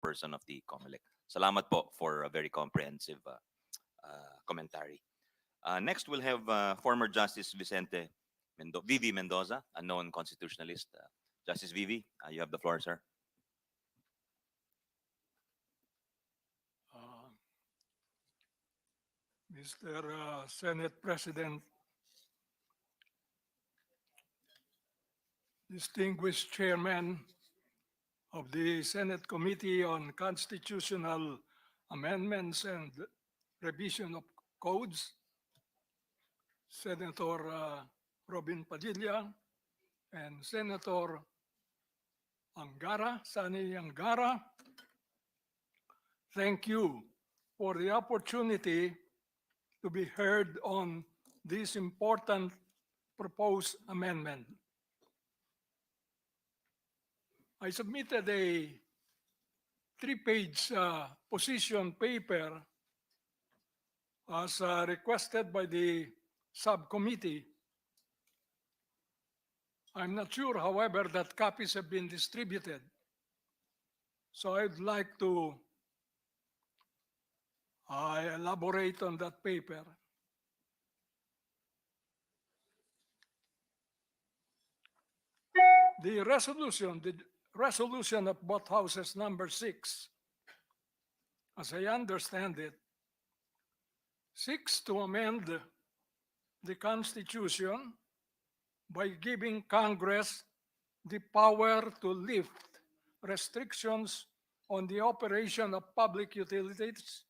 person of the COMELEC. Salamat po for a very comprehensive commentary. Next, we'll have former Justice Vivi Mendoza, a known constitutionalist. Justice Vivi, you have the floor, sir. Mr. Senate President, distinguished Chairman of the Senate Committee on Constitutional Amendments and Revision of Codes, Senator Robin Padilla, and Senator Sani Angara, thank you for the opportunity to be heard on this important proposed amendment. I submitted a 3-page position paper as requested by the subcommittee. I'm not sure, however, that copies have been distributed. So I'd like to elaborate on that paper. The resolution of both houses number 6, as I understand it, seeks to amend the Constitution by giving Congress the power to lift restrictions on the operation of public utilities,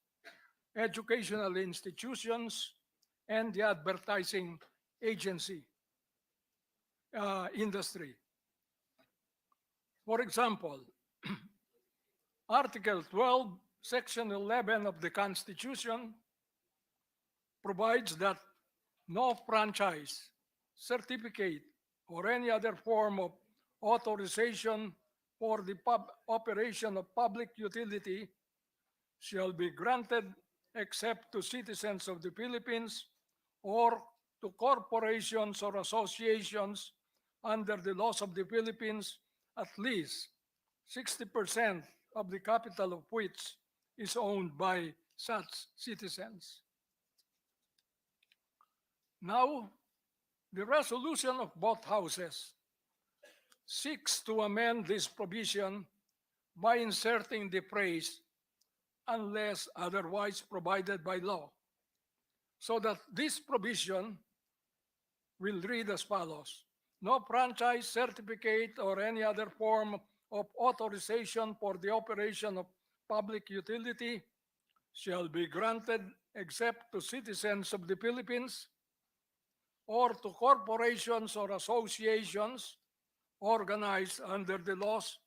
educational institutions, and the advertising agency industry. For example, Article 12, Section 11 of the Constitution provides that no franchise, certificate, or any other form of authorization for the operation of public utility shall be granted except to citizens of the Philippines or to corporations or associations under the laws of the Philippines, at least 60% of the capital of which is owned by such citizens. Now, the resolution of both houses seeks to amend this provision by inserting the phrase unless otherwise provided by law, so that this provision will read as follows: no franchise, certificate, or any other form of authorization for the operation of public utility shall be granted except to citizens of the Philippines or to corporations or associations organized under the laws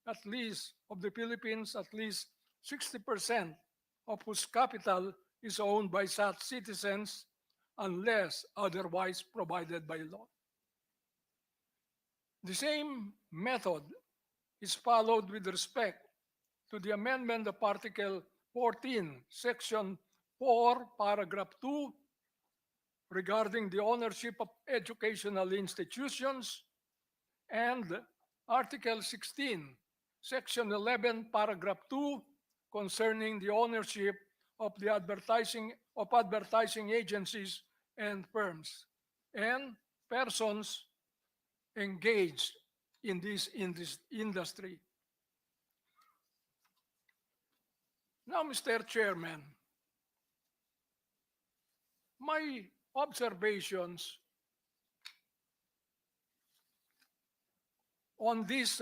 at least of the Philippines, at least 60% of whose capital is owned by such citizens unless otherwise provided by law. The same method is followed with respect to the amendment of Article 14, Section 4, Paragraph 2, regarding the ownership of educational institutions, and Article 16, Section 11, Paragraph 2, concerning the ownership of the advertising agencies and firms and persons engaged in this industry. Now, Mr. Chairman, my observations on this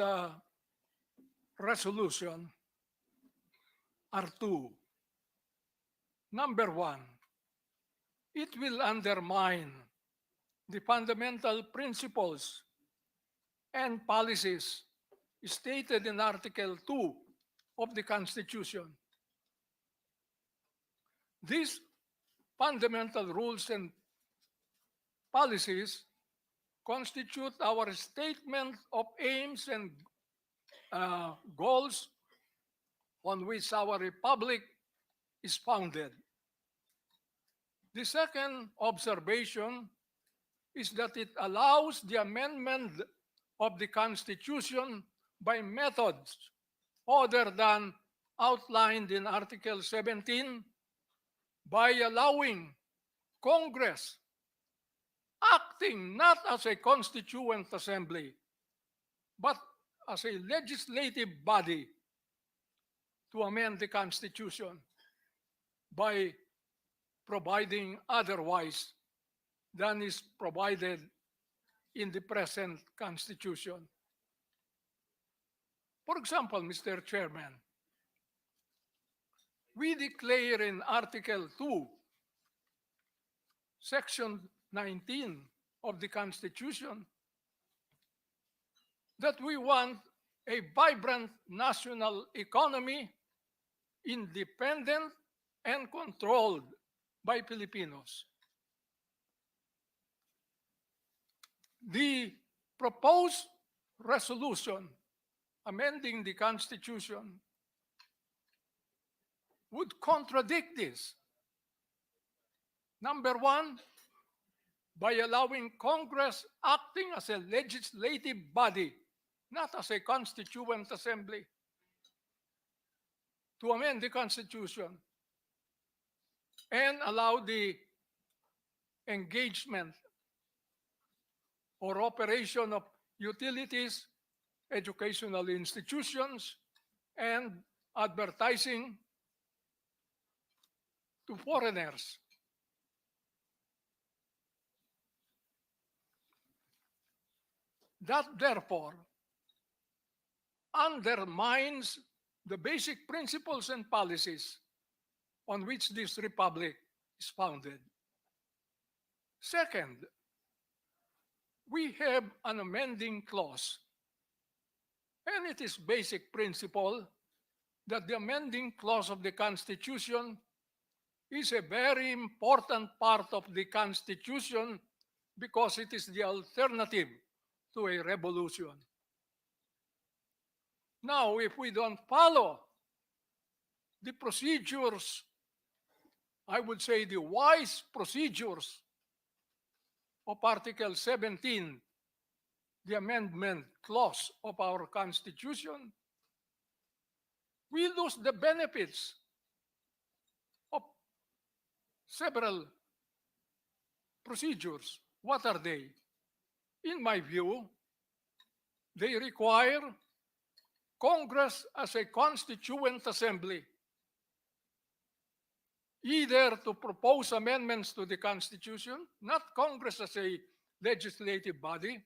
resolution are two. Number one, it will undermine the fundamental principles and policies stated in Article 2 of the Constitution. These fundamental rules and policies constitute our statement of aims and goals on which our republic is founded. The second observation is that it allows the amendment of the Constitution by methods other than outlined in Article 17 by allowing Congress, acting not as a constituent assembly, but as a legislative body, to amend the Constitution by providing otherwise than is provided in the present Constitution. For example, Mr. Chairman, we declare in Article 2, Section 19 of the Constitution that we want a vibrant national economy independent and controlled by Filipinos. The proposed resolution amending the Constitution would contradict this. Number one, by allowing Congress acting as a legislative body, not as a constituent assembly, to amend the Constitution and allow the engagement or operation of utilities, educational institutions, and advertising to foreigners. That therefore undermines the basic principles and policies on which this republic is founded. Second, we have an amending clause, and it is basic principle that the amending clause of the Constitution is a very important part of the Constitution because it is the alternative to a revolution. Now, if we don't follow the procedures, I would say the wise procedures of Article 17, the amendment clause of our Constitution, we lose the benefits of several procedures. What are they? In my view, they require Congress as a constituent assembly, either to propose amendments to the Constitution, not Congress as a legislative body,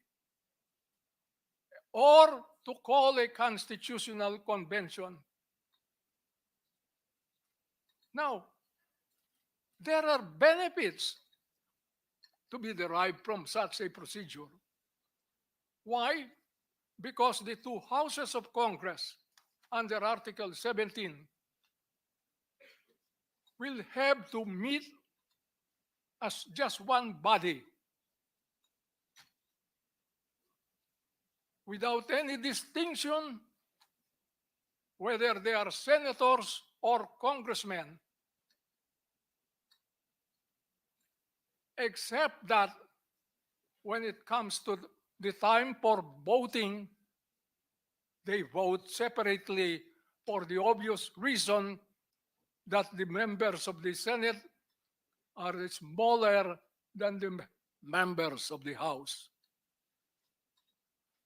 or to call a constitutional convention. Now, there are benefits to be derived from such a procedure. Why? Because the two houses of Congress under Article 17 will have to meet as just one body without any distinction whether they are senators or congressmen, except that when it comes to the time for voting, they vote separately for the obvious reason that the members of the Senate are smaller than the members of the House.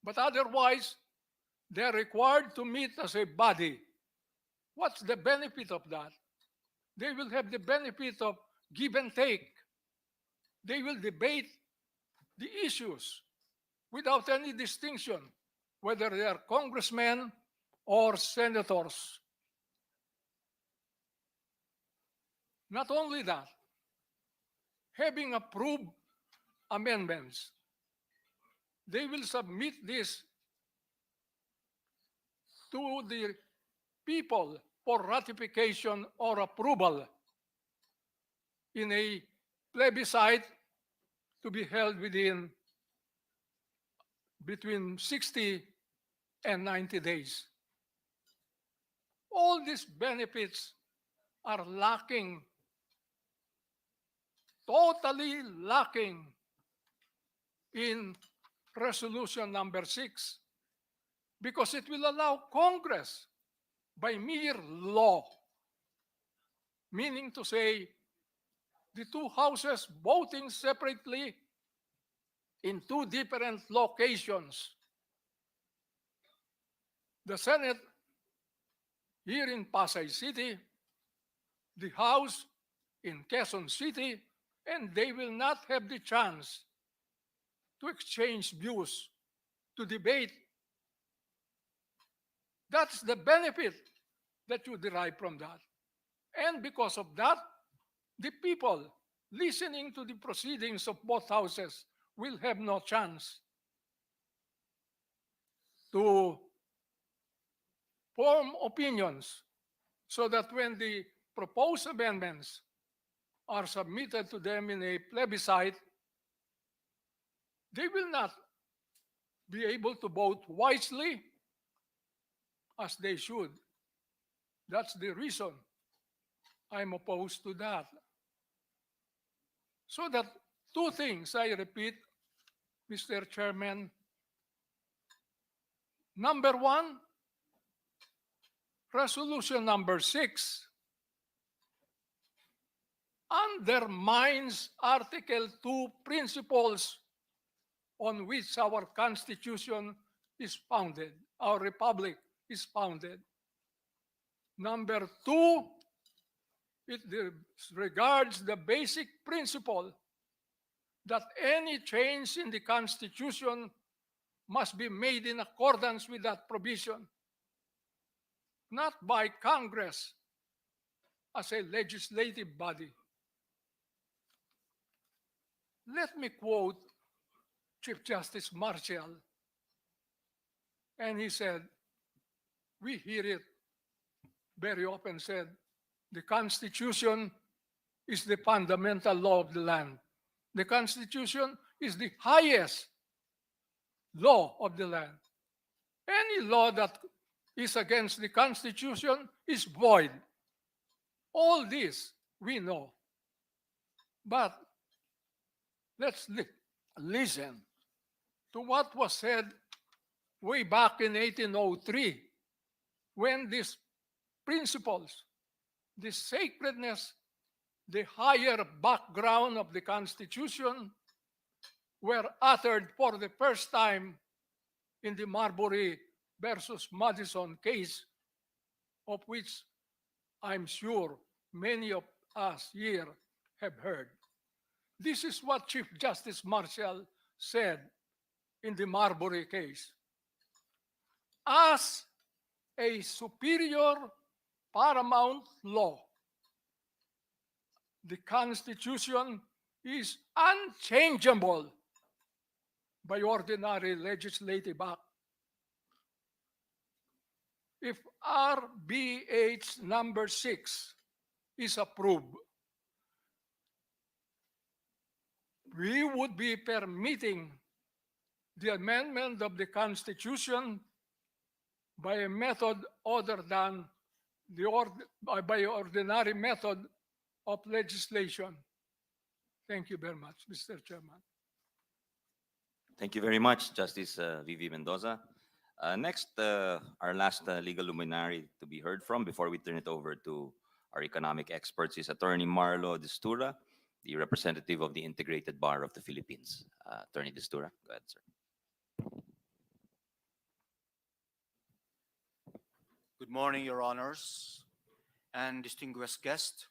But otherwise, they're required to meet as a body. What's the benefit of that? They will have the benefit of give and take. They will debate the issues without any distinction, whether they are congressmen or senators. Not only that, having approved amendments, they will submit this to the people for ratification or approval in a plebiscite to be held between 60 and 90 days. All these benefits are lacking, totally lacking in resolution number 6, because it will allow Congress by mere law, meaning to say the two houses voting separately in two different locations. The Senate here in Pasay City, the House in Quezon City, and they will not have the chance to exchange views, to debate. That's the benefit that you derive from that. And because of that, the people listening to the proceedings of both houses will have no chance to form opinions, so that when the proposed amendments are submitted to them in a plebiscite, they will not be able to vote wisely as they should. That's the reason I'm opposed to that. So that two things, I repeat, Mr. Chairman. Number one, resolution number 6 undermines Article 2 principles on which our Constitution is founded, our republic is founded. Number 2, it disregards the basic principle that any change in the Constitution must be made in accordance with that provision, not by Congress as a legislative body. Let me quote Chief Justice Marshall. And he said, we hear it very often said, the Constitution is the fundamental law of the land. The Constitution is the highest law of the land. Any law that is against the Constitution is void. All this we know. But let's listen to what was said way back in 1803, when these principles, the sacredness, the higher background of the Constitution were uttered for the first time in the Marbury versus Madison case, of which I'm sure many of us here have heard. This is what Chief Justice Marshall said in the Marbury case. As a superior paramount law, the Constitution is unchangeable by ordinary legislative act. If RBH number 6 is approved, we would be permitting the amendment of the Constitution by a method other than by ordinary method of legislation. Thank you very much, Mr. Chairman. Thank you very much, Justice Vivi Mendoza. Next, our last legal luminary to be heard from before we turn it over to our economic experts is Attorney Marlo Destura, the representative of the Integrated Bar of the Philippines. Attorney Destura, go ahead, sir. Good morning, Your Honors and distinguished guests.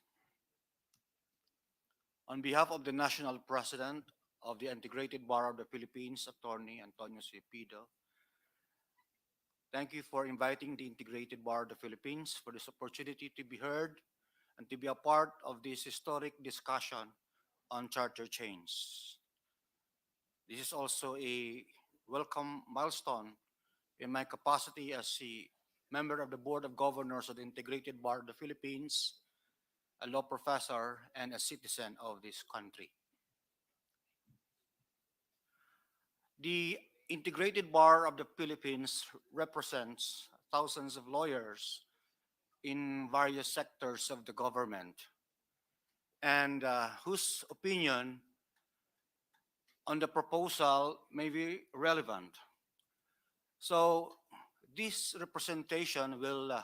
On behalf of the National President of the Integrated Bar of the Philippines, Attorney Antonio C. Pido, thank you for inviting the Integrated Bar of the Philippines for this opportunity to be heard and to be a part of this historic discussion on charter change. This is also a welcome milestone in my capacity as a member of the Board of Governors of the Integrated Bar of the Philippines, a law professor, and a citizen of this country. The Integrated Bar of the Philippines represents thousands of lawyers in various sectors of the government, and whose opinion on the proposal may be relevant. So this representation will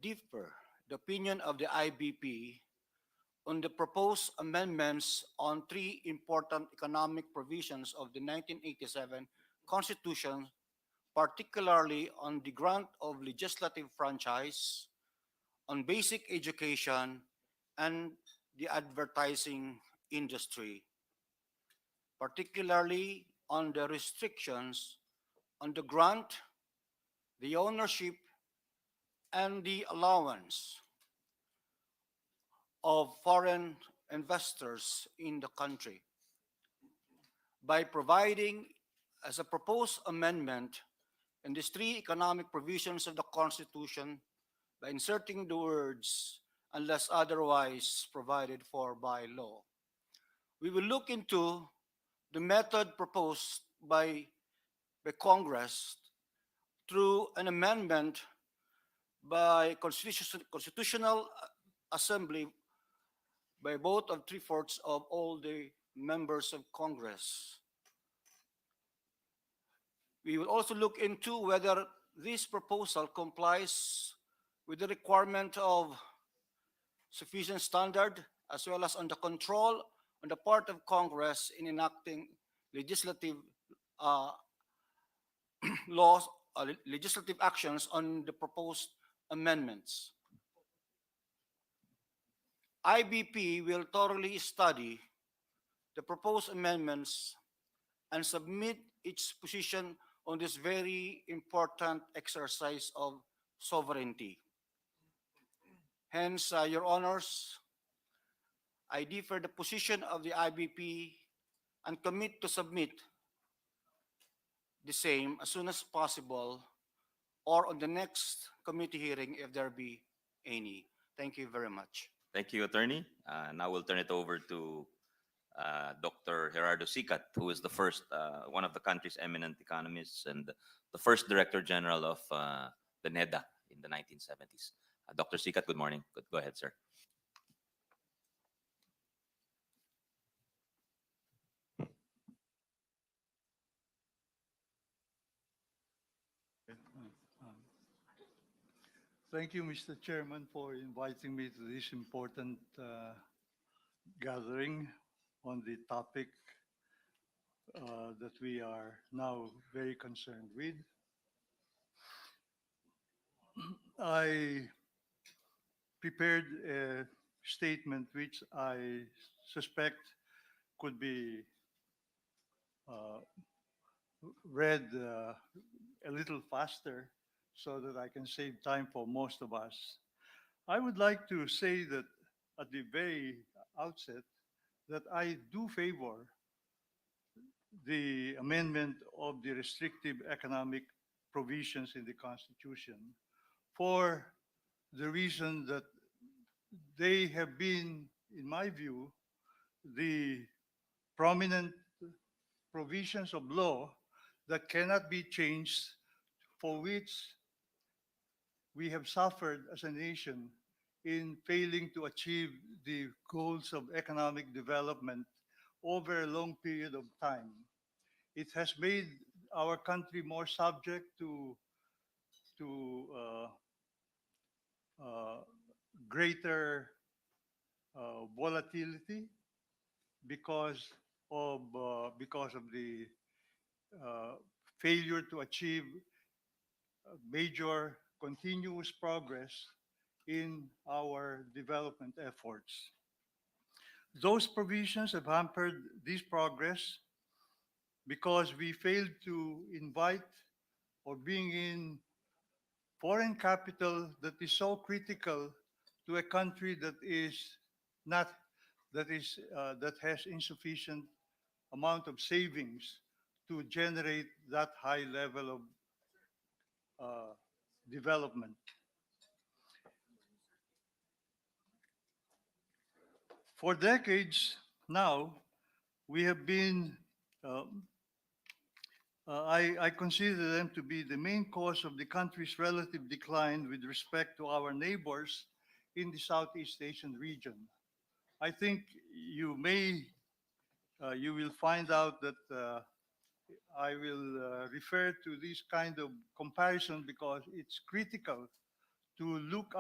differ the opinion of the IBP on the proposed amendments on three important economic provisions of the 1987 Constitution, particularly on the grant of legislative franchise, on basic education, and the advertising industry, particularly on the restrictions on the grant, the ownership, and the allowance of foreign investors in the country by providing as a proposed amendment in these three economic provisions of the Constitution by inserting the words unless otherwise provided for by law. We will look into the method proposed by Congress through an amendment by Constitutional Assembly by vote of three-fourths of all the members of Congress. We will also look into whether this proposal complies with the requirement of sufficient standard as well as on the control on the part of Congress in enacting legislative uh, laws, legislative actions on the proposed amendments. IBP will thoroughly study the proposed amendments and submit its position on this very important exercise of sovereignty. Hence, Your Honors, I defer the position of the IBP and commit to submit the same as soon as possible or on the next committee hearing if there be any. Thank you very much. Thank you, Attorney. Now we'll turn it over to Dr. Gerardo Sicat, who is the first, one of the country's eminent economists and the first Director General of the NEDA in the 1970s. Dr. Sicat, good morning. Go ahead, sir. Thank you, Mr. Chairman, for inviting me to this important gathering on the topic that we are now very concerned with. I prepared a statement which I suspect could be uh, read a little faster so that I can save time for most of us. I would like to say that at the very outset that I do favor the amendment of the restrictive economic provisions in the Constitution for the reason that they have been, in my view, the prominent provisions of law that cannot be changed, for which we have suffered as a nation in failing to achieve the goals of economic development over a long period of time. It has made our country more subject to uh, greater volatility because of the uh, failure to achieve major continuous progress in our development efforts. Those provisions have hampered this progress because we failed to invite or bring in foreign capital that is so critical to a country that is not that has insufficient amount of savings to generate that high level of development. For decades now, we have been, um, I consider them to be the main cause of the country's relative decline with respect to our neighbors in the Southeast Asian region. I think you will find out that I will refer to this kind of comparison because it's critical to look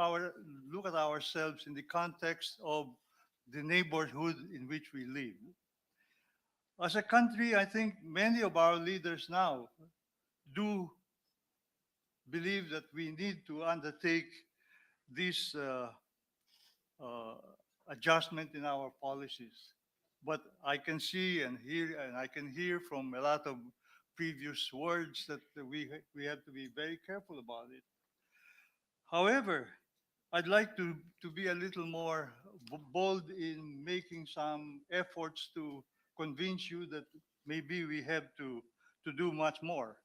at ourselves in the context of the neighborhood in which we live. As a country, I think many of our leaders now do believe that we need to undertake this uh, adjustment in our policies. But I can see and hear, and I can hear from a lot of previous words that we have to be very careful about it. However, I'd like to be a little more bold in making some efforts to convince you that maybe we have to do much more.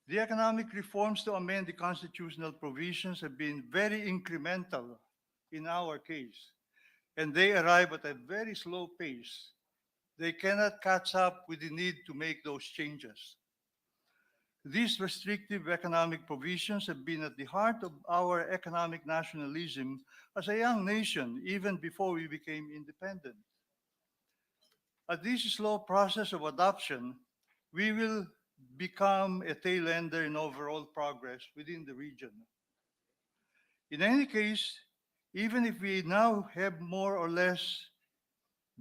The economic reforms to amend the constitutional provisions have been very incremental in our case, and they arrive at a very slow pace. They cannot catch up with the need to make those changes. These restrictive economic provisions have been at the heart of our economic nationalism as a young nation, even before we became independent. At this slow process of adoption, we will become a tail ender in overall progress within the region. In any case, even if we now have more or less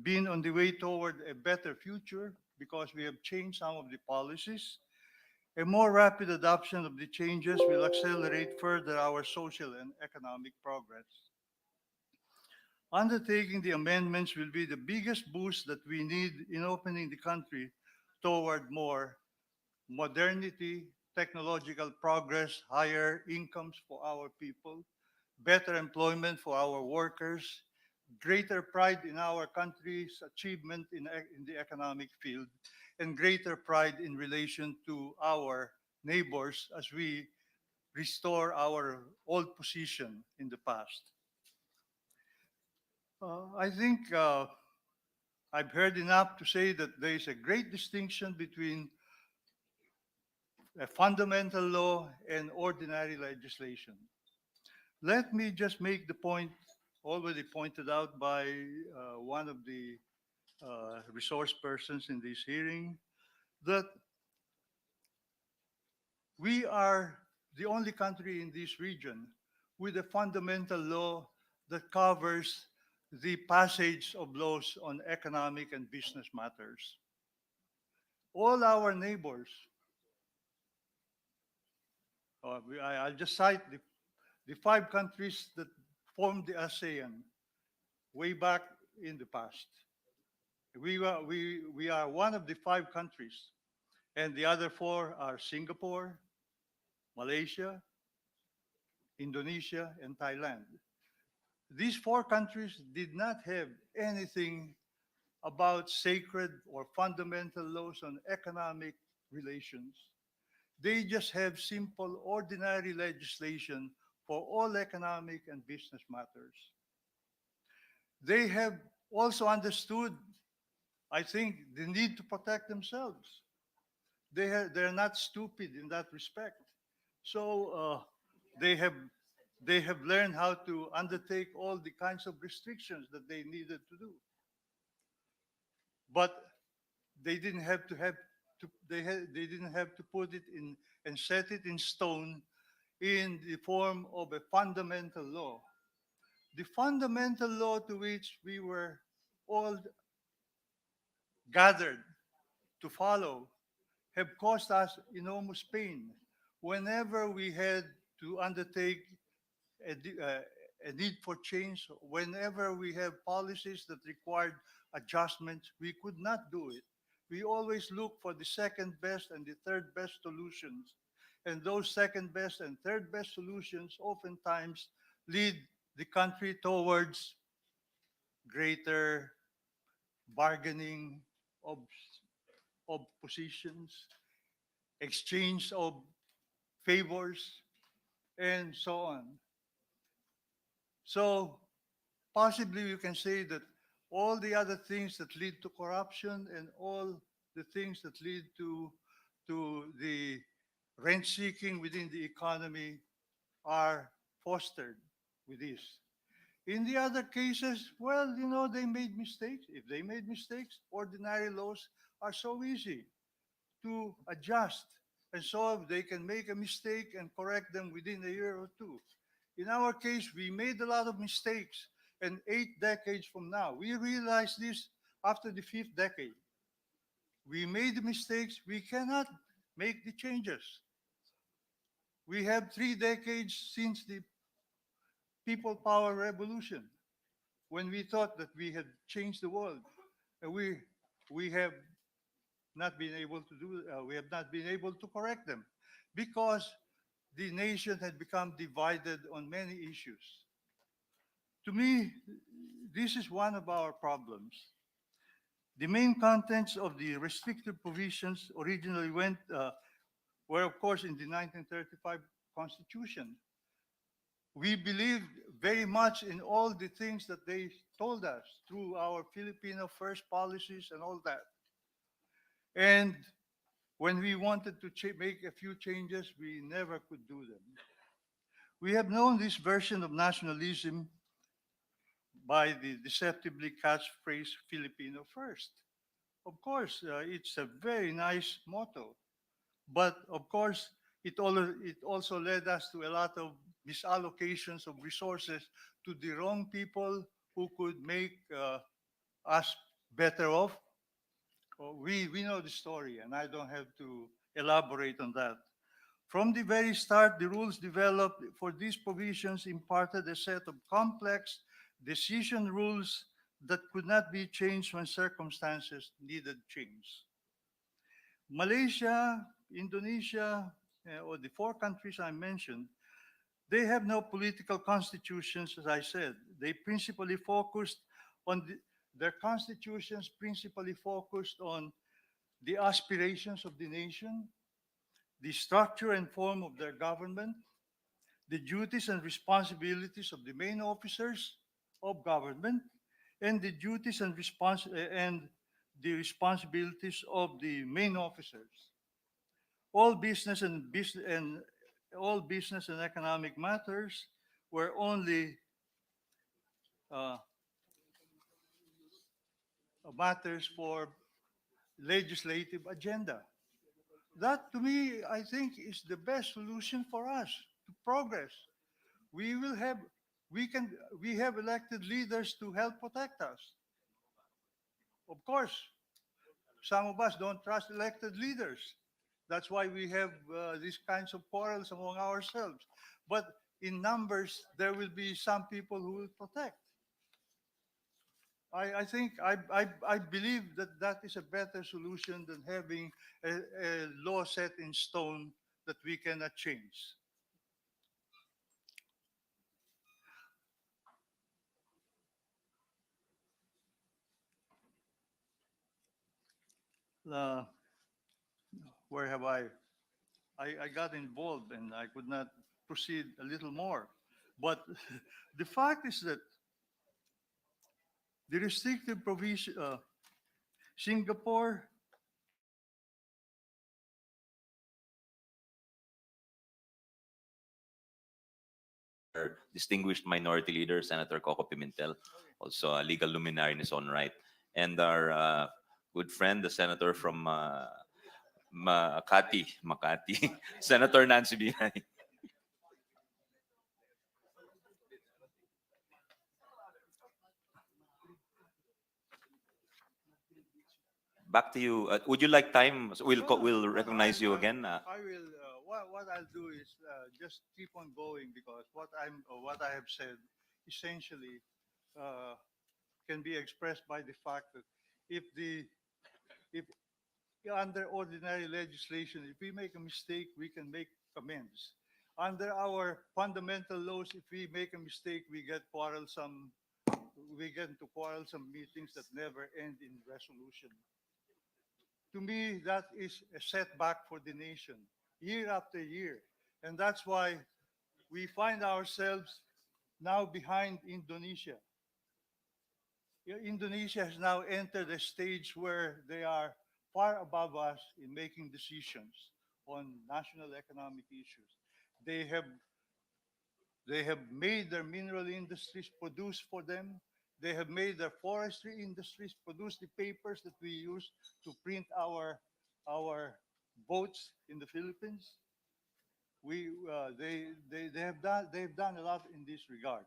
been on the way toward a better future because we have changed some of the policies, a more rapid adoption of the changes will accelerate further our social and economic progress. Undertaking the amendments will be the biggest boost that we need in opening the country toward more modernity, technological progress, higher incomes for our people, better employment for our workers, greater pride in our country's achievement in the economic field, and greater pride in relation to our neighbors as we restore our old position in the past. I think I've heard enough to say that there is a great distinction between a fundamental law and ordinary legislation. Let me just make the point already pointed out by one of the resource persons in this hearing that we are the only country in this region with a fundamental law that covers the passage of laws on economic and business matters. All our neighbors, I'll just cite the five countries that formed the ASEAN way back in the past. We are one of the five countries, and the other four are Singapore, Malaysia, Indonesia, and Thailand. These four countries did not have anything about sacred or fundamental laws on economic relations. They just have simple, ordinary legislation for all economic and business matters. They have also understood, I think, the need to protect themselves. They're not stupid in that respect. So they have they have learned how to undertake all the kinds of restrictions that they needed to do. But they didn't have to they didn't have to put it in and set it in stone in the form of a fundamental law. The fundamental law to which we were all gathered to follow have caused us enormous pain whenever we had to undertake a need for change. Whenever we have policies that required adjustments, we could not do it. We always look for the second best and the third best solutions. And those second best and third best solutions oftentimes lead the country towards greater bargaining of, of positions, exchange of favors, and so on. So possibly you can say that all the other things that lead to corruption and all the things that lead to the rent seeking within the economy are fostered with this. In the other cases, well, they made mistakes. If they made mistakes, ordinary laws are so easy to adjust and so they can make a mistake and correct them within a year or two. In our case, we made a lot of mistakes, and 8 decades from now, we realize this after the fifth decade. We made the mistakes, we cannot make the changes. We have 3 decades since the people power revolution when we thought that we had changed the world. And we have not been able to we have not been able to correct them because the nation had become divided on many issues. To me, this is one of our problems. The main contents of the restrictive provisions originally were, of course, in the 1935 Constitution. We believed very much in all the things that they told us through our Filipino first policies and all that. And when we wanted to make a few changes, we never could do them. We have known this version of nationalism by the deceptively catchphrase Filipino first. Of course, it's a very nice motto, but of course, it also led us to a lot of misallocations of resources to the wrong people who could make us better off. We know the story, and I don't have to elaborate on that. From the very start, the rules developed for these provisions imparted a set of complex decision rules that could not be changed when circumstances needed change. Malaysia, Indonesia, or the four countries I mentioned, they have no political constitutions, as I said. They principally focused on their constitutions principally focused on the aspirations of the nation, the structure and form of their government, the duties and responsibilities of the main officers of government, and the duties and and the responsibilities of the main officers. All business and all business and economic matters were only uh, matters for legislative agenda. That to me, I think, is the best solution for us to progress. We will have, we have elected leaders to help protect us. Of course, some of us don't trust elected leaders. That's why we have these kinds of quarrels among ourselves. But in numbers, there will be some people who will protect. I think I believe that that is a better solution than having a law set in stone that we cannot change. Uh, where have I got involved and I could not proceed a little more. But the fact is that the restrictive provision, Singapore, Our distinguished minority leader, Senator Coco Pimentel, also a legal luminary in his own right, and our good friend, the senator from Makati, Senator Nancy Binay. Back to you. Would you like time? So we'll recognize you again. I will. What I'll do is just keep on going because what I have said essentially uh, can be expressed by the fact that if the if under ordinary legislation, if we make a mistake, we can make amends. Under our fundamental laws, if we make a mistake, we get quarrelsome. We get into quarrelsome meetings that never end in resolution. To me, that is a setback for the nation year after year. And that's why we find ourselves now behind Indonesia. Indonesia has now entered a stage where they are far above us in making decisions on national economic issues. They have they have made their mineral industries produce for them. They have made their forestry industries produce the papers that we use to print our votes in the Philippines. They've done a lot in this regard.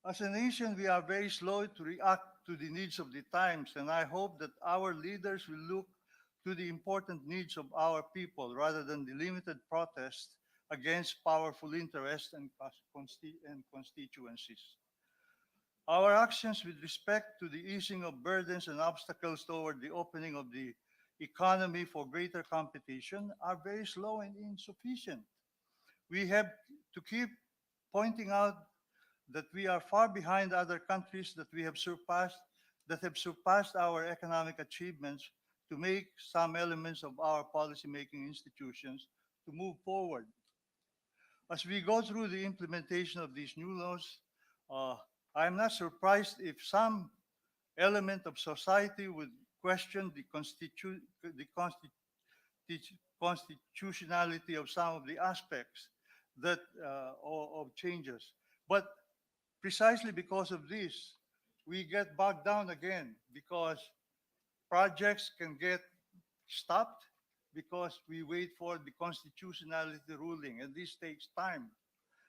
As a nation, we are very slow to react to the needs of the times, and I hope that our leaders will look to the important needs of our people rather than the limited protest against powerful interests and constituencies. Our actions with respect to the easing of burdens and obstacles toward the opening of the economy for greater competition are very slow and insufficient. We have to keep pointing out that we are far behind other countries that have surpassed our economic achievements to make some elements of our policy-making institutions to move forward. As we go through the implementation of these new laws, uh, I am not surprised if some element of society would question the constitutionality of some of the aspects of changes. But precisely because of this, we get bogged down again because projects can get stopped because we wait for the constitutionality ruling, and this takes time.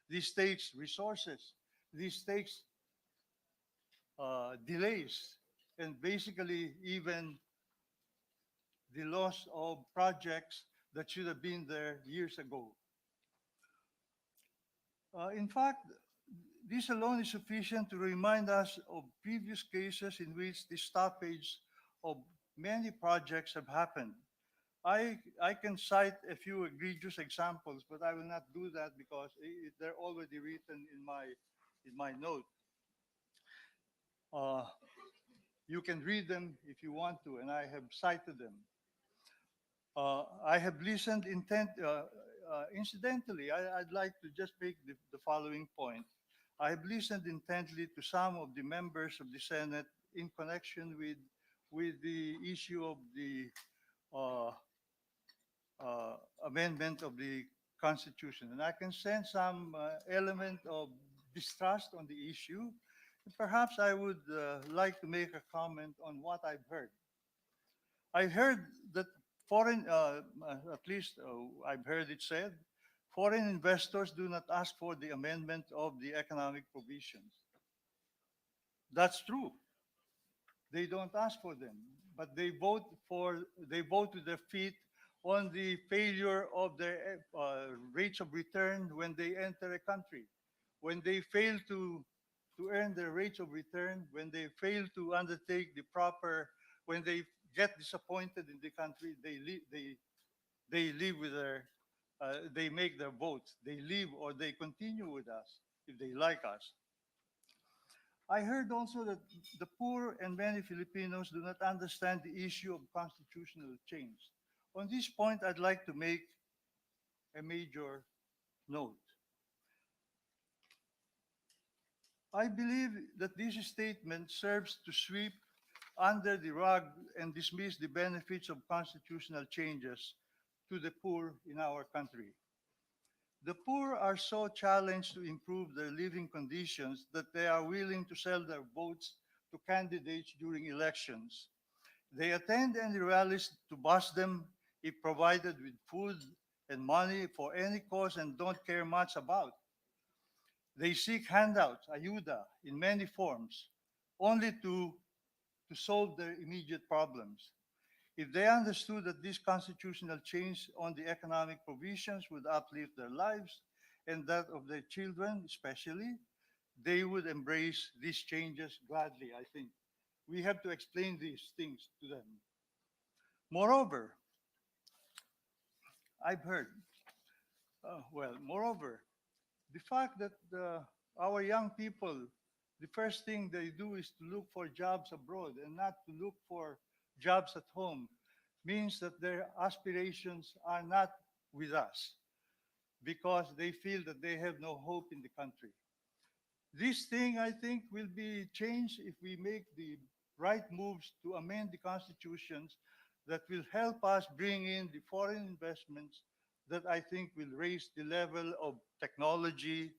This takes resources. This takes delays, and basically even the loss of projects that should have been there years ago. In fact, this alone is sufficient to remind us of previous cases in which the stoppage of many projects have happened. I can cite a few egregious examples, but I will not do that because they're already written in my note. Uh, you can read them if you want to, and I have cited them. I have listened incidentally, I'd like to just make the following point. I have listened intently to some of the members of the Senate in connection with the issue of the uh, amendment of the Constitution. And I can sense some element of distrust on the issue. Perhaps I would like to make a comment on what I've heard. I heard that at least I've heard it said, foreign investors do not ask for the amendment of the economic provisions. That's true. They don't ask for them, but they vote with their feet on the failure of their rates of return when they enter a country. When they fail to earn their rates of return, when they fail to undertake the proper, when they get disappointed in the country, they leave with they make their votes. They leave or they continue with us if they like us. I heard also that the poor and many Filipinos do not understand the issue of constitutional change. On this point, I'd like to make a major note. I believe that this statement serves to sweep under the rug and dismiss the benefits of constitutional changes to the poor in our country. The poor are so challenged to improve their living conditions that they are willing to sell their votes to candidates during elections. They attend any rallies to bust them if provided with food and money for any cause and don't care much about. They seek handouts, ayuda, in many forms, only to solve their immediate problems. If they understood that this constitutional change on the economic provisions would uplift their lives and that of their children especially, they would embrace these changes gladly, I think. We have to explain these things to them. Moreover, I've heard, moreover, the fact that our young people, the first thing they do is to look for jobs abroad and not to look for jobs at home means that their aspirations are not with us because they feel that they have no hope in the country. This thing, I think, will be changed if we make the right moves to amend the constitutions that will help us bring in the foreign investments that I think will raise the level of technology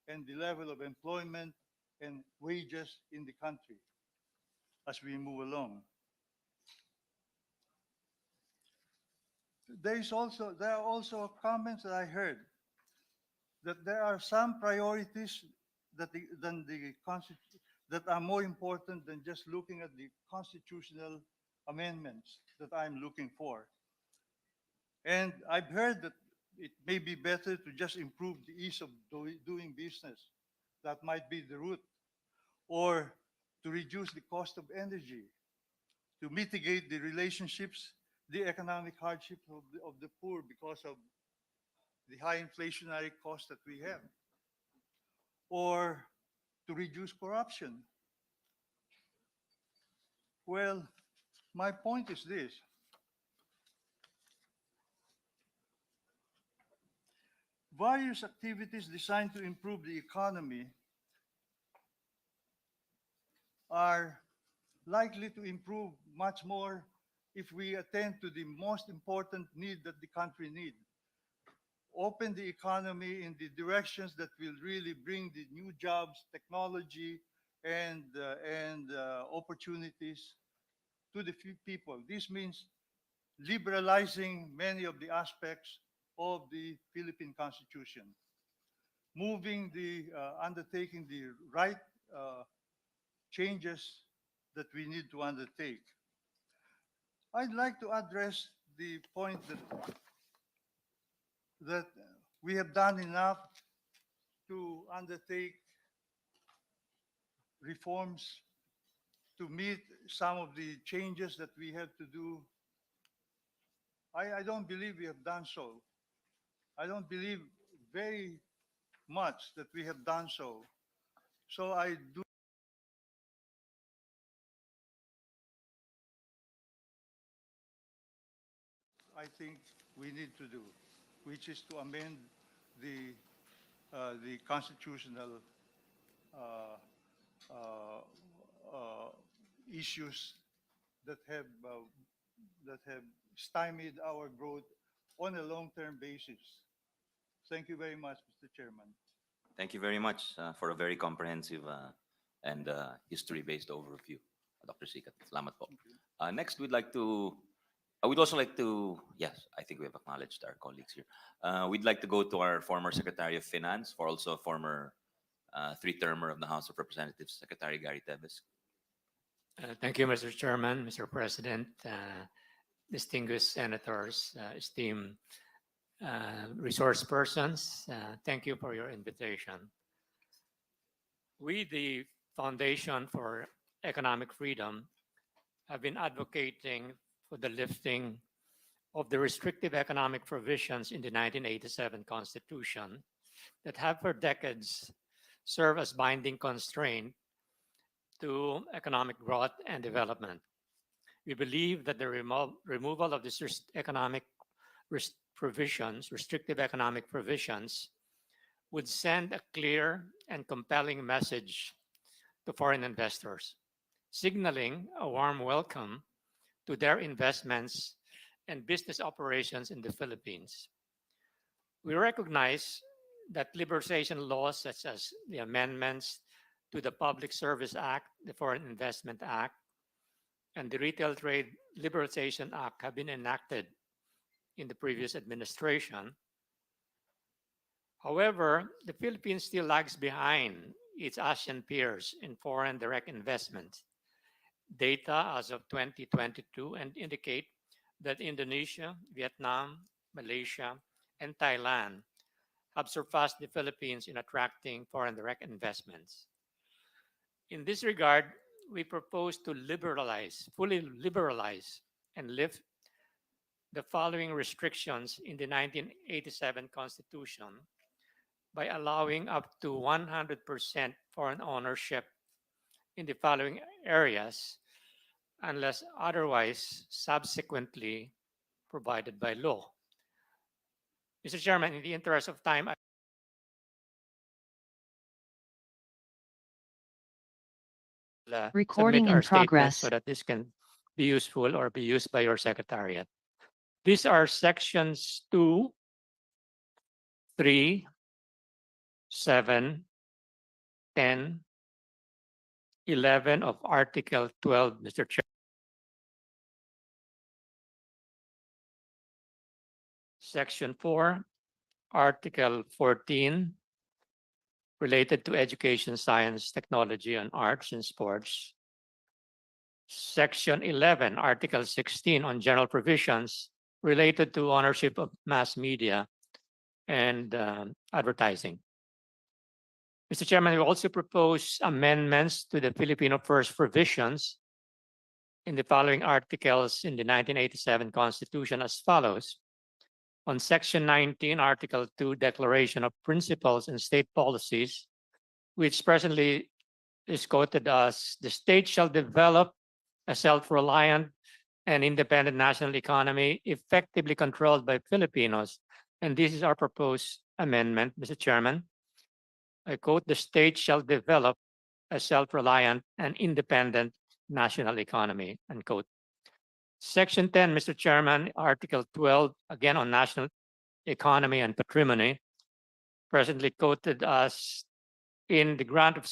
and the level of employment and wages in the country as we move along. there are also comments that I heard that there are some priorities that are more important than just looking at the constitutional amendments that I'm looking for. And I've heard that it may be better to just improve the ease of doing business. That might be the route. Or to reduce the cost of energy, to mitigate the relationships, the economic hardships of the poor because of the high inflationary costs that we have, or to reduce corruption. Well, my point is this. Various activities designed to improve the economy are likely to improve much more if we attend to the most important need that the country needs. Open the economy in the directions that will really bring the new jobs, technology, and opportunities to the people. This means liberalizing many of the aspects of the Philippine Constitution, undertaking the right changes that we need to undertake. I'd like to address the point that we have done enough to undertake reforms to meet some of the changes that we have to do. I don't believe we have done so. I don't believe very much that we have done so. So I think we need to do, which is to amend the constitutional uh, uh, uh, issues that have stymied our growth on a long-term basis. Thank you very much, Mr. Chairman. Thank you very much for a very comprehensive and history-based overview, Dr. Sikat. Salamat po. Next, we'd also like to, yes, I think we have acknowledged our colleagues here. We'd like to go to our former Secretary of Finance, for also former three-termer of the House of Representatives, Secretary Gary Teves. Thank you, Mr. Chairman, Mr. President, distinguished senators, esteemed resource persons. Thank you for your invitation. We, the Foundation for Economic Freedom, have been advocating for the lifting of the restrictive economic provisions in the 1987 Constitution that have for decades served as binding constraint to economic growth and development. We believe that the removal of these restrictive economic provisions, would send a clear and compelling message to foreign investors, signaling a warm welcome to their investments and business operations in the Philippines. We recognize that liberalization laws such as the amendments to the Public Service Act, the Foreign Investment Act, and the Retail Trade Liberalization Act have been enacted in the previous administration. However, the Philippines still lags behind its ASEAN peers in foreign direct investment. Data as of 2022 indicate that Indonesia, Vietnam, Malaysia, and Thailand have surpassed the Philippines in attracting foreign direct investments. In this regard, we propose to fully liberalize, and lift the following restrictions in the 1987 Constitution by allowing up to 100% foreign ownership in the following areas, unless otherwise subsequently provided by law. Mr. Chairman, in the interest of time, Recording submit our in statement progress. so that this can be useful or be used by your secretariat. These are sections 2, 3, 7, 10, 11 of Article 12, Mr. Chairman. Section 4, Article 14, related to education, science, technology, and arts and sports. Section 11, Article 16 on general provisions related to ownership of mass media and advertising. Mr. Chairman, we also propose amendments to the Filipino First provisions in the following articles in the 1987 Constitution as follows. On Section 19, Article 2, Declaration of Principles and State Policies, which presently is quoted as the state shall develop a self-reliant and independent national economy effectively controlled by Filipinos. And this is our proposed amendment, Mr. Chairman. I quote, the state shall develop a self-reliant and independent national economy, unquote. Section 10, Mr. Chairman, Article 12, again on national economy and patrimony, presently quoted as in the grant of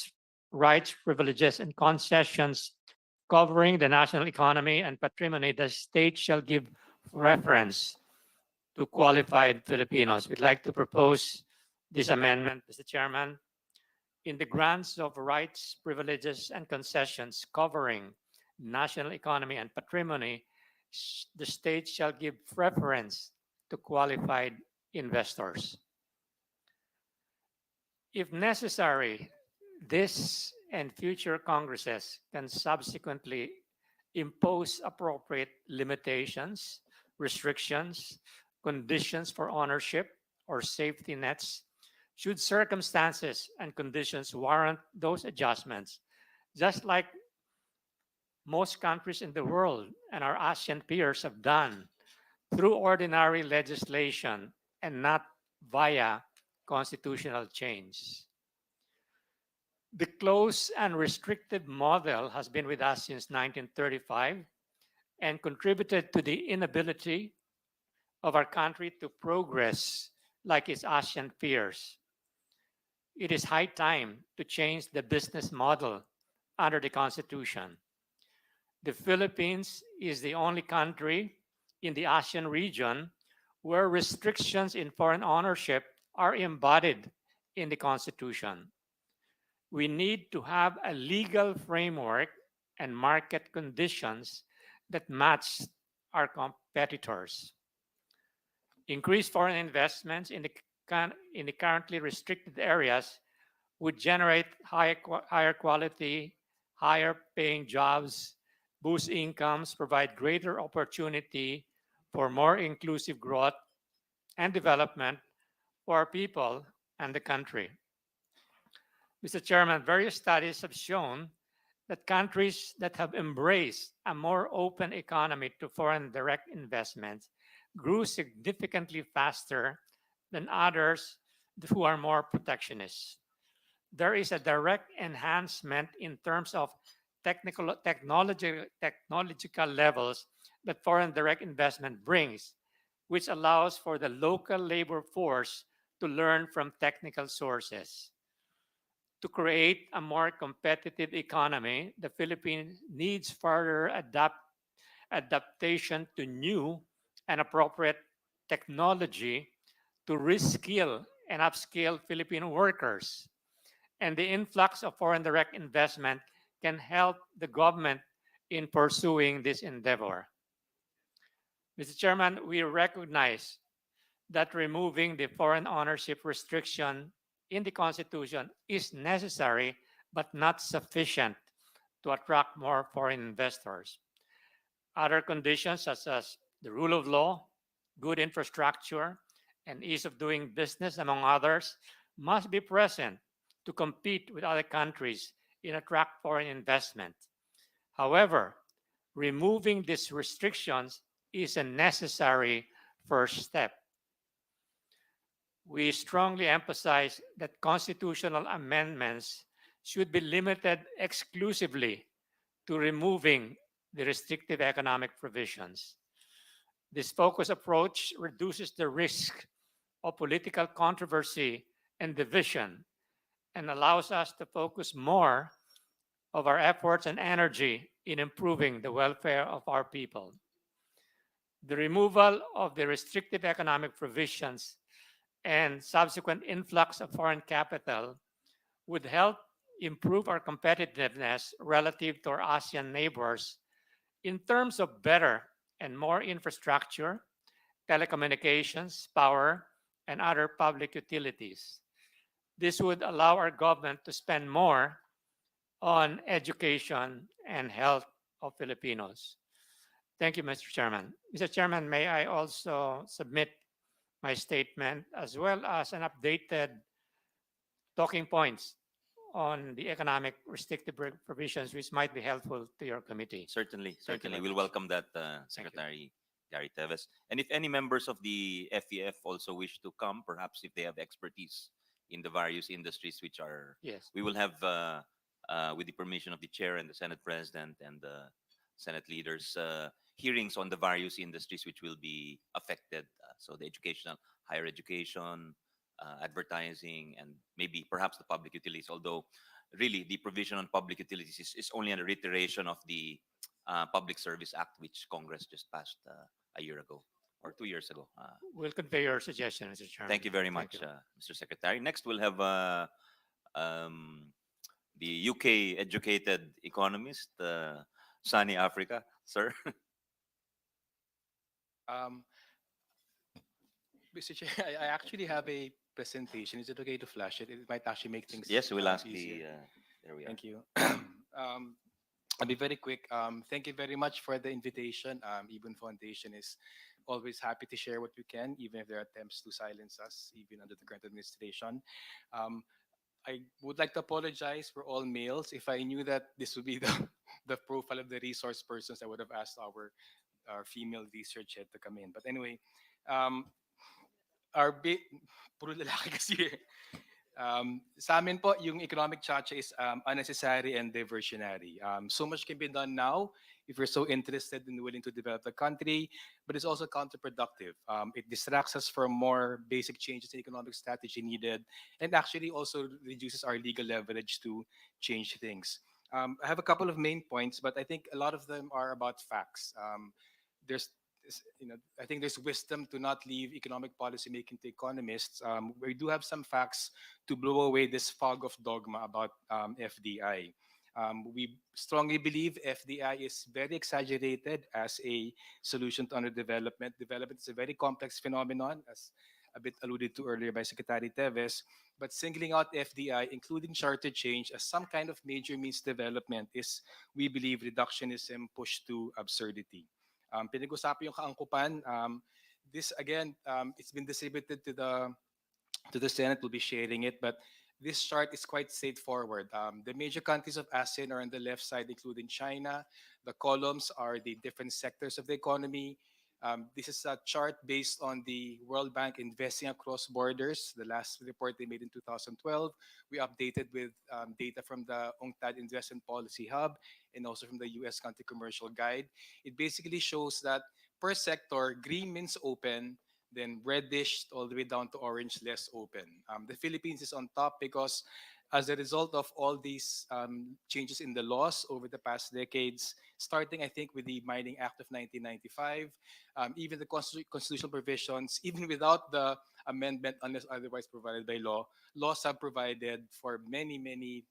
rights, privileges, and concessions covering the national economy and patrimony, the state shall give reference to qualified Filipinos. We'd like to propose this amendment, Mr. Chairman. In the grants of rights, privileges, and concessions covering national economy and patrimony, the state shall give preference to qualified investors. If necessary, this and future Congresses can subsequently impose appropriate limitations, restrictions, conditions for ownership, or safety nets should circumstances and conditions warrant those adjustments, just like most countries in the world and our ASEAN peers have done through ordinary legislation and not via constitutional change. The closed and restrictive model has been with us since 1935 and contributed to the inability of our country to progress like its ASEAN peers. It is high time to change the business model under the Constitution. The Philippines is the only country in the ASEAN region where restrictions in foreign ownership are embodied in the Constitution. We need to have a legal framework and market conditions that match our competitors. Increased foreign investments in the currently restricted areas would generate higher quality, higher paying jobs, boost incomes, provide greater opportunity for more inclusive growth and development for our people and the country. Mr. Chairman, various studies have shown that countries that have embraced a more open economy to foreign direct investments grew significantly faster than others who are more protectionist. There is a direct enhancement in terms of technological levels that foreign direct investment brings, which allows for the local labor force to learn from technical sources. To create a more competitive economy, the Philippines needs further adaptation to new and appropriate technology to reskill and upskill Filipino workers. And the influx of foreign direct investment can help the government in pursuing this endeavor. Mr. Chairman, we recognize that removing the foreign ownership restriction in the Constitution is necessary but not sufficient to attract more foreign investors. Other conditions such as the rule of law, good infrastructure, and ease of doing business, among others, must be present to compete with other countries and attract foreign investment. However, removing these restrictions is a necessary first step. We strongly emphasize that constitutional amendments should be limited exclusively to removing the restrictive economic provisions. This focused approach reduces the risk of political controversy and division and allows us to focus more of our efforts and energy in improving the welfare of our people. The removal of the restrictive economic provisions and subsequent influx of foreign capital would help improve our competitiveness relative to our ASEAN neighbors in terms of better and more infrastructure, telecommunications, power, and other public utilities. This would allow our government to spend more on education and health of Filipinos. Thank you, Mr. Chairman. Mr. Chairman, may I also submit my statement as well as an updated talking points on the economic restrictive provisions which might be helpful to your committee. Certainly, Thank you certainly. very We'll much. welcome that, you. Secretary Gary Teves. And if any members of the FEF also wish to come, perhaps if they have expertise in the various industries which are, Yes. we will have, with the permission of the chair and the Senate President and the Senate leaders, hearings on the various industries which will be affected. So the educational, higher education, advertising, and maybe perhaps the public utilities. Although, really, the provision on public utilities is only a reiteration of the Public Service Act, which Congress just passed a year ago or 2 years ago. We'll convey your suggestion, Mr. Chairman. Thank you very Thank much, you. Mr. Secretary. Next, we'll have um, the UK educated economist, Sunny Africa, sir. Um, Mr. Chair, I actually have a presentation. Is it okay to flash it? It might actually make things Yes, we'll ask easier. there we are. Thank you. I'll be very quick. Thank you very much for the invitation. Even Foundation is always happy to share what we can, even if there are attempts to silence us, even under the current administration. Um, I would like to apologize for all males. If I knew that this would be the, the profile of the resource persons, I would have asked our female research head to come in. But anyway, um, puro lalaki kasi eh. Sa amin po, yung economic chacha is unnecessary and diversionary. So much can be done now if we're so interested and willing to develop the country, but it's also counterproductive. It distracts us from more basic changes in economic strategy needed, and actually also reduces our legal leverage to change things. I have a couple of main points, but I think a lot of them are about facts. There's I think there's wisdom to not leave economic policy making to economists. We do have some facts to blow away this fog of dogma about FDI. We strongly believe FDI is very exaggerated as a solution to underdevelopment. Development is a very complex phenomenon, as a bit alluded to earlier by Secretary Teves. But singling out FDI, including charter change, as some kind of major means development is, we believe, reductionism pushed to absurdity. Pinag-usapan yung kaangkupan. This again, it's been distributed to the Senate. We'll be sharing it, but this chart is quite straightforward. The major countries of ASEAN are on the left side, including China. The columns are the different sectors of the economy. This is a chart based on the World Bank investing across borders. The last report they made in 2012. We updated with data from the UNCTAD Investment Policy Hub and also from the U.S. Country Commercial Guide. It basically shows that per sector, green means open, then reddish all the way down to orange, less open. The Philippines is on top because as a result of all these changes in the laws over the past decades, starting I think with the Mining Act of 1995, even the constitutional provisions, even without the amendment unless otherwise provided by law, laws have provided for many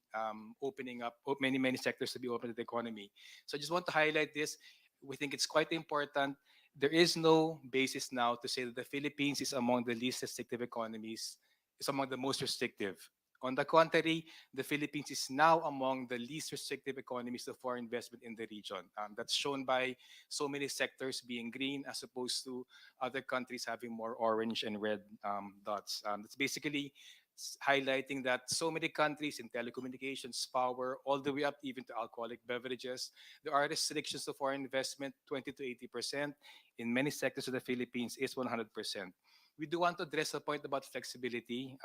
opening up, many sectors to be open to the economy. So I just want to highlight this. We think it's quite important. There is no basis now to say that the Philippines is among the least restrictive economies, is among the most restrictive. On the contrary, the Philippines is now among the least restrictive economies of foreign investment in the region. That's shown by so many sectors being green as opposed to other countries having more orange and red dots. That's basically highlighting that so many countries in telecommunications, power, all the way up even to alcoholic beverages, there are restrictions to foreign investment, 20 to 80%. In many sectors of the Philippines, is 100%. We do want to address the point about flexibility.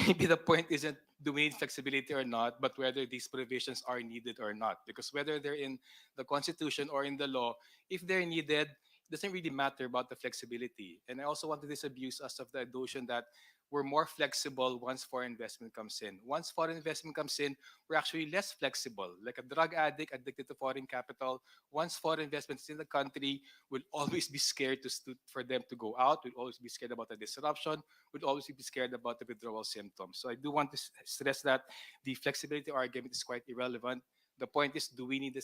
Maybe the point isn't do we need flexibility or not, but whether these provisions are needed or not. Because whether they're in the Constitution or in the law, if they're needed, doesn't really matter about the flexibility. And I also want to disabuse us of the notion that we're more flexible once foreign investment comes in. Once foreign investment comes in, we're actually less flexible. Like a drug addict addicted to foreign capital, once foreign investment is in the country, will always be scared for them to go out, will always be scared about the disruption, would always be scared about the withdrawal symptoms. So I do want to stress that the flexibility argument is quite irrelevant. The point is, do we need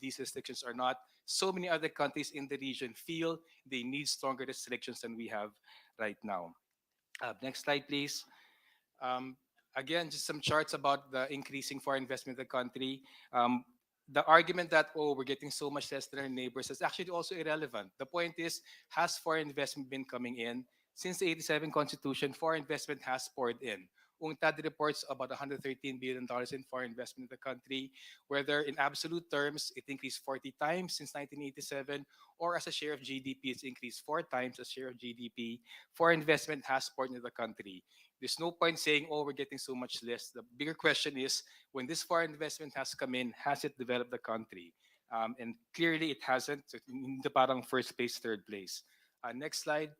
these restrictions or not? So many other countries in the region feel they need stronger restrictions than we have right now. Next slide, please. Um, Again, just some charts about the increasing foreign investment in the country. Um, the argument that, oh, we're getting so much less than our neighbors is actually also irrelevant. The point is, has foreign investment been coming in? Since the 87 Constitution, foreign investment has poured in. UNCTAD reports about $113 billion in foreign investment in the country, whether in absolute terms, it increased 40 times since 1987, or as a share of GDP, it's increased 4 times as share of GDP. Foreign investment has poured into the country. There's no point saying, oh, we're getting so much less. The bigger question is, when this foreign investment has come in, has it developed the country? And clearly it hasn't. So in the parang first place, third place. Next slide.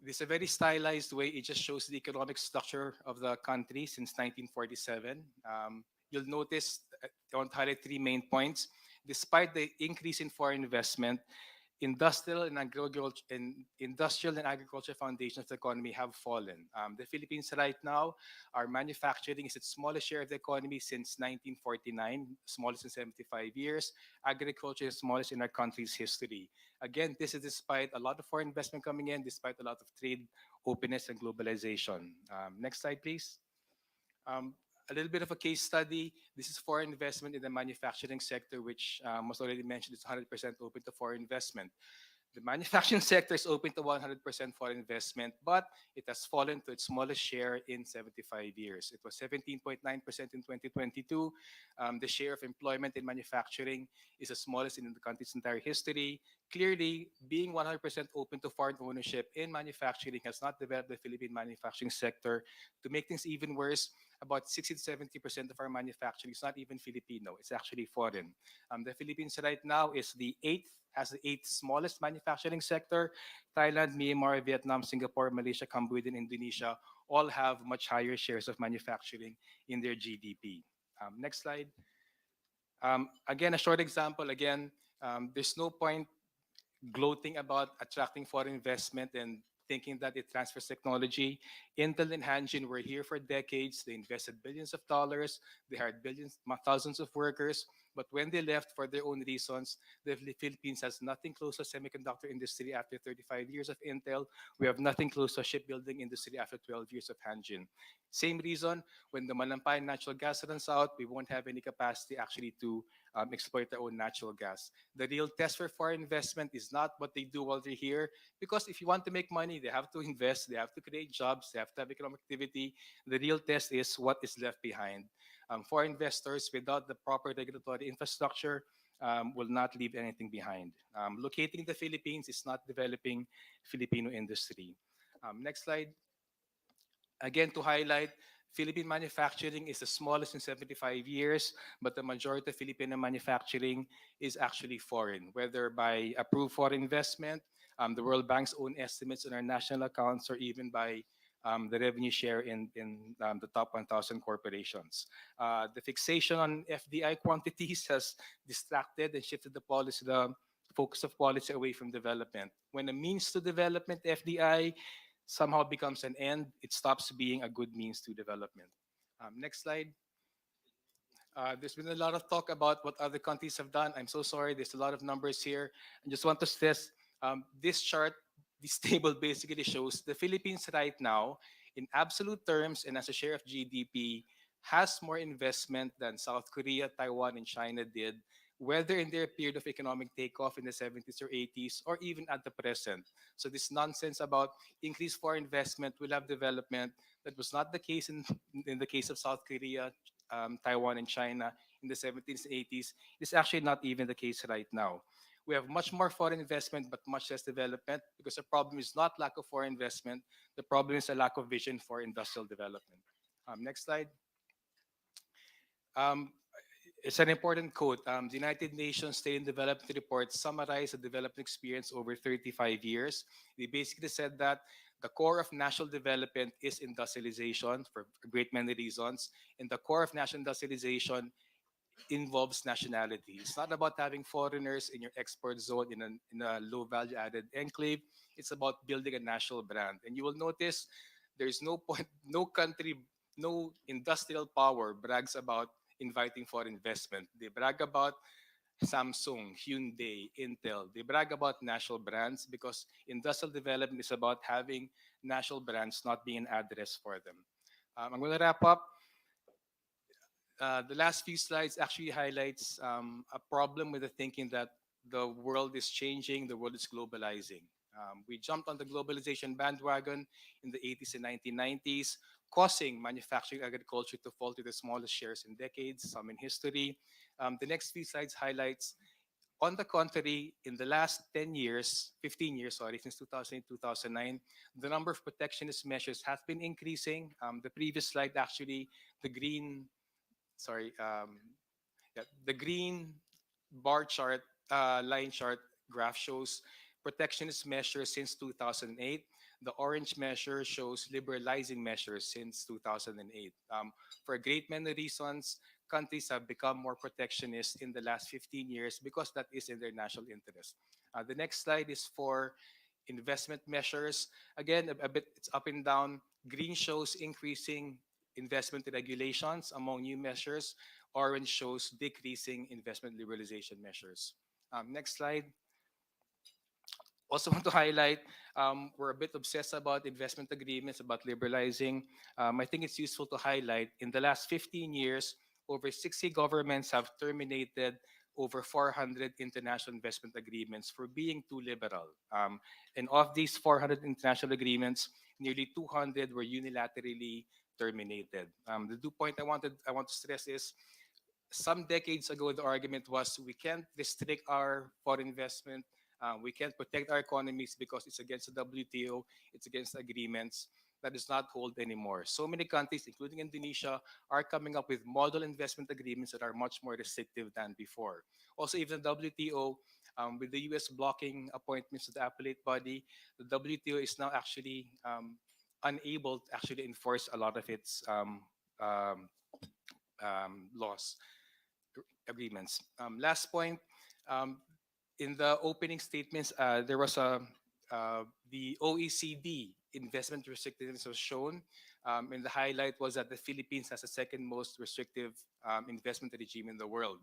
This is a very stylized way. It just shows the economic structure of the country since 1947. You'll notice, I want to highlight 3 main points. Despite the increase in foreign investment, industrial and agriculture foundations of the economy have fallen. The Philippines right now, our manufacturing is its smallest share of the economy since 1949, smallest in 75 years. Agriculture is smallest in our country's history. Again, this is despite a lot of foreign investment coming in, despite a lot of trade openness and globalization. Next slide, please. Um, a little bit of a case study. This is foreign investment in the manufacturing sector, which was already mentioned is 100% open to foreign investment. The manufacturing sector is open to 100% foreign investment, but it has fallen to its smallest share in 75 years. It was 17.9% in 2022. The share of employment in manufacturing is the smallest in the country's entire history. Clearly, being 100% open to foreign ownership in manufacturing has not developed the Philippine manufacturing sector. To make things even worse, about 60 to 70% of our manufacturing is not even Filipino, it's actually foreign. The Philippines right now has the eighth smallest manufacturing sector. Thailand, Myanmar, Vietnam, Singapore, Malaysia, Cambodia, and Indonesia all have much higher shares of manufacturing in their GDP. Next slide. Again, a short example. Again, there's no point gloating about attracting foreign investment and thinking that it transfers technology. Intel and Hanjin were here for decades. They invested billions of dollars. They hired thousands of workers. But when they left for their own reasons, the Philippines has nothing close to semiconductor industry after 35 years of Intel. We have nothing close to shipbuilding industry after 12 years of Hanjin. Same reason, when the Malampay natural gas runs out, we won't have any capacity actually to exploit our own natural gas. The real test for foreign investment is not what they do while they're here, because if you want to make money, they have to invest, they have to create jobs, they have to have economic activity. The real test is what is left behind. For investors, without the proper regulatory infrastructure, will not leave anything behind. Locating the Philippines is not developing Filipino industry. Next slide. Again, to highlight, Philippine manufacturing is the smallest in 75 years, but the majority of Filipino manufacturing is actually foreign, whether by approved foreign investment, the World Bank's own estimates on our national accounts, or even by the revenue share in the top 1,000 corporations. The fixation on FDI quantities has distracted and shifted the focus of policy away from development. When a means to development, FDI, somehow becomes an end, it stops being a good means to development. Next slide. There's been a lot of talk about what other countries have done. I'm so sorry, there's a lot of numbers here. I just want to stress this chart, this table basically shows the Philippines right now, in absolute terms and as a share of GDP, has more investment than South Korea, Taiwan, and China did, whether in their period of economic takeoff in the 70s or 80s, or even at the present. So this nonsense about increased foreign investment will have development, that was not the case in the case of South Korea, Taiwan, and China in the 70s and 80s. It's actually not even the case right now. We have much more foreign investment, but much less development, because the problem is not lack of foreign investment. The problem is a lack of vision for industrial development. Next slide. Um, It's an important quote. The United Nations State and Development Report summarized the development experience over 35 years. They basically said that the core of national development is industrialization for a great many reasons. And the core of national industrialization involves nationality. It's not about having foreigners in your export zone in a low value added enclave. It's about building a national brand. And you will notice there's no point, no country, no industrial power brags about inviting foreign investment. They brag about Samsung, Hyundai, Intel. They brag about national brands because industrial development is about having national brands, not being an address for them. I'm going to wrap up. The last few slides actually highlights a problem with the thinking that the world is changing, the world is globalizing. We jumped on the globalization bandwagon in the 80s and 1990s, causing manufacturing agriculture to fall to the smallest shares in decades, some in history. The next few slides highlights, on the contrary, in the last 10 years, 15 years, sorry, since 2008, 2009, the number of protectionist measures has been increasing. The previous slide, actually, the green sorry, yeah, the green bar chart, line chart graph shows protectionist measures since 2008. The orange measure shows liberalizing measures since 2008. For a great many reasons, countries have become more protectionist in the last 15 years because that is in their national interest. The next slide is for investment measures. Again, a bit it's up and down. Green shows increasing investment regulations among new measures. Orange shows decreasing investment liberalization measures. Next slide. Also want to highlight, we're a bit obsessed about investment agreements, about liberalizing. I think it's useful to highlight, in the last 15 years, over 60 governments have terminated over 400 international investment agreements for being too liberal. And of these 400 international agreements, nearly 200 were unilaterally terminated. The 2 point I want to stress is, some decades ago, the argument was we can't restrict our foreign investment, we can't protect our economies because it's against the WTO, it's against agreements. That does not hold anymore. So many countries, including Indonesia, are coming up with model investment agreements that are much more restrictive than before. Also, even the WTO, with the US blocking appointments to the appellate body, the WTO is now actually unable to actually enforce a lot of its um, laws, agreements. Last point, um, in the opening statements, there was the OECD investment restrictiveness was shown, and the highlight was that the Philippines has the second most restrictive investment regime in the world.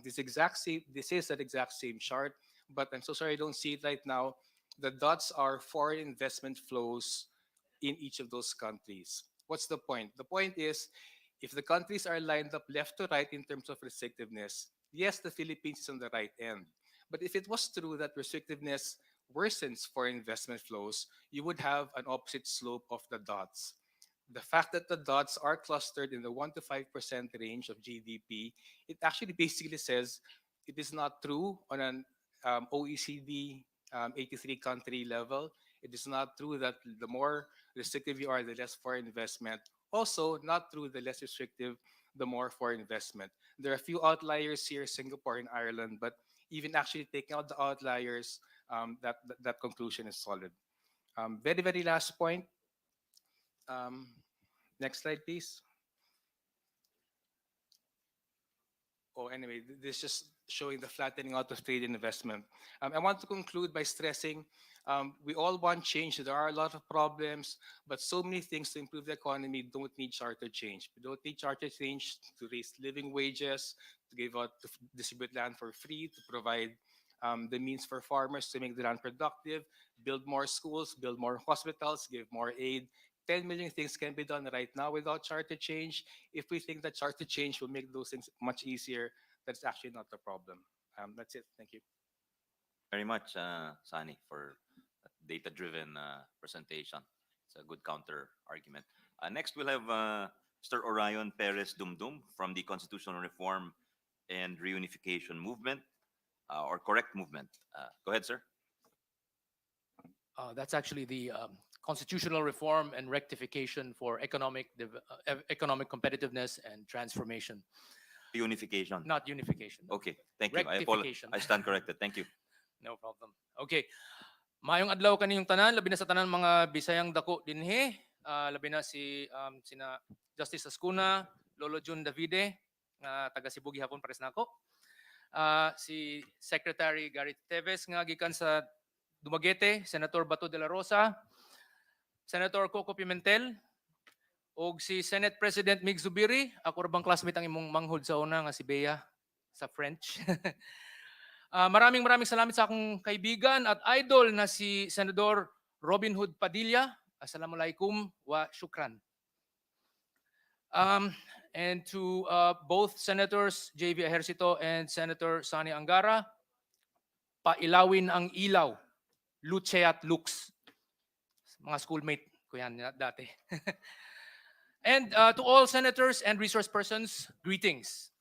This is that exact same chart, but I'm so sorry I don't see it right now. The dots are foreign investment flows in each of those countries. What's the point? The point is, if the countries are lined up left to right in terms of restrictiveness, yes, the Philippines is on the right end. But if it was true that restrictiveness worsens foreign investment flows, you would have an opposite slope of the dots. The fact that the dots are clustered in the 1 to 5% range of GDP, it actually basically says it is not true on an OECD 83 country level. It is not true that the more restrictive you are, the less foreign investment. Also, not true, the less restrictive, the more foreign investment. There are a few outliers here, Singapore and Ireland, but even actually taking out the outliers, that conclusion is solid. Very, very last point. Um, Next slide, please. Oh, anyway, this is just showing the flattening out of trade and investment. I want to conclude by stressing we all want change. There are a lot of problems, but so many things to improve the economy don't need charter change. We don't need charter change to raise living wages, to give out, to distribute land for free, to provide the means for farmers to make the land productive, build more schools, build more hospitals, give more aid. 10 million things can be done right now without charter change. If we think that charter change will make those things much easier, that's actually not the problem. That's it. Thank you. Very much, Sani, for that data-driven presentation. It's a good counter argument. Next, we'll have Mr. Orion Perez Dumdum from the Constitutional Reform and Reunification Movement, or Correct Movement. Go ahead, sir. That's actually the constitutional reform and rectification for economic competitiveness and transformation. unification. not unification. Okay, thank you. Rectification. I stand corrected. Thank you. No problem. Okay. Mayong adlaw kaninyong tanan, labi na sa tanan mga Bisayang dako dinhi, labi na si sina Justice Ascuna, Lolo Jun Davide, nga taga Cebu gihapon pares nako. Si Secretary Gary Teves nga gikan sa Dumaguete, Senator Bato de la Rosa, Senator Coco Pimentel, ug si Senate President Mig Zubiri, ako ra bang classmate ang imong manghod sa una nga si Bea sa French. Maraming salamat sa akong kaibigan at idol na si Senador Robin Hood Padilla. Assalamualaikum wa shukran. And to both Senators JV Ejercito and Senator Sani Angara, pailawin ang ilaw, luce at lux. Mga schoolmate ko yan dati. And to all senators and resource persons, greetings.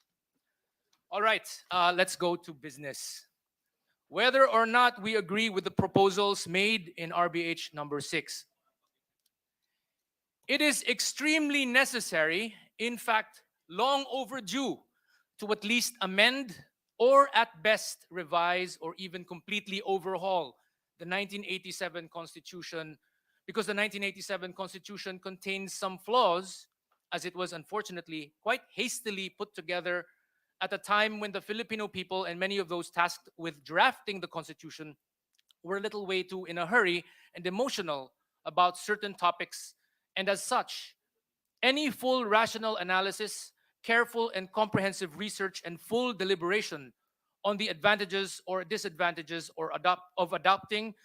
All right, let's go to business. Whether or not we agree with the proposals made in RBH number 6, it is extremely necessary, in fact, long overdue, to at least amend or at best revise or even completely overhaul the 1987 Constitution, because the 1987 Constitution contains some flaws, as it was unfortunately quite hastily put together at a time when the Filipino people and many of those tasked with drafting the Constitution were a little way too in a hurry and emotional about certain topics. And as such, any full rational analysis, careful and comprehensive research, and full deliberation on the advantages or disadvantages of adopting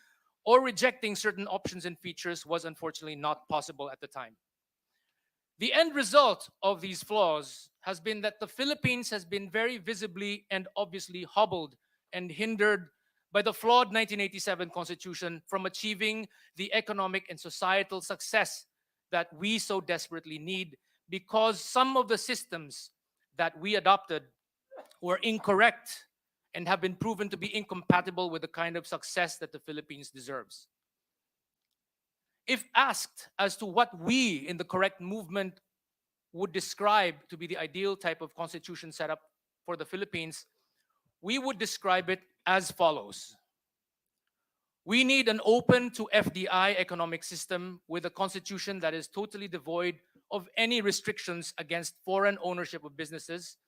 or rejecting certain options and features was unfortunately not possible at the time. The end result of these flaws has been that the Philippines has been very visibly and obviously hobbled and hindered by the flawed 1987 Constitution from achieving the economic and societal success that we so desperately need, because some of the systems that we adopted were incorrect and have been proven to be incompatible with the kind of success that the Philippines deserves. If asked as to what we in the correct movement would describe to be the ideal type of constitution setup for the Philippines, we would describe it as follows. We need an open to FDI economic system with a constitution that is totally devoid of any restrictions against foreign ownership of businesses,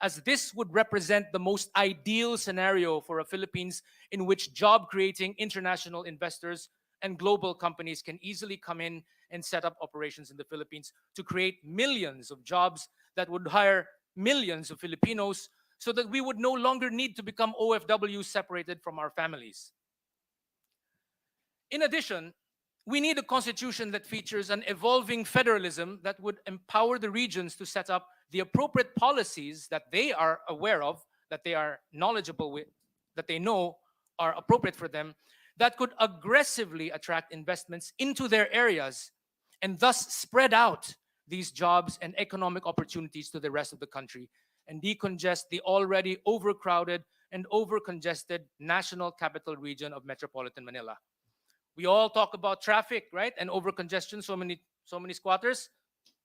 as this would represent the most ideal scenario for a Philippines in which job-creating international investors and global companies can easily come in and set up operations in the Philippines to create millions of jobs that would hire millions of Filipinos, so that we would no longer need to become OFWs separated from our families. In addition, we need a constitution that features an evolving federalism that would empower the regions to set up the appropriate policies that they are aware of, that they are knowledgeable with, that they know are appropriate for them, that could aggressively attract investments into their areas and thus spread out these jobs and economic opportunities to the rest of the country and decongest the already overcrowded and overcongested national capital region of Metropolitan Manila. We all talk about traffic, right? And overcongestion, so many squatters.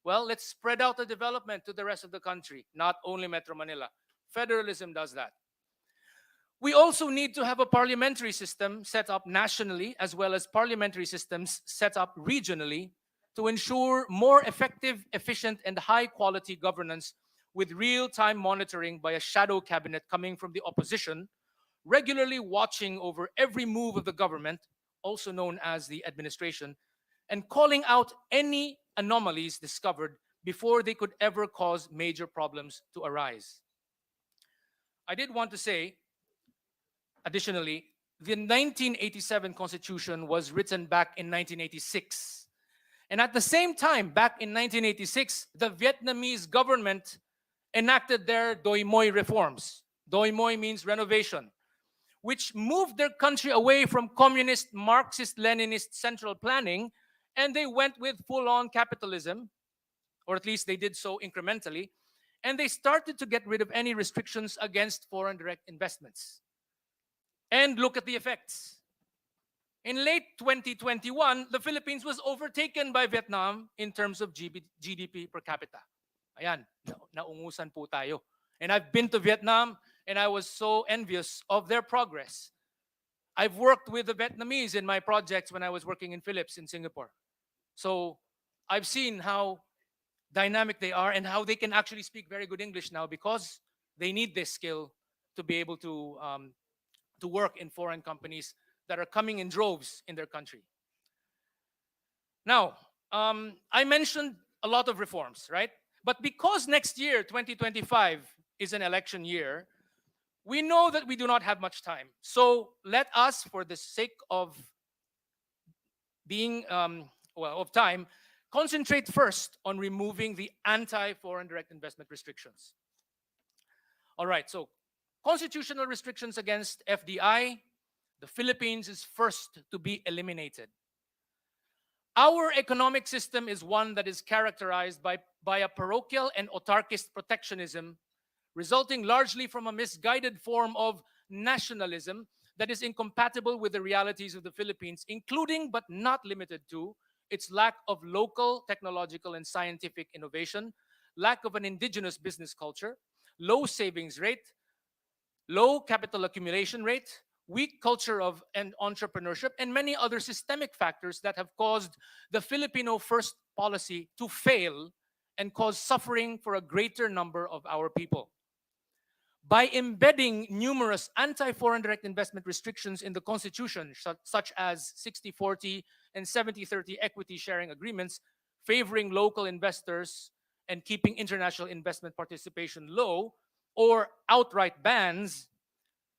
Well, let's spread out the development to the rest of the country, not only Metro Manila. Federalism does that. We also need to have a parliamentary system set up nationally, as well as parliamentary systems set up regionally, to ensure more effective, efficient, and high-quality governance with real-time monitoring by a shadow cabinet coming from the opposition, regularly watching over every move of the government, also known as the administration, and calling out any anomalies discovered before they could ever cause major problems to arise. I did want to say, additionally, the 1987 Constitution was written back in 1986. And at the same time, back in 1986, the Vietnamese government enacted their Doi Moi reforms. Doi Moi means renovation, which moved their country away from communist, Marxist-Leninist central planning, and they went with full-on capitalism, or at least they did so incrementally, and they started to get rid of any restrictions against foreign direct investments. And look at the effects. In late 2021, the Philippines was overtaken by Vietnam in terms of GDP per capita. Ayan, naungusan po tayo. And I've been to Vietnam, and I was so envious of their progress. I've worked with the Vietnamese in my projects when I was working in Philips in Singapore. So I've seen how dynamic they are and how they can actually speak very good English now because they need this skill to be able to work in foreign companies that are coming in droves in their country. Now, I mentioned a lot of reforms, right? But because next year, 2025, is an election year, we know that we do not have much time. So let us, for the sake of being, of time, concentrate first on removing the anti-foreign direct investment restrictions. All right, so constitutional restrictions against FDI, the Philippines is first to be eliminated. Our economic system is one that is characterized by a parochial and autarkist protectionism, resulting largely from a misguided form of nationalism that is incompatible with the realities of the Philippines, including but not limited to its lack of local technological and scientific innovation, lack of an indigenous business culture, low savings rate, low capital accumulation rate, weak culture of and entrepreneurship, and many other systemic factors that have caused the Filipino first policy to fail and cause suffering for a greater number of our people. By embedding numerous anti-foreign direct investment restrictions in the Constitution, such as 60-40 and 70-30 equity sharing agreements, favoring local investors and keeping international investment participation low, or outright bans,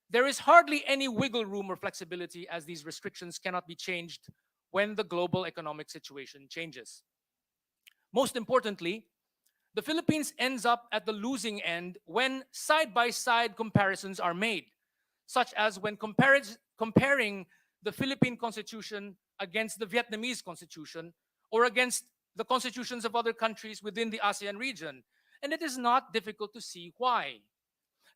there is hardly any wiggle room or flexibility as these restrictions cannot be changed when the global economic situation changes. Most importantly, the Philippines ends up at the losing end when side-by-side comparisons are made, such as when comparing the Philippine Constitution against the Vietnamese Constitution or against the constitutions of other countries within the ASEAN region. And it is not difficult to see why.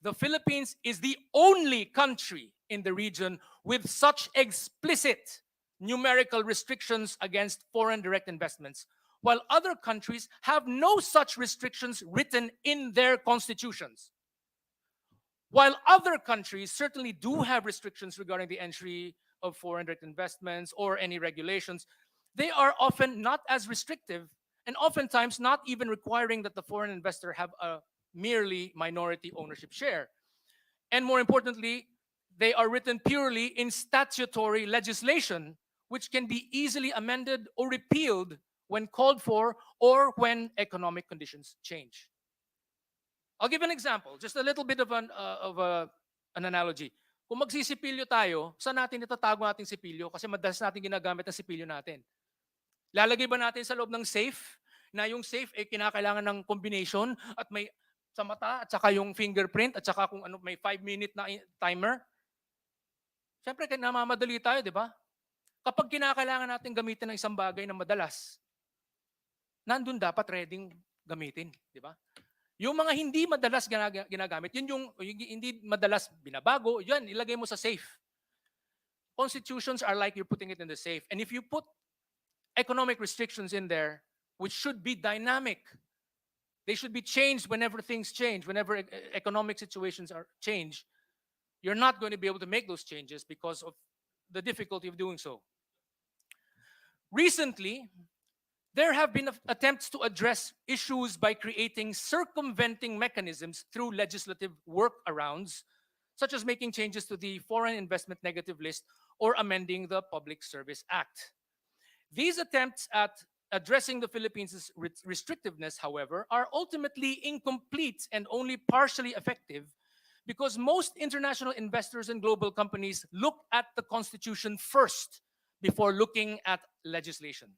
The Philippines is the only country in the region with such explicit numerical restrictions against foreign direct investments, while other countries have no such restrictions written in their constitutions. While other countries certainly do have restrictions regarding the entry of foreign direct investments or any regulations, they are often not as restrictive and oftentimes not even requiring that the foreign investor have a merely minority ownership share. And more importantly, they are written purely in statutory legislation, which can be easily amended or repealed when called for or when economic conditions change. I'll give an example, just a little bit of an analogy. Kung magsisipilyo tayo, saan natin itatago ating sipilyo? Kasi madalas natin ginagamit ang sipilyo natin. Lalagay ba natin sa loob ng safe, na yung safe ay kinakailangan ng combination at may sa mata at saka yung fingerprint at saka kung ano may 5-minute na timer? Siyempre, namamadali tayo, di ba? Kapag kinakailangan natin gamitin ng isang bagay na madalas, nandun dapat ready gamitin, di ba? Yung mga hindi madalas ginagamit, yun yung hindi madalas binabago, yan, ilagay mo sa safe. Constitutions are like you're putting it in the safe. And if you put economic restrictions in there, which should be dynamic, they should be changed whenever things change, whenever economic situations are changed, you're not going to be able to make those changes because of the difficulty of doing so. Recently, there have been attempts to address issues by creating circumventing mechanisms through legislative workarounds, such as making changes to the Foreign Investment Negative List or amending the Public Service Act. These attempts at addressing the Philippines' restrictiveness, however, are ultimately incomplete and only partially effective because most international investors and global companies look at the Constitution first before looking at legislation.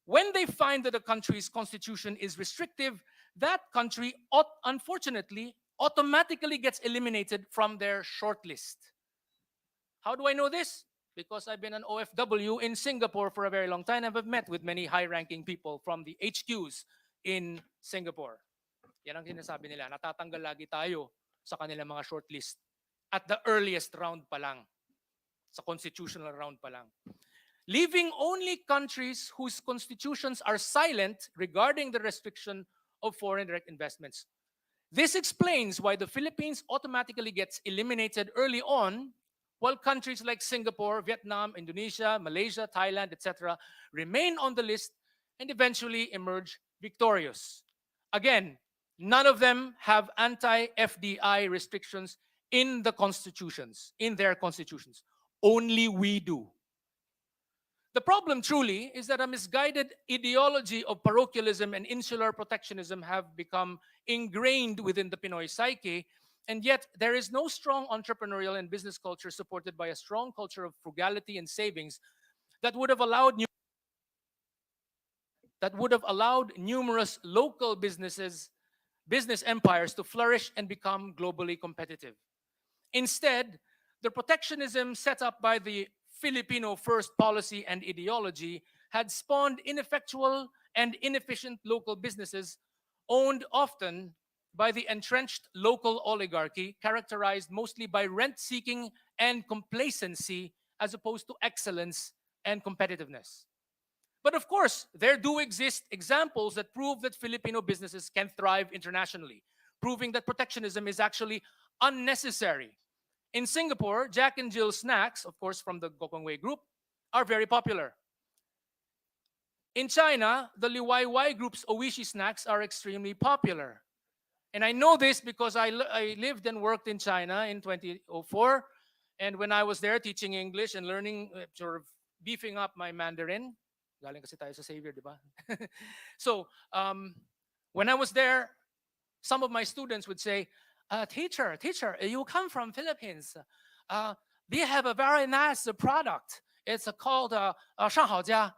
When they find that a country's constitution is restrictive, that country, unfortunately, automatically gets eliminated from their shortlist. How do I know this? Because I've been an OFW in Singapore for a very long time and I've met with many high-ranking people from the HQs in Singapore. Yan ang sinasabi nila, natatanggal lagi tayo sa kanilang mga shortlist at the earliest round pa lang, sa constitutional round pa lang. Leaving only countries whose constitutions are silent regarding the restriction of foreign direct investments. This explains why the Philippines automatically gets eliminated early on, while countries like Singapore, Vietnam, Indonesia, Malaysia, Thailand, etc., remain on the list and eventually emerge victorious. Again, none of them have anti-FDI restrictions in the constitutions, in their constitutions. Only we do. The problem truly is that a misguided ideology of parochialism and insular protectionism have become ingrained within the Pinoy psyche, and yet there is no strong entrepreneurial and business culture supported by a strong culture of frugality and savings that would have allowed numerous local business empires to flourish and become globally competitive. Instead, the protectionism set up by the Filipino first policy and ideology had spawned ineffectual and inefficient local businesses owned often by the entrenched local oligarchy, characterized mostly by rent seeking and complacency as opposed to excellence and competitiveness. But of course, there do exist examples that prove that Filipino businesses can thrive internationally, proving that protectionism is actually unnecessary. In Singapore, Jack and Jill snacks, of course from the Gokongwei group, are very popular. In China, the Liwaiwai group's Oishi snacks are extremely popular. And I know this because I lived and worked in China in 2004. And when I was there teaching English and learning, sort of beefing up my Mandarin, galing kasi tayo sa Xavier, di ba? So, when I was there, some of my students would say, teacher, you come from Philippines. They have a very nice product. It's called 上好家。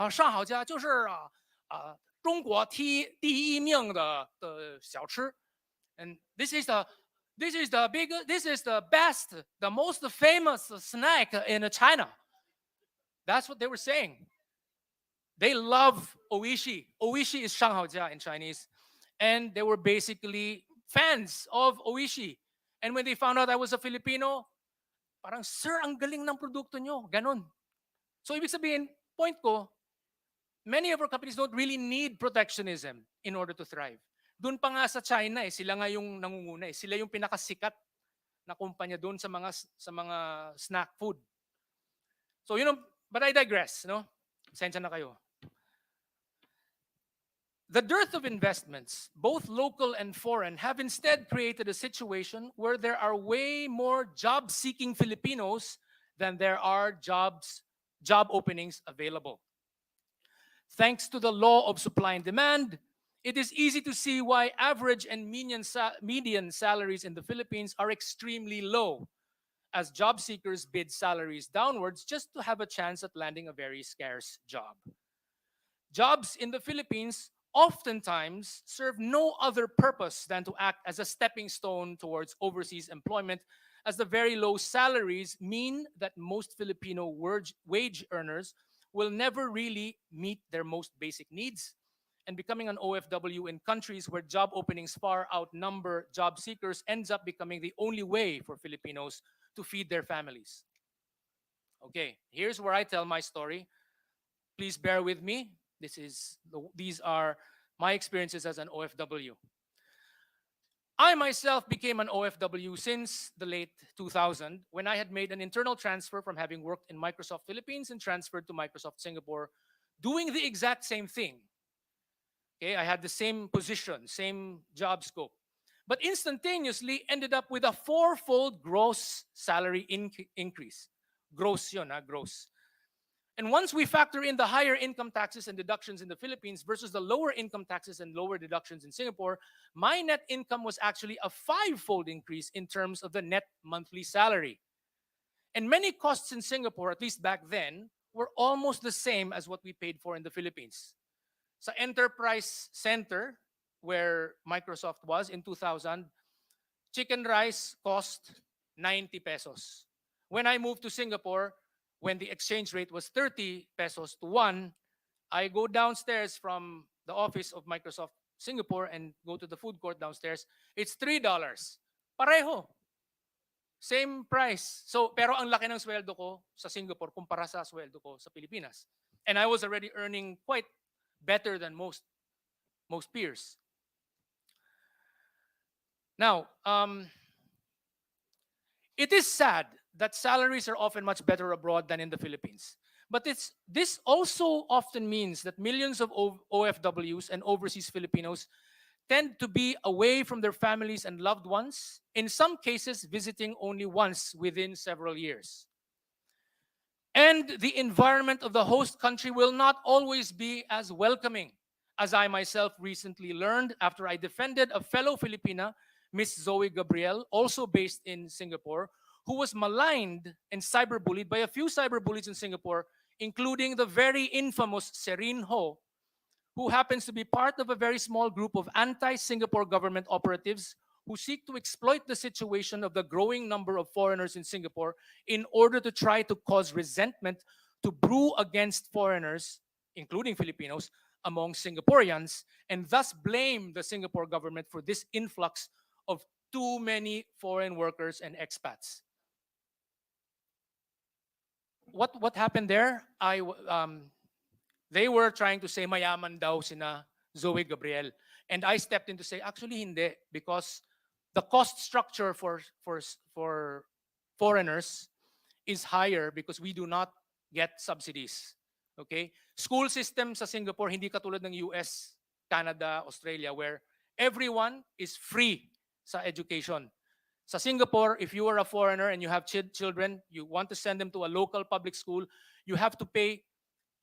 上好家就是中国第一名的小吃。And this is the best, the most famous snack in China. That's what they were saying. They love Oishi. Oishi is 上好家 in Chinese. And they were basically fans of Oishi. And when they found out I was a Filipino, parang, sir, ang galing ng produkto nyo. Ganon. So, ibig sabihin, point ko, many of our companies don't really need protectionism in order to thrive. Doon pa nga sa China, sila nga yung nangunguna. Sila yung pinakasikat na kumpanya doon sa mga snack food. So, but I digress, no? Sensya na kayo. The dearth of investments, both local and foreign, have instead created a situation where there are way more job-seeking Filipinos than there are job openings available. Thanks to the law of supply and demand, it is easy to see why average and median salaries in the Philippines are extremely low, as job seekers bid salaries downwards just to have a chance at landing a very scarce job. Jobs in the Philippines oftentimes serve no other purpose than to act as a stepping stone towards overseas employment, as the very low salaries mean that most Filipino wage earners will never really meet their most basic needs, and becoming an OFW in countries where job openings far outnumber job seekers ends up becoming the only way for Filipinos to feed their families. Okay, here's where I tell my story. Please bear with me. These are my experiences as an OFW. I myself became an OFW since the late 2000 when I had made an internal transfer from having worked in Microsoft Philippines and transferred to Microsoft Singapore, doing the exact same thing. Okay, I had the same position, same job scope, but instantaneously ended up with a fourfold gross salary increase. Gross yun, gross. And once we factor in the higher income taxes and deductions in the Philippines versus the lower income taxes and lower deductions in Singapore, my net income was actually a five-fold increase in terms of the net monthly salary. And many costs in Singapore, at least back then, were almost the same as what we paid for in the Philippines. Sa Enterprise Center, where Microsoft was in 2000, chicken rice cost 90 pesos. When I moved to Singapore, when the exchange rate was 30 pesos to 1, I go downstairs from the office of Microsoft Singapore and go to the food court downstairs. It's $3. Pareho. Same price. So, pero ang laki ng sweldo ko sa Singapore kumpara sa sweldo ko sa Pilipinas. And I was already earning quite better than most peers. Now, it is sad that salaries are often much better abroad than in the Philippines. But this also often means that millions of OFWs and overseas Filipinos tend to be away from their families and loved ones, in some cases visiting only once within several years. And the environment of the host country will not always be as welcoming, as I myself recently learned after I defended a fellow Filipina, Miss Zoe Gabriel, also based in Singapore, who was maligned and cyberbullied by a few cyberbullies in Singapore, including the very infamous Serene Ho, who happens to be part of a very small group of anti-Singapore government operatives who seek to exploit the situation of the growing number of foreigners in Singapore in order to try to cause resentment to brew against foreigners, including Filipinos, among Singaporeans, and thus blame the Singapore government for this influx of too many foreign workers and expats. What happened there? They were trying to say mayaman daw sina Zoe Gabriel. And I stepped in to say, actually hindi, because the cost structure for foreigners is higher because we do not get subsidies. Okay? School system sa Singapore, hindi katulad ng US, Canada, Australia, where everyone is free sa education. Sa Singapore, if you are a foreigner and you have children, you want to send them to a local public school, you have to pay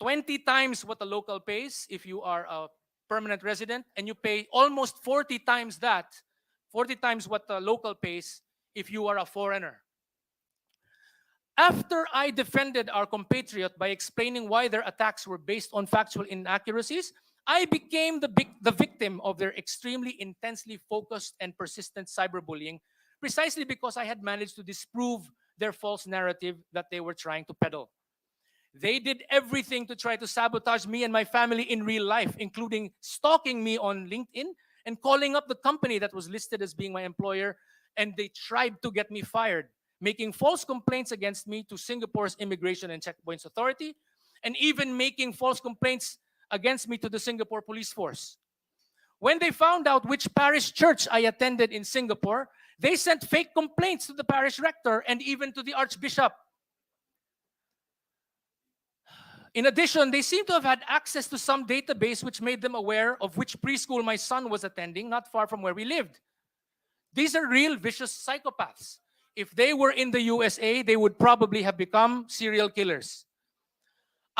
20 times what the local pays if you are a permanent resident, and you pay almost 40 times that, 40 times what the local pays if you are a foreigner. After I defended our compatriot by explaining why their attacks were based on factual inaccuracies, I became the victim of their extremely intensely focused and persistent cyberbullying, precisely because I had managed to disprove their false narrative that they were trying to peddle. They did everything to try to sabotage me and my family in real life, including stalking me on LinkedIn and calling up the company that was listed as being my employer, and they tried to get me fired, making false complaints against me to Singapore's Immigration and Checkpoints Authority, and even making false complaints against me to the Singapore Police Force. When they found out which parish church I attended in Singapore, they sent fake complaints to the parish rector and even to the archbishop. In addition, they seem to have had access to some database which made them aware of which preschool my son was attending, not far from where we lived. These are real vicious psychopaths. If they were in the USA, they would probably have become serial killers.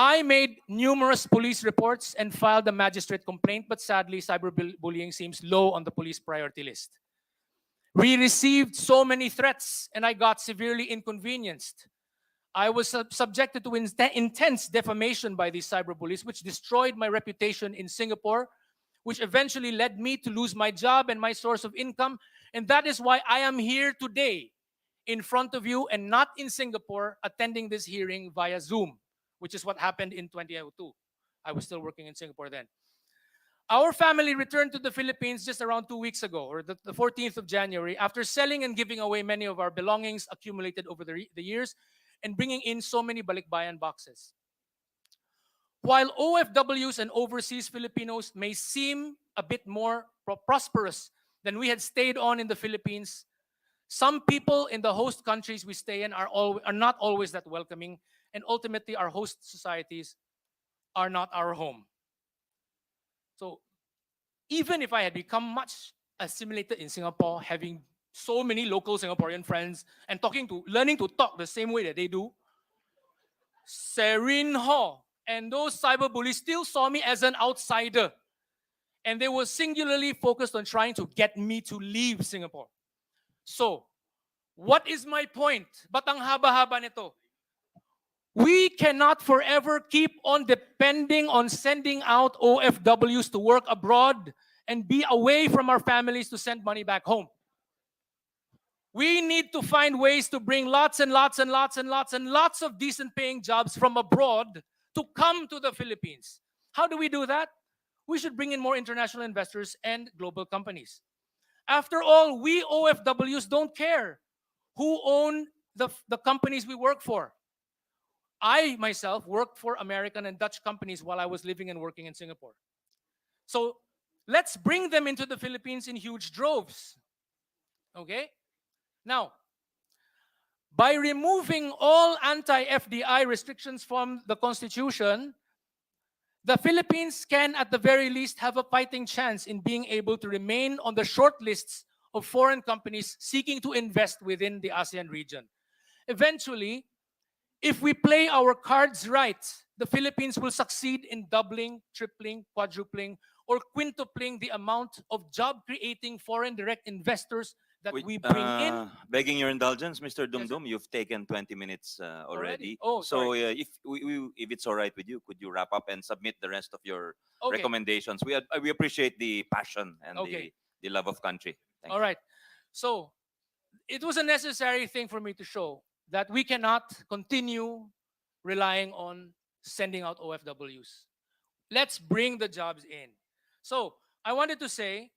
I made numerous police reports and filed a magistrate complaint, but sadly, cyberbullying seems low on the police priority list. We received so many threats, and I got severely inconvenienced. I was subjected to intense defamation by these cyberbullies, which destroyed my reputation in Singapore, which eventually led me to lose my job and my source of income. And that is why I am here today in front of you and not in Singapore attending this hearing via Zoom, which is what happened in 2002. I was still working in Singapore then. Our family returned to the Philippines just around 2 weeks ago, or the 14th of January, after selling and giving away many of our belongings accumulated over the years and bringing in so many balikbayan boxes. While OFWs and overseas Filipinos may seem a bit more prosperous than we had stayed on in the Philippines, some people in the host countries we stay in are not always that welcoming, and ultimately our host societies are not our home. So even if I had become much assimilated in Singapore, having so many local Singaporean friends and learning to talk the same way that they do, Serene Ho and those cyberbullies still saw me as an outsider. And they were singularly focused on trying to get me to leave Singapore. So, what is my point? Ba't ang haba-haba nito? We cannot forever keep on depending on sending out OFWs to work abroad and be away from our families to send money back home. We need to find ways to bring lots and lots and lots and lots and lots of decent paying jobs from abroad to come to the Philippines. How do we do that? We should bring in more international investors and global companies. After all, we OFWs don't care who own the companies we work for. I myself worked for American and Dutch companies while I was living and working in Singapore. So let's bring them into the Philippines in huge droves. Okay? Now, by removing all anti-FDI restrictions from the Constitution, the Philippines can at the very least have a fighting chance in being able to remain on the short lists of foreign companies seeking to invest within the ASEAN region. Eventually, if we play our cards right, the Philippines will succeed in doubling, tripling, quadrupling, or quintupling the amount of job creating foreign direct investors that Wait, we bring in. begging your indulgence, Mr. Yes, sir. Dumdum, you've taken 20 minutes already. Oh, So sorry. if it's all right with you, could you wrap up and submit the rest of your Okay. recommendations? We appreciate the passion and Okay. the love of country. Thank All you. right. So it was a necessary thing for me to show that we cannot continue relying on sending out OFWs. Let's bring the jobs in. So I wanted to say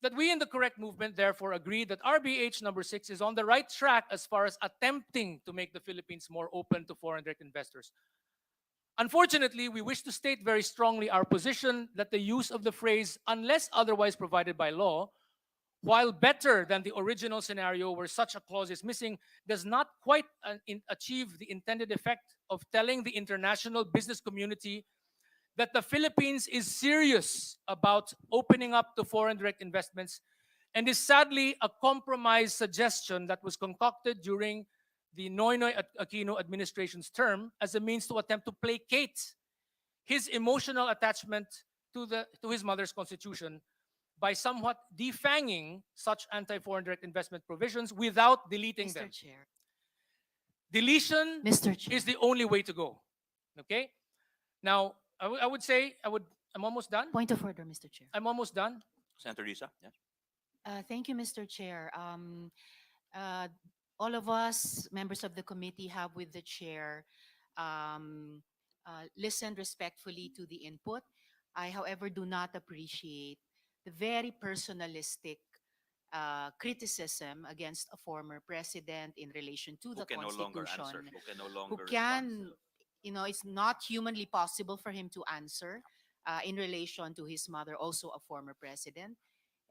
that we in the Correct Movement therefore agree that RBH number 6 is on the right track as far as attempting to make the Philippines more open to foreign direct investors. Unfortunately, we wish to state very strongly our position that the use of the phrase unless otherwise provided by law, while better than the original scenario where such a clause is missing, does not quite achieve the intended effect of telling the international business community that the Philippines is serious about opening up to foreign direct investments and is sadly a compromise suggestion that was concocted during the Noynoy Aquino administration's term as a means to attempt to placate his emotional attachment to his mother's constitution by somewhat defanging such anti-foreign direct investment provisions without deleting them. Mr. Chair. Deletion Mr. Chair. is the only way to go. Okay? Now, I would say I'm almost done. Point of order, Mr. Chair. I'm almost done. Senator Risa? Yeah. Thank you, Mr. Chair. Uh, all of us, members of the committee, have with the chair listened respectfully to the input. I, however, do not appreciate the very personalistic criticism against a former president in relation to Who the can no longer answer? Constitution. Who can no Who longer can, respond? it's not humanly possible for him to answer in relation to his mother, also a former president.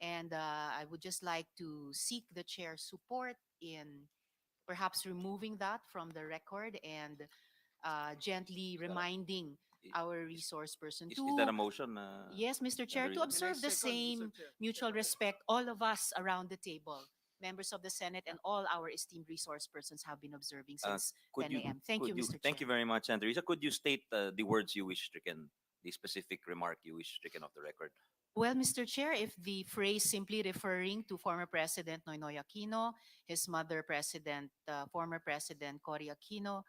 And I would just like to seek the chair's support in perhaps removing that from the record and gently reminding our resource person Is to, that a motion? yes, Mr. Chair, Senator to Risa? observe the same mutual respect. All of us around the table, members of the Senate and all our esteemed resource persons have been observing since Could 10 you, a.m. Thank you, could Mr. Thank you Chair. very much, Senator Risa. Could you state the words you wish stricken, the specific remark you wish stricken off the record? Well, Mr. Chair, if the phrase simply referring to former President Noynoy Aquino, his mother, former President Cory Aquino,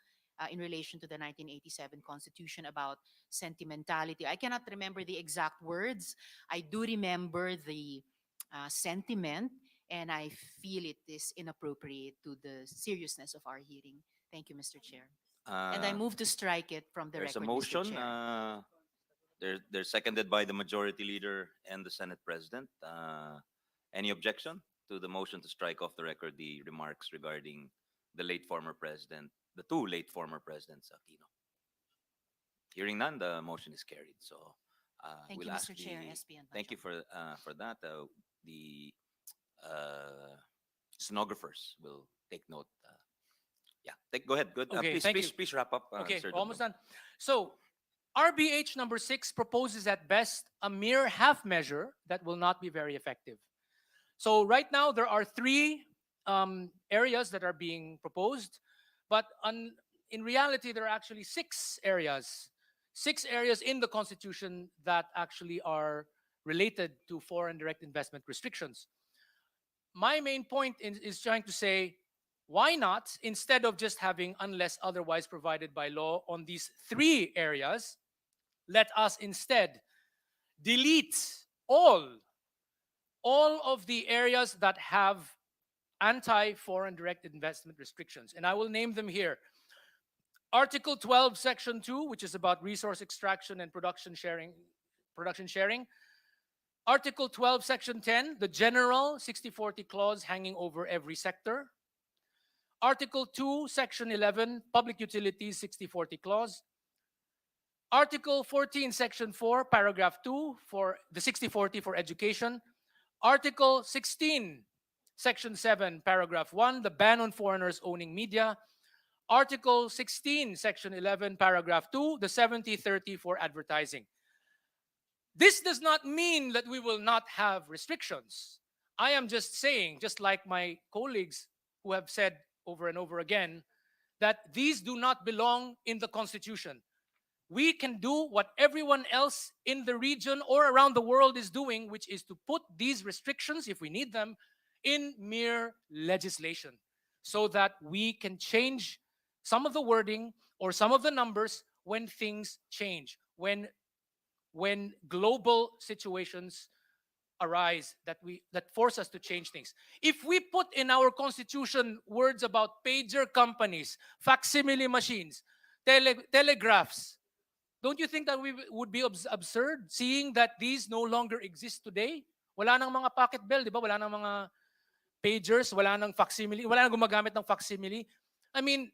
in relation to the 1987 Constitution about sentimentality, I cannot remember the exact words. I do remember the sentiment, and I feel it is inappropriate to the seriousness of our hearing. Thank you, Mr. Chair. And I Uh, move to strike it from the there's a record, Mr. motion. Chair. They're seconded by the majority leader and the Senate President. Any objection to the motion to strike off the record the remarks regarding the late former president, the two late former presidents, Aquino? Hearing none, the motion is carried. So Thank we'll you, ask Mr. Chair. the. SB and Thank you for that. The stenographers will take note. Yeah, go ahead. Good. Okay, Please, thank please, you. please wrap up. Okay, Sir almost Dumdum. done. So, RBH number 6 proposes at best a mere half measure that will not be very effective. So right now there are 3 areas that are being proposed, but in reality there are actually 6 areas. 6 areas in the Constitution that actually are related to foreign direct investment restrictions. My main point is trying to say, why not, instead of just having unless otherwise provided by law on these 3 areas, let us instead delete all of the areas that have anti-foreign direct investment restrictions. And I will name them here. Article 12, Section 2, which is about resource extraction and production sharing. Article 12, Section 10, the general 60-40 clause hanging over every sector. Article 2, Section 11, public utilities 60-40 clause. Article 14, Section 4, paragraph 2 for the 60-40 for education. Article 16, Section 7, Paragraph 1, the ban on foreigners owning media. Article 16, Section 11, Paragraph 2, the 70-30 for advertising. This does not mean that we will not have restrictions. I am just saying, just like my colleagues who have said over and over again, that these do not belong in the Constitution. We can do what everyone else in the region or around the world is doing, which is to put these restrictions, if we need them, in mere legislation so that we can change some of the wording or some of the numbers when things change, when global situations arise that force us to change things. If we put in our constitution words about pager companies, facsimile machines, telegraphs, don't you think that we would be absurd seeing that these no longer exist today? Wala nang mga pocket bell, di ba? Wala nang mga pagers, wala nang facsimile, wala nang gumagamit ng facsimile. I mean,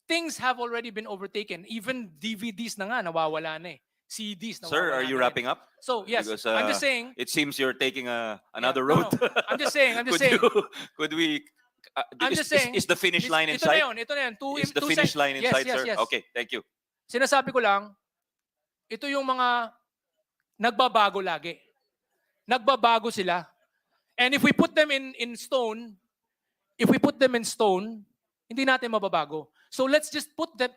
things have already been overtaken. Even DVDs na nga, nawawala na eh. CDs, nawawala Sir, are you na wrapping rin. up? So, yes, Because, I'm just saying. It seems you're taking another Yeah, no, road. no. I'm just saying. Could we? I'm just saying. Is the finish line in ito na sight? yun, ito na yun. Is the finish line in Yes, sight, yes, sir? yes. Okay, thank you. Sinasabi ko lang, ito yung mga nagbabago lagi. Nagbabago sila. And if we put them in stone, hindi natin mababago. So let's just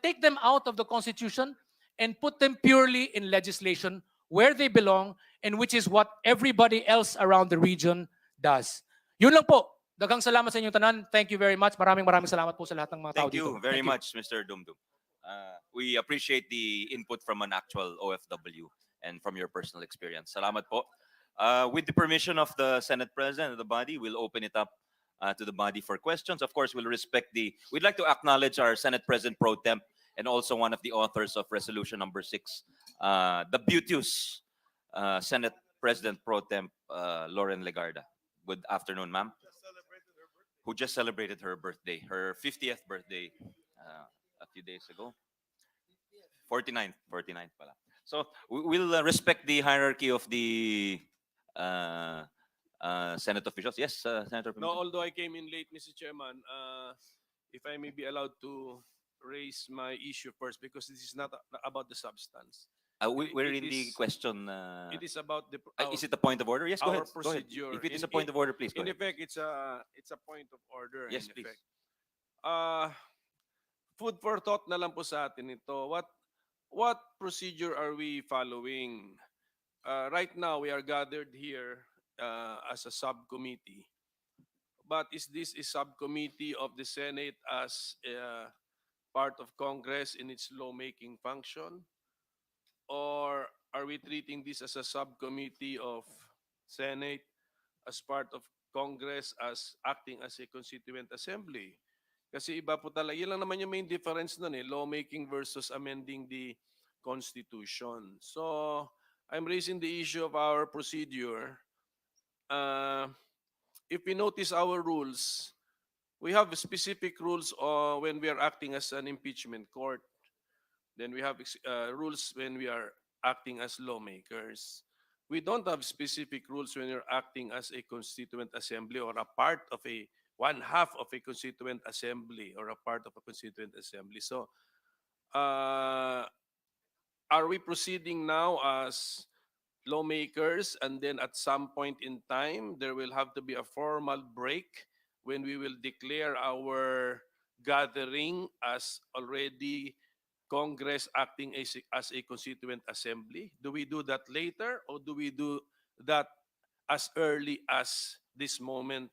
take them out of the Constitution and put them purely in legislation where they belong and which is what everybody else around the region does. Yun lang po. Daghang salamat sa inyong tanan. Thank you very much. Maraming salamat po sa lahat ng mga tao Thank you dito. very much, Mr. Dumdum. We appreciate the input from an actual OFW and from your personal experience. Salamat po. With the permission of the Senate President of the body, we'll open it up to the body for questions. Of course, we'll respect we'd like to acknowledge our Senate President Pro Temp and also one of the authors of Resolution number 6, the beauteous Senate President Pro Temp, Lauren Legarda. Good afternoon, ma'am. Who just celebrated her birthday, her 50th birthday a few days ago. 49th pala. So we'll respect the hierarchy of the Senate officials. Yes, Senator No, Pimentel. although I came in late, Mr. Chairman, if I may be allowed to raise my issue first, because this is not about the substance. We're it in the is- question. It is about the Is it a point of order? Yes, go our ahead. Go ahead. procedure. If it is In- a point of order, please go in ahead. effect, it's a point of order. Yes, in please. effect. Food for thought na lang po sa atin ito. What procedure are we following? Right now, we are gathered here as a subcommittee. But is this a subcommittee of the Senate as part of Congress in its lawmaking function? Or are we treating this as a subcommittee of Senate as part of Congress as acting as a constituent assembly? Kasi iba po talaga, yun lang naman yung main difference nun lawmaking versus amending the Constitution. So, I'm raising the issue of our procedure. If we notice our rules, we have specific rules when we are acting as an impeachment court. Then we have rules when we are acting as lawmakers. We don't have specific rules when you're acting as a constituent assembly or a part of one half of a constituent assembly or a part of a constituent assembly. So, are we proceeding now as lawmakers and then at some point in time there will have to be a formal break when we will declare our gathering as already Congress acting as a constituent assembly? Do we do that later or do we do that as early as this moment,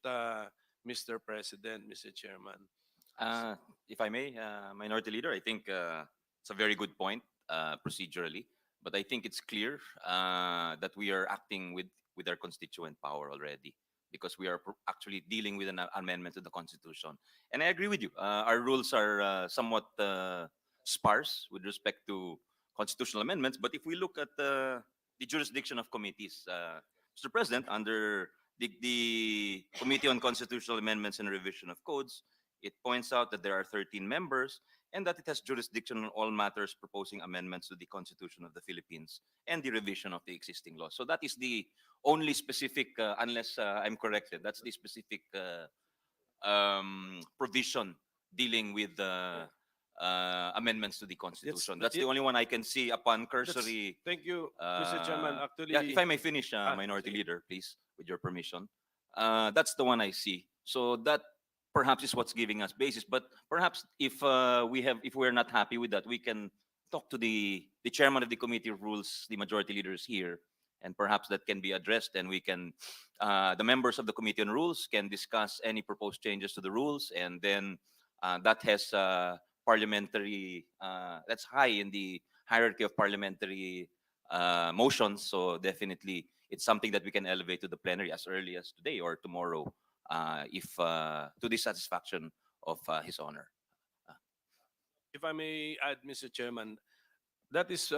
Mr. President, Mr. Chairman? If I may, Minority Leader, I think it's a very good point procedurally, but I think it's clear that we are acting with our constituent power already because we are actually dealing with an amendment to the Constitution. And I agree with you. Our rules are somewhat sparse with respect to constitutional amendments, but if we look at the jurisdiction of committees, Mr. President, under the Committee on Constitutional Amendments and Revision of Codes, it points out that there are 13 members, and that it has jurisdiction on all matters proposing amendments to the Constitution of the Philippines and the revision of the existing laws. So that is the only specific, unless I'm corrected, that's the specific provision dealing with amendments to the Constitution. That's the only one I can see upon cursory. Thank you, Mr. Chairman. Yeah, if I Actually, may finish, Minority sige. Leader, please, with your permission. That's the one I see. So that perhaps is what's giving us basis. But perhaps if if we're not happy with that, we can talk to the chairman of the Committee of Rules, the Majority Leaders here, and perhaps that can be addressed, and we can the members of the Committee on Rules can discuss any proposed changes to the rules, and then that has parliamentary that's high in the hierarchy of parliamentary motions. So definitely it's something that we can elevate to the plenary as early as today or tomorrow, if to the satisfaction of His Honor. If I may add, Mr. Chairman, that is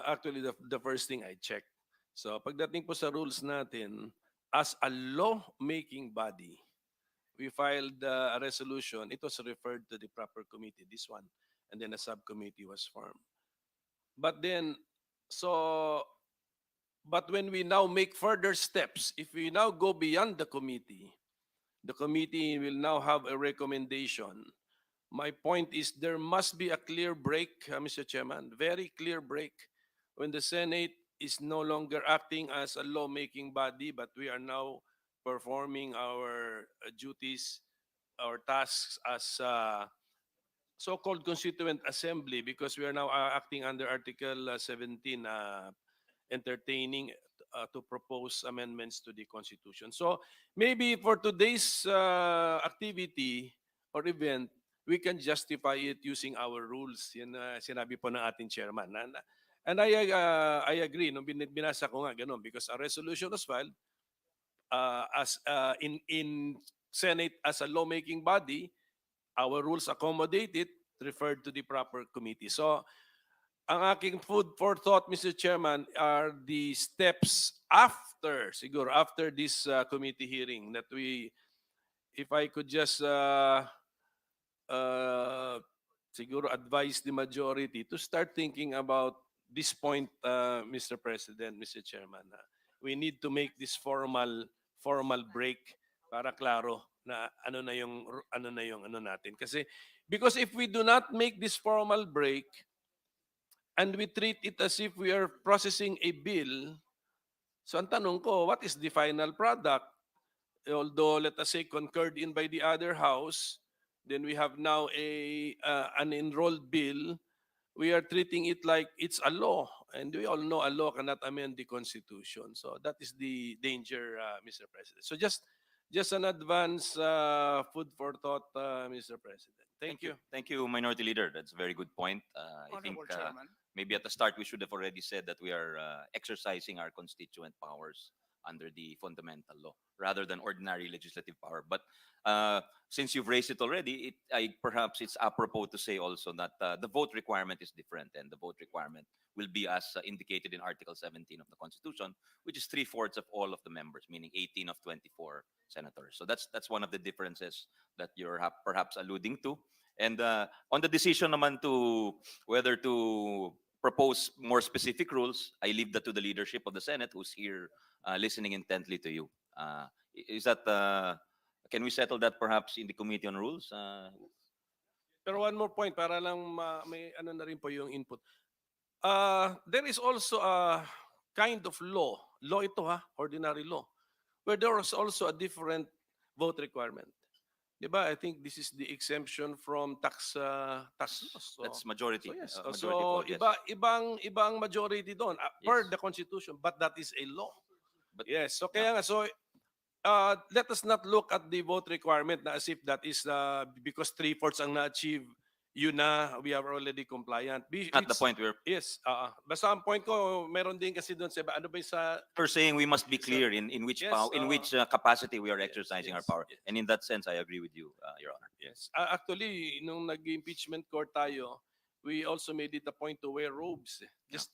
actually the first thing I checked. So pagdating po sa rules natin, as a law-making body, we filed a resolution. It was referred to the proper committee, this one, and then a subcommittee was formed. But then, so, but when we now make further steps, if we now go beyond the committee will now have a recommendation. My point is there must be a clear break, Mr. Chairman, very clear break when the Senate is no longer acting as a lawmaking body, but we are now performing our duties, our tasks as so-called constituent assembly, because we are now acting under Article 17, entertaining to propose amendments to the Constitution. So maybe for today's activity or event, we can justify it using our rules. Yan sinabi po ng ating chairman. And I agree, no, binasa ko nga ganun, because a resolution was filed as in Senate as a lawmaking body. Our rules accommodate it, referred to the proper committee. So ang aking food for thought, Mr. Chairman, are the steps after, siguro, after this committee hearing that we, if I could just siguro advise the majority to start thinking about this point, Mr. President, Mr. Chairman. We need to make this formal break para klaro na ano na yung ano natin. Kasi because if we do not make this formal break and we treat it as if we are processing a bill, so ang tanong ko, what is the final product? Although, let us say, concurred in by the other house, then we have now an enrolled bill. We are treating it like it's a law. And we all know a law cannot amend the Constitution. So that is the danger, Mr. President. So just an advance food for thought, Mr. President. Thank you. Thank you, Minority Leader. That's a very good point. I think Honorable Chairman. maybe at the start we should have already said that we are exercising our constituent powers under the fundamental law rather than ordinary legislative power. But since you've raised it already, perhaps it's apropos to say also that the vote requirement is different, and the vote requirement will be as indicated in Article 17 of the Constitution, which is 3/4 of all of the members, meaning 18 of 24 senators. So that's one of the differences that you're perhaps alluding to. And on the decision naman to whether to propose more specific rules, I leave that to the leadership of the Senate, who's here listening intently to you. Is that can we settle that perhaps in the Committee on Rules? Pero one more point para lang may ano na rin po yung input. There is also a kind of law ito ordinary law, where there was also a different vote requirement. Diba? I think this is the exemption from tax laws. So, That's majority. so yes. Majority So vote, yes. ibang majority doon per Yes. the Constitution, but that is a law. But- Yes. So kaya nga, so let us not look at the vote requirement na as if that is because 3/4 ang na-achieve, yun na, we are already compliant. At the point where Yes. Basta ang point ko, meron din kasi doon sa ano ba yung sa we're saying we must be clear in which Yes, in which capacity we are yes, exercising our yes, power. yes. And in that sense, I agree with you, Your Honor. Yes. Actually, nung nag-impeachment court tayo, we also made it a point to wear robes, just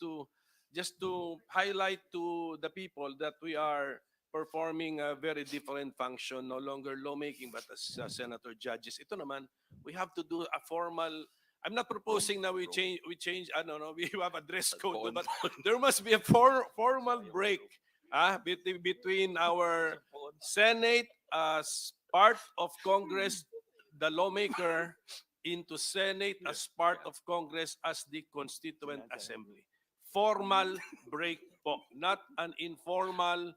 to highlight to the people that we are performing a very different function, no longer lawmaking but as senator judges. Ito naman, we have to do a formal I'm not proposing that we change, I don't know, we have a dress code, no, Phone. but there must be a formal break between our Senate as part of Congress, the lawmaker, into Senate as part of Congress as the Constituent Assembly. Formal break po, not an informal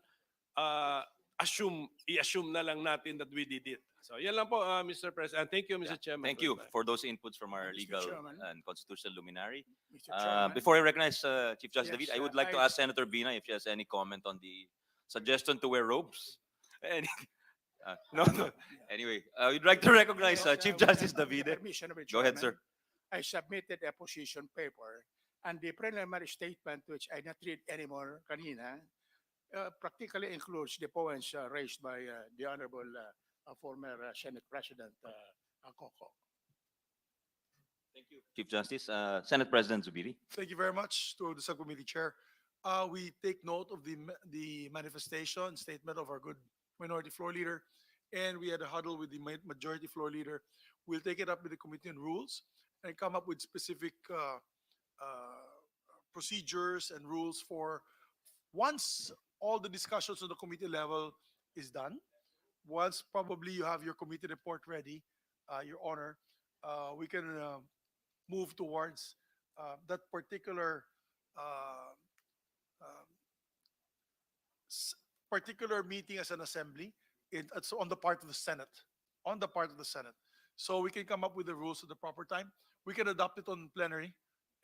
uh, i-assume na lang natin that we did it. So yan lang po, Mr. President. Thank you, Mr. Yeah. Chairman. Thank you Goodbye. for those inputs from our Mr. legal Chairman. and constitutional luminary. Mr. Chairman. Before I recognize Chief Justice Yes, David, I would like to I- ask Senator Bina if she has any comment on the suggestion to wear robes. Any, no, no. Anyway, we'd like to recognize Yes, Chief with the- Justice with the Davide. permission of the Go ahead, chairman, sir. I submitted a position paper and the preliminary statement, which I not read anymore kanina, practically includes the points raised by the Honorable former Senate President Coco. Chief Justice, Senate President Zubiri. Thank you very much to the subcommittee chair. We take note of the manifestation statement of our good minority floor leader, and we had a huddle with the majority floor leader. We'll take it up with the committee on rules and come up with specific procedures and rules for once all the discussions on the committee level is done. Once probably you have your committee report ready, Your Honor, we can move towards that particular uh, um, particular meeting as an assembly. It's on the part of the Senate, on the part of the Senate. So we can come up with the rules at the proper time. We can adopt it on plenary,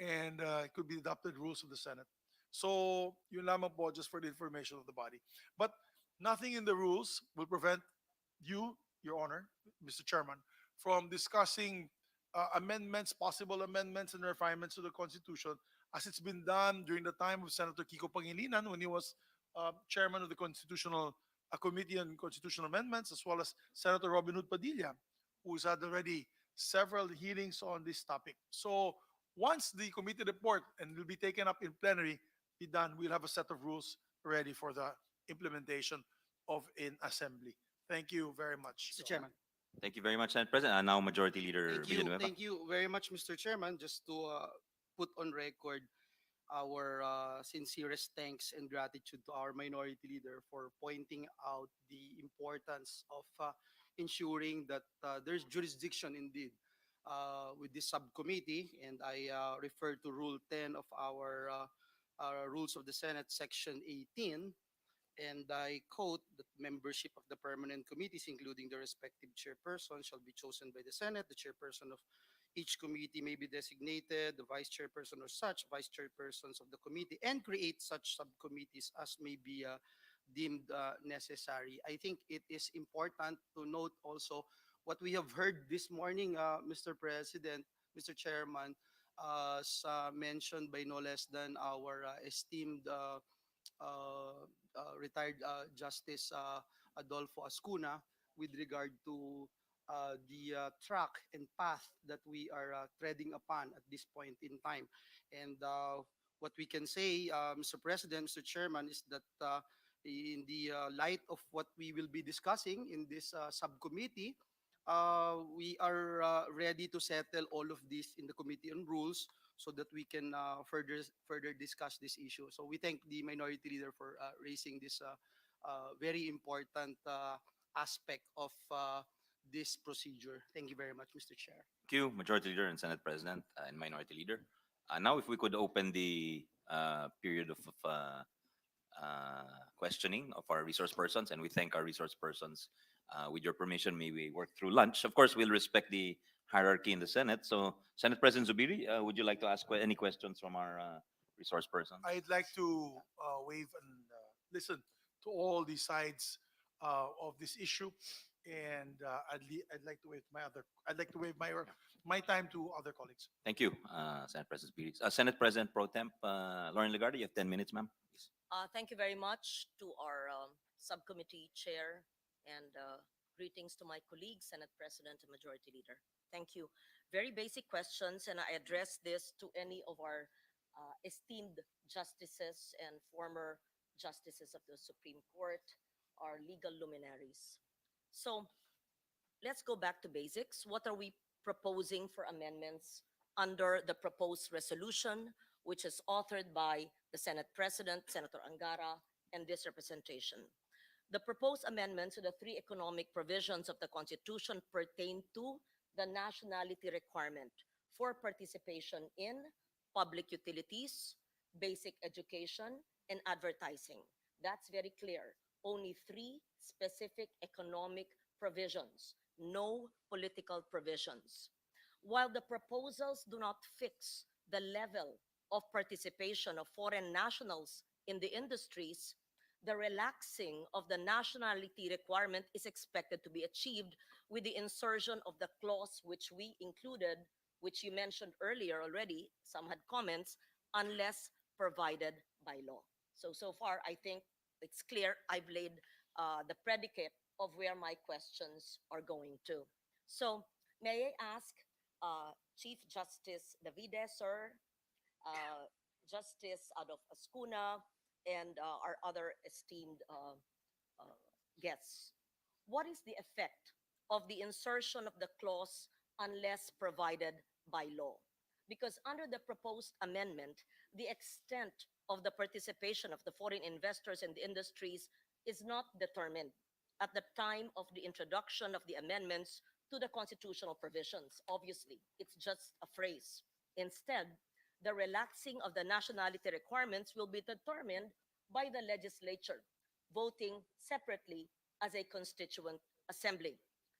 and it could be adopted rules of the Senate. So yun lamang po, just for the information of the body. But nothing in the rules will prevent you, Your Honor, Mr. Chairman, from discussing amendments, possible amendments and refinements to the Constitution, as it's been done during the time of Senator Kiko Pangilinan when he was chairman of the Constitutional Committee on Constitutional Amendments, as well as Senator Robin Hood Padilla, who's had already several hearings on this topic. So once the committee report and will be taken up in plenary be done, we'll have a set of rules ready for the implementation of in assembly. Thank you very much. Mr. Chairman. Thank you very much, Senate President. Now Majority Leader Thank you. Villanueva. Thank you very much, Mr. Chairman. Just to put on record our sincerest thanks and gratitude to our minority leader for pointing out the importance of ensuring that there's jurisdiction indeed with this subcommittee. And I refer to Rule 10 of our Rules of the Senate, Section 18. And I quote that membership of the permanent committees, including the respective chairperson, shall be chosen by the Senate. The chairperson of each committee may be designated, the vice chairperson or such vice chairpersons of the committee, and create such subcommittees as may be deemed necessary. I think it is important to note also what we have heard this morning, Mr. President, Mr. Chairman, as mentioned by no less than our esteemed retired Justice Adolfo Ascuna with regard to the track and path that we are treading upon at this point in time. And what we can say, Mr. President, Mr. Chairman, is that in the light of what we will be discussing in this subcommittee, we are ready to settle all of this in the Committee on Rules so that we can further discuss this issue. So we thank the minority leader for raising this very important aspect of this procedure. Thank you very much, Mr. Chair. Thank you, Majority Leader and Senate President and Minority Leader. Now, if we could open the period of questioning of our resource persons, and we thank our resource persons. With your permission, may we work through lunch. Of course, we'll respect the hierarchy in the Senate. So, Senate President Zubiri, would you like to ask any questions from our resource persons? I'd like to wave and listen to all the sides of this issue, and I'd like to waive my time to other colleagues. Thank you, Senate President Zubiri. Senate President Pro Temp Lauren Legarda, you have 10 minutes, ma'am. Please. Thank you very much to our subcommittee chair, and greetings to my colleagues, Senate President and Majority Leader. Thank you. Very basic questions, and I address this to any of our esteemed justices and former justices of the Supreme Court, our legal luminaries. So let's go back to basics. What are we proposing for amendments under the proposed resolution, which is authored by the Senate President, Senator Angara, and this representation. The proposed amendments to the three economic provisions of the Constitution pertain to the nationality requirement for participation in public utilities, basic education, and advertising. That's very clear. Only three specific economic provisions, no political provisions. While the proposals do not fix the level of participation of foreign nationals in the industries, the relaxing of the nationality requirement is expected to be achieved with the insertion of the clause which we included, which you mentioned earlier already, some had comments, unless provided by law. So far, I think it's clear I've laid the predicate of where my questions are going to. So may I ask Chief Justice Davide, sir, Justice Adolf Ascuna, and our other esteemed uh, guests. What is the effect of the insertion of the clause unless provided by law? Because under the proposed amendment, the extent of the participation of the foreign investors in the industries is not determined at the time of the introduction of the amendments to the constitutional provisions. Obviously, it's just a phrase. Instead, the relaxing of the nationality requirements will be determined by the legislature, voting separately as a constituent assembly.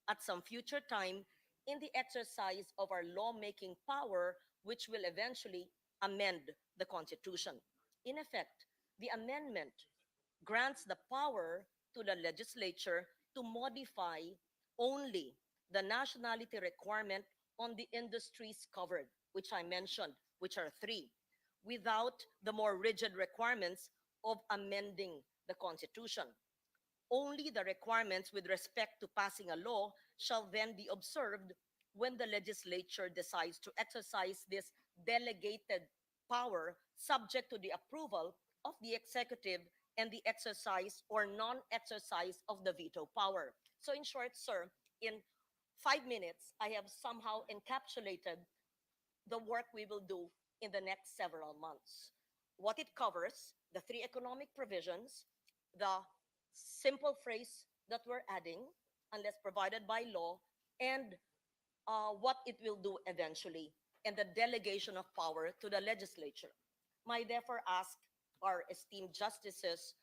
At some future time, in the exercise of our lawmaking power, which will eventually amend the Constitution. In effect, the amendment grants the power to the legislature to modify only the nationality requirement on the industries covered, which I mentioned, which are three, without the more rigid requirements of amending the Constitution. Only the requirements with respect to passing a law shall then be observed when the legislature decides to exercise this delegated power subject to the approval of the executive and the exercise or non-exercise of the veto power. So in short, sir, in 5 minutes, I have somehow encapsulated the work we will do in the next several months. What it covers, the three economic provisions, the simple phrase that we're adding, unless provided by law, and what it will do eventually, and the delegation of power to the legislature. I therefore ask our esteemed justices,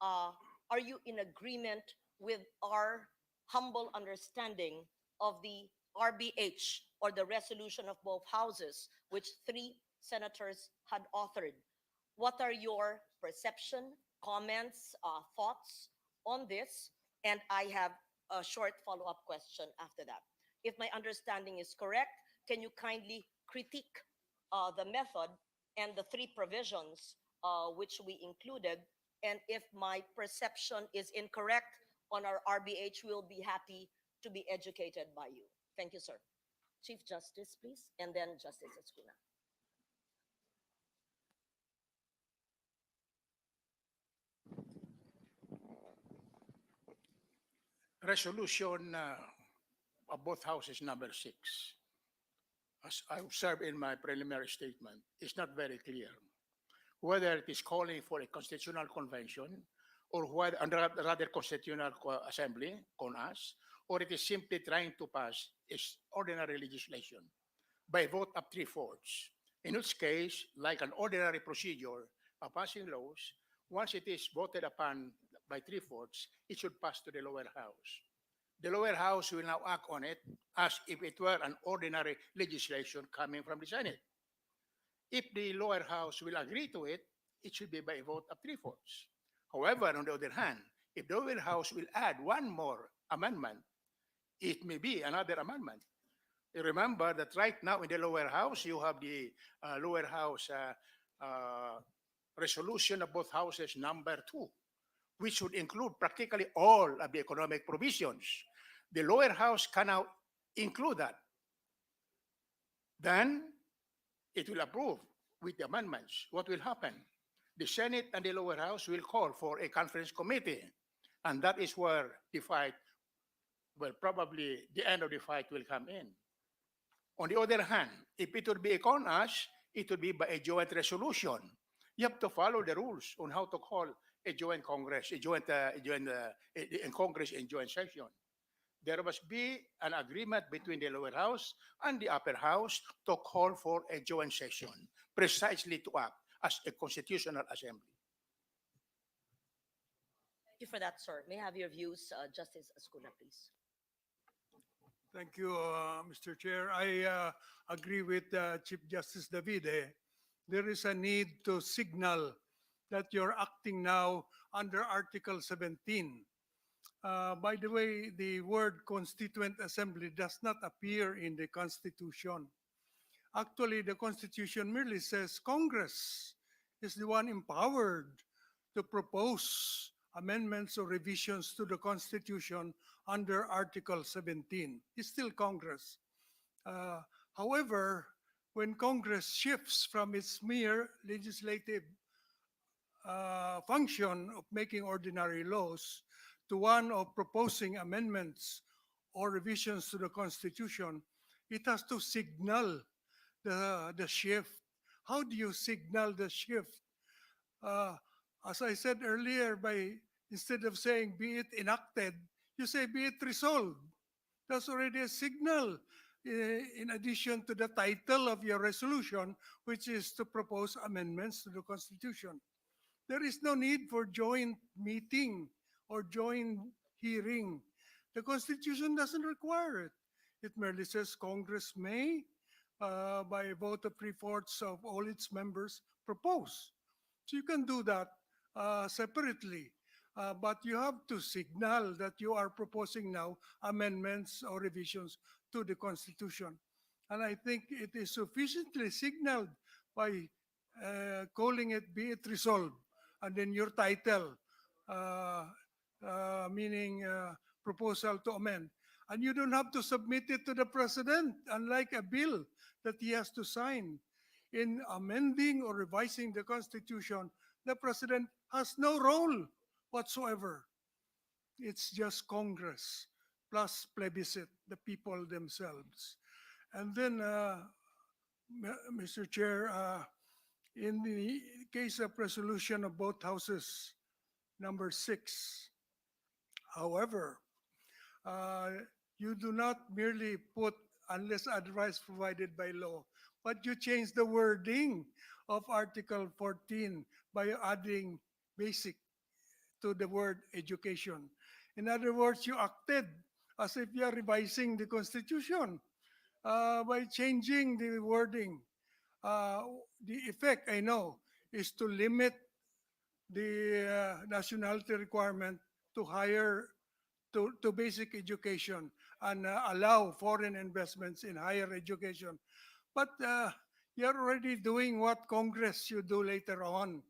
uh, are you in agreement with our humble understanding of the RBH, or the resolution of both houses, which three senators had authored? What are your perception, comments, thoughts on this? And I have a short follow-up question after that. If my understanding is correct, can you kindly critique the method and the three provisions which we included? And if my perception is incorrect on our RBH, we'll be happy to be educated by you. Thank you, sir. Chief Justice, please, and then Justice Escuna. Resolution of both houses number 6, as I observed in my preliminary statement, is not very clear whether it is calling for a constitutional convention or whether, rather constitutional assembly, CONAS, or it is simply trying to pass its ordinary legislation by vote of 3/4. In which case, like an ordinary procedure of passing laws, once it is voted upon by 3/4, it should pass to the lower house. The lower house will now act on it as if it were an ordinary legislation coming from the Senate. If the lower house will agree to it, it should be by a vote of 3/4. However, on the other hand, if the lower house will add one more amendment, it may be another amendment. You remember that right now in the lower house, you have the lower house resolution of both houses number 2, which would include practically all of the economic provisions. The lower house can now include that. Then it will approve with the amendments. What will happen? The Senate and the lower house will call for a conference committee, and that is where the fight, well, probably the end of the fight will come in. On the other hand, if it would be a CONAS, it would be by a joint resolution. You have to follow the rules on how to call a joint Congress, a Congress in joint session. There must be an agreement between the lower house and the upper house to call for a joint session, precisely to act as a constitutional assembly. Thank you for that, sir. May I have your views, Justice Escuna, please? Thank you, Mr. Chair. I agree with Chief Justice Davide. There is a need to signal that you're acting now under Article 17. By the way, the word Constituent Assembly does not appear in the Constitution. Actually, the Constitution merely says Congress is the one empowered to propose amendments or revisions to the Constitution under Article 17. It's still Congress. However, when Congress shifts from its mere legislative function of making ordinary laws to one of proposing amendments or revisions to the Constitution, it has to signal the shift. How do you signal the shift? As I said earlier, by instead of saying be it enacted, you say be it resolved. That's already a signal in addition to the title of your resolution, which is to propose amendments to the Constitution. There is no need for joint meeting or joint hearing. The Constitution doesn't require it. It merely says Congress may, by a vote of three-fourths of all its members, propose. So you can do that separately. But you have to signal that you are proposing now amendments or revisions to the Constitution. And I think it is sufficiently signaled by calling it be it resolved. And then your title, meaning proposal to amend. And you don't have to submit it to the President, unlike a bill that he has to sign. In amending or revising the Constitution, the President has no role whatsoever. It's just Congress plus plebiscite, the people themselves. And then, Mr. Chair, in the case of resolution of both houses, number 6, however, you do not merely put unless otherwise provided by law, but you change the wording of Article 14 by adding basic to the word education. In other words, you acted as if you are revising the Constitution by changing the wording. The effect, I know, is to limit the nationality requirement to higher, to basic education and allow foreign investments in higher education. But you're already doing what Congress should do later on.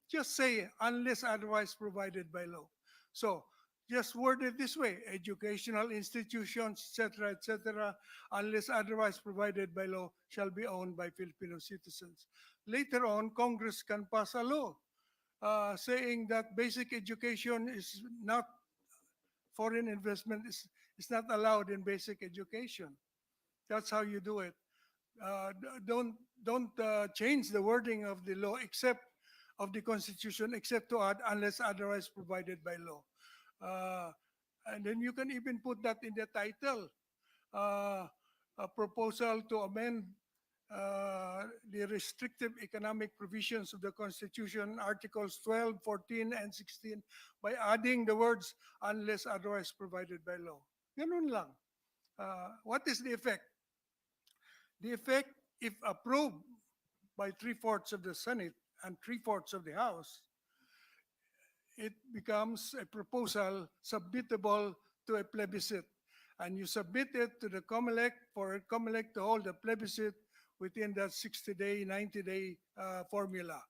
Just say, unless otherwise provided by law. So just word it this way: educational institutions, etc., unless otherwise provided by law, shall be owned by Filipino citizens. Later on, Congress can pass a law saying that basic education is not, foreign investment is not allowed in basic education. That's how you do it. Don't change the wording of the law except of the Constitution, except to add unless otherwise provided by law. And then you can even put that in the title, a proposal to amend the restrictive economic provisions of the Constitution, Articles 12, 14, and 16, by adding the words unless otherwise provided by law. Ganun lang. What is the effect? The effect, if approved by three-fourths of the Senate and three-fourths of the House, it becomes a proposal submittable to a plebiscite. And you submit it to the COMELEC for COMELEC to hold a plebiscite within that 60-day, 90-day formula.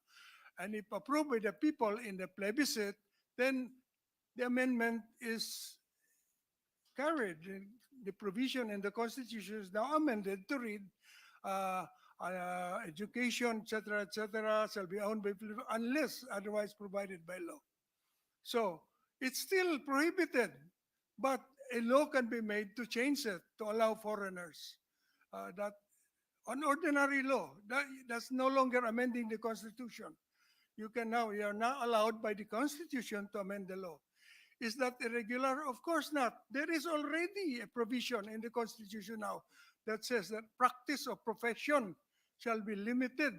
And if approved by the people in the plebiscite, then the amendment is carried. The provision in the Constitution is now amended to read education, etc., shall be owned by unless otherwise provided by law. So it's still prohibited, but a law can be made to change it to allow foreigners. That on ordinary law. That's no longer amending the Constitution. You are now allowed by the Constitution to amend the law. Is that irregular? Of course not. There is already a provision in the Constitution now that says that practice of profession shall be limited.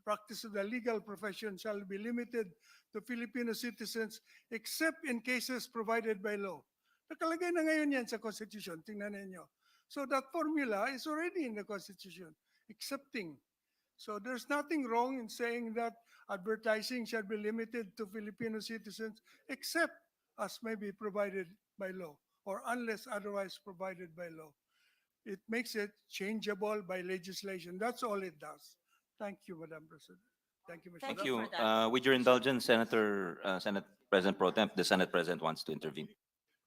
Practice of the legal profession shall be limited to Filipino citizens except in cases provided by law. Nakalagay na ngayon yan sa Constitution. Tingnan ninyo. So that formula is already in the Constitution, accepting. So there's nothing wrong in saying that advertising shall be limited to Filipino citizens except as may be provided by law or unless otherwise provided by law. It makes it changeable by legislation. That's all it does. Thank you, Madam President. Thank you, Mr. Thank Thank you you. for that. With your indulgence, Senate President Pro Temp, the Senate President wants to intervene.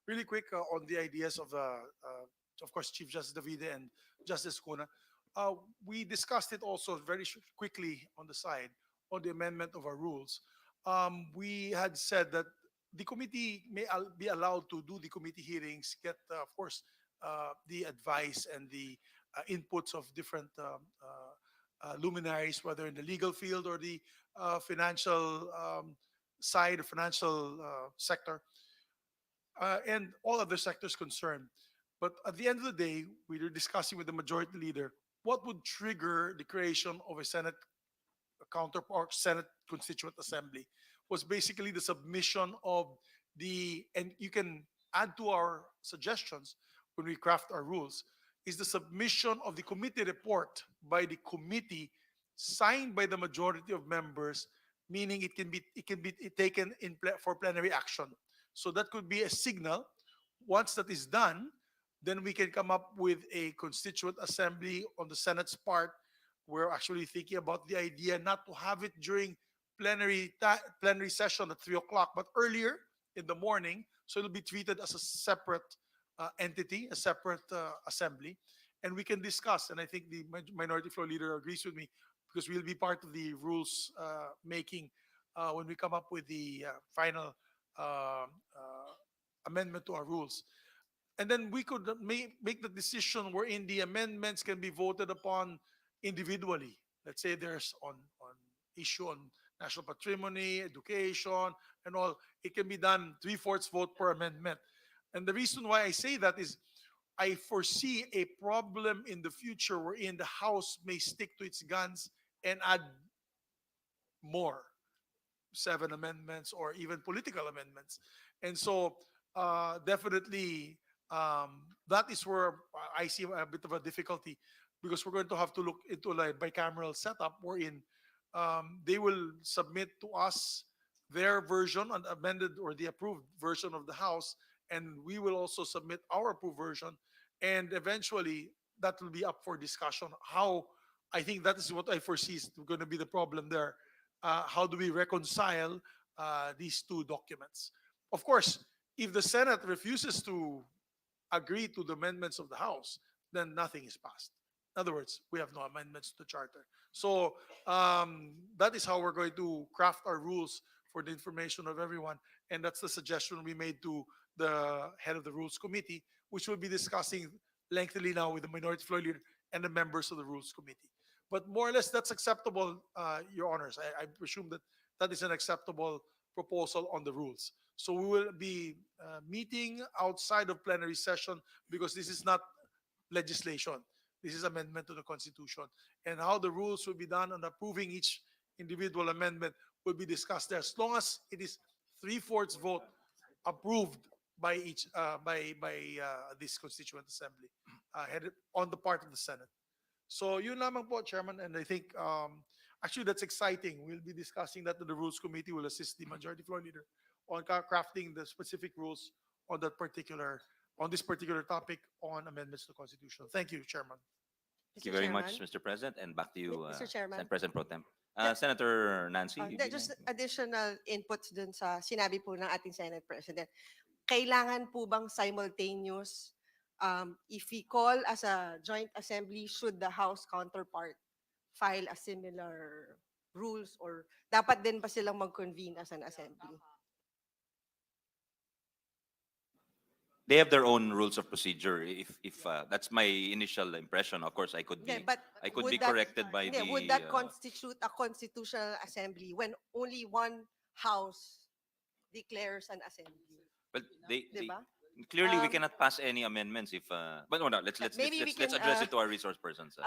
Really quick on the ideas of course, Chief Justice Davide and Justice Kuna. We discussed it also very quickly on the side on the amendment of our rules. We had said that the committee may be allowed to do the committee hearings, get, of course, the advice and the inputs of different luminaries, whether in the legal field or the financial side, or financial sector, and all other sectors concerned. But at the end of the day, we were discussing with the majority leader what would trigger the creation of a Senate counterpart, Senate Constituent Assembly, was basically the submission of and you can add to our suggestions when we craft our rules, is the submission of the committee report by the committee signed by the majority of members, meaning it can be taken for plenary action. So that could be a signal. Once that is done, then we can come up with a constituent assembly on the Senate's part. We're actually thinking about the idea not to have it during plenary session at 3 o'clock, but earlier in the morning, so it'll be treated as a separate entity, a separate assembly, and we can discuss. And I think the minority floor leader agrees with me because we'll be part of the rules making when we come up with the final amendment to our rules. And then we could make the decision wherein the amendments can be voted upon individually. Let's say there's on issue on national patrimony, education, and all. It can be done 3/4 vote per amendment. And the reason why I say that is I foresee a problem in the future wherein the House may stick to its guns and add more, 7 amendments or even political amendments. And so definitely that is where I see a bit of a difficulty, because we're going to have to look into a bicameral setup wherein they will submit to us their version, an amended or the approved version of the House, and we will also submit our approved version, and eventually that will be up for discussion. How, I think that is what I foresee is going to be the problem there. How do we reconcile these two documents? Of course, if the Senate refuses to agree to the amendments of the House, then nothing is passed. In other words, we have no amendments to the charter. So that is how we're going to craft our rules for the information of everyone. And that's the suggestion we made to the head of the Rules Committee, which we'll be discussing lengthily now with the minority floor leader and the members of the Rules Committee. But more or less, that's acceptable, Your Honors. I presume that that is an acceptable proposal on the rules. So we will be meeting outside of plenary session because this is not legislation. This is amendment to the Constitution. And how the rules will be done and approving each individual amendment will be discussed there. As long as it is 3/4 vote approved by each this Constituent Assembly, headed on the part of the Senate. So yun lamang po, Chairman, and I think actually that's exciting. We'll be discussing that, and the Rules Committee will assist the majority floor leader on crafting the specific rules on this particular topic on amendments to the Constitution. Thank you, Chairman. Thank you very much, Mr. President, and back to you, Mr. Chairman. Senate President Pro Tem. Senator Nancy. you Just may- additional inputs dun sa sinabi po ng ating Senate President. Kailangan po bang simultaneous, if we call as a joint assembly, should the House counterpart file a similar rules, or dapat din ba silang mag-convene as an assembly? they have their own rules of procedure. If that's my initial impression, of course, Hindi, but I could would be that- corrected by hindi, the. would that constitute a constitutional assembly when only one house declares an assembly? Well, Diba? clearly we Um, cannot pass any amendments if. But no, no. Maybe we Let's can, address it to our resource persons.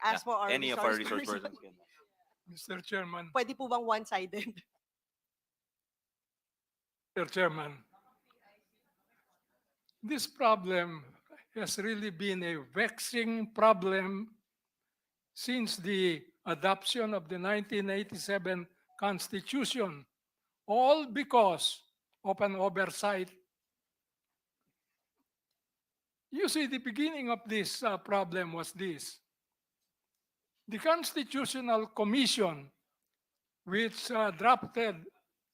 ask for our Any of our resource resource person. persons can. Mr. Chairman, Pwede po bang one-sided? Mr. Chairman, this problem has really been a vexing problem since the adoption of the 1987 Constitution, all because of an oversight. You see, the beginning of this problem was this. The Constitutional Commission, which drafted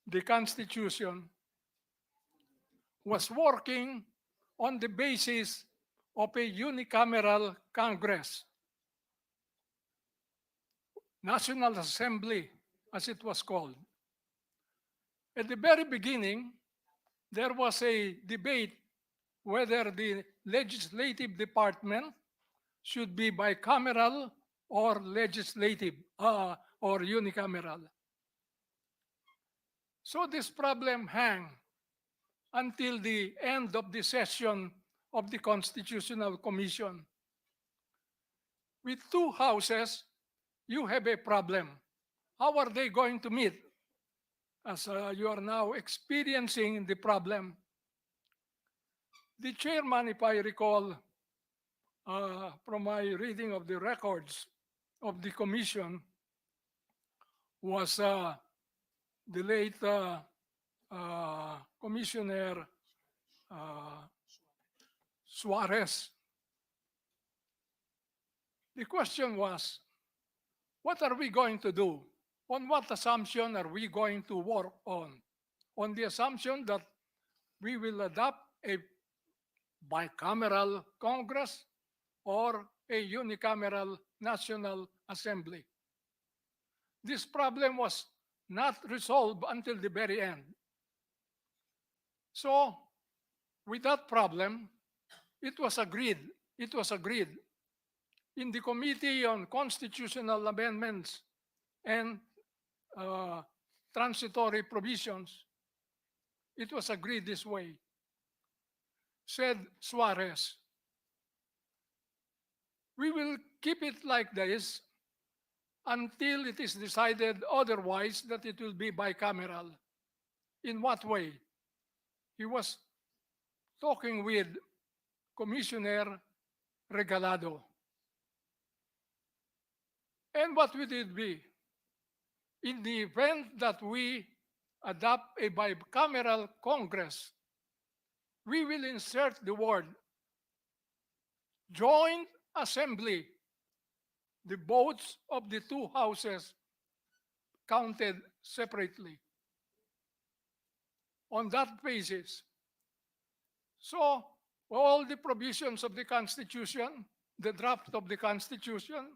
the Constitution, was working on the basis of a unicameral Congress, National Assembly, as it was called. At the very beginning, there was a debate whether the legislative department should be bicameral or legislative or unicameral. So this problem hung until the end of the session of the Constitutional Commission. With two houses, you have a problem. How are they going to meet? As you are now experiencing the problem. The chairman, if I recall, from my reading of the records of the commission, was the late Commissioner Suarez. The question was, what are we going to do? On what assumption are we going to work on? On the assumption that we will adopt a bicameral Congress or a unicameral National Assembly. This problem was not resolved until the very end. So, with that problem, it was agreed in the Committee on Constitutional Amendments and Transitory Provisions. It was agreed this way. Said Suarez, we will keep it like this until it is decided otherwise that it will be bicameral. In what way? He was talking with Commissioner Regalado. And what would it be? In the event that we adopt a bicameral Congress, we will insert the word joint assembly, the votes of the two houses counted separately. On that basis, so all the provisions of the Constitution, the draft of the Constitution,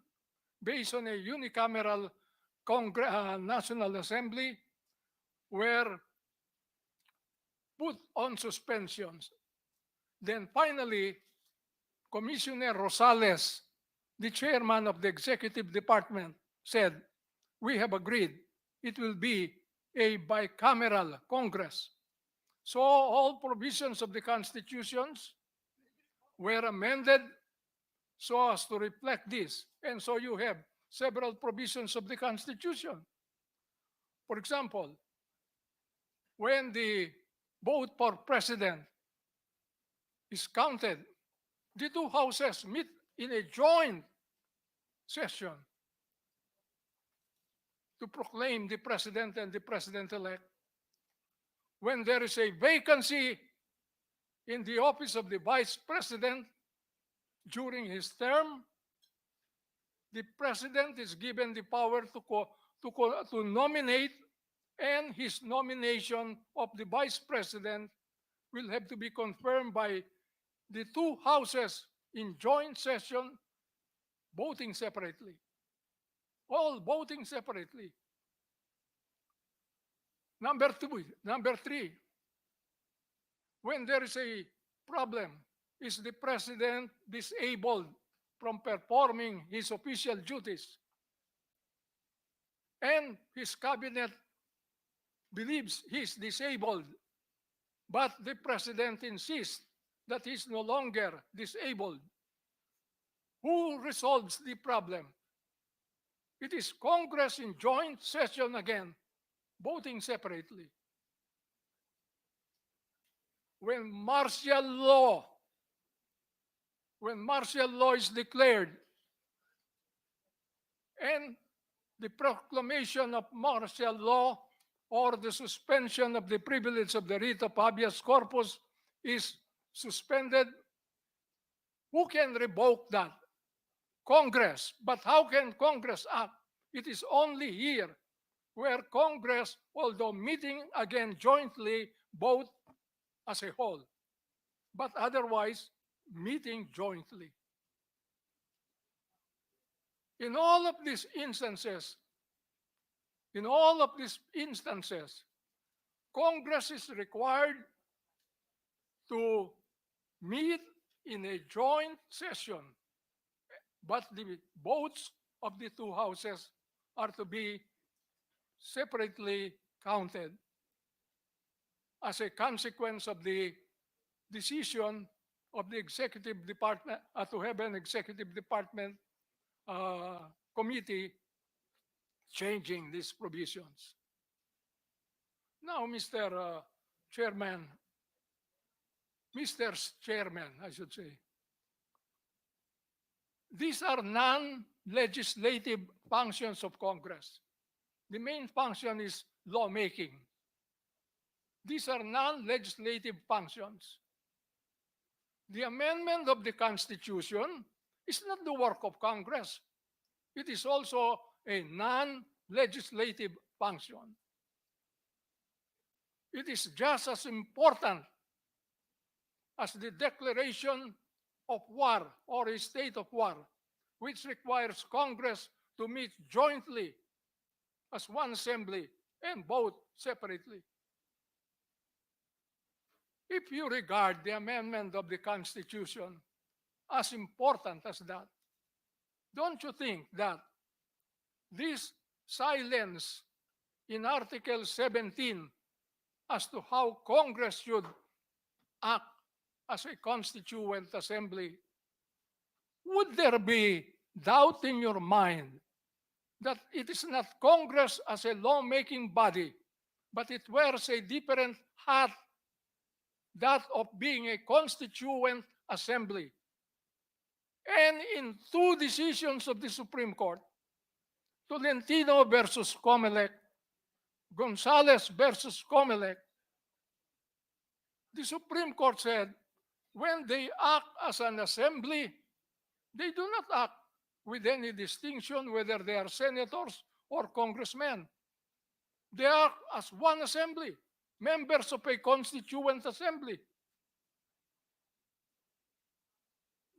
based on a unicameral National Assembly, were put on suspensions. Then finally, Commissioner Rosales, the chairman of the executive department, said, we have agreed it will be a bicameral Congress. So all provisions of the constitutions were amended so as to reflect this. And so you have several provisions of the Constitution. For example, when the vote for president is counted, the two houses meet in a joint session to proclaim the president and the president-elect. When there is a vacancy in the office of the vice president during his term, the president is given the power to nominate, and his nomination of the vice president will have to be confirmed by the two houses in joint session, voting separately. All voting separately. Number three, when there is a problem is the president disabled from performing his official duties, and his cabinet believes he's disabled, but the president insists that he's no longer disabled. Who resolves the problem? It is Congress in joint session again, voting separately. When martial law is declared and the proclamation of martial law or the suspension of the privilege of the writ of habeas corpus is suspended, who can revoke that? Congress. But how can Congress act? It is only here where Congress, although meeting again jointly, vote as a whole, but otherwise meeting jointly. In all of these instances, Congress is required to meet in a joint session, but the votes of the two houses are to be separately counted as a consequence of the decision of the executive department to have an executive department committee changing these provisions. Now, Mr. Chairman, I should say, these are non-legislative functions of Congress. The main function is lawmaking. These are non-legislative functions. The amendment of the Constitution is not the work of Congress. It is also a non-legislative function. It is just as important as the declaration of war or a state of war, which requires Congress to meet jointly as one assembly and vote separately. If you regard the amendment of the Constitution as important as that, don't you think that this silence in Article 17 as to how Congress should act as a constituent assembly, would there be doubt in your mind that it is not Congress as a lawmaking body, but it wears a different hat, that of being a constituent assembly? And in two decisions of the Supreme Court, Tolentino versus Comelec, Gonzales versus Comelec, the Supreme Court said, when they act as an assembly, they do not act with any distinction whether they are senators or congressmen. They act as one assembly, members of a constituent assembly.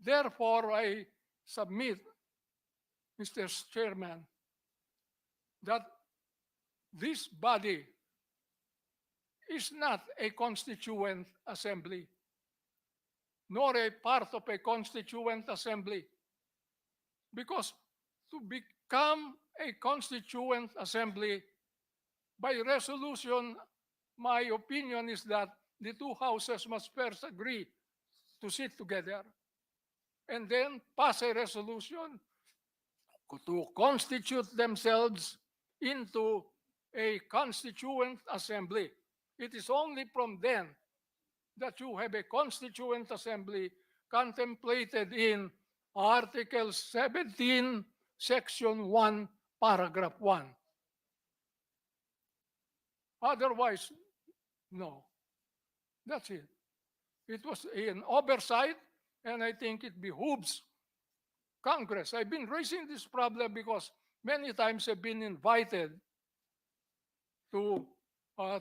Therefore, I submit, Mr. Chairman, that this body is not a constituent assembly, nor a part of a constituent assembly. Because to become a constituent assembly, by resolution, my opinion is that the two houses must first agree to sit together and then pass a resolution to constitute themselves into a constituent assembly. It is only from then that you have a constituent assembly contemplated in Article 17, Section 1, Paragraph 1. Otherwise, no. That's it. It was an oversight, and I think it behooves Congress. I've been raising this problem because many times I've been invited to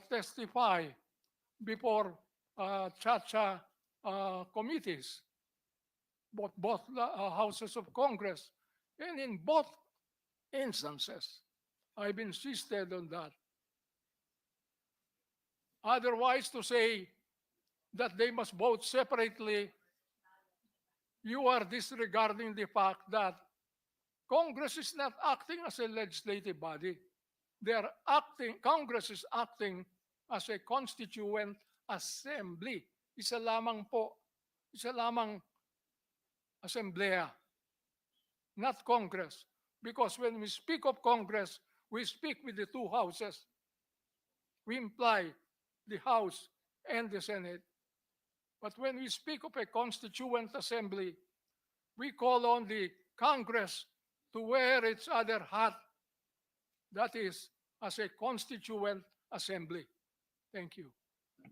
testify before Chacha committees, both houses of Congress. And in both instances, I've insisted on that. Otherwise, to say that they must vote separately, you are disregarding the fact that Congress is not acting as a legislative body. Congress is acting as a constituent assembly. Isa lamang po, isa lamang assembleya, not Congress. Because when we speak of Congress, we speak with the two houses. We imply the House and the Senate. But when we speak of a constituent assembly, we call on the Congress to wear its other hat, that is, as a constituent assembly. Thank you.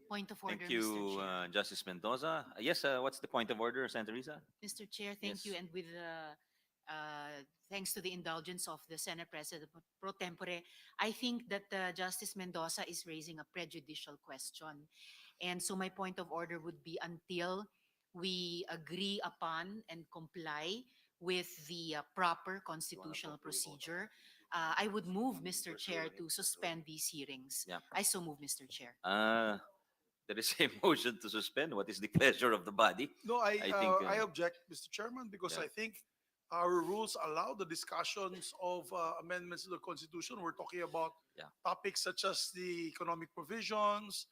Point of order, Thank Mr. you, Chair. Justice Mendoza. Yes, what's the point of order, Senator Risa? Mr. Chair, thank you. Yes. And with thanks to the indulgence of the Senate President pro tempore, I think that Justice Mendoza is raising a prejudicial question. And so my point of order would be until we agree upon and comply with the proper constitutional procedure, I would move, Mr. Chair, to suspend these hearings. Yeah. I so move, Mr. Chair. There is a motion to suspend. What is the pleasure of the body? No, I I think, I object, Mr. Chairman, because yeah. I think our rules allow the discussions of amendments to the Constitution. We're talking about Yeah. topics such as the economic provisions,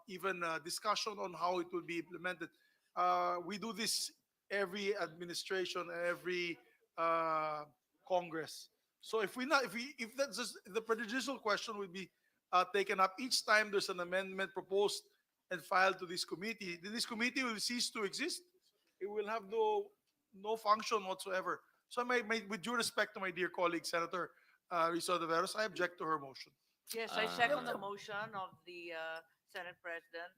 even discussion on how it will be implemented. We do this every administration, every Congress. So if that's just the prejudicial question will be taken up each time there's an amendment proposed and filed to this committee, then this committee will cease to exist. It will have no function whatsoever. So with due respect to my dear colleague, Senator Risa Veros, I object to her motion. Yes, I second the motion of the Senate President.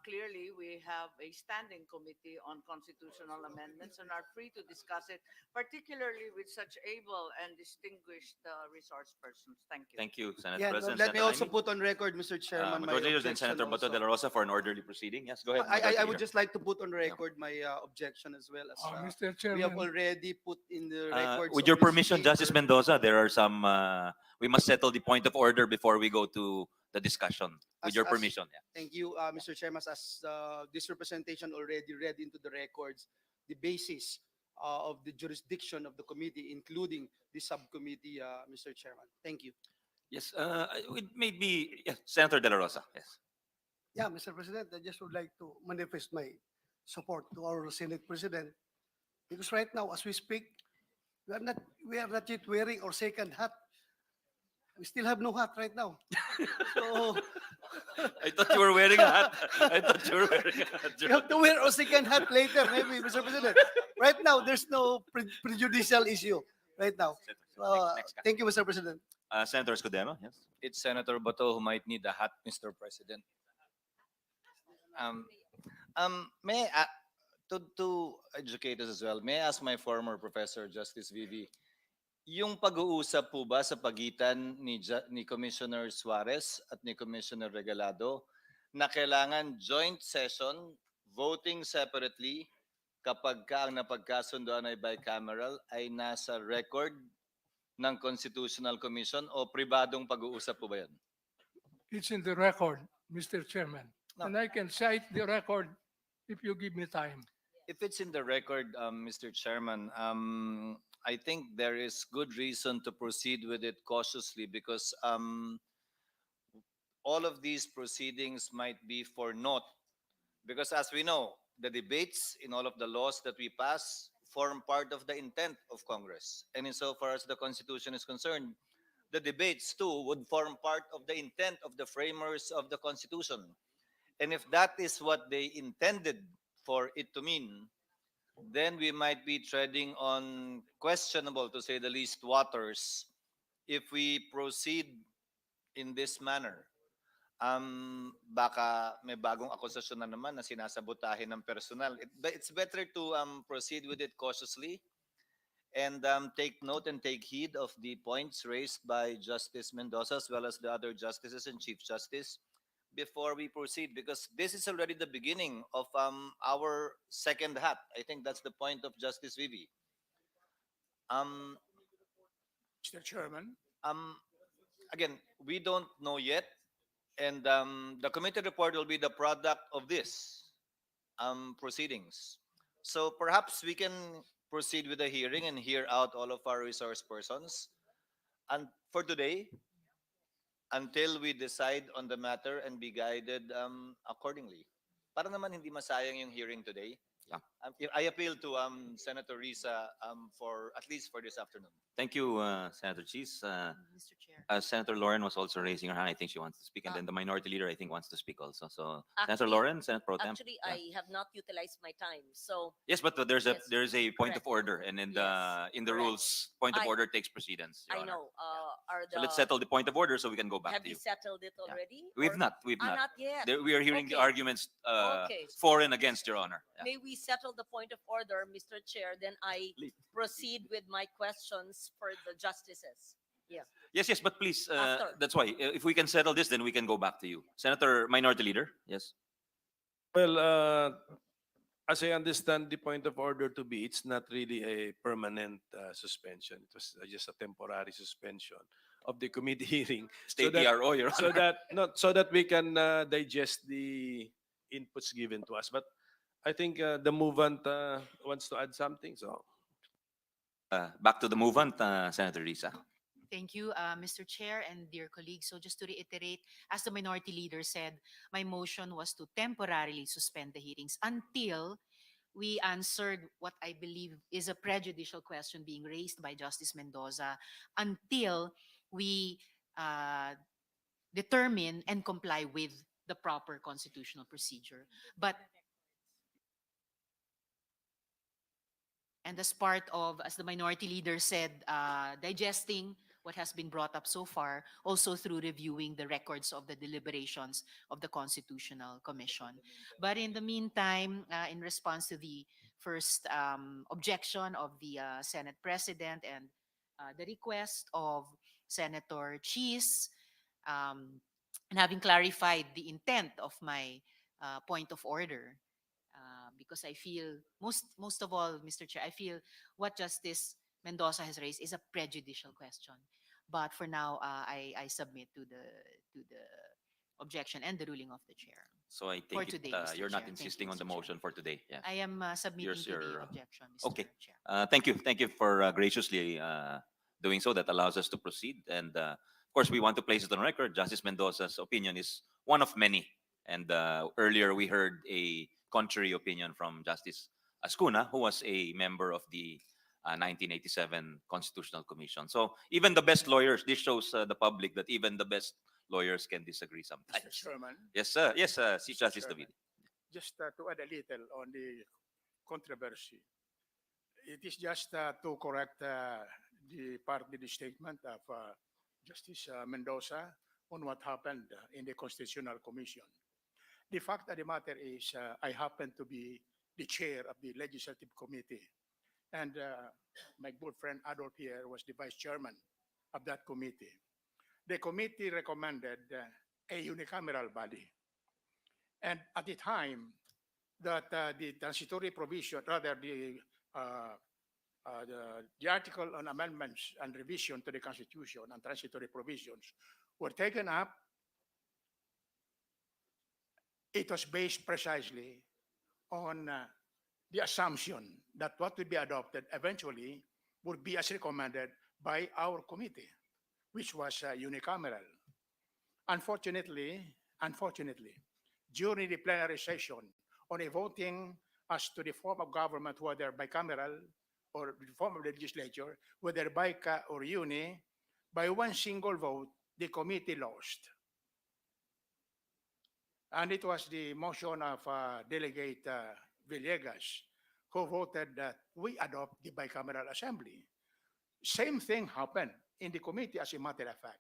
Clearly, we have a standing committee on constitutional amendments and are free to discuss it, particularly with such able and distinguished resource persons. Thank you. Thank you, Senate Yeah, no, President. let me Senator also Amy. put on record, Mr. Chairman, my Majority Leader and objection Senator Bato also. de la Rosa for an orderly proceeding. Yes, go ahead. I Majority would Leader. just like to put on record my objection as well as Mr. we have Chairman, already put in the records. With of your this permission, Justice chamber- Mendoza, there are some, we must settle the point of order before we go to the discussion. With your As- permission. Yeah. Thank you, Mr. Chairman. As this representation already read into the records the basis of the jurisdiction of the committee, including the subcommittee, Mr. Chairman. Thank you. Yes, it may be, yes, Senator de la Rosa. Yes. Yeah, Mr. President, I just would like to manifest my support to our Senate President because right now, as we speak, we are not yet wearing our second hat. We still have no hat right now. So I thought you were wearing a hat. I thought you were wearing a hat. we have to wear our second hat later, maybe, Mr. President. Right now, there's no prejudicial issue right now. So, Next guy. thank you, Mr. President. Senator Escudero. Yes. It's Senator Bato who might need a hat, Mr. President. May I, to educate us as well, may I ask my former professor, Justice Vivi, yung pag-uusap po ba sa pagitan ni Commissioner Suarez at ni Commissioner Regalado na kailangan joint session, voting separately, kapag ang napagkasundoan ay bicameral, ay nasa record ng Constitutional Commission o pribadong pag-uusap po ba yan? it's in the record, Mr. Chairman. No. And I can cite the record if you give me time. If it's in the record, Mr. Chairman, I think there is good reason to proceed with it cautiously because all of these proceedings might be for naught. Because as we know, the debates in all of the laws that we pass form part of the intent of Congress. And insofar as the Constitution is concerned, the debates too would form part of the intent of the framers of the Constitution. And if that is what they intended for it to mean, then we might be treading on questionable, to say the least, waters if we proceed in this manner. Baka may bagong akusasyon na naman na sinasabotahin ng personal. It's better to proceed with it cautiously and take note and take heed of the points raised by Justice Mendoza as well as the other justices and Chief Justice before we proceed, because this is already the beginning of our second hat. I think that's the point of Justice Vivi. Mr. Chairman, Again, we don't know yet And the committee report will be the product of this proceedings. So perhaps we can proceed with the hearing and hear out all of our resource persons. And for today, until we decide on the matter and be guided accordingly. Para naman hindi masayang yung hearing today. Yeah. I appeal to Senator Risa for at least for this afternoon. Thank you, Senator Cheese. Mr. Chair. Senator Lauren was also raising her hand. I think she wants to speak. And then the minority leader, I think, wants to speak also. So, Senator Actually- Lauren, Senate Pro Tem. Actually, Yeah. I have not utilized my time, so Yes, but there's Yes, a point of correct. order, and in the correct. rules, point of I- order takes precedence. Your I Honor. know. Are the So let's settle the point of order, so we can go back Have to you you. settled it already? We've Or- not. We've Ah, not. not yet. We are hearing the Okay. arguments Okay. for and against, Your Honor. Yeah. May we settle the point of order, Mr. Chair? Then I proceed with my questions for the justices. Yeah. Yes, but please, After. that's why. If we can settle this, then we can go back to you. Senator Minority Leader, yes. Well, as I understand the point of order to be, it's not really a permanent suspension. It was just a temporary suspension of the committee hearing. State that, PRO, Your so Honor. that not so that we can digest the inputs given to us. But I think the movant wants to add something. So Back to the movement, Senator Risa. Thank you, Mr. Chair and dear colleagues. So just to reiterate, as the minority leader said, my motion was to temporarily suspend the hearings until we answered what I believe is a prejudicial question being raised by Justice Mendoza, until we determine and comply with the proper constitutional procedure. But and as part of, as the minority leader said, digesting what has been brought up so far, also through reviewing the records of the deliberations of the Constitutional Commission. But in the meantime, in response to the first objection of the Senate President and the request of Senator Cheese, and having clarified the intent of my point of order, because I feel most of all, Mr. Chair, I feel what Justice Mendoza has raised is a prejudicial question. But for now, I submit to the objection and the ruling of the chair. So I For take it today, Mr. you're not Chair. Thank you, insisting on Mr. the Chair. motion for today. Yeah. I am submitting Yours, to the your, objection, Mr. Okay. Chair. Thank you for graciously doing so. That allows us to proceed. And of course, we want to place it on record. Justice Mendoza's opinion is one of many. And earlier we heard a contrary opinion from Justice Ascuna, who was a member of the 1987 Constitutional Commission. So even the best lawyers, this shows the public that even the best lawyers can disagree sometimes. Mr. Chairman, Yes, sir. Yes, Chief Justice Chairman. David. just to add a little on the controversy. It is just to correct the part of the statement of Justice Mendoza on what happened in the Constitutional Commission. The fact of the matter is, I happen to be the chair of the Legislative Committee, and my good friend Adolf here was the vice chairman of that committee. The committee recommended a unicameral body. And at the time that the transitory provision, rather the article on amendments and revision to the Constitution and transitory provisions were taken up, it was based precisely on the assumption that what would be adopted eventually would be as recommended by our committee, which was unicameral. Unfortunately, during the plenary session on a voting as to the form of government, whether bicameral or the form of the legislature, whether bica or uni, by one single vote, the committee lost. And it was the motion of Delegate Villegas who voted that we adopt the bicameral assembly. Same thing happened in the committee, as a matter of fact.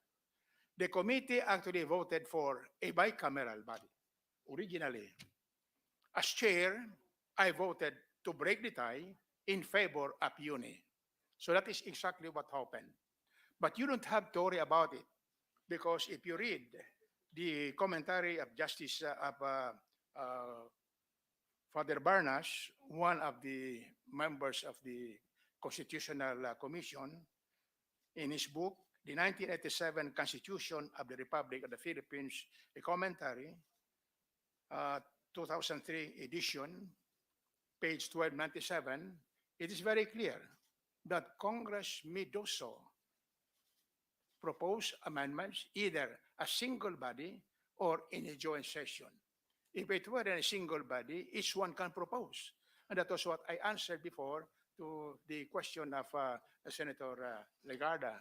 The committee actually voted for a bicameral body originally. As chair, I voted to break the tie in favor of uni. So that is exactly what happened. But you don't have to worry about it, because if you read the commentary of Justice Father Barnas, one of the members of the Constitutional Commission, in his book, the 1987 Constitution of the Republic of the Philippines, a commentary, uh, 2003 edition, page 1297, it is very clear that Congress may do so, propose amendments either a single body or in a joint session. If it were in a single body, each one can propose. And that was what I answered before to the question of Senator Legarda.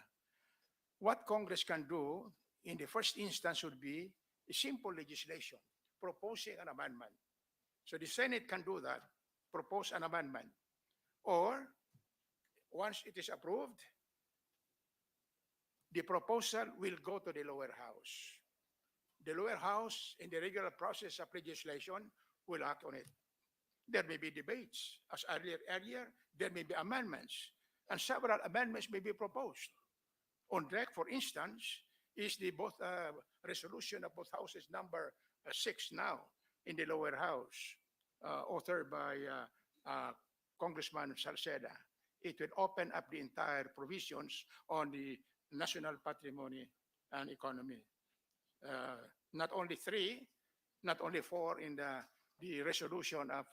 What Congress can do in the first instance would be a simple legislation, proposing an amendment. So the Senate can do that, propose an amendment. Or once it is approved, the proposal will go to the lower house. The lower house, in the regular process of legislation, will act on it. There may be debates, as earlier, there may be amendments, and several amendments may be proposed. On deck, for instance, is the both resolution of both houses number 6 now in the lower house, authored by Congressman Salceda. It will open up the entire provisions on the national patrimony and economy. Not only 3, not only 4 in the resolution of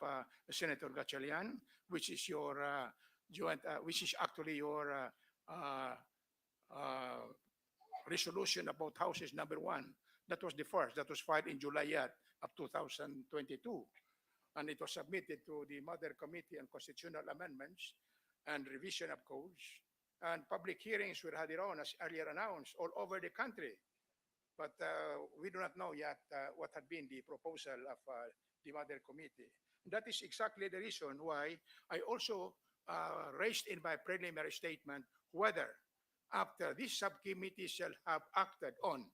Senator Gatchalian, which is your joint, which is actually your resolution about houses number 1. That was the first. That was filed in July yet of 2022. And it was submitted to the Mother Committee on Constitutional Amendments and Revision of Codes. And public hearings were had on, as earlier announced, all over the country. But we do not know yet what had been the proposal of the Mother Committee. That is exactly the reason why I also raised in my preliminary statement whether after this subcommittee shall have acted on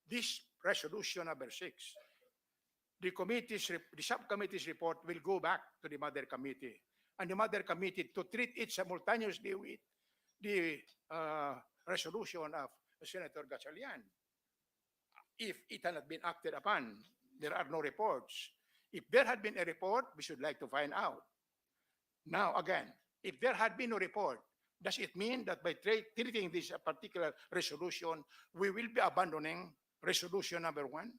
this resolution number 6, the subcommittee's report will go back to the Mother Committee, and the Mother Committee to treat it simultaneously with the resolution of Senator Gatchalian. If it had not been acted upon, there are no reports. If there had been a report, we should like to find out. Now, again, if there had been no report, does it mean that by treating this particular resolution, we will be abandoning resolution number 1?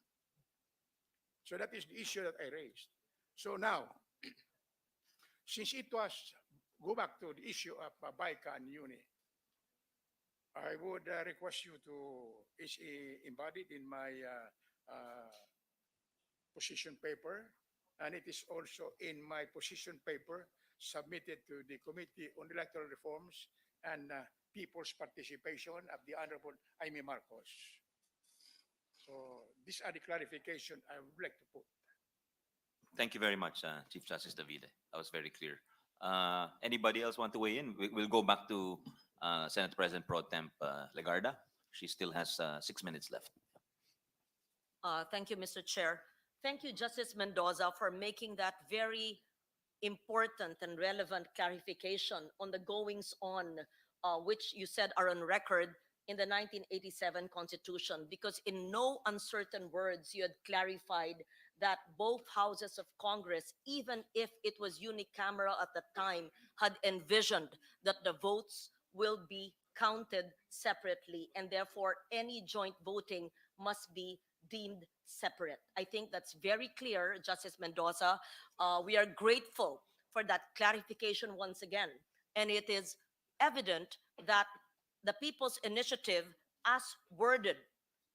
So that is the issue that I raised. So now, since it was, go back to the issue of BICA and UNI, I would request you to, it's embodied in my position paper, and it is also in my position paper submitted to the Committee on Electoral Reforms and People's Participation of the Honorable Amy Marcos. So these are the clarification I would like to put. Thank you very much, Chief Justice Davide. That was very clear. Anybody else want to weigh in? We'll go back to Senate President Pro Temp Legarda. She still has 6 minutes left. Thank you, Mr. Chair. Thank you, Justice Mendoza, for making that very important and relevant clarification on the goings on, which you said are on record in the 1987 Constitution, because in no uncertain words you had clarified that both houses of Congress, even if it was unicameral at the time, had envisioned that the votes will be counted separately, and therefore any joint voting must be deemed separate. I think that's very clear, Justice Mendoza. We are grateful for that clarification once again. And it is evident that the People's Initiative, as worded,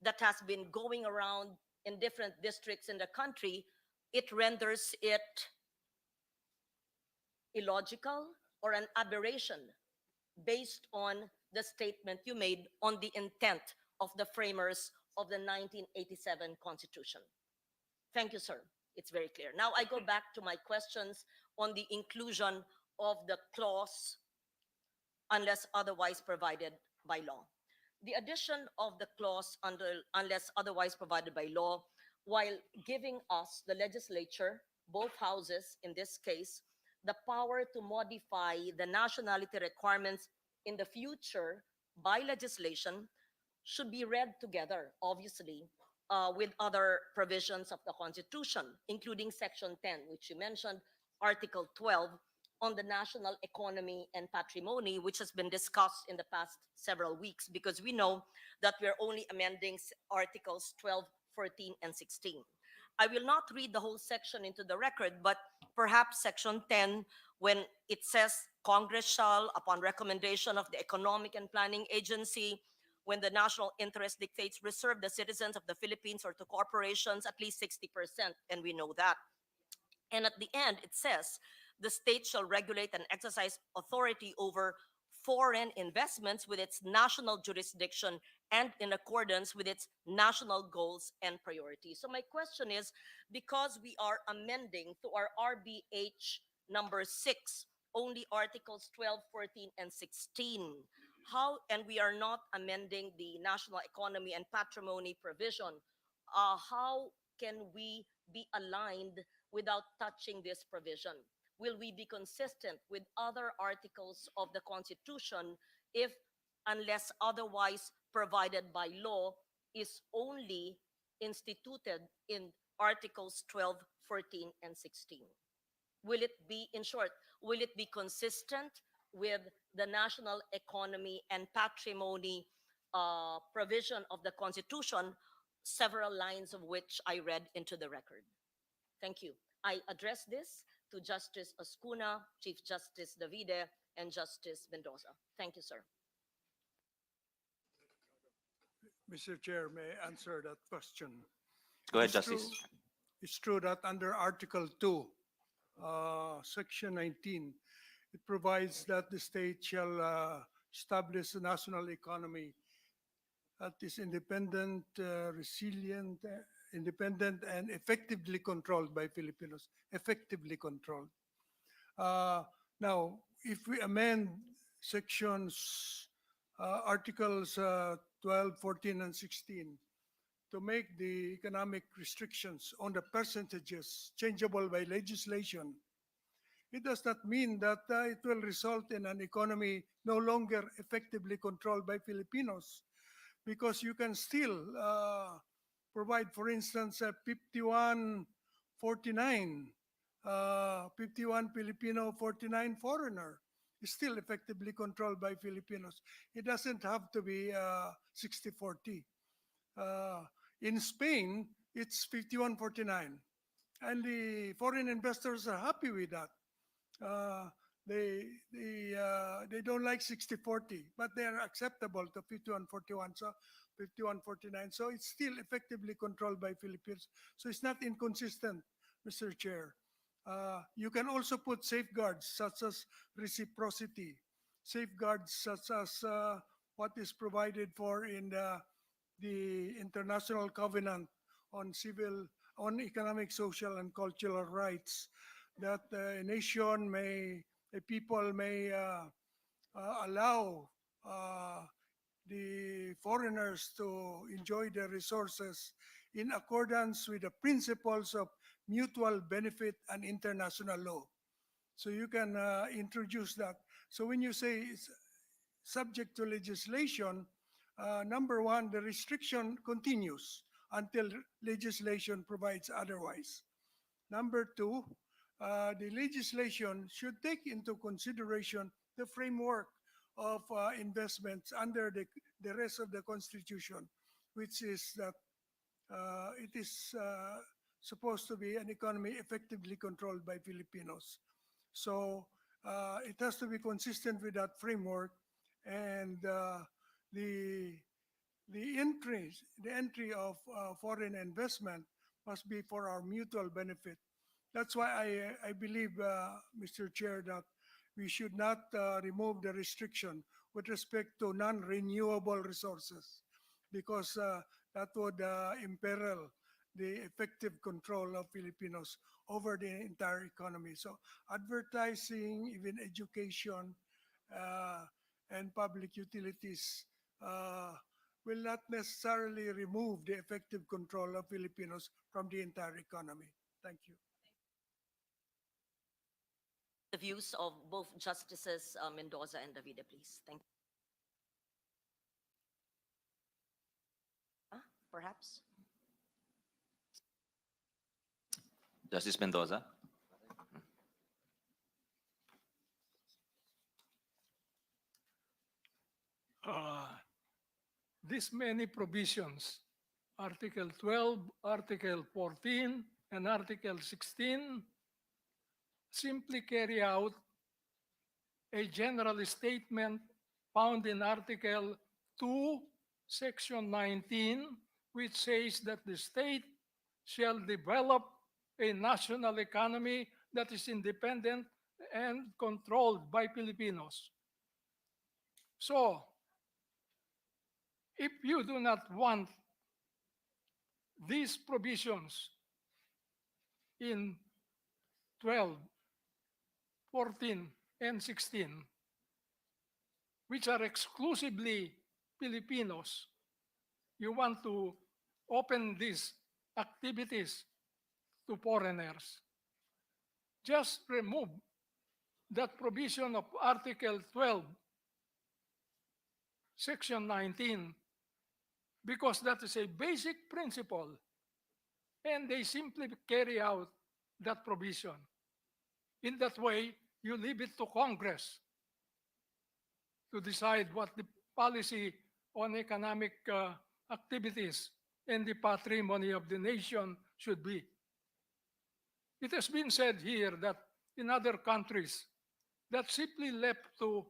that has been going around in different districts in the country, it renders it illogical or an aberration based on the statement you made on the intent of the framers of the 1987 Constitution. Thank you, sir. It's very clear. Now I go back to my questions on the inclusion of the clause unless otherwise provided by law. The addition of the clause unless otherwise provided by law, while giving us, the legislature, both houses in this case, the power to modify the nationality requirements in the future by legislation, should be read together, obviously, with other provisions of the Constitution, including Section 10, which you mentioned, Article 12, on the national economy and patrimony, which has been discussed in the past several weeks, because we know that we're only amending Articles 12, 14, and 16. I will not read the whole section into the record, but perhaps Section 10, when it says Congress shall, upon recommendation of the Economic and Planning Agency, when the national interest dictates, reserve the citizens of the Philippines or to corporations at least 60%, and we know that. And at the end, it says, the state shall regulate and exercise authority over foreign investments with its national jurisdiction and in accordance with its national goals and priorities. So my question is, because we are amending to our RBH number 6, only Articles 12, 14, and 16, how, and we are not amending the national economy and patrimony provision, how can we be aligned without touching this provision? Will we be consistent with other articles of the Constitution if, unless otherwise provided by law, is only instituted in Articles 12, 14, and 16? Will it be, in short, will it be consistent with the national economy and patrimony provision of the Constitution, several lines of which I read into the record? Thank you. I address this to Justice Oscuna, Chief Justice Davide, and Justice Mendoza. Thank you, sir. Mr. Chair, may I answer that question? Go ahead, It's Justice. true- It's true that under Article 2, Section 19, it provides that the state shall establish a national economy that is independent, resilient, independent, and effectively controlled by Filipinos. Effectively controlled. Now, if we amend sections, Articles 12, 14, and 16, to make the economic restrictions on the percentages changeable by legislation, it does not mean that it will result in an economy no longer effectively controlled by Filipinos, because you can still provide, for instance, 51-49, 51 Filipino, 49 foreigner, is still effectively controlled by Filipinos. It doesn't have to be 60-40. In Spain, it's 51-49, and the foreign investors are happy with that. They don't like 60-40, but they are acceptable to 51-41, so 51-49. So it's still effectively controlled by Filipinos. So it's not inconsistent, Mr. Chair. You can also put safeguards such as reciprocity, safeguards such as what is provided for in the International Covenant on economic, social, and cultural rights, that a nation may, a people may allow the foreigners to enjoy their resources in accordance with the principles of mutual benefit and international law. So you can introduce that. So when you say it's subject to legislation, number one, the restriction continues until legislation provides otherwise. Number two, the legislation should take into consideration the framework of investments under the rest of the Constitution, which is that it is supposed to be an economy effectively controlled by Filipinos. So it has to be consistent with that framework, and the entry of foreign investment must be for our mutual benefit. That's why I believe, Mr. Chair, that we should not remove the restriction with respect to non-renewable resources, because that would imperil the effective control of Filipinos over the entire economy. So advertising, even education, and public utilities will not necessarily remove the effective control of Filipinos from the entire economy. Thank you. The views of both Justices Mendoza and Davide, please. Thank you. Perhaps? Justice Mendoza. these many provisions, Article 12, Article 14, and Article 16, simply carry out a general statement found in Article 2, Section 19, which says that the state shall develop a national economy that is independent and controlled by Filipinos. So, if you do not want these provisions in 12, 14, and 16, which are exclusively Filipinos, you want to open these activities to foreigners. Just remove that provision of Article 12, Section 19, because that is a basic principle, and they simply carry out that provision. In that way, you leave it to Congress to decide what the policy on economic activities and the patrimony of the nation should be. It has been said here that in other countries, that's simply left to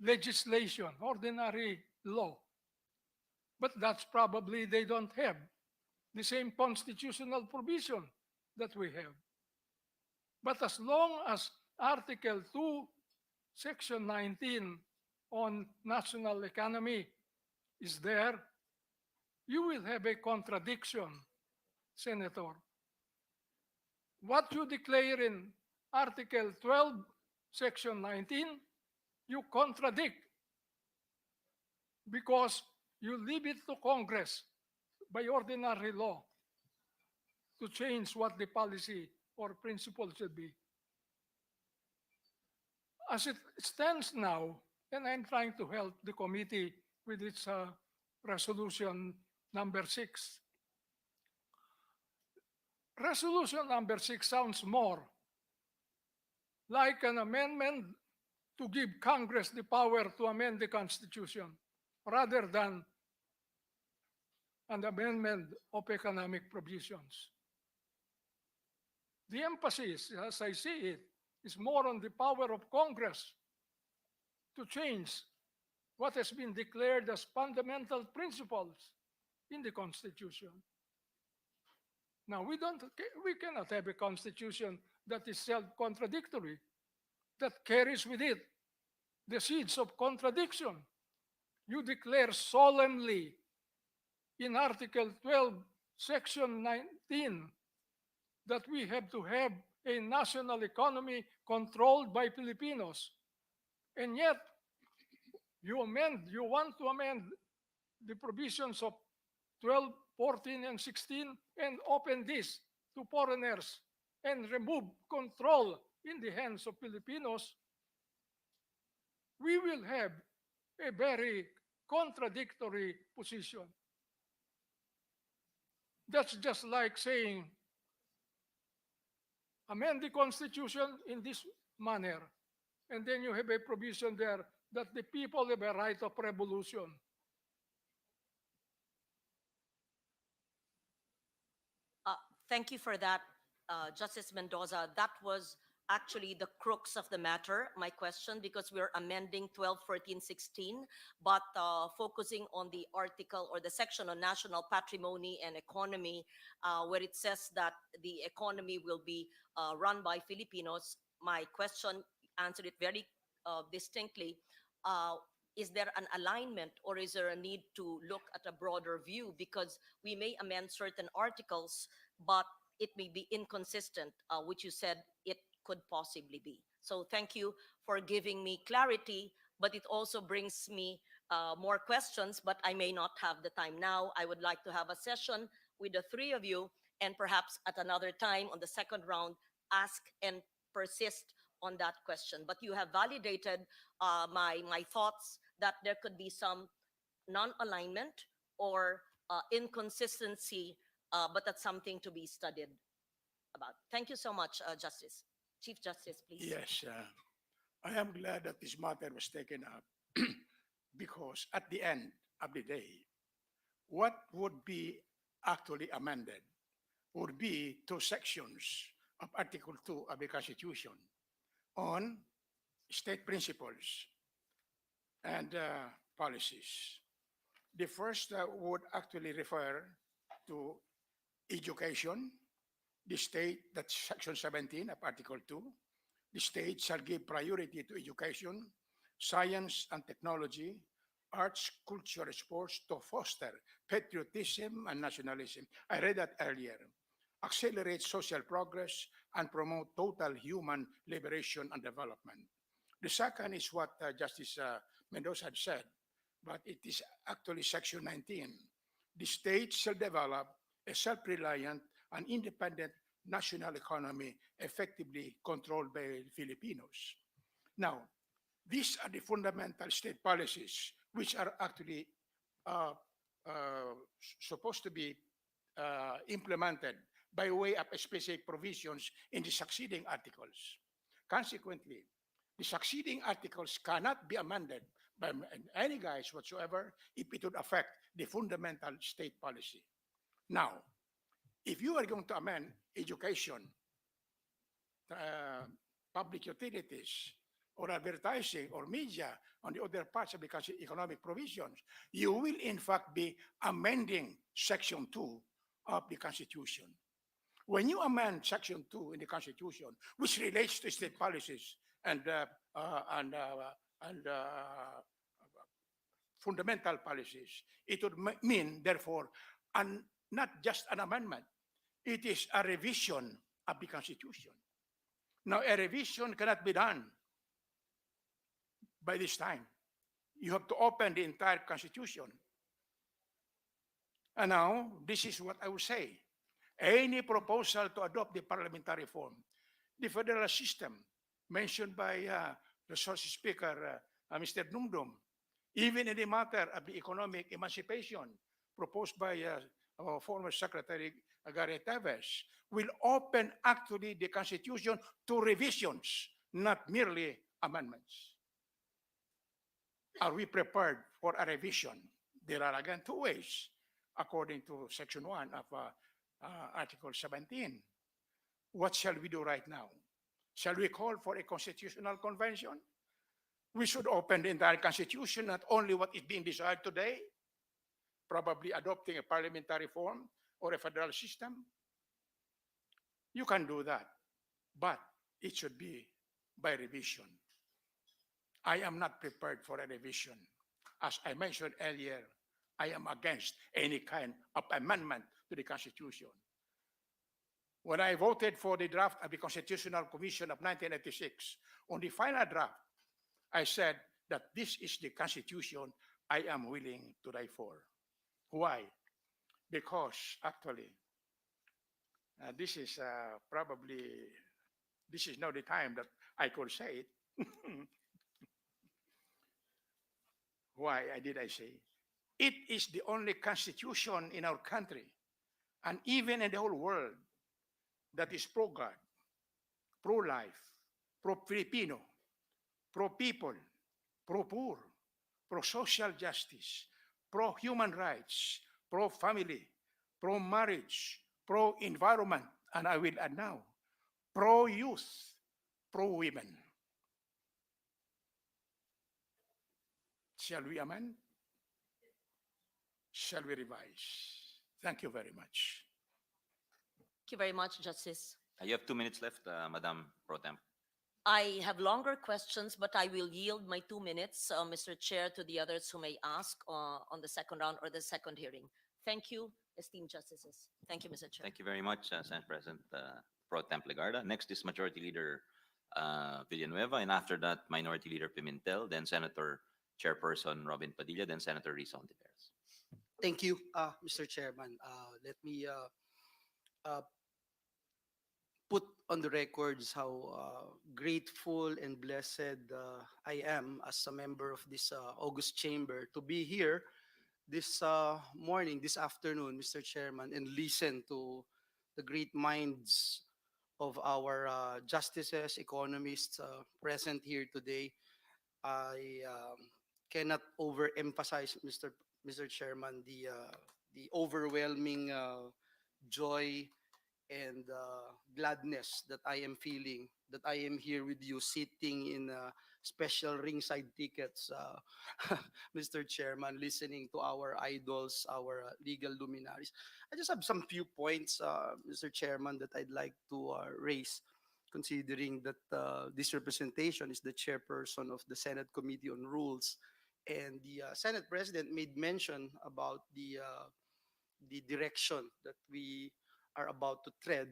legislation, ordinary law. But that's probably they don't have the same constitutional provision that we have. But as long as Article 2, Section 19 on national economy is there, you will have a contradiction, Senator. What you declare in Article 12, Section 19, you contradict because you leave it to Congress by ordinary law to change what the policy or principle should be. As it stands now, and I'm trying to help the committee with its resolution number 6. Resolution number 6 sounds more like an amendment to give Congress the power to amend the Constitution rather than an amendment of economic provisions. The emphasis, as I see it, is more on the power of Congress to change what has been declared as fundamental principles in the Constitution. Now, we cannot have a Constitution that is self-contradictory, that carries with it the seeds of contradiction. You declare solemnly in Article 12, Section 19, that we have to have a national economy controlled by Filipinos. And yet, you want to amend the provisions of 12, 14, and 16 and open this to foreigners and remove control in the hands of Filipinos. We will have a very contradictory position. That's just like saying, amend the Constitution in this manner, and then you have a provision there that the people have a right of revolution. Thank you for that, Justice Mendoza. That was actually the crux of the matter, my question, because we're amending 12, 14, 16, but focusing on the article or the section on national patrimony and economy, where it says that the economy will be run by Filipinos. My question answered it very distinctly. Is there an alignment or is there a need to look at a broader view? Because we may amend certain articles, but it may be inconsistent, which you said it could possibly be. So thank you for giving me clarity, but it also brings me more questions, but I may not have the time now. I would like to have a session with the three of you, and perhaps at another time on the second round, ask and persist on that question. But you have validated my thoughts that there could be some non-alignment or inconsistency, but that's something to be studied about. Thank you so much, Justice. Chief Justice, please. Yes, I am glad that this matter was taken up because at the end, of the day, what would be actually amended would be two sections of Article 2 of the Constitution on state principles and policies. The first would actually refer to education. The state, that's Section 17 of Article 2, the state shall give priority to education, science and technology, arts, culture, sports to foster patriotism and nationalism. I read that earlier. Accelerate social progress and promote total human liberation and development. The second is what Justice Mendoza had said, but it is actually Section 19. The state shall develop a self-reliant and independent national economy effectively controlled by Filipinos. Now, these are the fundamental state policies which are actually uh, supposed to be implemented by way of specific provisions in the succeeding articles. Consequently, the succeeding articles cannot be amended by any guise whatsoever if it would affect the fundamental state policy. Now, if you are going to amend education, public utilities, or advertising or media on the other parts of the economic provisions, you will in fact be amending Section 2 of the Constitution. When you amend Section 2 in the Constitution, which relates to state policies and fundamental policies, it would mean, therefore, not just an amendment, it is a revision of the Constitution. Now, a revision cannot be done by this time. You have to open the entire Constitution. And now, this is what I will say. Any proposal to adopt the parliamentary form, the federal system mentioned by the Resource Speaker, Mr. Dumdum, even in the matter of the economic emancipation proposed by our former Secretary Gary Teves, will open actually the Constitution to revisions, not merely amendments. Are we prepared for a revision? There are again two ways, according to Section 1 of Article 17. What shall we do right now? Shall we call for a constitutional convention? We should open the entire Constitution, not only what is being desired today, probably adopting a parliamentary form or a federal system. You can do that, but it should be by revision. I am not prepared for a revision. As I mentioned earlier, I am against any kind of amendment to the Constitution. When I voted for the draft of the Constitutional Commission of 1986, on the final draft, I said that this is the Constitution I am willing to die for. Why? Because actually, this is now the time that I could say it. Why did I say? It is the only constitution in our country, and even in the whole world, that is pro-God, pro-life, pro-Filipino, pro-people, pro-poor, pro-social justice, pro-human rights, pro-family, pro-marriage, pro-environment, and I will add now, pro-youth, pro-women. Shall we amend? Shall we revise? Thank you very much. Thank you very much, Justice. You have 2 minutes left, Madam Pro Temp. I have longer questions, but I will yield my 2 minutes, Mr. Chair, to the others who may ask on the second round or the second hearing. Thank you, esteemed justices. Thank you, Mr. Chair. Thank you very much, Senate President Pro Temp Legarda. Next is Majority Leader Villanueva, and after that, Minority Leader Pimentel, then Senator Chairperson Robin Padilla, then Senator Risa Ontiveros. Thank you, Mr. Chairman. Let me put on the records how grateful and blessed I am as a member of this August chamber to be here this morning, this afternoon, Mr. Chairman, and listen to the great minds of our justices, economists present here today. I cannot overemphasize, Mr. Chairman, the overwhelming joy and gladness that I am feeling, that I am here with you sitting in special ringside tickets, Mr. Chairman, listening to our idols, our legal luminaries. I just have some few points, Mr. Chairman, that I'd like to raise, considering that this representation is the chairperson of the Senate Committee on Rules. And the Senate President made mention about the direction that we are about to tread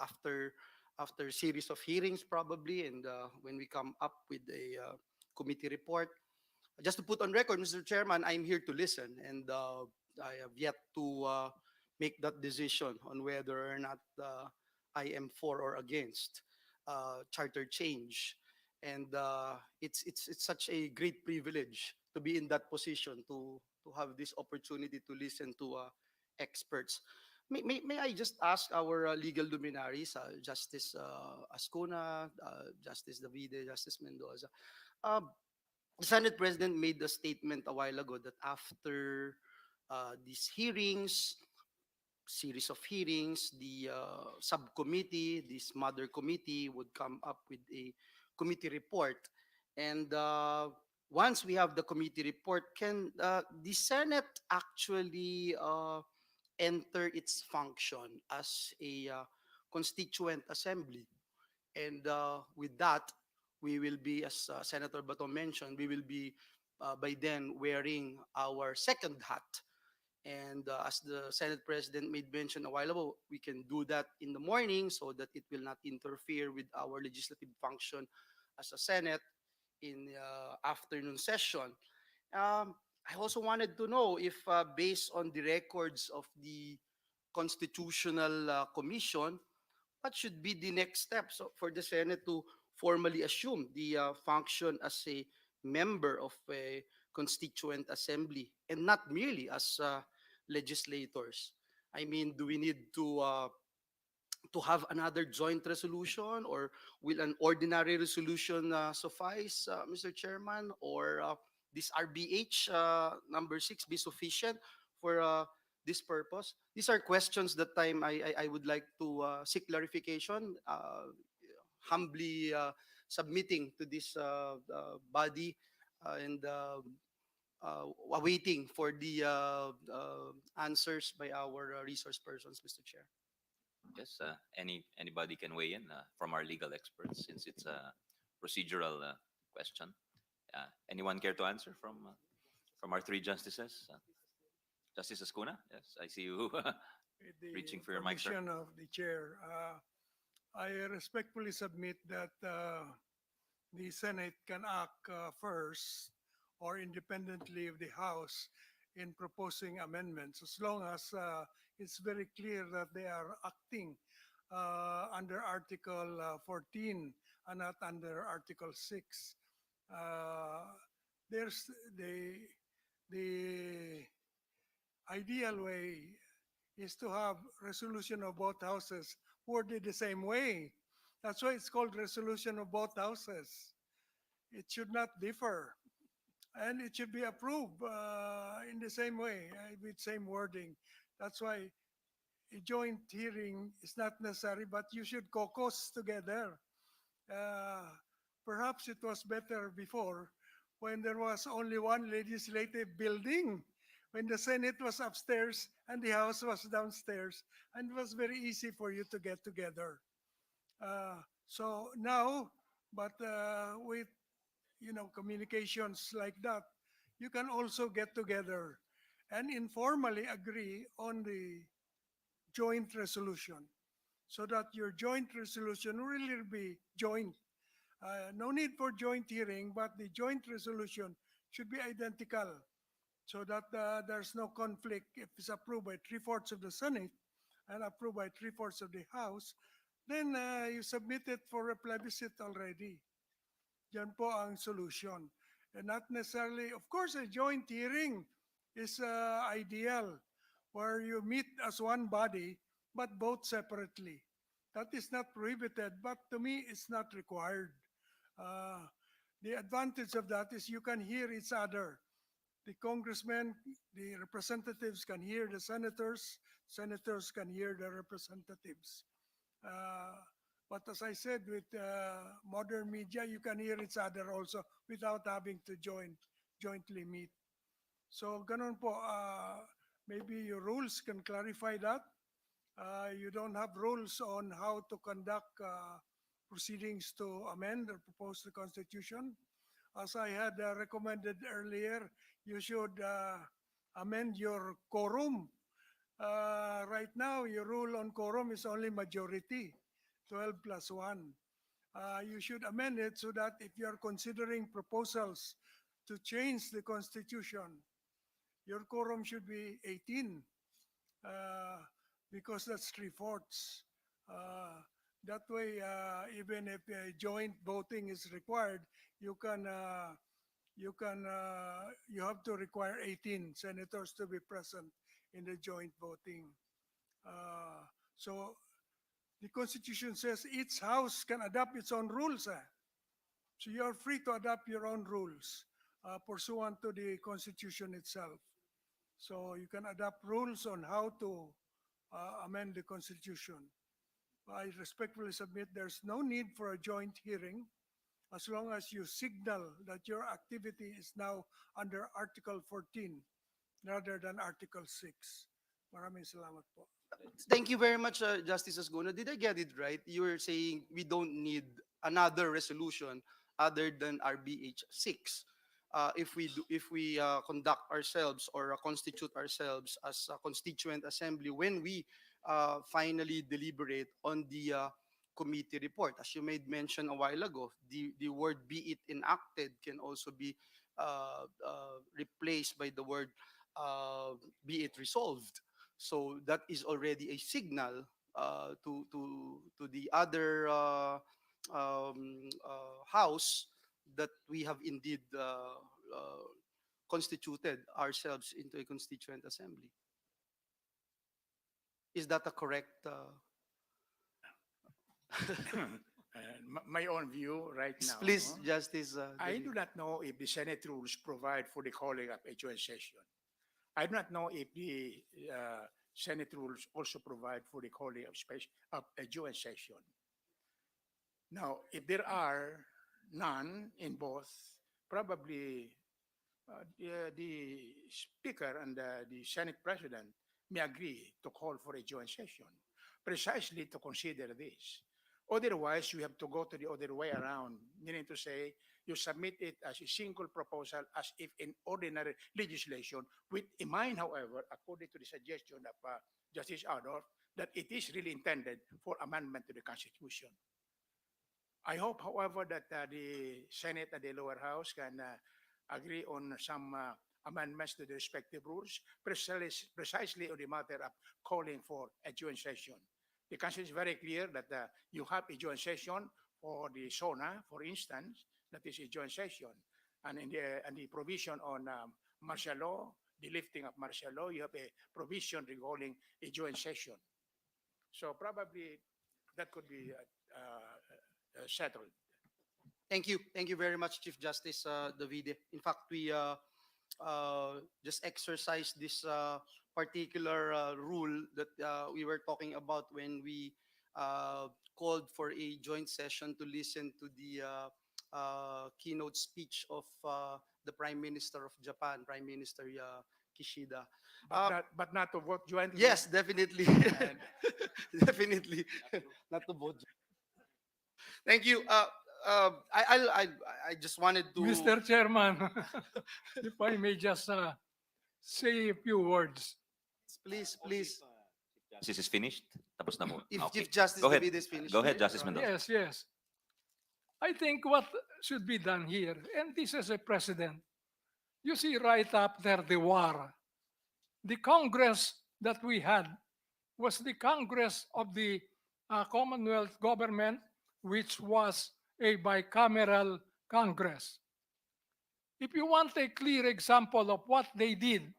after after series of hearings probably, and when we come up with a committee report. Just to put on record, Mr. Chairman, I'm here to listen, and I have yet to make that decision on whether or not I am for or against charter change. And it's such a great privilege to be in that position, to have this opportunity to listen to experts. May I just ask our legal luminaries, Justice Ascuna, Justice Davide, Justice Mendoza, um, the Senate President made a statement a while ago that after these hearings, series of hearings, the subcommittee, this mother committee, would come up with a committee report. And once we have the committee report, can the Senate actually enter its function as a constituent assembly? And with that, we will be, as Senator Bato mentioned, we will be by then wearing our second hat. And as the Senate President made mention a while ago, we can do that in the morning so that it will not interfere with our legislative function as a Senate in afternoon session. I also wanted to know if, based on the records of the Constitutional Commission, what should be the next steps for the Senate to formally assume the function as a member of a constituent assembly and not merely as legislators? I mean, do we need to have another joint resolution, or will an ordinary resolution suffice, Mr. Chairman, or this RBH number 6 be sufficient for this purpose? These are questions that I would like to seek clarification, humbly submitting to this body, and awaiting for the answers by our resource persons, Mr. Chair. Yes, anybody can weigh in from our legal experts, since it's a procedural question. Anyone care to answer from our three justices? Justice Ascuna, yes, I see you With the reaching for your mic, sir. permission of the chair, I respectfully submit that the Senate can act first or independently of the House in proposing amendments, as long as it's very clear that they are acting under Article 14 and not under Article 6. There's the ideal way is to have resolution of both houses worded the same way. That's why it's called resolution of both houses. It should not differ, and it should be approved in the same way, with same wording. That's why a joint hearing is not necessary, but you should caucus together. Uh, Perhaps it was better before, when there was only one legislative building, when the Senate was upstairs and the House was downstairs, and it was very easy for you to get together. So now, but with communications like that, you can also get together and informally agree on the joint resolution, so that your joint resolution will really be joint. No need for joint hearing, but the joint resolution should be identical, so that there's no conflict. If it's approved by three-fourths of the Senate and approved by three-fourths of the House, then you submit it for a plebiscite already. Yan po ang solution. And not necessarily, of course, a joint hearing is ideal, where you meet as one body but vote separately. That is not prohibited, but to me, it's not required. Uh, the advantage of that is you can hear each other. The congressmen, the representatives can hear the senators, senators can hear the representatives. Uh, but as I said, with modern media, you can hear each other also without having to jointly meet. So ganun po, maybe your rules can clarify that. You don't have rules on how to conduct proceedings to amend or propose the Constitution. As I had recommended earlier, you should amend your quorum. Right now, your rule on quorum is only majority, 12 plus 1. You should amend it so that if you are considering proposals to change the Constitution, your quorum should be 18 because that's 3/4. That way, even if joint voting is required, you can you have to require 18 senators to be present in the joint voting. So the Constitution says each house can adopt its own rules. So you are free to adopt your own rules pursuant to the Constitution itself. So you can adopt rules on how to amend the Constitution. I respectfully submit there's no need for a joint hearing as long as you signal that your activity is now under Article 14 rather than Article 6. Maraming salamat po. Thank you very much, Justice Asgono. Did I get it right? You were saying we don't need another resolution other than RBH 6 if we conduct ourselves or constitute ourselves as a constituent assembly when we finally deliberate on the committee report. As you made mention a while ago, the word "be it enacted" can also be replaced by the word "be it resolved." So that is already a signal to the other house that we have indeed constituted ourselves into a constituent assembly. Is that a correct? My own view right now. Please, Justice. I David. do not know if the Senate rules provide for the calling of a joint session. I do not know if the Senate rules also provide for the calling of a joint session. Now, if there are none in both, probably the Speaker and the Senate President may agree to call for a joint session, precisely to consider this. Otherwise, you have to go to the other way around, meaning to say you submit it as a single proposal as if in ordinary legislation, with in mind, however, according to the suggestion of Justice Adolf, that it is really intended for amendment to the Constitution. I hope, however, that the Senate and the lower house can agree on some amendments to the respective rules, precisely on the matter of calling for a joint session. The Constitution is very clear that you have a joint session for the SONA, for instance, that is a joint session. And in the provision on martial law, the lifting of martial law, you have a provision regarding a joint session. So probably that could be settled. Thank you. Thank you very much, Chief Justice Davide. In fact, we just exercised this particular rule that we were talking about when we called for a joint session to listen to the keynote speech of the Prime Minister of Japan, Prime Minister Kishida. But not to vote jointly. Yes, definitely. Definitely. Not to vote. Thank you. I just wanted to. Mr. Chairman, if I may just say a few words. Please, please. Justice is finished? Tapos na po. If Okay. Chief Justice Go ahead. David is finished. Go ahead, Justice Mendoza. Yes, yes. I think what should be done here, and this is a precedent, you see right after the war, the Congress that we had was the Congress of the Commonwealth government, which was a bicameral Congress. If you want a clear example of what they did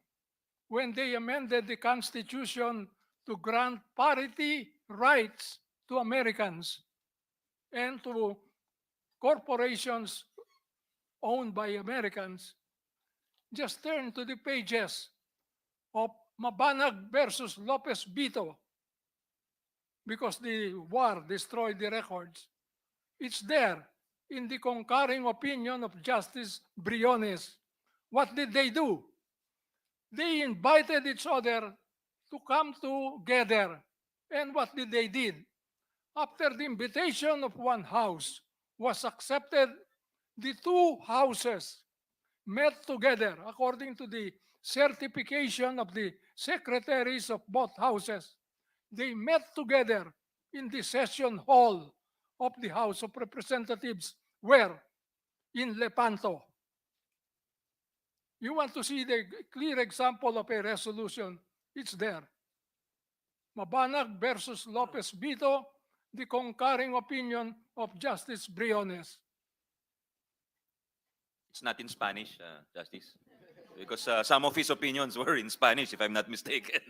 when they amended the Constitution to grant parity rights to Americans and to corporations owned by Americans, Just turn to the pages of Mabanag versus Lopez Bito because the war destroyed the records. It's there in the concurring opinion of Justice Briones. What did they do? They invited each other to come together. And what did they did? After the invitation of one house was accepted, the two houses met together according to the certification of the secretaries of both houses. They met together in the session hall of the House of Representatives. Where? In Lepanto. You want to see the clear example of a resolution? It's there. Mabanag versus Lopez Bito, the concurring opinion of Justice Briones. It's not in Spanish, Justice, because some of his opinions were in Spanish, if I'm not mistaken.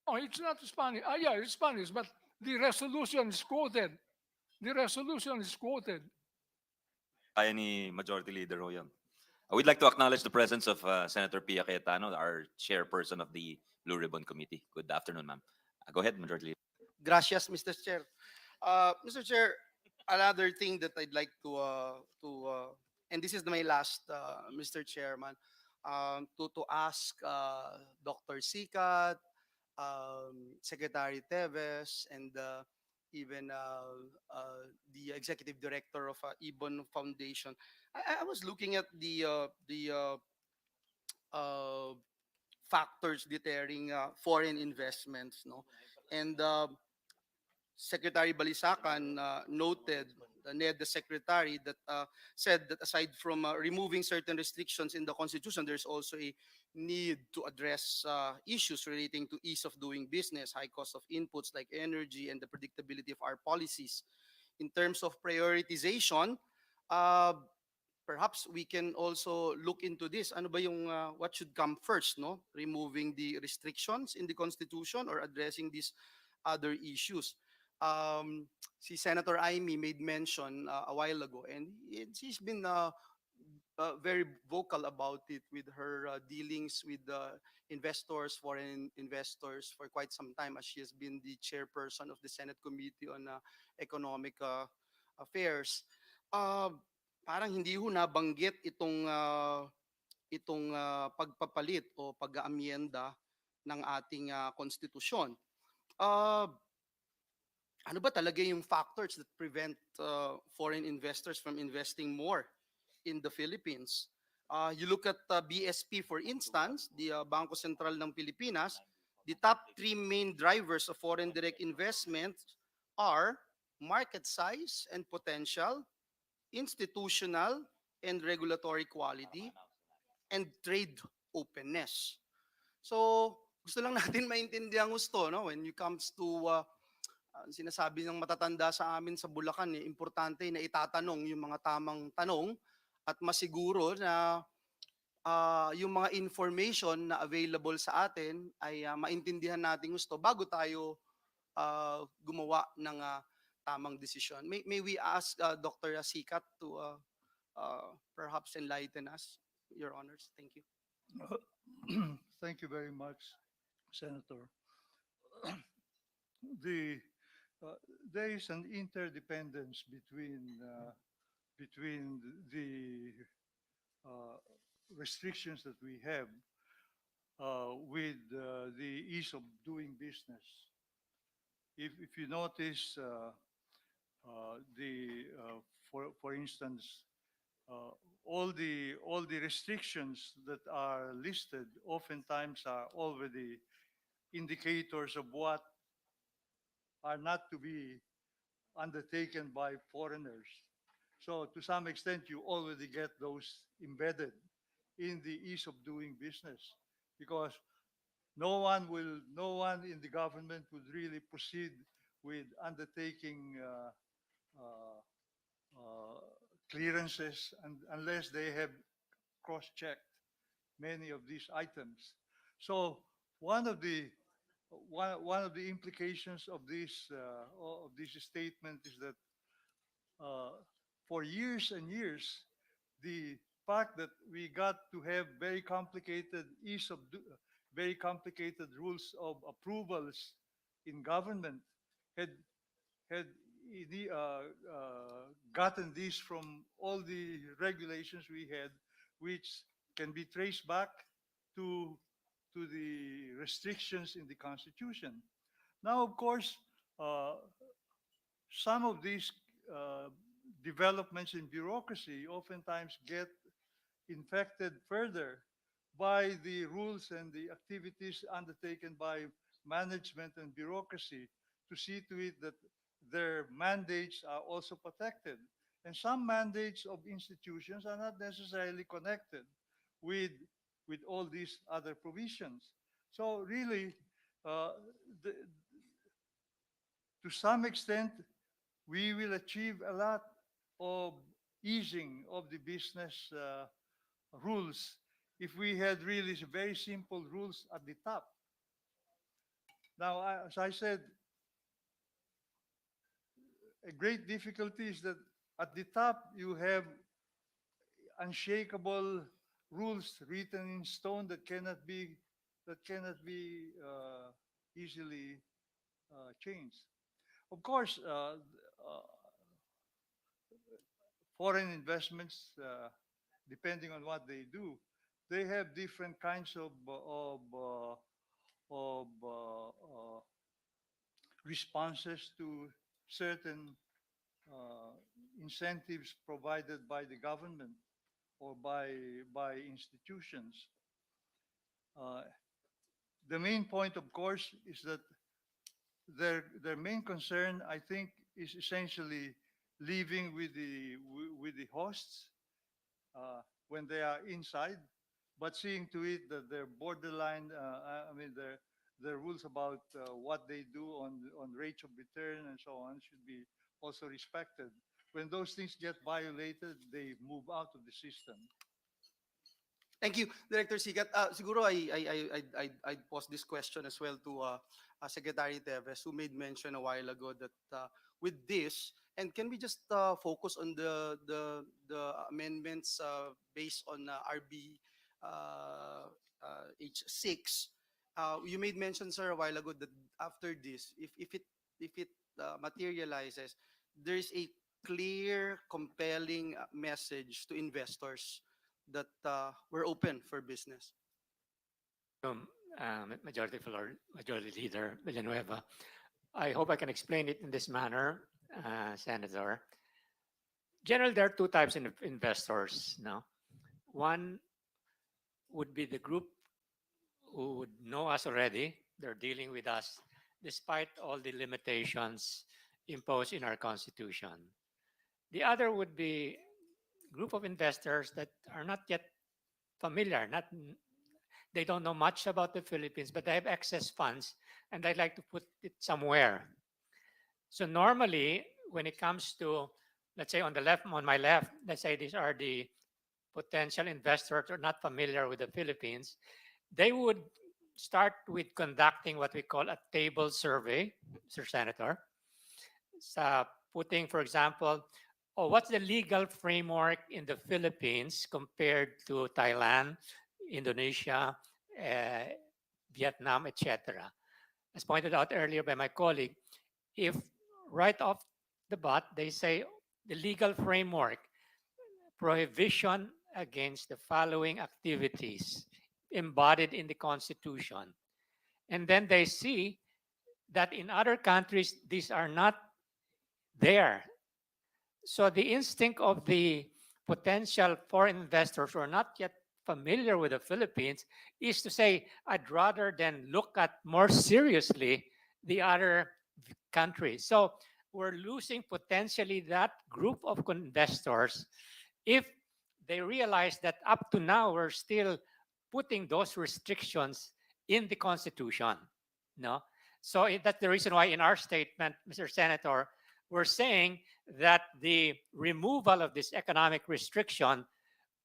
Oh, it's not Spanish. Yeah, it's Spanish, but the resolution is quoted. The resolution is quoted. Kaya ni Majority Leader ho yun. We'd like to acknowledge the presence of Senator Pia Cayetano, our chairperson of the Blue Ribbon Committee. Good afternoon, ma'am. Go ahead, Majority Leader. Gracias, Mr. Chair. Mr. Chair, another thing that I'd like and this is my last, Mr. Chairman, to ask Dr. Sikat, Secretary Teves, and even the executive director of Ibon Foundation. I was looking at the factors deterring foreign investments, no, and Secretary Balisacan noted, NED the secretary, that said that aside from removing certain restrictions in the constitution, there's also a need to address issues relating to ease of doing business, high cost of inputs like energy, and the predictability of our policies. In terms of prioritization, uh, perhaps we can also look into this. Ano ba yung what should come first, no? Removing the restrictions in the constitution or addressing these other issues? Si Senator Aimee made mention a while ago, and she's been very vocal about it with her dealings with investors, foreign investors, for quite some time, as she has been the chairperson of the Senate Committee on Economic Affairs. Uh, Parang hindi ho nabanggit itong pagpapalit o pag-aamyenda ng ating konstitusyon. Ano ba talaga yung factors that prevent foreign investors from investing more in the Philippines? You look at BSP, for instance, the Bangko Sentral ng Pilipinas, the top three main drivers of foreign direct investment are market size and potential, institutional and regulatory quality, and trade openness. So, gusto lang natin maintindihan gusto, no? When it comes to sinasabi ng matatanda sa amin sa Bulacan, importante na itatanong yung mga tamang tanong at masiguro na yung mga information na available sa atin ay maintindihan natin gusto bago tayo gumawa ng tamang desisyon. May we ask Dr. Sikat to perhaps enlighten us, Your Honors? Thank you. Thank you very much, Senator. The there is an interdependence between the restrictions that we have with the ease of doing business. If you notice, for instance, all the restrictions that are listed oftentimes are already indicators of what are not to be undertaken by foreigners. So to some extent, you already get those embedded in the ease of doing business because no one in the government would really proceed with undertaking clearances unless they have cross-checked many of these items. So one of the implications of this statement is that for years and years, the fact that we got to have very complicated very complicated rules of approvals in government had had gotten this from all the regulations we had, which can be traced back to the restrictions in the Constitution. Now, of course, uh, some of these uh, developments in bureaucracy oftentimes get infected further by the rules and the activities undertaken by management and bureaucracy to see to it that their mandates are also protected. And some mandates of institutions are not necessarily connected with, with all these other provisions. So really, uh, the, to some extent, we will achieve a lot of easing of the business rules if we had really very simple rules at the top. Now, as I said, a great difficulty is that at the top you have unshakable rules written in stone that cannot be easily changed. Of course, foreign investments, depending on what they do, they have different kinds of responses to certain uh, incentives provided by the government or by institutions. Uh, the main point, of course, is that their main concern, I think, is essentially living with the hosts when they are inside, but seeing to it that their borderline, their rules about what they do on rates of return and so on should be also respected. When those things get violated, they move out of the system. Thank you, Director Sigat. Siguro I'd pose this question as well to Secretary Teves, who made mention a while ago that with this, and can we just focus on the amendments based on RB H6? You made mention, sir, a while ago that after this, if it materializes, there is a clear, compelling message to investors that we're open for business. Majority Leader Villanueva. I hope I can explain it in this manner, Senator. Generally, there are two types of investors now. One would be the group who would know us already. They're dealing with us despite all the limitations imposed in our Constitution. The other would be group of investors that are not yet familiar, they don't know much about the Philippines, but they have excess funds and they'd like to put it somewhere. So normally, when it comes to, let's say on my left, let's say these are the potential investors who are not familiar with the Philippines, they would start with conducting what we call a table survey, Mr. Senator. Putting, for example, what's the legal framework in the Philippines compared to Thailand, Indonesia, Vietnam, etc. As pointed out earlier by my colleague, if right off the bat they say the legal framework, prohibition against the following activities embodied in the Constitution, and then they see that in other countries these are not there. So the instinct of the potential foreign investors who are not yet familiar with the Philippines is to say, I'd rather than look at more seriously the other countries. So we're losing potentially that group of investors if they realize that up to now we're still putting those restrictions in the Constitution. No? So that's the reason why in our statement, Mr. Senator, we're saying that the removal of this economic restriction,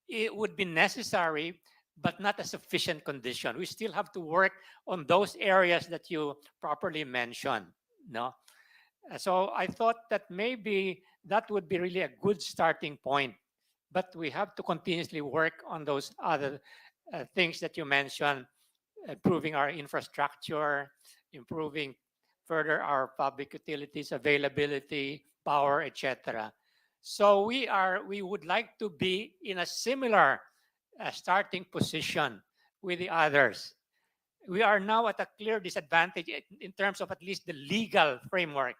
it would be necessary, but not a sufficient condition. We still have to work on those areas that you properly mentioned. No? So I thought that maybe that would be really a good starting point but we have to continuously work on those other things that you mentioned, improving our infrastructure, improving further our public utilities availability, power, etc. So we would like to be in a similar starting position with the others. We are now at a clear disadvantage in terms of at least the legal framework.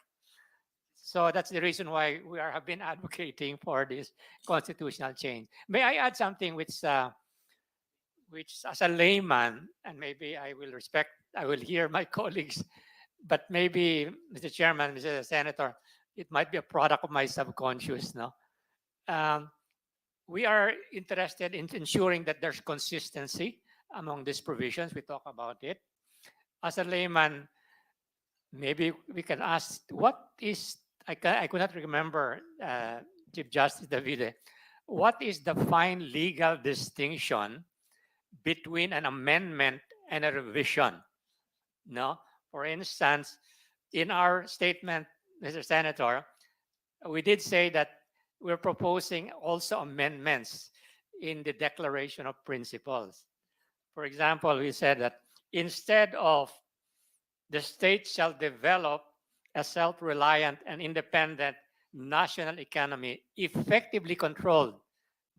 So that's the reason why have been advocating for this constitutional change. May I add something which as a layman, and maybe I will hear my colleagues, but maybe Mr. Chairman, Mr. Senator, it might be a product of my subconscious, no? Um, we are interested in ensuring that there's consistency among these provisions. We talk about it. As a layman, maybe we can ask what is, I could not remember, Chief Justice Davide, what is the fine legal distinction between an amendment and a revision? No? For instance, in our statement, Mr. Senator, we did say that we're proposing also amendments in the Declaration of Principles. For example, we said that instead of the state shall develop a self-reliant and independent national economy effectively controlled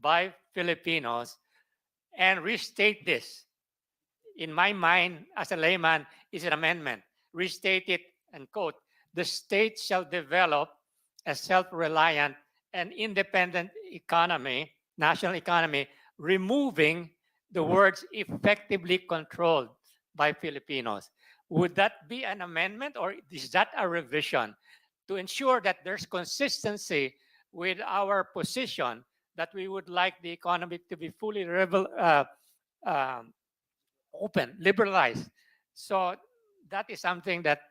by Filipinos, and restate this. In my mind, as a layman, is an amendment. Restate it and quote, the state shall develop a self-reliant and independent economy, national economy, removing the words effectively controlled by Filipinos. Would that be an amendment or is that a revision to ensure that there's consistency with our position that we would like the economy to be fully open, liberalized? So that is something that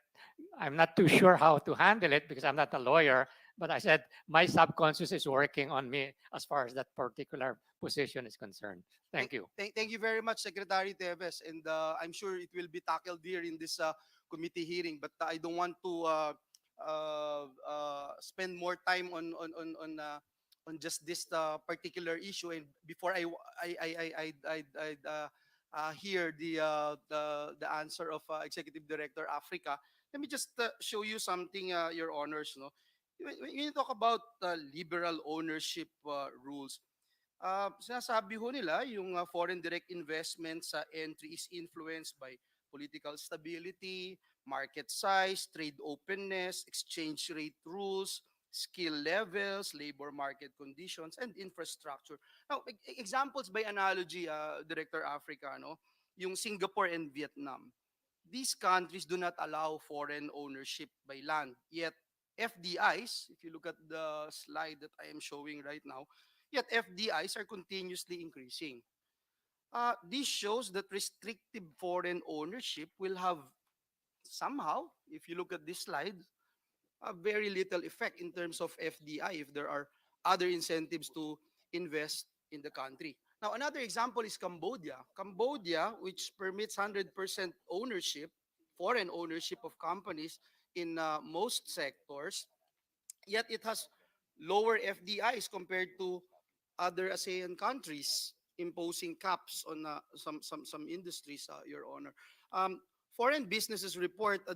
I'm not too sure how to handle it because I'm not a lawyer, but I said my subconscious is working on me as far as that particular position is concerned. Thank you. Thank you very much, Secretary Teves, and I'm sure it will be tackled here in this committee hearing. But I don't want to spend more time on just this particular issue. And before I hear the answer of Executive Director Africa, let me just show you something, Your Honors. No, when you talk about liberal ownership rules, sinasabi ho nila yung foreign direct investment sa entry is influenced by political stability, market size, trade openness, exchange rate rules, skill levels, labor market conditions, and infrastructure. Now, examples by analogy, Director Africa, no? Yung Singapore and Vietnam. These countries do not allow foreign ownership by land. Yet, FDIs, if you look at the slide that I am showing right now, yet FDIs are continuously increasing. This shows that restrictive foreign ownership will have somehow, if you look at this slide, a very little effect in terms of FDI if there are other incentives to invest in the country. Now, another example is Cambodia. Cambodia, which permits 100% ownership, foreign ownership of companies in most sectors, yet it has lower FDIs compared to other ASEAN countries, imposing caps on some industries, Your Honor. Foreign businesses report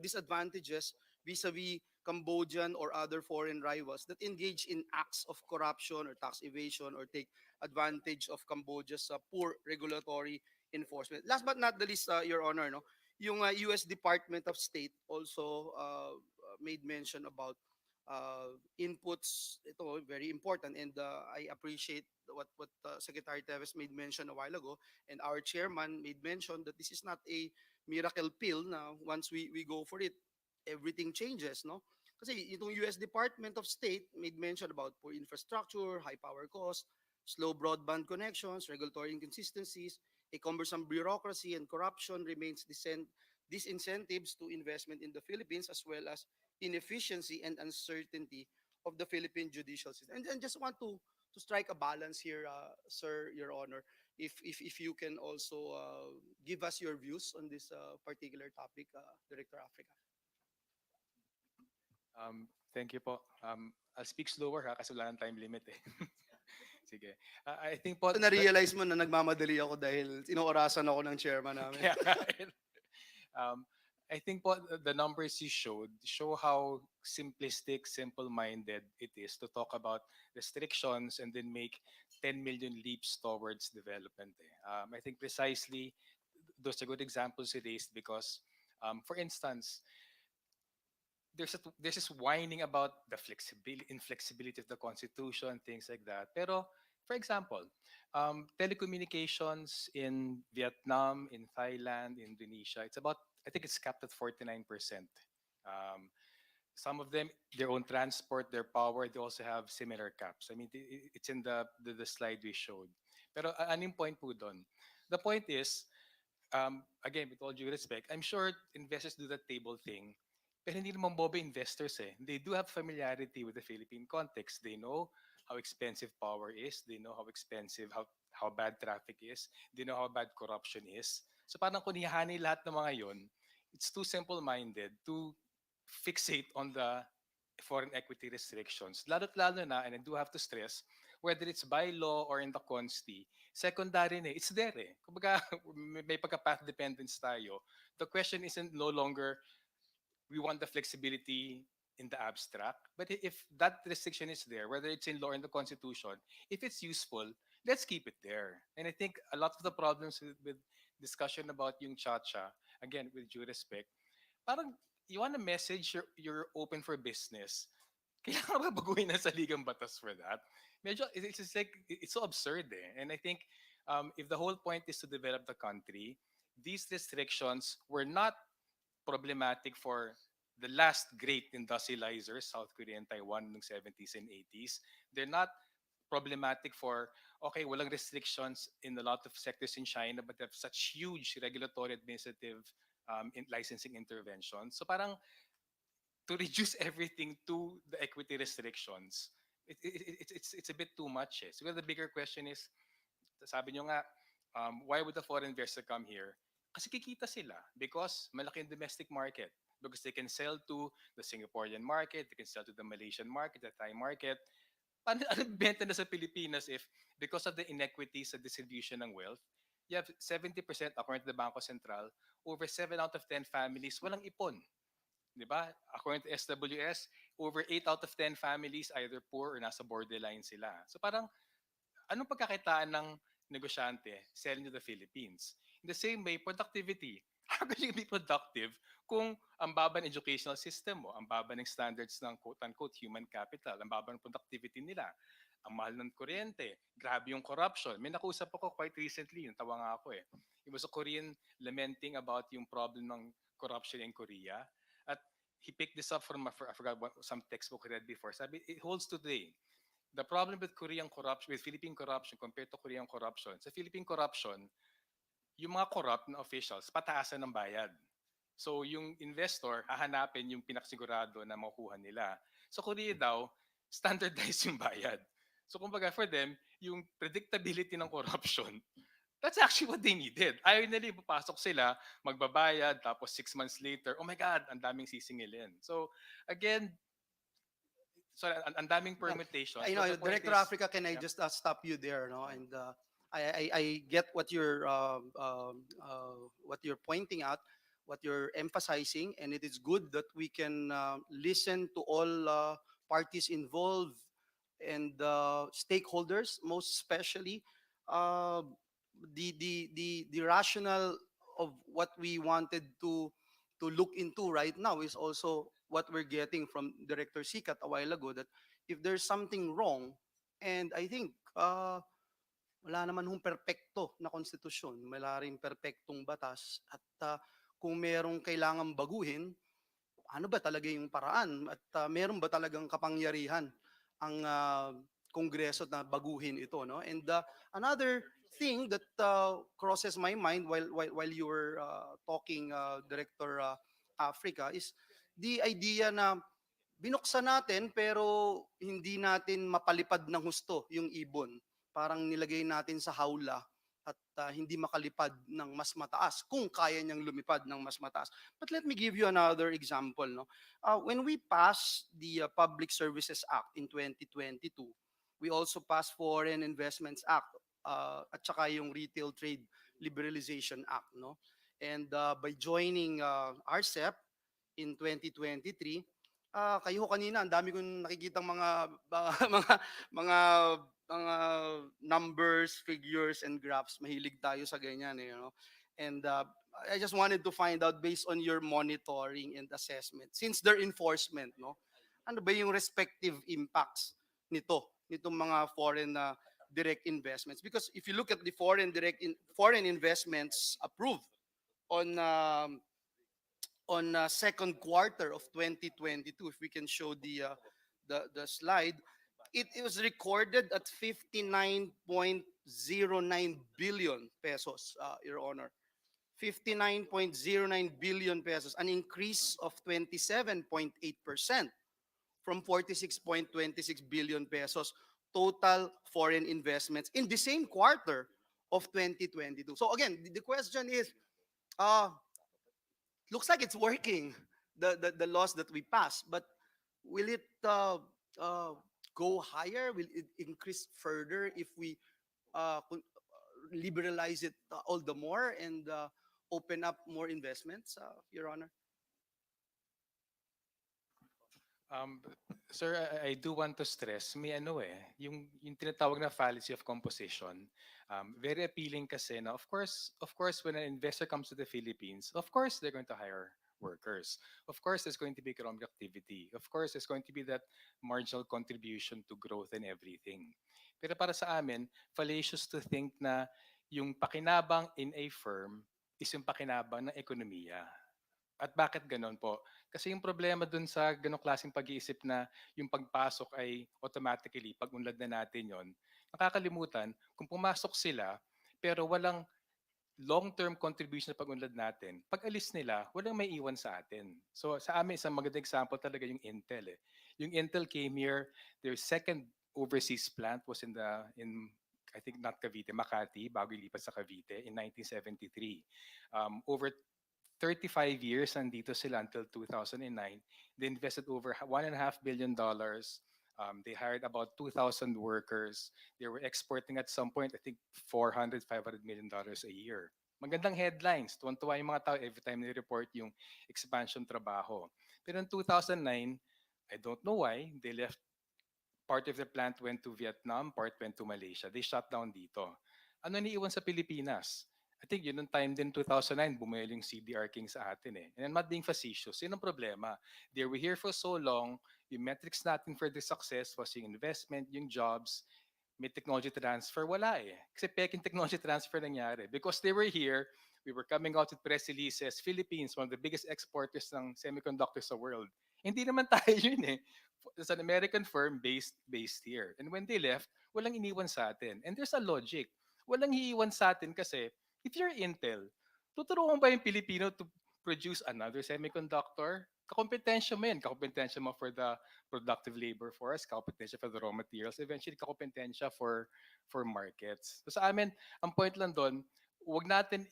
disadvantages vis-a-vis Cambodian or other foreign rivals that engage in acts of corruption or tax evasion or take advantage of Cambodia's poor regulatory enforcement. Last but not the least, Your Honor, no, yung U.S. Department of State also made mention about inputs. Ito very important, and I appreciate what Secretary Teves made mention a while ago, and our chairman made mention that this is not a miracle pill. Now, once we go for it, everything changes, no? Kasi itong U.S. Department of State made mention about poor infrastructure, high power costs, slow broadband connections, regulatory inconsistencies, a cumbersome bureaucracy, and corruption remains disincentives to investment in the Philippines, as well as inefficiency and uncertainty of the Philippine judicial system. And just want to strike a balance here, sir, Your Honor, if you can also give us your views on this particular topic, Director Africa. Thank you po. I'll speak slower ha, kasi wala nang time limit eh. Sige. I think po... So, na-realize mo na nagmamadali ako dahil inoorasan ako ng chairman namin. Kaya nga, I think po the numbers you showed show how simplistic, simple-minded it is to talk about restrictions and then make 10 million leaps towards development. I think precisely those are good examples you raised because, for instance, there's this whining about the flexibility, inflexibility of the constitution, things like that. Pero, for example, telecommunications in Vietnam, in Thailand, Indonesia, I think it's capped at 49%. Um, some of them, their own transport, their power, they also have similar caps. I mean, it's in the slide we showed. Pero anong point po doon? The point is, again, with all due respect, I'm sure investors do that table thing. Pero hindi naman bobo investors eh. They do have familiarity with the Philippine context. They know how expensive power is. They know how expensive, how bad traffic is. They know how bad corruption is. So parang kung ihani lahat ng mga yon, it's too simple-minded to fixate on the foreign equity restrictions. Lalo't-lalo na, and I do have to stress, whether it's by law or in the consti, secondary na, it's there eh. Kumbaga, may pagka-path dependence tayo. The question isn't no longer we want the flexibility in the abstract. But if that restriction is there, whether it's in law or in the constitution, if it's useful, let's keep it there. And I think a lot of the problems with discussion about yung cha-cha, again, with due respect, parang you want a message you're open for business. Kailangan ba baguhin ang saligang batas for that? Medyo, it's just like, it's so absurd eh. And I think if the whole point is to develop the country, these restrictions were not problematic for the last great industrializers, South Korea and Taiwan in the 70s and 80s. They're not problematic for, okay, walang restrictions in a lot of sectors in China, but they have such huge regulatory administrative licensing interventions. So parang to reduce everything to the equity restrictions, it's a bit too much. Eh. So the bigger question is, sabi nyo nga, why would a foreign investor come here? Kasi kikita sila because malaki yung domestic market. Because they can sell to the Singaporean market, they can sell to the Malaysian market, the Thai market. Paano benta na sa Pilipinas if because of the inequities sa distribution ng wealth, you have 70% according to the Bangko Sentral, over 7 out of 10 families walang ipon. Diba? According to SWS, over 8 out of 10 families either poor or nasa borderline sila. So parang, anong pagkakitaan ng negosyante selling to the Philippines? In the same way, productivity. How can you be productive kung ang baba ng educational system mo, ang baba ng standards ng quote-unquote human capital, ang baba ng productivity nila, ang mahal ng kuryente, grabe yung corruption. May nakusap ako quite recently, natawa nga ako eh. It was a Korean lamenting about yung problem ng corruption in Korea. At he picked this up from, I forgot what, some textbook I read before. Sabi, it holds today. The problem with Korean corruption, with Philippine corruption compared to Korean corruption, sa Philippine corruption, yung mga corrupt na officials, pataasan ng bayad. So yung investor, hahanapin yung pinaksigurado na makuha nila. So Korea daw, standardized yung bayad. So kumbaga for them, yung predictability ng corruption, that's actually what they needed. Ayaw nila ipapasok sila, magbabayad, tapos 6 months later, oh my God, ang daming sisingilin. So again, ang daming permutations. You know, Director Africa, can I just stop you there, no? And I get what you're pointing out, what you're emphasizing, and it is good that we can listen to all parties involved and stakeholders, most especially the rationale of what we wanted to look into right now is also what we're getting from Director Sikat a while ago, that if there's something wrong, and I think wala naman hong perpekto na konstitusyon, wala rin perpektong batas, at kung merong kailangan baguhin, ano ba talaga yung paraan, at meron ba talagang kapangyarihan ang Kongreso na baguhin ito, no? And another thing that crosses my mind while you were talking, Director Africa, is the idea na binuksan natin pero hindi natin mapalipad ng husto yung ibon. Parang nilagay natin sa hawla at hindi makalipad ng mas mataas kung kaya niyang lumipad ng mas mataas. But let me give you another example. No? When we passed the Public Services Act in 2022, we also passed Foreign Investments Act at saka yung Retail Trade Liberalization Act. No? And by joining RCEP in 2023, kayo kanina, ang dami kong nakikitang mga mga mga mga numbers, figures, and graphs. Mahilig tayo sa ganyan, you know. And I just wanted to find out based on your monitoring and assessment, since their enforcement, no, ano ba yung respective impacts nitong mga foreign direct investments? Because if you look at the foreign investments approved on second quarter of 2022, if we can show the slide, it was recorded at 59.09 billion pesos, Your Honor. 59.09 billion pesos, an increase of 27.8% from 46.26 billion pesos total foreign investments in the same quarter of 2022. So again, the question is, looks like it's working, the laws that we pass, but will it go higher? Will it increase further if we liberalize it all the more and open up more investments, Your Honor? Um, Sir, I do want to stress, may yung tinatawag na fallacy of composition, very appealing kasi na, of course, when an investor comes to the Philippines, of course, they're going to hire workers. Of course, there's going to be economic activity. Of course, there's going to be that marginal contribution to growth and everything. Pero para sa amin, fallacious to think na yung pakinabang in a firm is yung pakinabang ng ekonomiya. At bakit ganon po? Kasi yung problema dun sa ganong klaseng pag-iisip na yung pagpasok ay automatically, pag unlad na natin yon, nakakalimutan, kung pumasok sila, pero walang long-term contribution sa pag-unlad natin, pag alis nila, walang may iwan sa atin. So sa amin, isang magandang example talaga yung Intel. Yung Intel came here, their second overseas plant was in I think not Cavite, Makati, bago ilipat sa Cavite in 1973. Over 35 years nandito sila until 2009. They invested over $1.5 billion. They hired about 2,000 workers. They were exporting at some point, I think, $400, $500 million a year. Magandang headlines. Tuwan-tuwa yung mga tao every time they report yung expansion trabaho. Pero in 2009, I don't know why, they left. Part of the plant went to Vietnam, part went to Malaysia. They shut down dito. Ano niiwan sa Pilipinas? I think yun yung time din 2009, bumili yung CDR King sa atin. And I'm not being facetious. Yun ang problema. They were here for so long, yung metrics natin for the success was yung investment, yung jobs, may technology transfer, wala Kasi peking technology transfer nangyari. Because they were here, we were coming out with press releases, Philippines, one of the biggest exporters ng semiconductors sa world. Hindi naman tayo yun It's an American firm based here. And when they left, walang iniwan sa atin. And there's a logic. Walang iiwan sa atin kasi if you're Intel, tuturuan ba yung Pilipino to produce another semiconductor? Kakompetensya mo yan. Kakompetensya mo for the productive labor force, kakompetensya for the raw materials, eventually kakompetensya for markets. So sa amin, ang point lang doon, huwag natin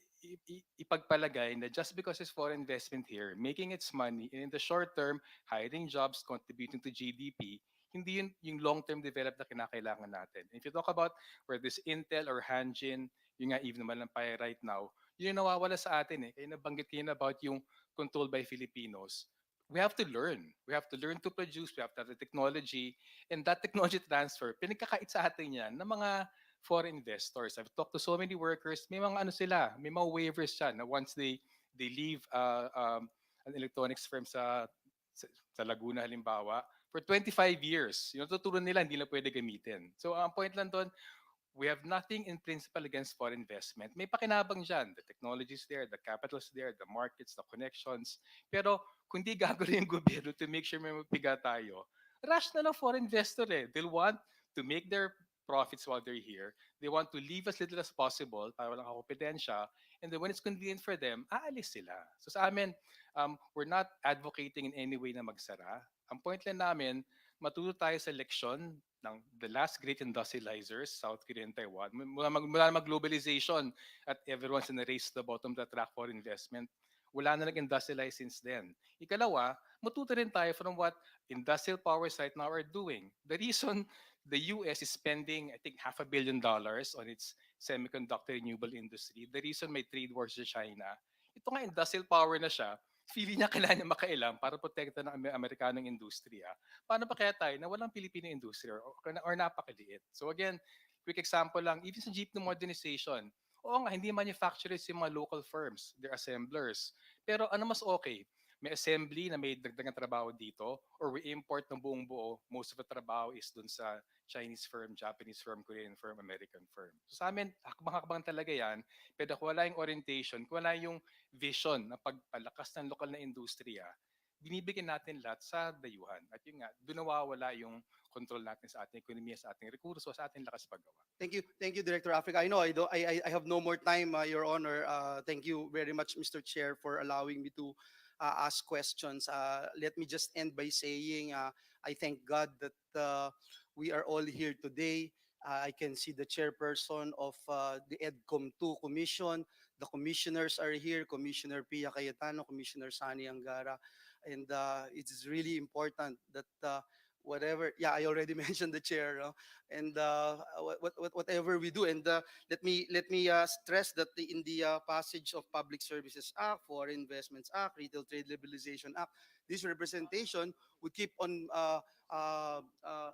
ipagpalagay na just because it's foreign investment here, making its money, and in the short term, hiring jobs, contributing to GDP, hindi yun yung long-term develop na kinakailangan natin. If you talk about where this Intel or Hanjin, yung nga even naman ng PAE right now, yun yung nawawala sa atin Kaya nabanggit kayo about yung controlled by Filipinos. We have to learn. We have to learn to produce. We have to have the technology. And that technology transfer, pinagkakait sa atin yan ng mga foreign investors. I've talked to so many workers, may mga may mga waivers siya na once they leave an electronics firm sa Laguna halimbawa, for 25 years, yung tuturo nila hindi na pwede gamitin. So ang point lang doon, we have nothing in principle against foreign investment. May pakinabang dyan. The technology is there, the capital is there, the markets, the connections. Pero kung di gagawin yung gobyerno to make sure may mapiga tayo, rush na lang foreign investor They'll want to make their profits while they're here. They want to leave as little as possible para walang kompetensya. And then when it's convenient for them, aalis sila. So sa amin, we're not advocating in any way na magsara. Ang point lang namin, matuto tayo sa leksyon lang, the last great industrializers, South Korea and Taiwan, mula mag-globalization at everyone's in a race to the bottom of the track for investment, wala na nag-industrialize since then. Ikalawa, matuto rin tayo from what industrial powers right now are doing. The reason the US is spending, I think, $500 million on its semiconductor renewable industry, the reason may trade wars sa China, ito nga industrial power na siya, feeling niya kailangan niya makailam para protekta ng Amerikanong industriya. Paano pa kaya tayo na walang Pilipino industriya or napakaliit? So again, quick example lang, even sa jeepney modernization, oo nga, hindi manufacturers yung mga local firms, they're assemblers. Pero ano mas okay? May assembly na may dagdagang trabaho dito or we import ng buong buo, most of the trabaho is dun sa Chinese firm, Japanese firm, Korean firm, American firm. So sa amin, hakbang-hakbang talaga yan. Pero kung wala yung orientation, kung wala yung vision na pagpalakas ng lokal na industriya, binibigyan natin lahat sa dayuhan. At yun nga, doon nawawala yung control natin sa ating ekonomiya, sa ating rekurso, sa ating lakas paggawa. Thank you, Director Africa. I know I have no more time, Your Honor. Thank you very much, Mr. Chair, for allowing me to ask questions. Let me just end by saying I thank God that we are all here today. I can see the chairperson of the EDCOM 2 Commission. The commissioners are here, Commissioner Pia Cayetano, Commissioner Sani Angara. And it's really important that I already mentioned the chair, and whatever we do, and let me stress that in the passage of Public Services Act, Foreign Investments Act, Retail Trade Liberalization Act, this representation would keep on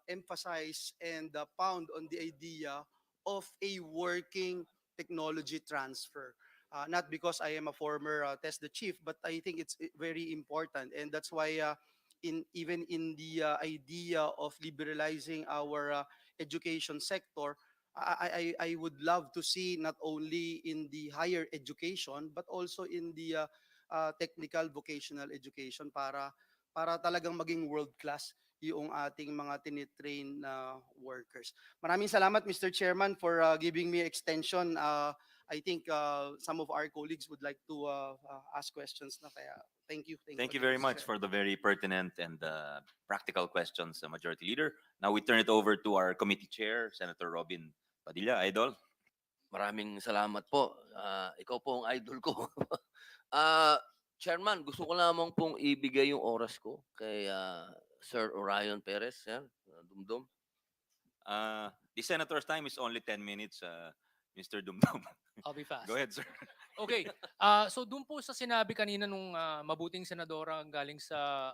emphasize and pound on the idea of a working technology transfer. Not because I am a former test the chief, but I think it's very important, and that's why even in the idea of liberalizing our education sector, I would love to see not only in the higher education but also in the technical vocational education para talagang maging world class yung ating mga tinitrain na workers. Maraming salamat, Mr. Chairman, for giving me extension. I think some of our colleagues would like to ask questions na kaya thank you. Thank you very much for the very pertinent and practical questions, Majority Leader. Now we turn it over to our committee chair, Senator Robin Padilla. Idol. Maraming salamat po. Ikaw po ang idol ko. Chairman, gusto ko lamang pong ibigay yung oras ko kay Sir Orion Perez. Yan, Dumdum. The senator's time is only 10 minutes, Mr. Dumdum. I'll be fast. Go ahead, sir. Okay. So doon po sa sinabi kanina nung mabuting senadora galing sa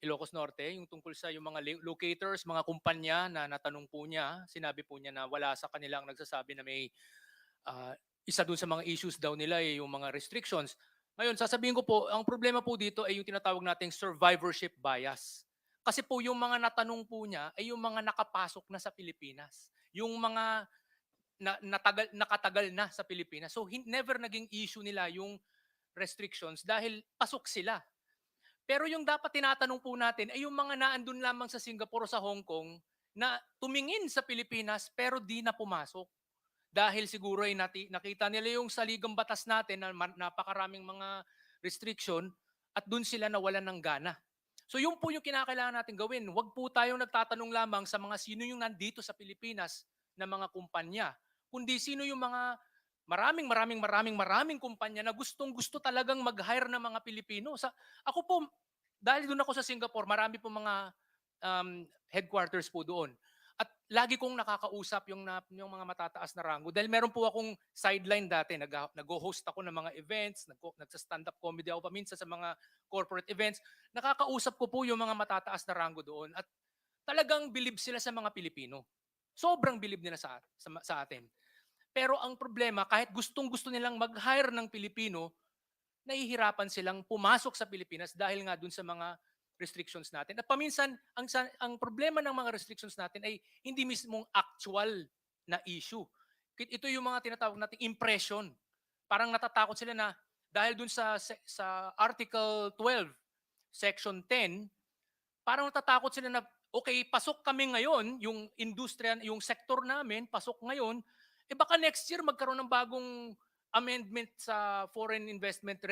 Ilocos Norte, yung tungkol sa yung mga locators, mga kumpanya na natanong po niya, sinabi po niya na wala sa kanilang nagsasabi na may isa dun sa mga issues daw nila yung mga restrictions. Ngayon, sasabihin ko po, ang problema po dito ay yung tinatawag nating survivorship bias. Kasi po yung mga natanong po niya ay yung mga nakapasok na sa Pilipinas. Yung mga nakatagal na sa Pilipinas. So never naging issue nila yung restrictions dahil pasok sila. Pero yung dapat tinatanong po natin ay yung mga naandun lamang sa Singapore o sa Hong Kong na tumingin sa Pilipinas pero di na pumasok. Dahil siguro ay nakita nila yung saligang batas natin na napakaraming mga restriction at dun sila nawalan ng gana. So yun po yung kinakailangan natin gawin. Huwag po tayong nagtatanong lamang sa mga sino yung nandito sa Pilipinas na mga kumpanya, kundi sino yung mga maraming kumpanya na gustong-gusto talagang mag-hire ng mga Pilipino. Ako po, dahil doon ako sa Singapore, marami po mga headquarters po doon. At lagi kong nakakausap yung mga matataas na rango. Dahil meron po akong sideline dati. Nag-host ako ng mga events, nagsa-stand up comedy ako paminsan sa mga corporate events. Nakakausap ko po yung mga matataas na rango doon. At talagang believe sila sa mga Pilipino. Sobrang believe nila sa atin. Pero ang problema, kahit gustong-gusto nilang mag-hire ng Pilipino, nahihirapan silang pumasok sa Pilipinas dahil nga dun sa mga restrictions natin. At paminsan, ang problema ng mga restrictions natin ay hindi mismong actual na issue. Ito yung mga tinatawag nating impression. Parang natatakot sila na dahil dun sa Article 12, Section 10, parang natatakot sila na okay, pasok kami ngayon, yung industriya, yung sektor namin, pasok ngayon, baka next year magkaroon ng bagong amendment sa Foreign Investment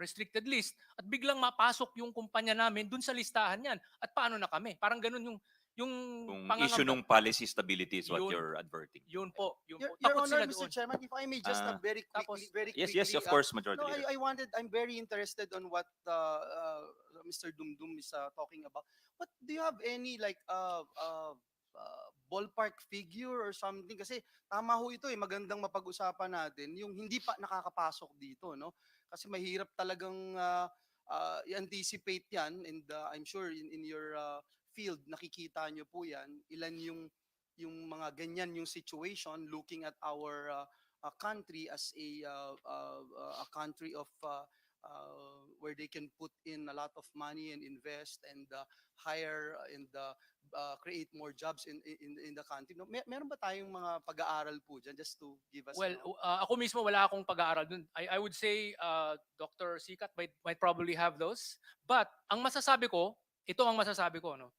Restricted List at biglang mapasok yung kumpanya namin dun sa listahan yan. At paano na kami? Parang ganun yung yung Kung issue pangangamba. ng policy stability is what Yun. you're adverting. Yun po, yun po. Your Takot Honor, sila Mr. doon. Chairman, if I may just Ah, very quickly, Tapos, very Yes, quickly. yes, of course, Majority No, Leader. I'm very interested on what Mr. Dumdum is talking about. But do you have any like ballpark figure or something? Kasi tama ho ito magandang mapag-usapan natin yung hindi pa nakakapasok dito, no? Kasi mahirap talagang i-anticipate yan, and I'm sure in your field nakikita nyo po yan, ilan yung mga ganyan yung situation, looking at our country as a country of where they can put in a lot of money and invest and hire and create more jobs in the country. No, meron ba tayong mga pag-aaral po dyan, just to give us well, ako mismo wala akong pag-aaral dun. I would say Dr. Sikat might probably have those. But ang masasabi ko, ito ang masasabi ko, no?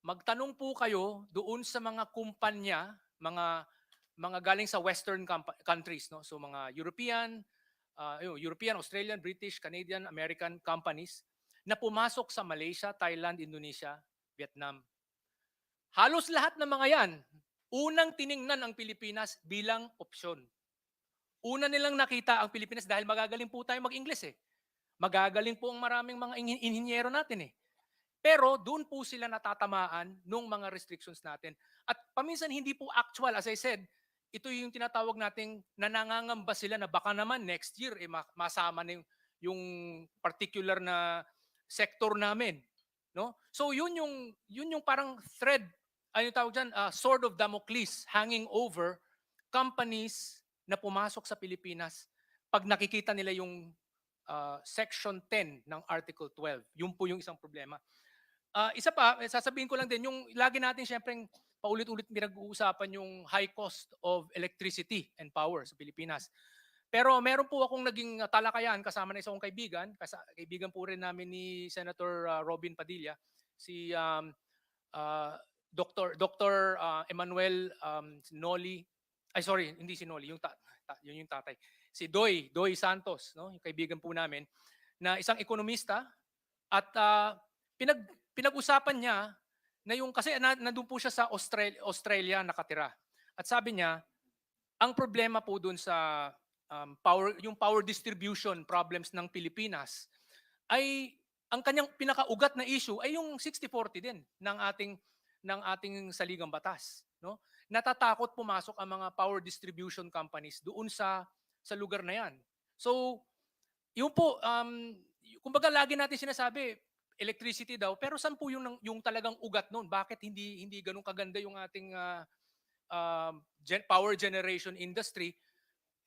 Magtanong po kayo doon sa mga kumpanya, mga galing sa western countries, no? So mga European, Australian, British, Canadian, American companies na pumasok sa Malaysia, Thailand, Indonesia, Vietnam. Halos lahat ng mga yan, unang tiningnan ang Pilipinas bilang opsyon. Una nilang nakita ang Pilipinas dahil magagaling po tayo mag-Ingles eh. Magagaling po ang maraming mga inhinyero natin eh. Pero doon po sila natatamaan nung mga restrictions natin. At paminsan hindi po actual, as I said, ito yung tinatawag nating nanangangamba sila na baka naman next year masama na yung particular na sector namin, no? So yun yung parang thread, ano tawag diyan, sword of Damocles hanging over companies na pumasok sa Pilipinas pag nakikita nila yung Section 10 ng Article 12. Yun po yung isang problema. Isa pa, sasabihin ko lang din, yung lagi natin syempre paulit-ulit pinag-uusapan yung high cost of electricity and power sa Pilipinas. Pero meron po akong naging talakayan kasama na isang kaibigan, kaibigan po rin namin ni Senator Robin Padilla, si Dr. Emmanuel Noli, ay sorry, hindi si Noli, yun yung tatay. Si Doy Santos, no? Yung kaibigan po namin, na isang ekonomista, at pinag-usapan niya na yung, kasi nandun po siya sa Australia nakatira. At sabi niya, ang problema po dun sa yung power distribution problems ng Pilipinas ay ang kanyang pinakaugat na issue ay yung 60-40 din ng ating saligang batas, no? Natatakot pumasok ang mga power distribution companies doon sa lugar na yan. So, yun po, kumbaga lagi natin sinasabi, electricity daw, pero saan po yung talagang ugat noon? Bakit hindi ganun kaganda yung ating power generation industry?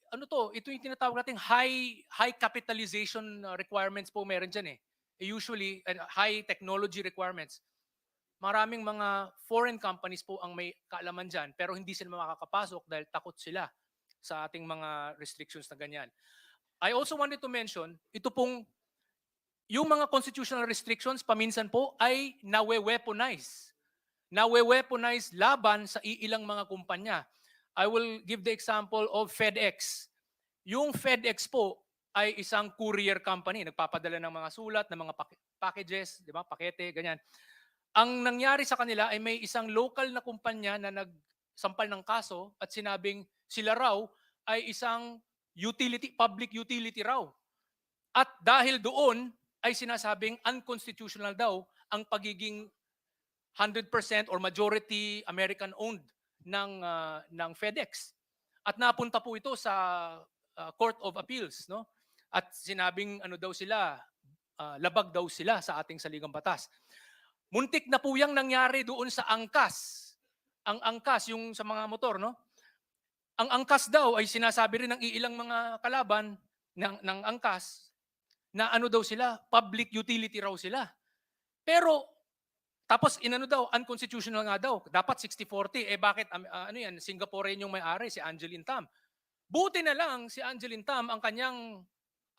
Ano to? Ito yung tinatawag nating high capitalization requirements po meron dyan eh. Usually, high technology requirements. Maraming mga foreign companies po ang may kaalaman dyan, pero hindi sila makakapasok dahil takot sila sa ating mga restrictions na ganyan. I also wanted to mention, ito pong yung mga constitutional restrictions paminsan po ay nawe-weaponize. Nawe-weaponize laban sa iilang mga kumpanya. I will give the example of FedEx. Yung FedEx po ay isang courier company, nagpapadala ng mga sulat, ng mga packages, di ba? Pakete, ganyan. Ang nangyari sa kanila ay may isang local na kumpanya na nagsampal ng kaso at sinabing sila raw ay isang public utility raw. At dahil doon ay sinasabing unconstitutional daw ang pagiging 100% or majority American-owned ng FedEx. At napunta po ito sa Court of Appeals, no? At sinabing ano daw sila, labag daw sila sa ating saligang batas. Muntik na po yang nangyari doon sa angkas. Ang angkas, yung sa mga motor, no? Ang angkas daw ay sinasabi rin ng iilang mga kalaban ng angkas na ano daw sila, public utility raw sila. Pero, tapos inano daw, unconstitutional nga daw. Dapat 60-40. Bakit, ano yan, Singaporean yung may-ari, si Angeline Tam. Buti na lang si Angeline Tam, ang kanyang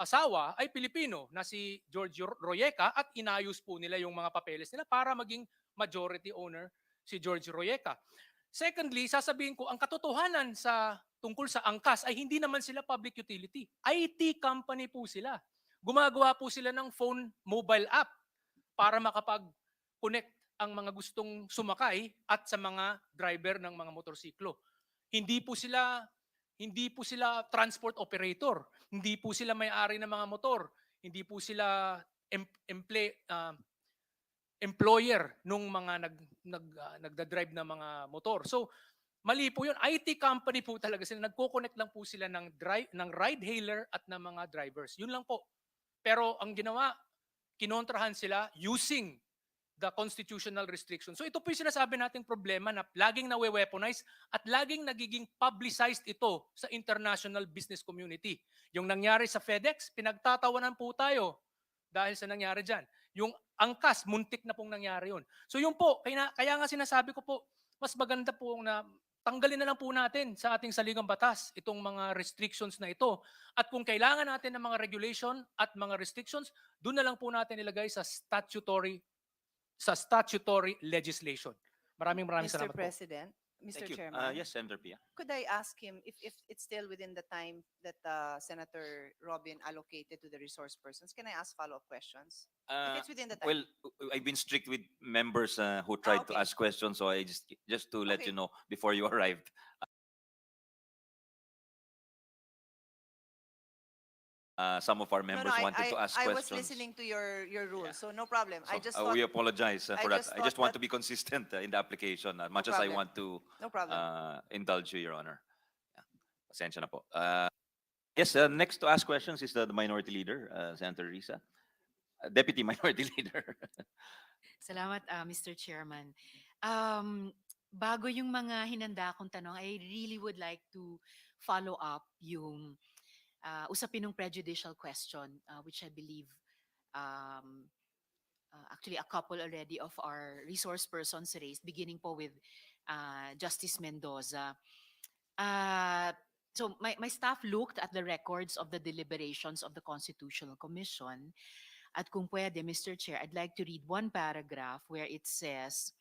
asawa ay Pilipino na si George Royeca at inayos po nila yung mga papeles nila para maging majority owner si George Royeca. Secondly, sasabihin ko, ang katotohanan tungkol sa angkas ay hindi naman sila public utility. IT company po sila. Gumagawa po sila ng phone mobile app para makapag-connect ang mga gustong sumakay at sa mga driver ng mga motorsiklo. Hindi po sila transport operator, hindi po sila may-ari ng mga motor, hindi po sila employer nung mga nagda-drive na mga motor. So mali po 'yun. IT company po talaga sila. Nagko-connect lang po sila ng ride hailer at ng mga drivers. 'Yun lang po. Pero ang ginawa, kinontrahan sila using the constitutional restriction. So ito po yung sinasabi nating problema na laging nawe-weaponize at laging nagiging publicized ito sa international business community. Yung nangyari sa FedEx, pinagtatawanan po tayo dahil sa nangyari dyan. Yung angkas, muntik na pong nangyari yun. So yun po, kaya nga sinasabi ko po, mas maganda po na tanggalin na lang po natin sa ating saligang batas itong mga restrictions na ito. At kung kailangan natin ng mga regulation at mga restrictions, doon na lang po natin ilagay sa statutory legislation. Maraming Mr. salamat po. President, Mr. Thank you. Chairman, Yes, Senator Pia. could I ask him if it's still within the time that Senator Robin allocated to the resource persons? Can I ask follow-up questions? If it's within the time. Well, I've been strict with members who tried to okay. ask questions, so I just to let you Okay. know before you arrived. Some of our members wanted to ask I questions. was listening to your rules, so no problem. I So, just thought, we apologize I for that. just I just thought want to that- be consistent in the application, as much as I problem. want to no problem. indulge you, Your Honor. Yeah. Pasensya na po. Yes, next to ask questions is the Minority Leader, Senator Risa. Deputy Minority Leader. Salamat, Mr. Chairman. Bago yung mga hinanda kong tanong, I really would like to follow up yung usapin ng prejudicial question, which I believe actually a couple already of our resource persons raised, beginning po with Justice Mendoza. So my staff looked at the records of the deliberations of the Constitutional Commission. At kung pwede, Mr. Chair, I'd like to read one paragraph where it says,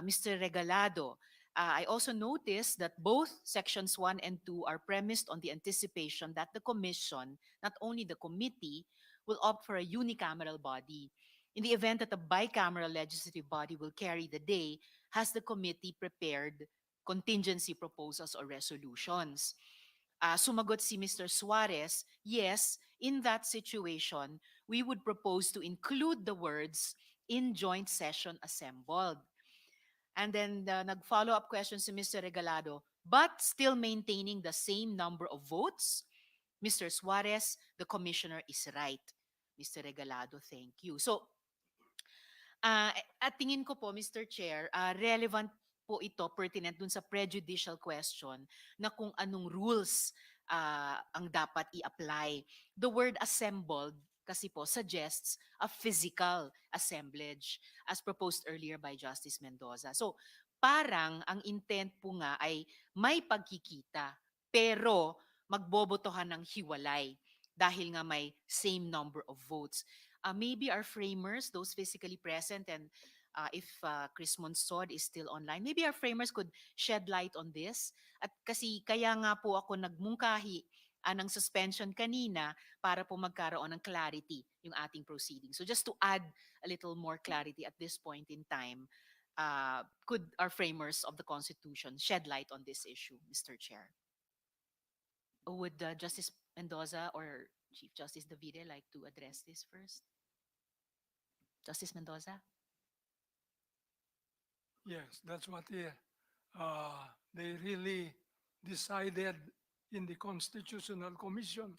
Mr. Regalado, I also noticed that both sections 1 and 2 are premised on the anticipation that the commission, not only the committee, will opt for a unicameral body. In the event that a bicameral legislative body will carry the day, has the committee prepared contingency proposals or resolutions? Sumagot si Mr. Suarez, yes, in that situation, we would propose to include the words in joint session assembled. And then nag-follow-up question si Mr. Regalado, but still maintaining the same number of votes? Mr. Suarez, the commissioner is right. Mr. Regalado, thank you. So, at tingin ko po, Mr. Chair, relevant po ito, pertinent dun sa prejudicial question na kung anong rules ang dapat i-apply. The word assembled kasi po suggests a physical assemblage as proposed earlier by Justice Mendoza. So parang ang intent po nga ay may pagkikita pero magbobotohan ng hiwalay dahil nga may same number of votes. Maybe our framers, those physically present, and if Chris Monsod is still online, maybe our framers could shed light on this. At kasi kaya nga po ako nagmungkahi ng suspension kanina para po magkaroon ng clarity yung ating proceeding. So just to add a little more clarity at this point in time, could our framers of the Constitution shed light on this issue, Mr. Chair? Would Justice Mendoza or Chief Justice Davide like to address this first? Justice Mendoza? Yes, that's what they really decided in the Constitutional Commission.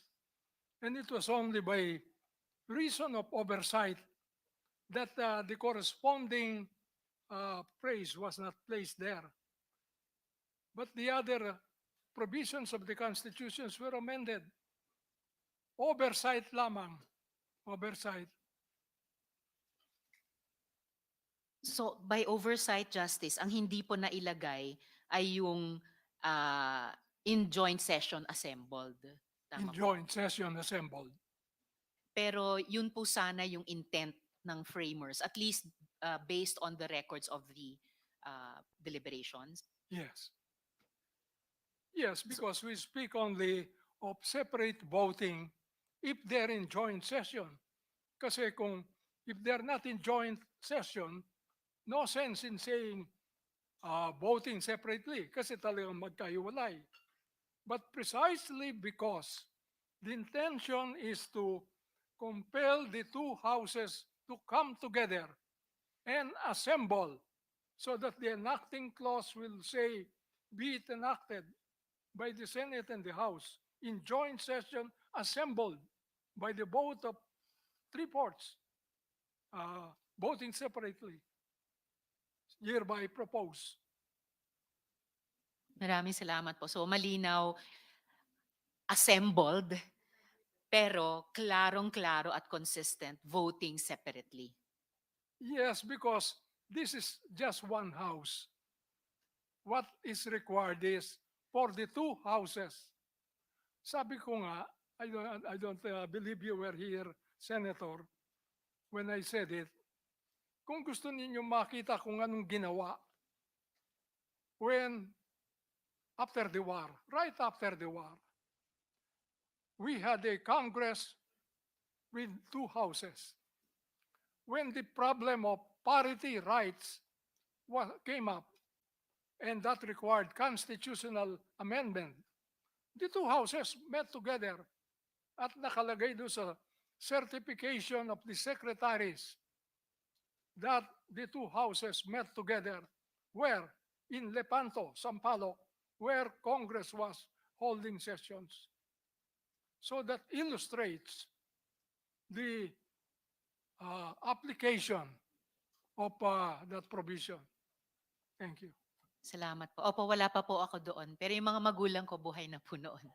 And it was only by reason of oversight that the corresponding phrase was not placed there. But the other provisions of the Constitutions were amended. Oversight lamang. Oversight. So by oversight, Justice, ang hindi po nailagay ay yung in joint session assembled. In Tama po. joint session assembled. Pero yun po sana yung intent ng framers, at least based on the records of the deliberations. Yes. Yes, because we speak only of separate voting if they're in joint session. Kasi kung if they're not in joint session, no sense in saying voting separately kasi talagang magkahiwalay. But precisely because the intention is to compel the two houses to come together and assemble so that the enacting clause will say, be it enacted by the Senate and the House in joint session assembled by the vote of three-fourths, voting separately, hereby propose. Maraming salamat po. So malinaw, assembled, pero klarong-klaro at consistent, voting separately. Yes, because this is just one house. What is required is for the two houses. Sabi ko nga, I don't believe you were here, Senator, when I said it. Kung gusto ninyo makita kung anong ginawa when after the war, right after the war, we had a Congress with two houses. When the problem of parity rights came up, and that required constitutional amendment, the two houses met together at nakalagay doon sa certification of the secretaries that the two houses met together where in Lepanto, Sampaloc, where Congress was holding sessions. So that illustrates the application of that provision. Thank you. Salamat po. Opo, wala pa po ako doon. Pero yung mga magulang ko, buhay na po noon.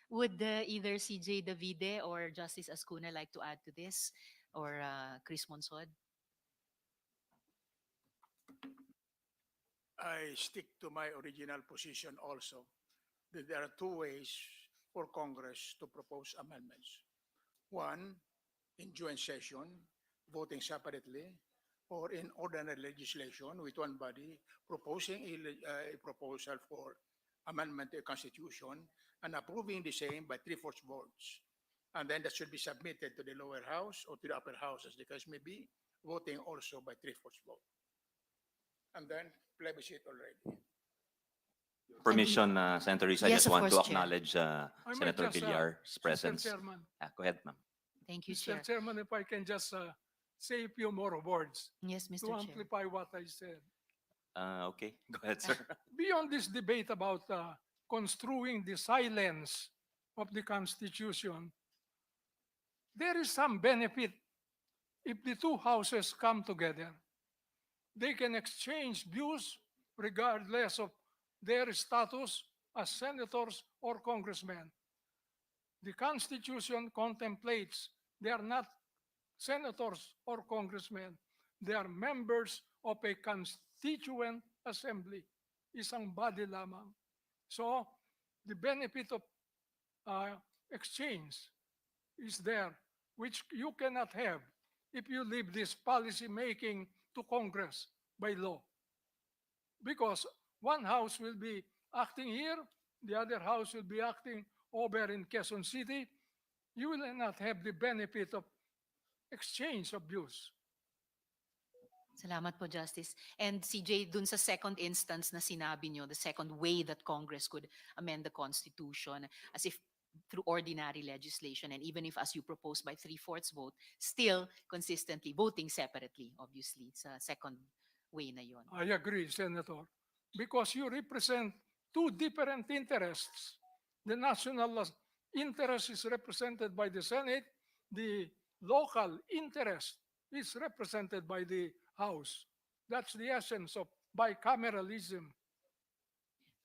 Would either CJ Davide or Justice Ascuna like to add to this? Or Chris Monsod? I stick to my original position also, that there are two ways for Congress to propose amendments. One, in joint session, voting separately, or in ordinary legislation with one body proposing a proposal for amendment to the Constitution and approving the same by three-fourths votes. And then that should be submitted to the lower house or to the upper house, as the case may be, voting also by three-fourths vote. And then plebiscite already. Permission, Senator Risa, I Yes, just of want to course, Chair. acknowledge I might Senator just, Villar's presence. Mr. Chairman, Go ahead, ma'am. Thank you, Mr. Chair. Chairman, if I can just say a few more words Yes, to Mr. Chair. amplify what I said. Okay, go ahead, sir. Beyond this debate about construing the silence of the Constitution, there is some benefit if the two houses come together. They can exchange views regardless of their status as senators or congressmen. The Constitution contemplates they are not senators or congressmen. They are members of a constituent assembly. Isang body lamang. So, the benefit of exchange is there, which you cannot have if you leave this policy making to Congress by law. Because one house will be acting here, the other house will be acting over in Quezon City. You will not have the benefit of exchange of views. Salamat po, Justice. And CJ, dun sa second instance na sinabi nyo, the second way that Congress could amend the Constitution, as if through ordinary legislation, and even if as you propose by three-fourths vote, still consistently voting separately, obviously. It's a second way na yon. I agree, Senator. Because you represent two different interests. The national interest is represented by the Senate. The local interest is represented by the House. That's the essence of bicameralism.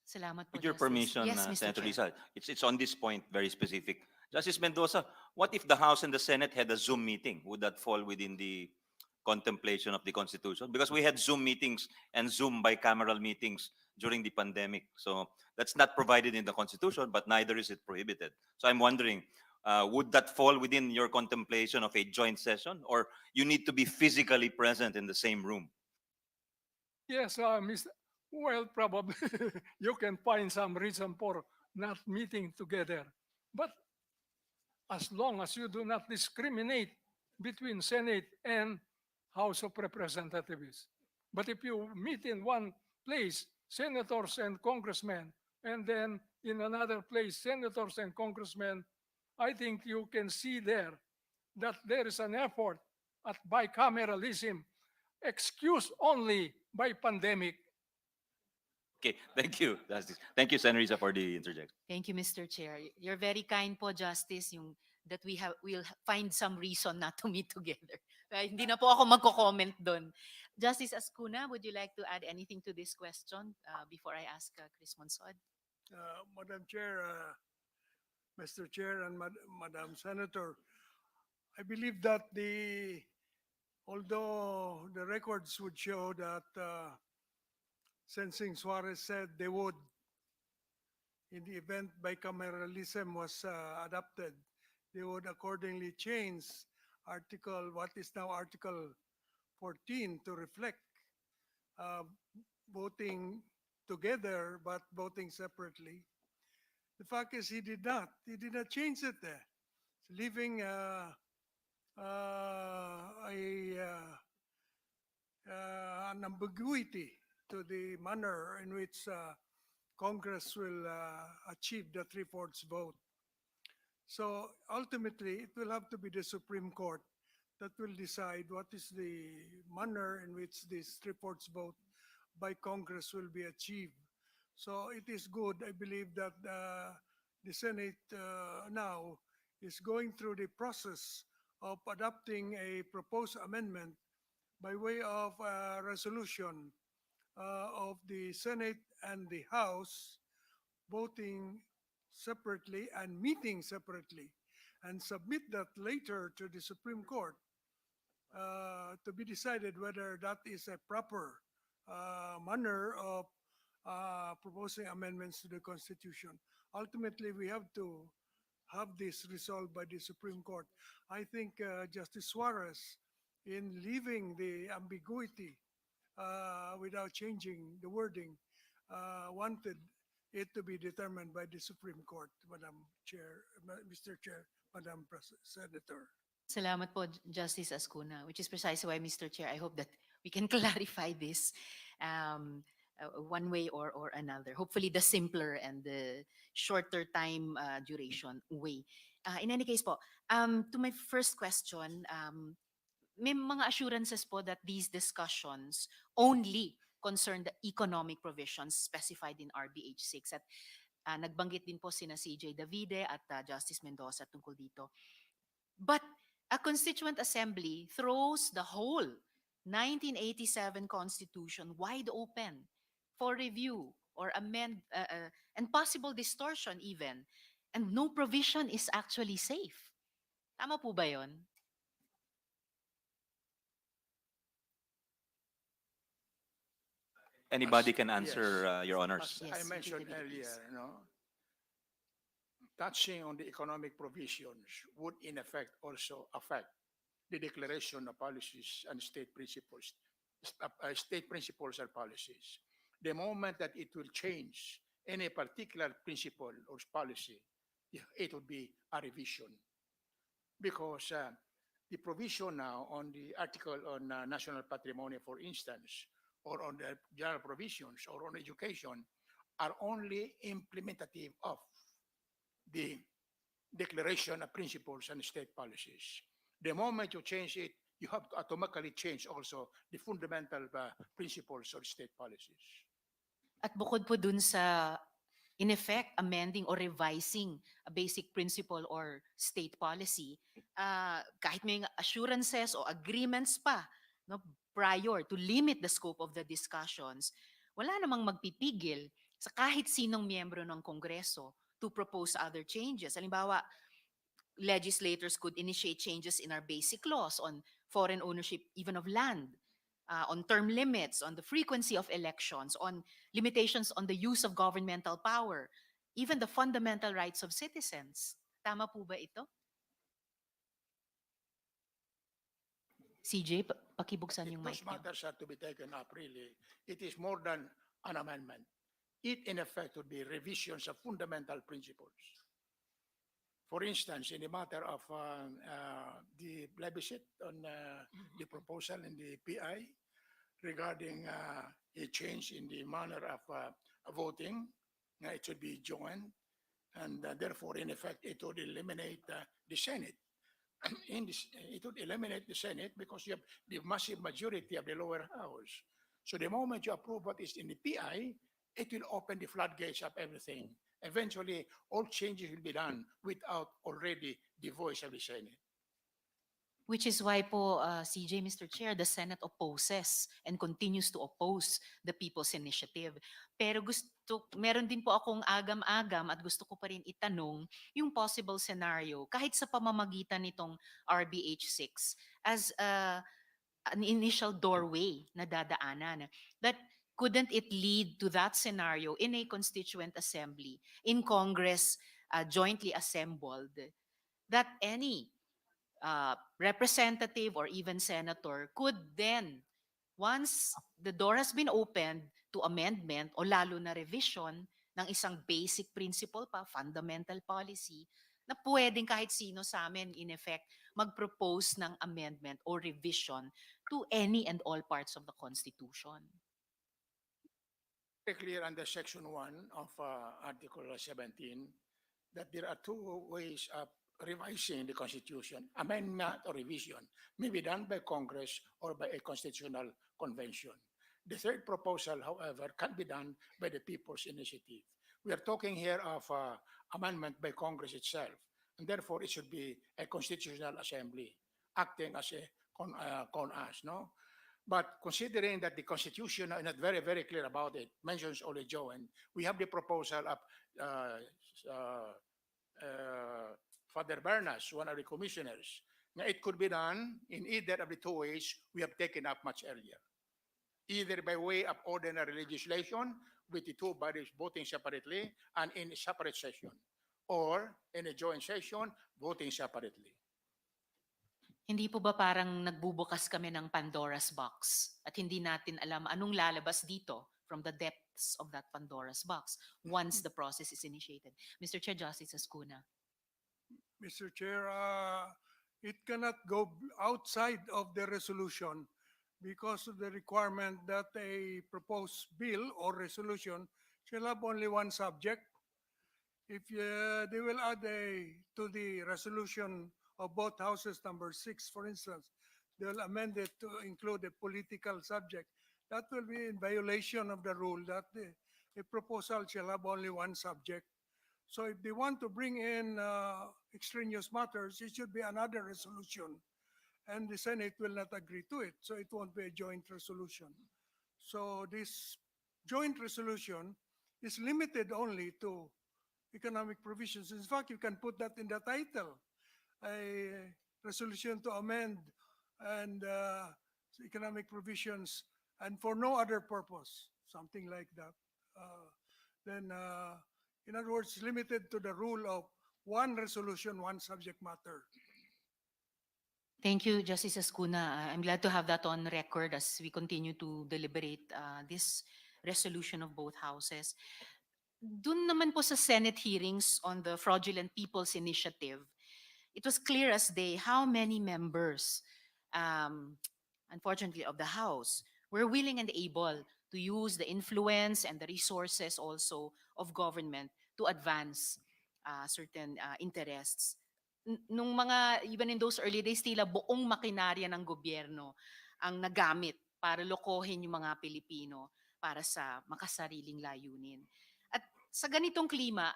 Salamat po, With your Justice. permission, Yes, Mr. Senator Chair. Risa, it's on this point very specific. Justice Mendoza, what if the House and the Senate had a Zoom meeting? Would that fall within the contemplation of the Constitution? Because we had Zoom meetings and Zoom bicameral meetings during the pandemic. So that's not provided in the Constitution, but neither is it prohibited. So I'm wondering, would that fall within your contemplation of a joint session, or you need to be physically present in the same room? Yes, well, probably you can find some reason for not meeting together. But as long as you do not discriminate between Senate and House of Representatives, But if you meet in one place, senators and congressmen, and then in another place, senators and congressmen, I think you can see there that there is an effort at bicameralism, excused only by pandemic. Okay, thank you, Justice. Thank you, Senator Risa, for the interjection. Thank you, Mr. Chair. You're very kind po, Justice, yung that we'll find some reason not to meet together. Hindi na po ako magko-comment doon. Justice Ascuna, would you like to add anything to this question before I ask Chris Monsod? Madam Chair, Mr. Chair, and Madam Senator, I believe that although the records would show that Sensing Suarez said they would, in the event bicameralism was adopted, they would accordingly change what is now Article 14 to reflect voting together but voting separately. The fact is he did not. He did not change it there, leaving an ambiguity to the manner in which Congress will achieve the three-fourths vote. So ultimately, it will have to be the Supreme Court that will decide what is the manner in which this three-fourths vote by Congress will be achieved. So it is good, I believe, that the Senate now is going through the process of adopting a proposed amendment by way of a resolution of the Senate and the House voting separately and meeting separately, and submit that later to the Supreme Court to be decided whether that is a proper manner of proposing amendments to the Constitution. Ultimately, we have to have this resolved by the Supreme Court. I think Justice Suarez, in leaving the ambiguity without changing the wording, wanted it to be determined by the Supreme Court, Madam Chair, Mr. Chair, Madam Senator. Salamat po, Justice Ascuna, which is precisely why, Mr. Chair, I hope that we can clarify this one way or another. Hopefully, the simpler and the shorter time duration way. In any case po, to my first question, may mga assurances po that these discussions only concern the economic provisions specified in RBH 6. At nagbanggit din po sina CJ Davide at Justice Mendoza tungkol dito. But a constituent assembly throws the whole 1987 Constitution wide open for review or amend and possible distortion even. And no provision is actually safe. Tama po ba yun? Anybody can answer, Your Honors. As I mentioned earlier, touching on the economic provisions would in effect also affect the declaration of policies and state principles and policies. The moment that it will change any particular principle or policy, it would be a revision. Because the provision now on the article on national patrimony, for instance, or on the general provisions or on education are only implementative of the declaration of principles and state policies. The moment you change it, you have to automatically change also the fundamental principles of state policies. At bukod po dun sa, in effect, amending or revising a basic principle or state policy, kahit may assurances o agreements pa prior to limit the scope of the discussions, wala namang magpipigil sa kahit sinong miyembro ng Kongreso to propose other changes. Halimbawa, legislators could initiate changes in our basic laws on foreign ownership even of land, on term limits, on the frequency of elections, on limitations on the use of governmental power, even the fundamental rights of citizens. Tama po ba ito? CJ, pakibuksan yung mic Those niyo. matters are to be taken up really. It is more than an amendment. It in effect would be revisions of fundamental principles. For instance, in the matter of the plebiscite on the proposal in the PI, regarding a change in the manner of voting. It should be joined, and therefore, in effect, it would eliminate the Senate. It would eliminate the Senate because you have the massive majority of the lower house. So the moment you approve what is in the PI, it will open the floodgates of everything. Eventually, all changes will be done without already the voice of the Senate. Which is why po, CJ, Mr. Chair, the Senate opposes and continues to oppose the People's Initiative. Pero meron din po akong agam-agam at gusto ko pa rin itanong yung possible scenario kahit sa pamamagitan nitong RBH 6 as an initial doorway na dadaanan. That couldn't it lead to that scenario in a constituent assembly, in Congress jointly assembled, that any representative or even senator could then, once the door has been opened to amendment o lalo na revision ng isang basic principle pa, fundamental policy, na pwedeng kahit sino sa amin, in effect, mag-propose ng amendment or revision to any and all parts of the Constitution. Very clear under Section 1 of Article 17 that there are two ways of revising the Constitution. Amendment or revision may be done by Congress or by a constitutional convention. The third proposal, however, can be done by the People's Initiative. We are talking here of amendment by Congress itself, and therefore it should be a constitutional assembly acting as a con-us, no? But considering that the Constitution is not very, very clear about it, mentions only join, we have the proposal of Father Bernas, one of the commissioners. Now, it could be done in either of the two ways we have taken up much earlier. Either by way of ordinary legislation with the two bodies voting separately and in a separate session, or in a joint session voting separately. Hindi po ba parang nagbubukas kami ng Pandora's box at hindi natin alam anong lalabas dito from the depths of that Pandora's box once the process is initiated? Mr. Chair, Justice Ascuna. Mr. Chair, it cannot go outside of the resolution because of the requirement that a proposed bill or resolution shall have only one subject. If they will add to the resolution of both houses, number 6, for instance, they will amend it to include a political subject. That will be in violation of the rule that a proposal shall have only one subject. So if they want to bring in extraneous matters, it should be another resolution. And the Senate will not agree to it, so it won't be a joint resolution. So this joint resolution is limited only to economic provisions. In fact, you can put that in the title, a resolution to amend and economic provisions and for no other purpose, something like that. Then, in other words, limited to the rule of one resolution, one subject matter. Thank you, Justice Ascuna. I'm glad to have that on record as we continue to deliberate this resolution of both houses. Dun naman po sa Senate hearings on the Fraudulent People's Initiative, it was clear as day how many members, unfortunately, of the House were willing and able to use the influence and the resources also of government to advance certain interests. Nung mga, even in those early days, tila buong makinarya ng gobyerno ang nagamit para lokohin yung mga Pilipino para sa makasariling layunin. At sa ganitong klima,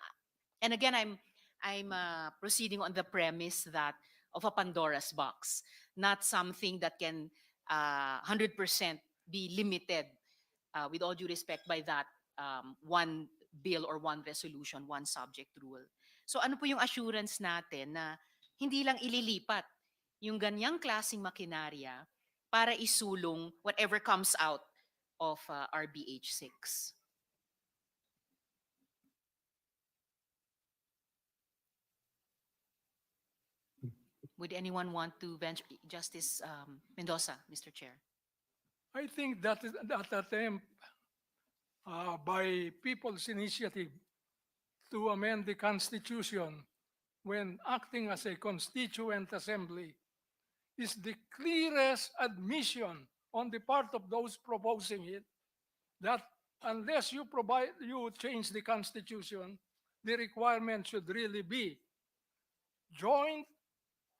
and again, I'm proceeding on the premise that of a Pandora's box, not something that can 100% be limited with all due respect by that one bill or one resolution, one subject rule. So ano po yung assurance natin na hindi lang ililipat yung ganyang klaseng makinarya para isulong whatever comes out of RBH 6? Would anyone want to venture? Justice Mendoza, Mr. Chair. I think that attempt by People's Initiative to amend the Constitution when acting as a constituent assembly is the clearest admission on the part of those proposing it that unless you change the Constitution, the requirement should really be joint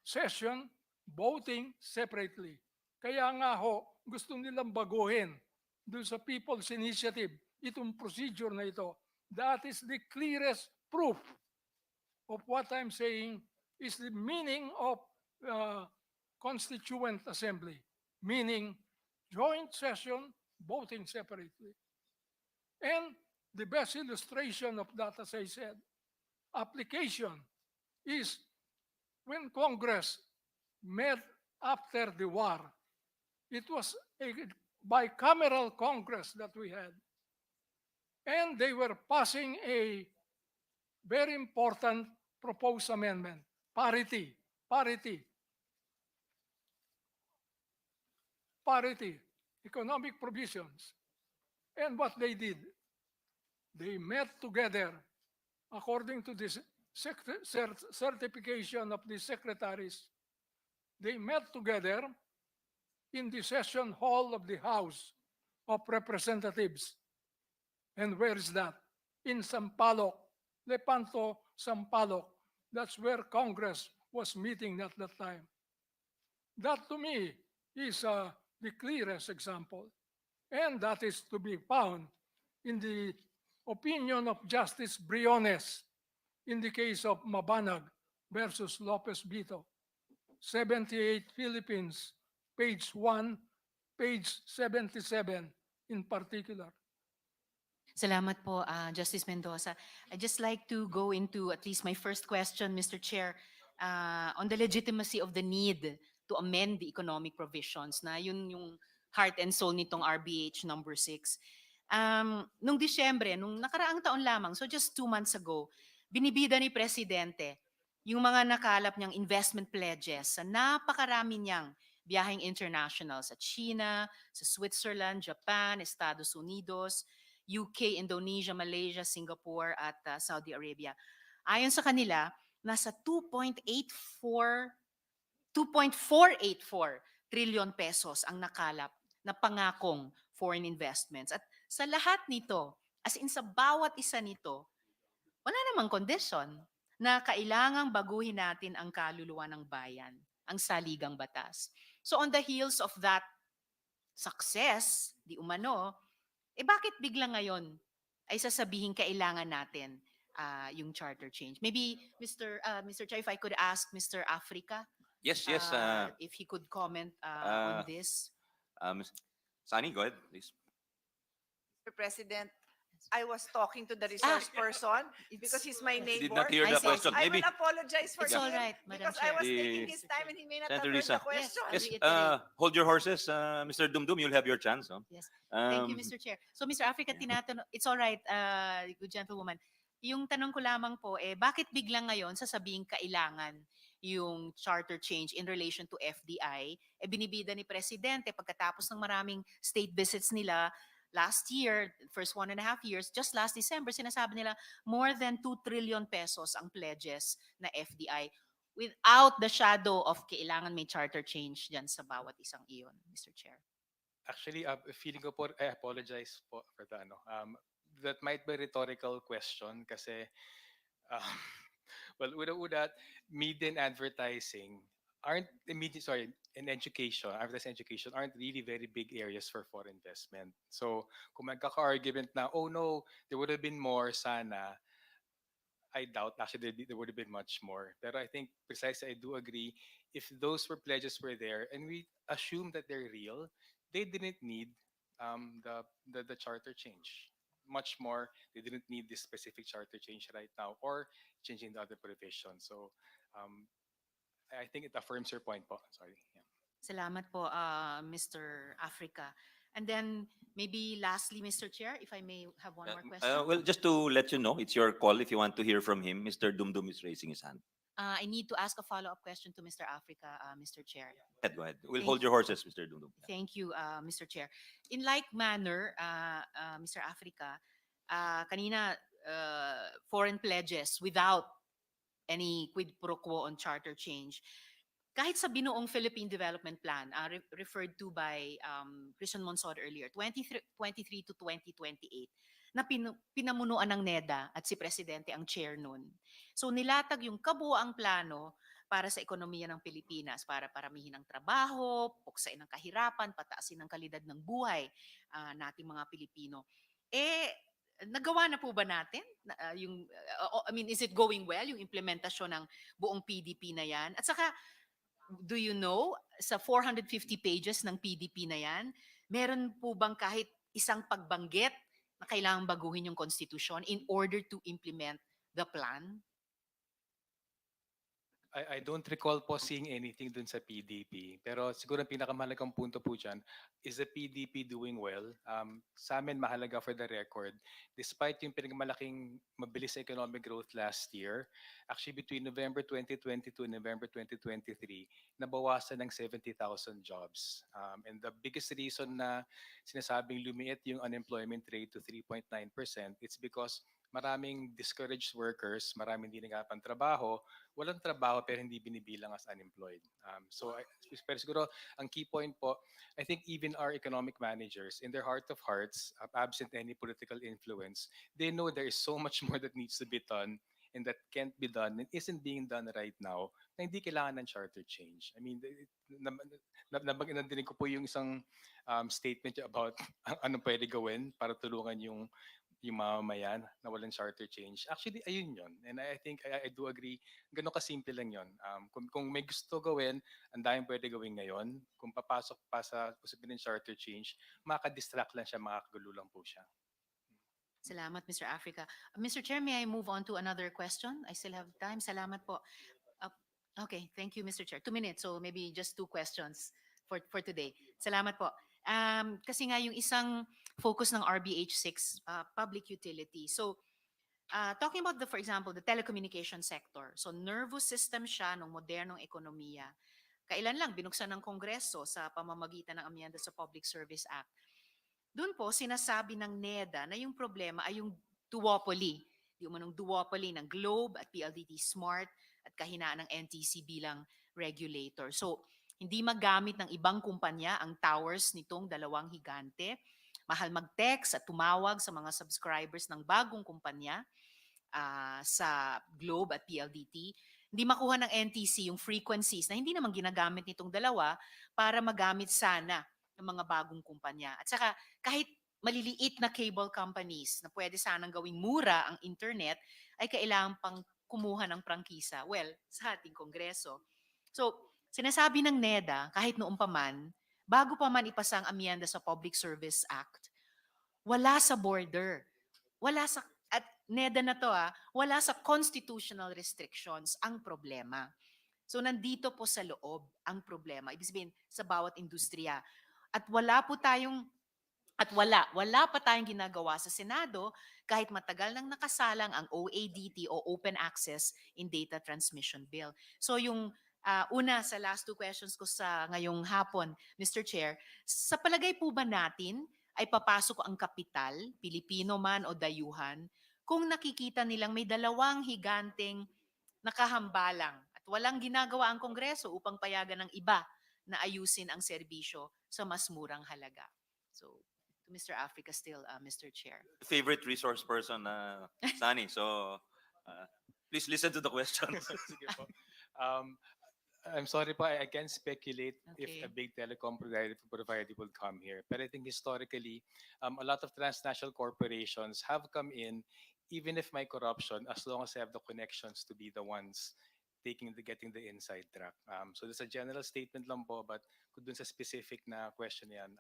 session, voting separately. Kaya nga ho, gusto nilang baguhin doon sa People's Initiative, itong procedure na ito. That is the clearest proof of what I'm saying is the meaning of constituent assembly, meaning joint session, voting separately. And the best illustration of that, as I said, application is when Congress met after the war. It was a bicameral Congress that we had. And they were passing a very important proposed amendment, parity, parity, parity, economic provisions. And what they did, they met together according to this certification of the secretaries. They met together in the session hall of the House of Representatives. And where is that? In Sampaloc, Lepanto, Sampaloc. That's where Congress was meeting at that time. That to me is the clearest example. And that is to be found in the opinion of Justice Briones in the case of Mabanag versus Lopez Bito. 78 Philippines, page 1, page 77 in particular. Salamat po, Justice Mendoza. I'd just like to go into at least my first question, Mr. Chair, on the legitimacy of the need to amend the economic provisions na yun yung heart and soul nitong RBH number 6. Nung Disyembre, nung nakaraang taon lamang, so just 2 months ago, binibida ni Presidente yung mga nakalap niyang investment pledges sa napakarami niyang biyaheng international sa China, sa Switzerland, Japan, Estados Unidos, UK, Indonesia, Malaysia, Singapore, at Saudi Arabia. Ayon sa kanila, nasa 2.484 trillion pesos ang nakalap na pangakong foreign investments. At sa lahat nito, as in sa bawat isa nito, wala namang condition na kailangang baguhin natin ang kaluluwa ng bayan, ang saligang batas. So on the heels of that success, di umano, bakit bigla ngayon ay sasabihin kailangan natin yung charter change? Maybe, Mr. Chair, if I could ask Mr. Africa Yes. if he could comment on this. Sani, go ahead, please. Mr. President, I was talking to the resource person because he's my neighbor. Did not hear the question. I Maybe will apologize for It's all right, Madam because I Chair. was taking his time and he may not have Senator heard Risa. the question. Yes, yes. Hold your horses, Mr. Dumdum. You'll have your chance. No? Yes. Thank you, Mr. Chair. So, Mr. Africa, tinatanong, it's all right, good gentlewoman. Yung tanong ko lamang po, bakit biglang ngayon sasabihin kailangan yung charter change in relation to FDI? Binibida ni Presidente pagkatapos ng maraming state visits nila last year, first 1.5 years, just last December, sinasabi nila more than 2 trillion pesos ang pledges na FDI without the shadow of kailangan may charter change dyan sa bawat isang iyon, Mr. Chair. Actually, feeling ko po, I apologize po for the that might be a rhetorical question kasi well, with that, media and advertising aren't in education, advertising education aren't really very big areas for foreign investment. So, kung magkaka-argument na, oh no, there would have been more sana, I doubt actually there would have been much more. But I think precisely I do agree, if those pledges were there and we assume that they're real, they didn't need the charter change. Much more, they didn't need this specific charter change right now or changing the other provisions. So I think it affirms your point po. Sorry. Yeah. Salamat po, Mr. Africa. And then maybe lastly, Mr. Chair, if I may have one more question. Well, just to let you know, it's your call if you want to hear from him. Mr. Dumdum is raising his hand. I need to ask a follow-up question to Mr. Africa, Mr. Chair. Go ahead. We'll Thank hold your horses, Mr. Dumdum. Thank you, Mr. Chair. In like manner, Mr. Africa, kanina foreign pledges without any quid pro quo on charter change. kahit sa binuong Philippine Development Plan, referred to by Christian Monsod earlier, 2023 to 2028, na pinamunuan ng NEDA at si Presidente ang chair nun. So nilatag yung kabuoang plano para sa ekonomiya ng Pilipinas, para paramihin ang trabaho, puksain ang kahirapan, pataasin ang kalidad ng buhay nating mga Pilipino. Nagawa na po ba natin? I mean, is it going well, yung implementasyon ng buong PDP na yan? At saka, do you know, sa 450 pages ng PDP na yan, meron po bang kahit isang pagbanggit na kailangang baguhin yung konstitusyon in order to implement the plan? I don't recall po seeing anything dun sa PDP. Pero siguro ang pinakamahalagang punto po dyan, is the PDP doing well? Sa amin, mahalaga for the record, despite yung pinagmalaking mabilis na economic growth last year, actually between November 2022 and November 2023, nabawasan ng 70,000 jobs. And the biggest reason na sinasabing lumiit yung unemployment rate to 3.9%, it's because maraming discouraged workers, maraming hindi nagkapantrabaho, walang trabaho pero hindi binibilang as unemployed. Pero siguro, ang key point po, I think even our economic managers, in their heart of hearts, absent any political influence, they know there is so much more that needs to be done and that can't be done and isn't being done right now na hindi kailangan ng charter change. I mean, nadinig ko po yung isang statement about anong pwede gawin para tulungan yung mamamayan na walang charter change. Actually, ayun yun. And I think I do agree, ganun kasimple lang yun. Kung may gusto gawin, ang daming pwede gawin ngayon. Kung papasok pa sa usapin ng charter change, makaka-distract lang siya, makakagulo lang po siya. Salamat, Mr. Africa. Mr. Chair, may I move on to another question? I still have time. Salamat po. Okay, thank you, Mr. Chair. 2 minutes, so maybe just 2 questions for today. Salamat po. Kasi nga yung isang focus ng RBH 6, public utility. So, talking about for example, the telecommunication sector. So, nervous system siya ng modernong ekonomiya. Kailan lang binuksan ng Kongreso sa pamamagitan ng amyenda sa Public Service Act. Doon po, sinasabi ng NEDA na yung problema ay yung duopoly. Yung manong duopoly ng Globe at PLDT Smart at kahinaan ng NTC bilang regulator. So, hindi magamit ng ibang kumpanya ang towers nitong dalawang higante. Mahal mag-text at tumawag sa mga subscribers ng bagong kumpanya sa Globe at PLDT. Hindi makuha ng NTC yung frequencies na hindi naman ginagamit nitong dalawa para magamit sana ng mga bagong kumpanya. At saka kahit maliliit na cable companies na pwede sanang gawing mura ang internet, ay kailangan pang kumuha ng prangkisa. Well, sa ating Kongreso. So, sinasabi ng NEDA, kahit noong pa man, bago pa man ipasa ang amyenda sa Public Service Act, wala sa border. Wala sa, at NEDA na to wala sa constitutional restrictions ang problema. So nandito po sa loob ang problema. Ibig sabihin, sa bawat industriya. At wala pa tayong ginagawa sa Senado kahit matagal nang nakasalang ang OADT o Open Access in Data Transmission Bill. So yung una sa last 2 questions ko sa ngayong hapon, Mr. Chair, sa palagay po ba natin ay papasok ang kapital, Pilipino man o dayuhan, kung nakikita nilang may dalawang higanteng nakahambalang at walang ginagawa ang Kongreso upang payagan ng iba na ayusin ang serbisyo sa mas murang halaga? So, to Mr. Africa still, Mr. Chair. Favorite resource person, Sunny. So, please listen to the questions. Sige po. I'm sorry po, I can't speculate if a big telecom provider will come here. But I think historically, a lot of transnational corporations have come in, even if may corruption, as long as they have the connections to be the ones getting the inside track. So there's a general statement lang po, but kung dun sa specific na question yan,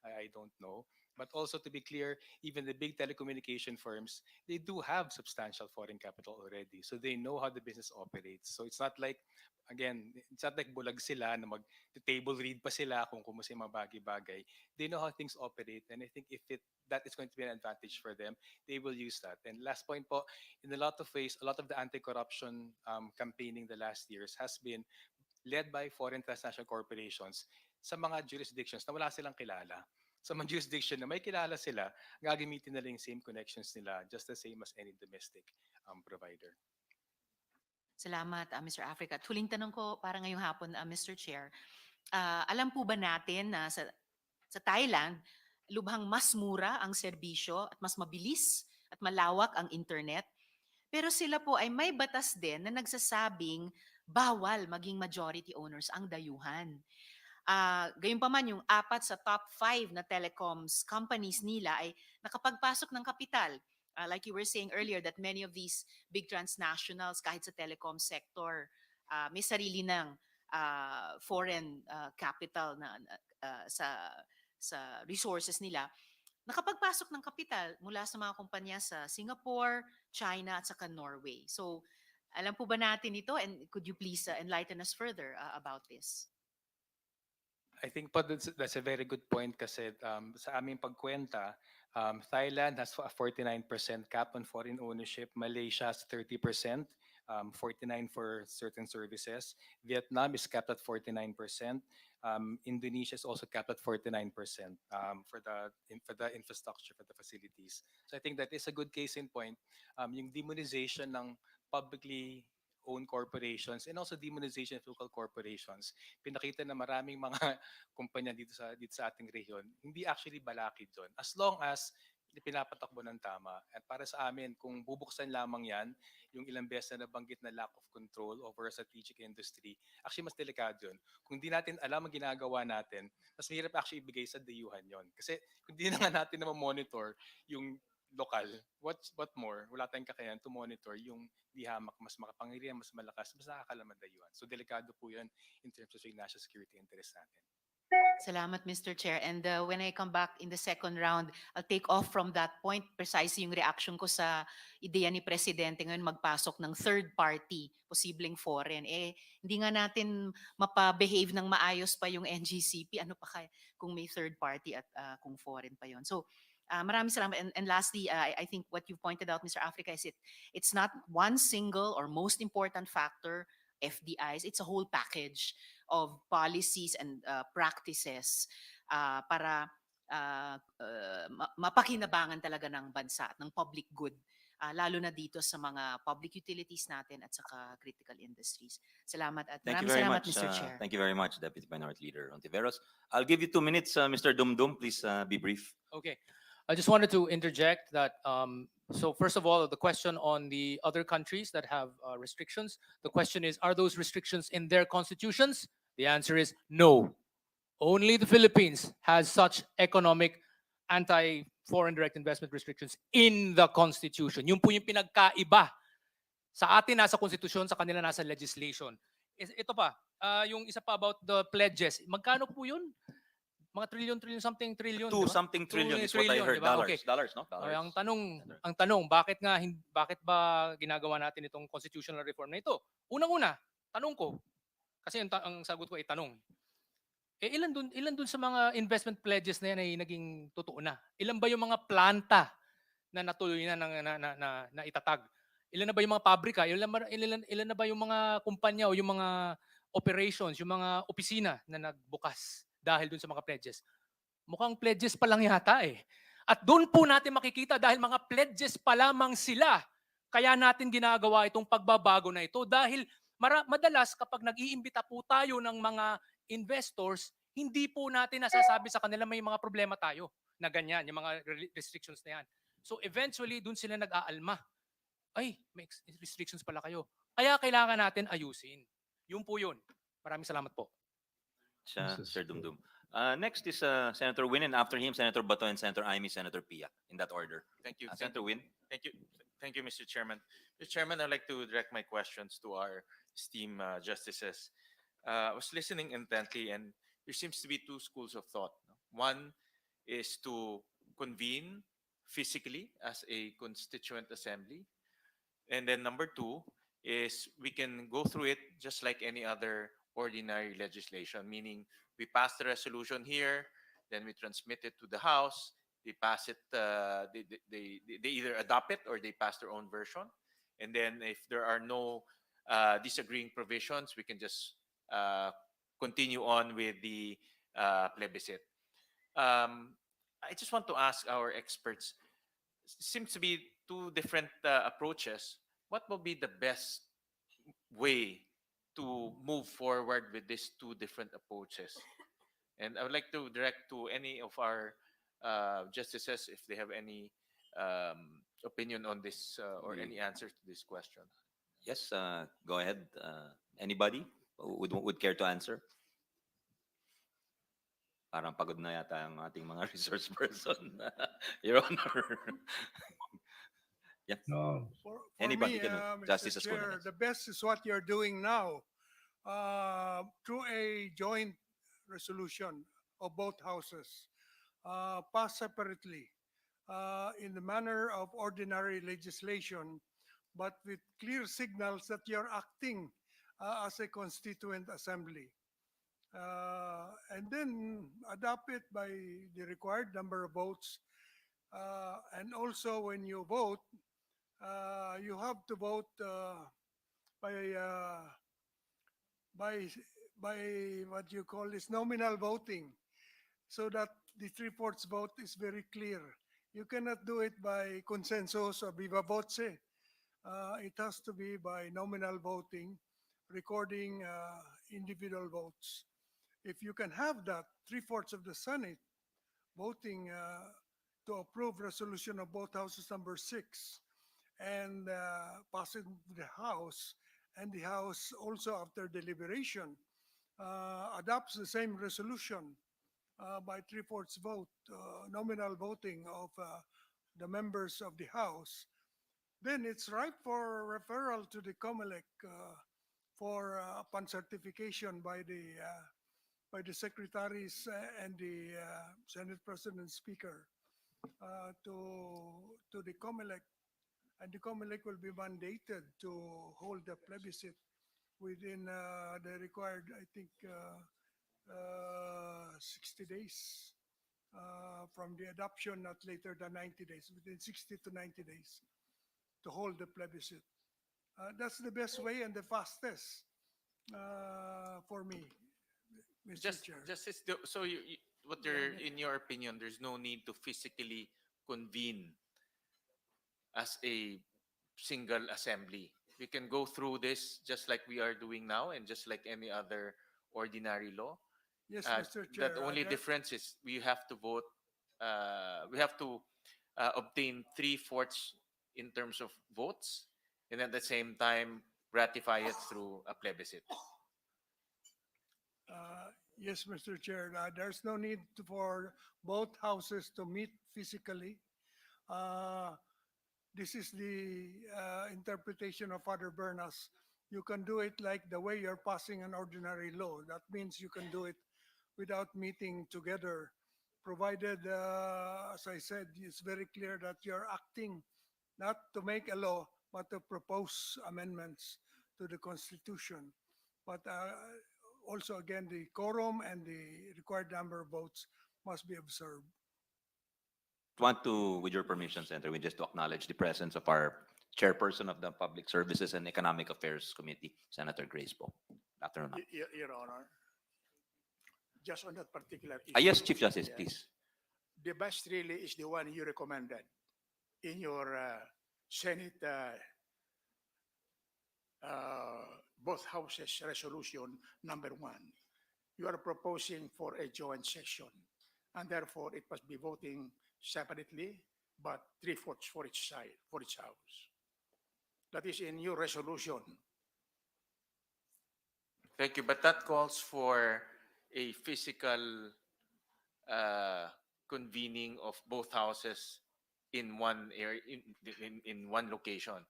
I don't know. But also to be clear, even the big telecommunication firms, they do have substantial foreign capital already. So they know how the business operates. So it's not like, again, it's not like bulag sila na mag-table read pa sila kung kumusta yung mga bagay-bagay. They know how things operate. And I think if that is going to be an advantage for them, they will use that. And last point po, in a lot of ways, a lot of the anti-corruption campaigning the last years has been led by foreign transnational corporations sa mga jurisdictions na wala silang kilala. Sa mga jurisdiction na may kilala sila, gagamitin nila yung same connections nila just the same as any domestic provider. Salamat, Mr. Africa. At huling tanong ko para ngayong hapon, Mr. Chair. Alam po ba natin na sa Thailand, lubhang mas mura ang serbisyo at mas mabilis at malawak ang internet? Pero sila po ay may batas din na nagsasabing bawal maging majority owners ang dayuhan. Gayunpaman, yung apat sa top 5 na telecoms companies nila ay nakapagpasok ng kapital. Like you were saying earlier that many of these big transnationals kahit sa telecom sector, may sarili ng foreign capital sa resources nila. Nakapagpasok ng kapital mula sa mga kumpanya sa Singapore, China at saka Norway. So, alam po ba natin ito, and could you please enlighten us further about this? I think po that's a very good point kasi sa aming pagkwenta, Thailand has a 49% cap on foreign ownership, Malaysia has 30%, 49 for certain services. Vietnam is capped at 49%. Indonesia is also capped at 49% for the infrastructure, for the facilities. So I think that is a good case in point. Yung demonization ng publicly owned corporations and also demonization of local corporations, pinakita na maraming mga kumpanya dito sa ating rehiyon, hindi actually balakid doon. As long as pinapatakbo ng tama. At para sa amin, kung bubuksan lamang yan, yung ilang beses na nabanggit na lack of control over a strategic industry, actually mas delikado yun. Kung di natin alam ang ginagawa natin, mas mahirap actually ibigay sa dayuhan yon. Kasi kung di na nga natin na monitor yung lokal, what more, wala tayong kakayahan to monitor yung di hamak, mas makapangyarihan, mas malakas, mas nakakalaman dayuhan. So delikado po yun in terms of yung national security interest natin. Salamat, Mr. Chair. And when I come back in the second round, I'll take off from that point. Precisely yung reaction ko sa ideya ni Presidente ngayon magpasok ng third party, posibleng foreign. Hindi nga natin mapabehave ng maayos pa yung NGCP. Ano pa kaya kung may third party at kung foreign pa yon. So, maraming salamat. And lastly, I think what you pointed out, Mr. Africa, is it's not one single or most important factor, FDIs. It's a whole package of policies and practices para mapakinabangan talaga ng bansa at ng public good, lalo na dito sa mga public utilities natin at saka critical industries. Salamat at Thank you maraming very salamat, much. Mr. Chair. Thank you very much, Deputy Minority Leader Ontiveros. I'll give you 2 minutes, Mr. Dumdum. Please be brief. Okay. I just wanted to interject that, so first of all, the question on the other countries that have restrictions, the question is, are those restrictions in their constitutions? The answer is no. Only the Philippines has such economic anti-foreign direct investment restrictions in the constitution. Yun po yung pinagkaiba. Sa atin nasa constitution, sa kanila nasa legislation. Ito pa, yung isa pa about the pledges. Magkano po yun? Mga trillion, something trillion. Two di ba? something trillion is what I Trillion, heard. di ba? Dollars. Okay. Dollars, no? Dollars. Ang tanong, bakit ba ginagawa natin itong constitutional reform na ito? Unang-una, tanong ko, kasi ang sagot ko ay tanong. Ilan dun sa mga investment pledges na yan ay naging totoo na? Ilan ba yung mga planta na natuloy na itatag? Ilan na ba yung mga pabrika? Ilan na ba yung mga kumpanya o yung mga operations, yung mga opisina na nagbukas dahil dun sa mga pledges? Mukhang pledges pa lang yata eh. At doon po natin makikita dahil mga pledges pa lamang sila, kaya natin ginagawa itong pagbabago na ito dahil madalas kapag nag-iimbita po tayo ng mga investors, hindi po natin nasasabi sa kanila may mga problema tayo na ganyan, yung mga restrictions na yan. So eventually, doon sila nag-aalma. Ay, may restrictions pala kayo. Kaya kailangan natin ayusin. Yun po yun. Maraming salamat po. Sir Dumdum. Next is Senator Win, and after him, Senator Bato and Senator Aimee, Senator Pia, in that order. Thank you. Senator Win. Thank you. Thank you, Mr. Chairman. Mr. Chairman, I'd like to direct my questions to our esteemed justices. I was listening intently, and there seems to be two schools of thought. One is to convene physically as a constituent assembly. And then number two is we can go through it just like any other ordinary legislation, meaning we pass the resolution here, then we transmit it to the House, they pass it, they either adopt it or they pass their own version. And then if there are no disagreeing provisions, we can just continue on with the plebiscite. I just want to ask our experts, seems to be two different approaches. What will be the best way to move forward with these two different approaches. And I would like to direct to any of our justices if they have any opinion on this or We- any answers to this question. Yes, go ahead. Anybody would care to answer? Parang pagod na yata ang ating mga resource person, Your Honor. Yeah. No. For Anybody me, can, Mr. Justice Chair, Escudero. the best is what you're doing now through a joint resolution of both houses, passed separately in the manner of ordinary legislation, but with clear signals that you're acting as a constituent assembly. And then adopt it by the required number of votes. And also, when you vote, you have to vote by uh, by by what you call is nominal voting, so that the three-fourths vote is very clear. You cannot do it by consensus or viva voce. It has to be by nominal voting, recording individual votes. If you can have that, three-fourths of the Senate voting to approve resolution of both houses number 6 and pass it to the House, and the House also after deliberation adopts the same resolution by three-fourths vote, nominal voting of the members of the House, then it's ripe for referral to the COMELEC for upon certification by the secretaries and the Senate President and Speaker to the COMELEC, and the COMELEC will be mandated to hold the plebiscite within the required, I think, 60 days from the adoption, not later than 90 days, within 60 to 90 days to hold the plebiscite. That's the best way and the fastest for me, Mr. Chair. So what you're, in your opinion, there's no need to physically convene as a single assembly. We can go through this just like we are doing now and just like any other ordinary law. Yes, Mr. Chair. The only difference is we have to vote, we have to obtain three-fourths in terms of votes, and at the same time ratify it through a plebiscite. Yes, Mr. Chair. There's no need for both houses to meet physically. This is the interpretation of Father Bernas. You can do it like the way you're passing an ordinary law. That means you can do it without meeting together, provided, as I said, it's very clear that you're acting not to make a law, but to propose amendments to the Constitution. But also, again, the quorum and the required number of votes must be observed. Want to, with your permission, Senator, we just to acknowledge the presence of our chairperson of the Public Services and Economic Affairs Committee, Senator Grace Poe. Afternoon. ma'am. Your Honor, just on that particular issue. Yes, Chief Justice, yes, please. The best really is the one you recommended in your Senate, both houses resolution number 1. You are proposing for a joint session, and therefore it must be voting separately, but three-fourths for each side, for each house. That is in your resolution. Thank you, but that calls for a physical convening of both houses in one area, in one location.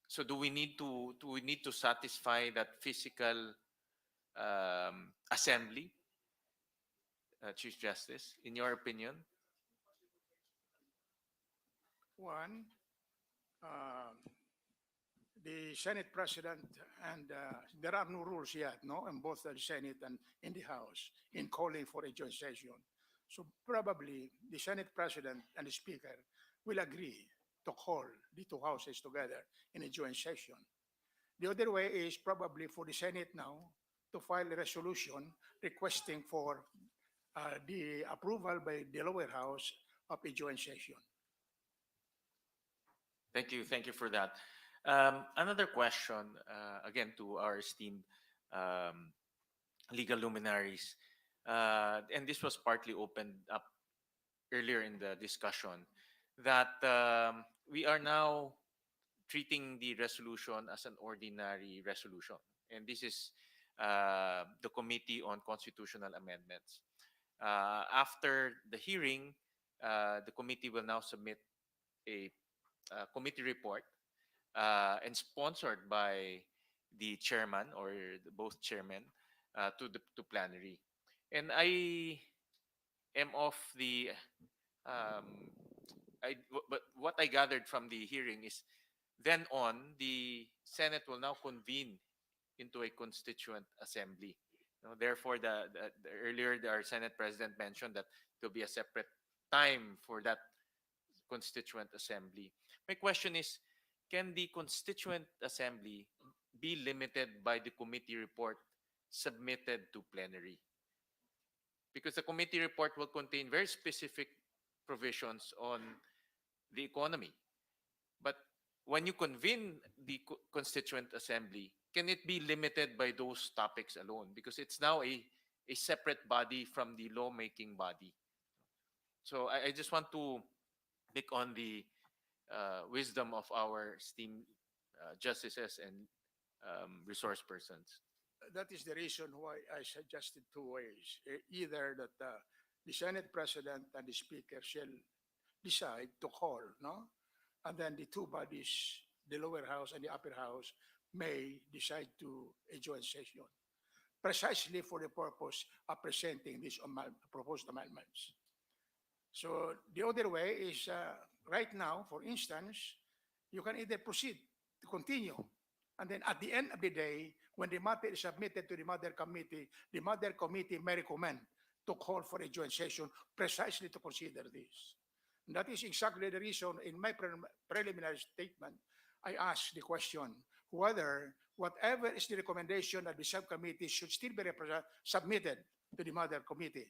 So do we need to satisfy that physical assembly, Chief Justice, in your opinion? One, the Senate President, and there are no rules yet, no, in both the Senate and in the House, in calling for a joint session. So probably the Senate President and the Speaker will agree to call the two houses together in a joint session. The other way is probably for the Senate now to file a resolution requesting for the approval by the lower house of a joint session. Thank you for that. Another question, again, to our esteemed um, legal luminaries, and this was partly opened up earlier in the discussion, that we are now treating the resolution as an ordinary resolution. And this is the Committee on Constitutional Amendments. After the hearing, the committee will now submit a committee report and sponsored by the chairman or both chairmen to plenary. And I am of the um, but what I gathered from the hearing is then on the Senate will now convene into a constituent assembly. Therefore, the earlier our Senate President mentioned that there'll be a separate time for that constituent assembly. My question is, can the constituent assembly be limited by the committee report submitted to plenary? Because the committee report will contain very specific provisions on the economy. But when you convene the constituent assembly, can it be limited by those topics alone? Because it's now a separate body from the lawmaking body. So I just want to pick on the wisdom of our esteemed justices and resource persons. That is the reason why I suggested two ways. Either that the Senate President and the Speaker shall decide to call, no? And then the two bodies, the lower house and the upper house, may decide to a joint session, precisely for the purpose of presenting these proposed amendments. So the other way is right now, for instance, you can either proceed to continue, and then at the end of the day, when the matter is submitted to the Mother Committee may recommend to call for a joint session precisely to consider this. And that is exactly the reason in my preliminary statement, I asked the question whether whatever is the recommendation of the subcommittee should still be submitted to the Mother Committee,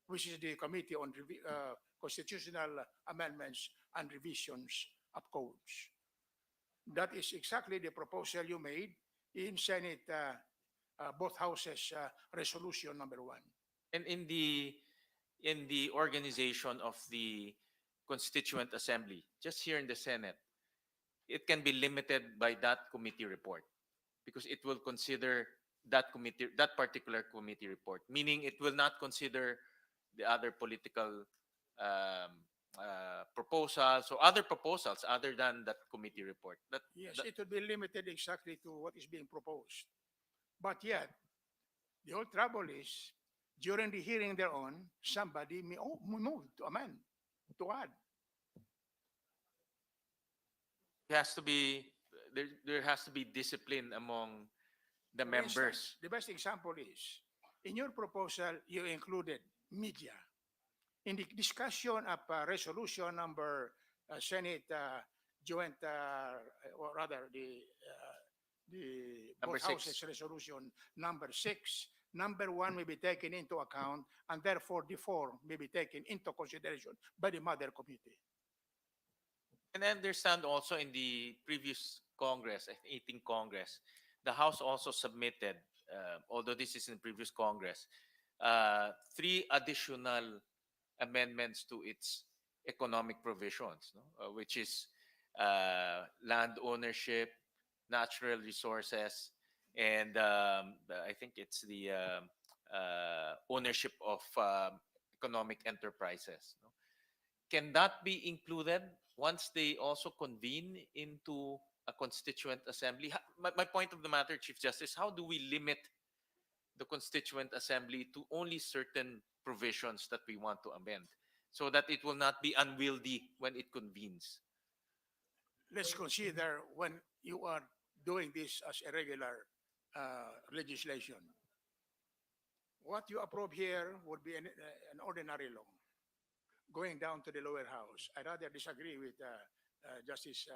which is the Committee on Constitutional Amendments and Revisions of Codes. That is exactly the proposal you made in Senate, both houses, resolution number 1. And in the organization of the constituent assembly, just here in the Senate, it can be limited by that committee report because it will consider that particular committee report, meaning it will not consider the other political proposals or other proposals other than that committee report. Yes, it would be limited exactly to what is being proposed. But yet, the whole trouble is, during the hearing thereon, somebody may move to amend, to add. It has to be there has to be discipline among the For members. instance, the best example is, in your proposal, you included media. In the discussion of resolution number Senate joint, or rather the Number both houses six. resolution number 6, number 1 may be taken into account, and therefore the 4 may be taken into consideration by the Mother Committee. And I understand also in the previous Congress, I think 18th Congress, the House also submitted, although this is in previous Congress, 3 additional amendments to its economic provisions, no? Which is land ownership, natural resources, and I think it's the ownership of economic enterprises. No? Can that be included once they also convene into a constituent assembly? My point of the matter, Chief Justice, how do we limit the constituent assembly to only certain provisions that we want to amend so that it will not be unwieldy when it convenes? Let's consider when you are doing this as a regular legislation. What you approve here would be an ordinary law going down to the lower house. I rather disagree with Justice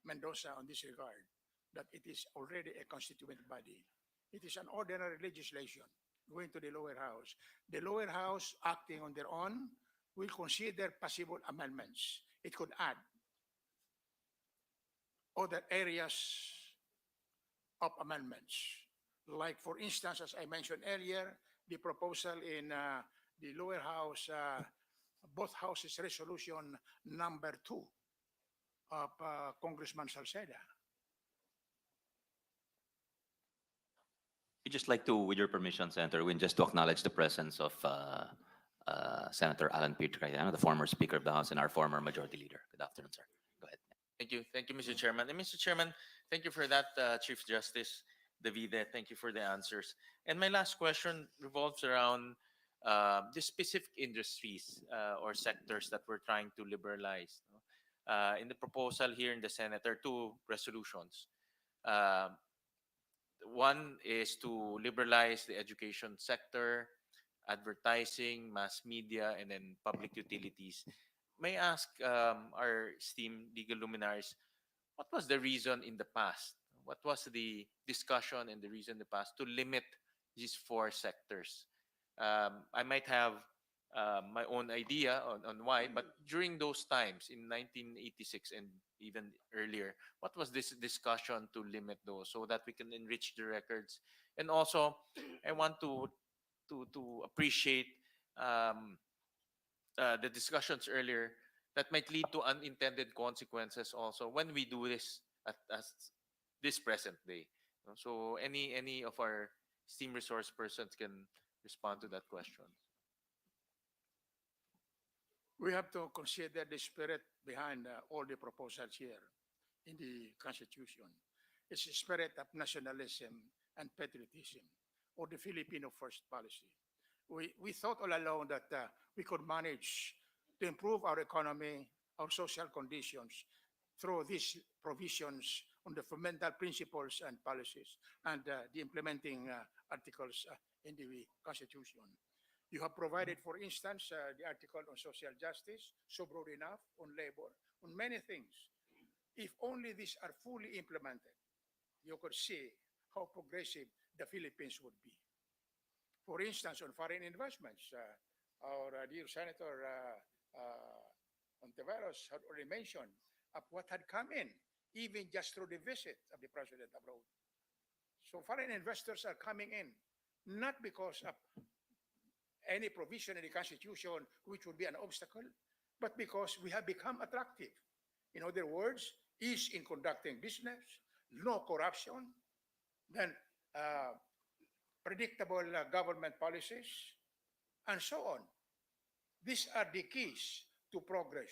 Mendoza on this regard, that it is already a constituent body. It is an ordinary legislation going to the lower house. The lower house, acting on their own, will consider possible amendments. It could add. other areas of amendments. Like, for instance, as I mentioned earlier, the proposal in the lower house, both houses resolution number 2 of Congressman Salceda. I'd just like to, with your permission, Senator Win, just to acknowledge the presence of Senator Alan Peter Cayetano, the former Speaker of the House and our former Majority Leader. Good afternoon, sir. Go ahead. Thank you, Mr. Chairman. And Mr. Chairman, thank you for that, Chief Justice Davide. Thank you for the answers. And my last question revolves around the specific industries or sectors that we're trying to liberalize. No? In the proposal here in the Senate, there are two resolutions. Uh, One is to liberalize the education sector, advertising, mass media, and then public utilities. May I ask our esteemed legal luminaries, what was the reason in the past? What was the discussion and the reason in the past to limit these four sectors? I might have my own idea on why, but during those times in 1986 and even earlier, what was this discussion to limit those so that we can enrich the records? And also, I want to appreciate the discussions earlier that might lead to unintended consequences also when we do this at this present day. So any of our esteemed resource persons can respond to that question. We have to consider the spirit behind all the proposals here in the Constitution. It's a spirit of nationalism and patriotism, or the Filipino first policy. We thought all along that we could manage to improve our economy, our social conditions through these provisions on the fundamental principles and policies and the implementing articles in the Constitution. You have provided, for instance, the article on social justice, so broad enough, on labor, on many things. If only these are fully implemented, you could see how progressive the Philippines would be. For instance, on foreign investments, our dear Senator Ontiveros had already mentioned of what had come in, even just through the visit of the President abroad. So foreign investors are coming in, not because of any provision in the Constitution which would be an obstacle, but because we have become attractive. In other words, ease in conducting business, no corruption, then predictable government policies, and so on. These are the keys to progress,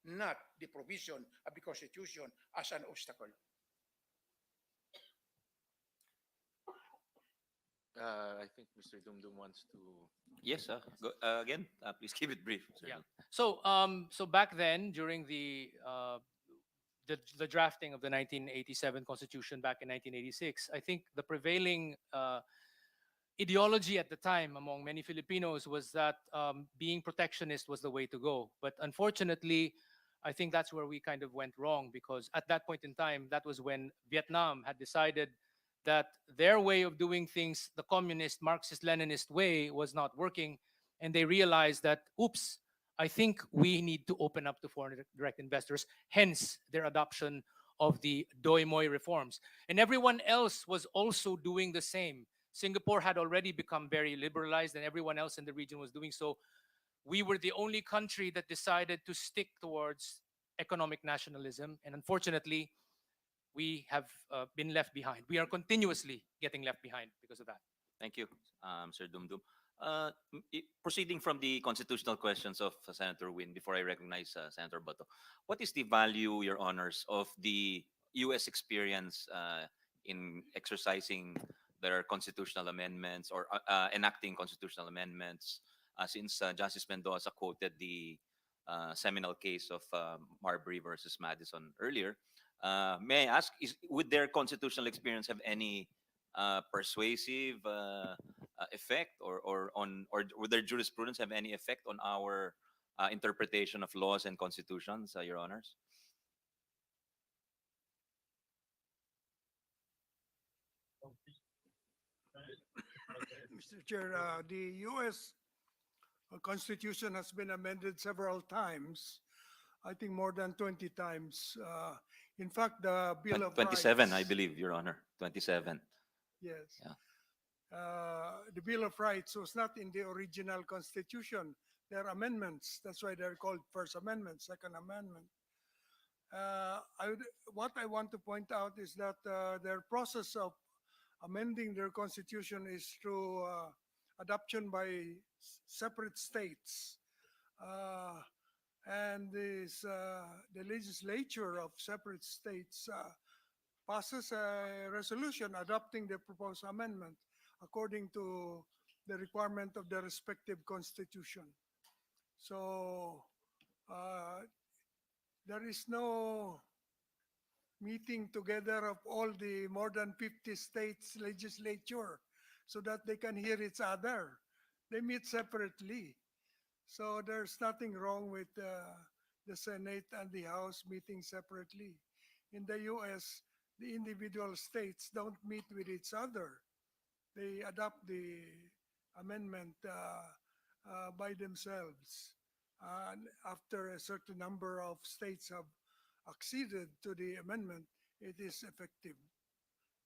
not the provision of the Constitution as an obstacle. I think Mr. Dumdum wants to. Yes, go, again, please keep it brief, sir. Yeah. So back then, during the drafting of the 1987 Constitution back in 1986, I think the prevailing ideology at the time among many Filipinos was that being protectionist was the way to go. But unfortunately, I think that's where we kind of went wrong, because at that point in time, that was when Vietnam had decided that their way of doing things, the communist Marxist-Leninist way, was not working. And they realized that, oops, I think we need to open up to foreign direct investors, hence their adoption of the Doi Moi reforms. And everyone else was also doing the same. Singapore had already become very liberalized, and everyone else in the region was doing so. We were the only country that decided to stick towards economic nationalism. And unfortunately, we have been left behind. We are continuously getting left behind because of that. Thank you, Sir Dumdum. Proceeding from the constitutional questions of Senator Win, before I recognize Senator Bato, what is the value, Your Honors, of the U.S. experience in exercising their constitutional amendments or enacting constitutional amendments? Since Justice Mendoza quoted the seminal case of Marbury versus Madison earlier, may I ask, would their constitutional experience have any persuasive effect, or would their jurisprudence have any effect on our interpretation of laws and constitutions, Your Honors? Mr. Chair, the U.S. Constitution has been amended several times, I think more than 20 times. In fact, the Bill of 27, I Rights. believe, Your Honor. 27. Yes. Yeah. The Bill of Rights was not in the original Constitution. There are amendments. That's why they're called First Amendment, Second Amendment. What I want to point out is that their process of amending their constitution is through adoption by separate states. And the legislature of separate states passes a resolution adopting the proposed amendment according to the requirement of the respective constitution. So there is no meeting together of all the more than 50 states legislature so that they can hear each other. They meet separately. So there's nothing wrong with the Senate and the House meeting separately. In the US, the individual states don't meet with each other. They adopt the amendment by themselves. And after a certain number of states have acceded to the amendment, it is effective.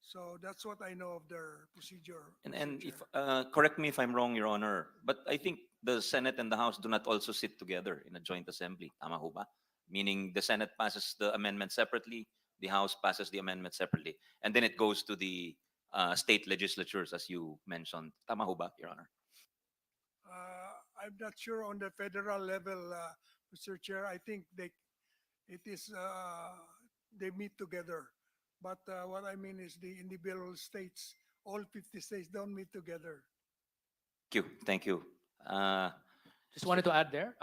So that's what I know of their procedure. And Mr. if Chair. correct me if I'm wrong, Your Honor, but I think the Senate and the House do not also sit together in a joint assembly. Tama ho ba? Meaning the Senate passes the amendment separately, the House passes the amendment separately, and then it goes to the state legislatures, as you mentioned. Tama ho ba, Your Honor? I'm not sure on the federal level, Mr. Chair. I think they meet together. But what I mean is the individual states, all 50 states don't meet together. Thank you. Thank you. Just wanted to add there,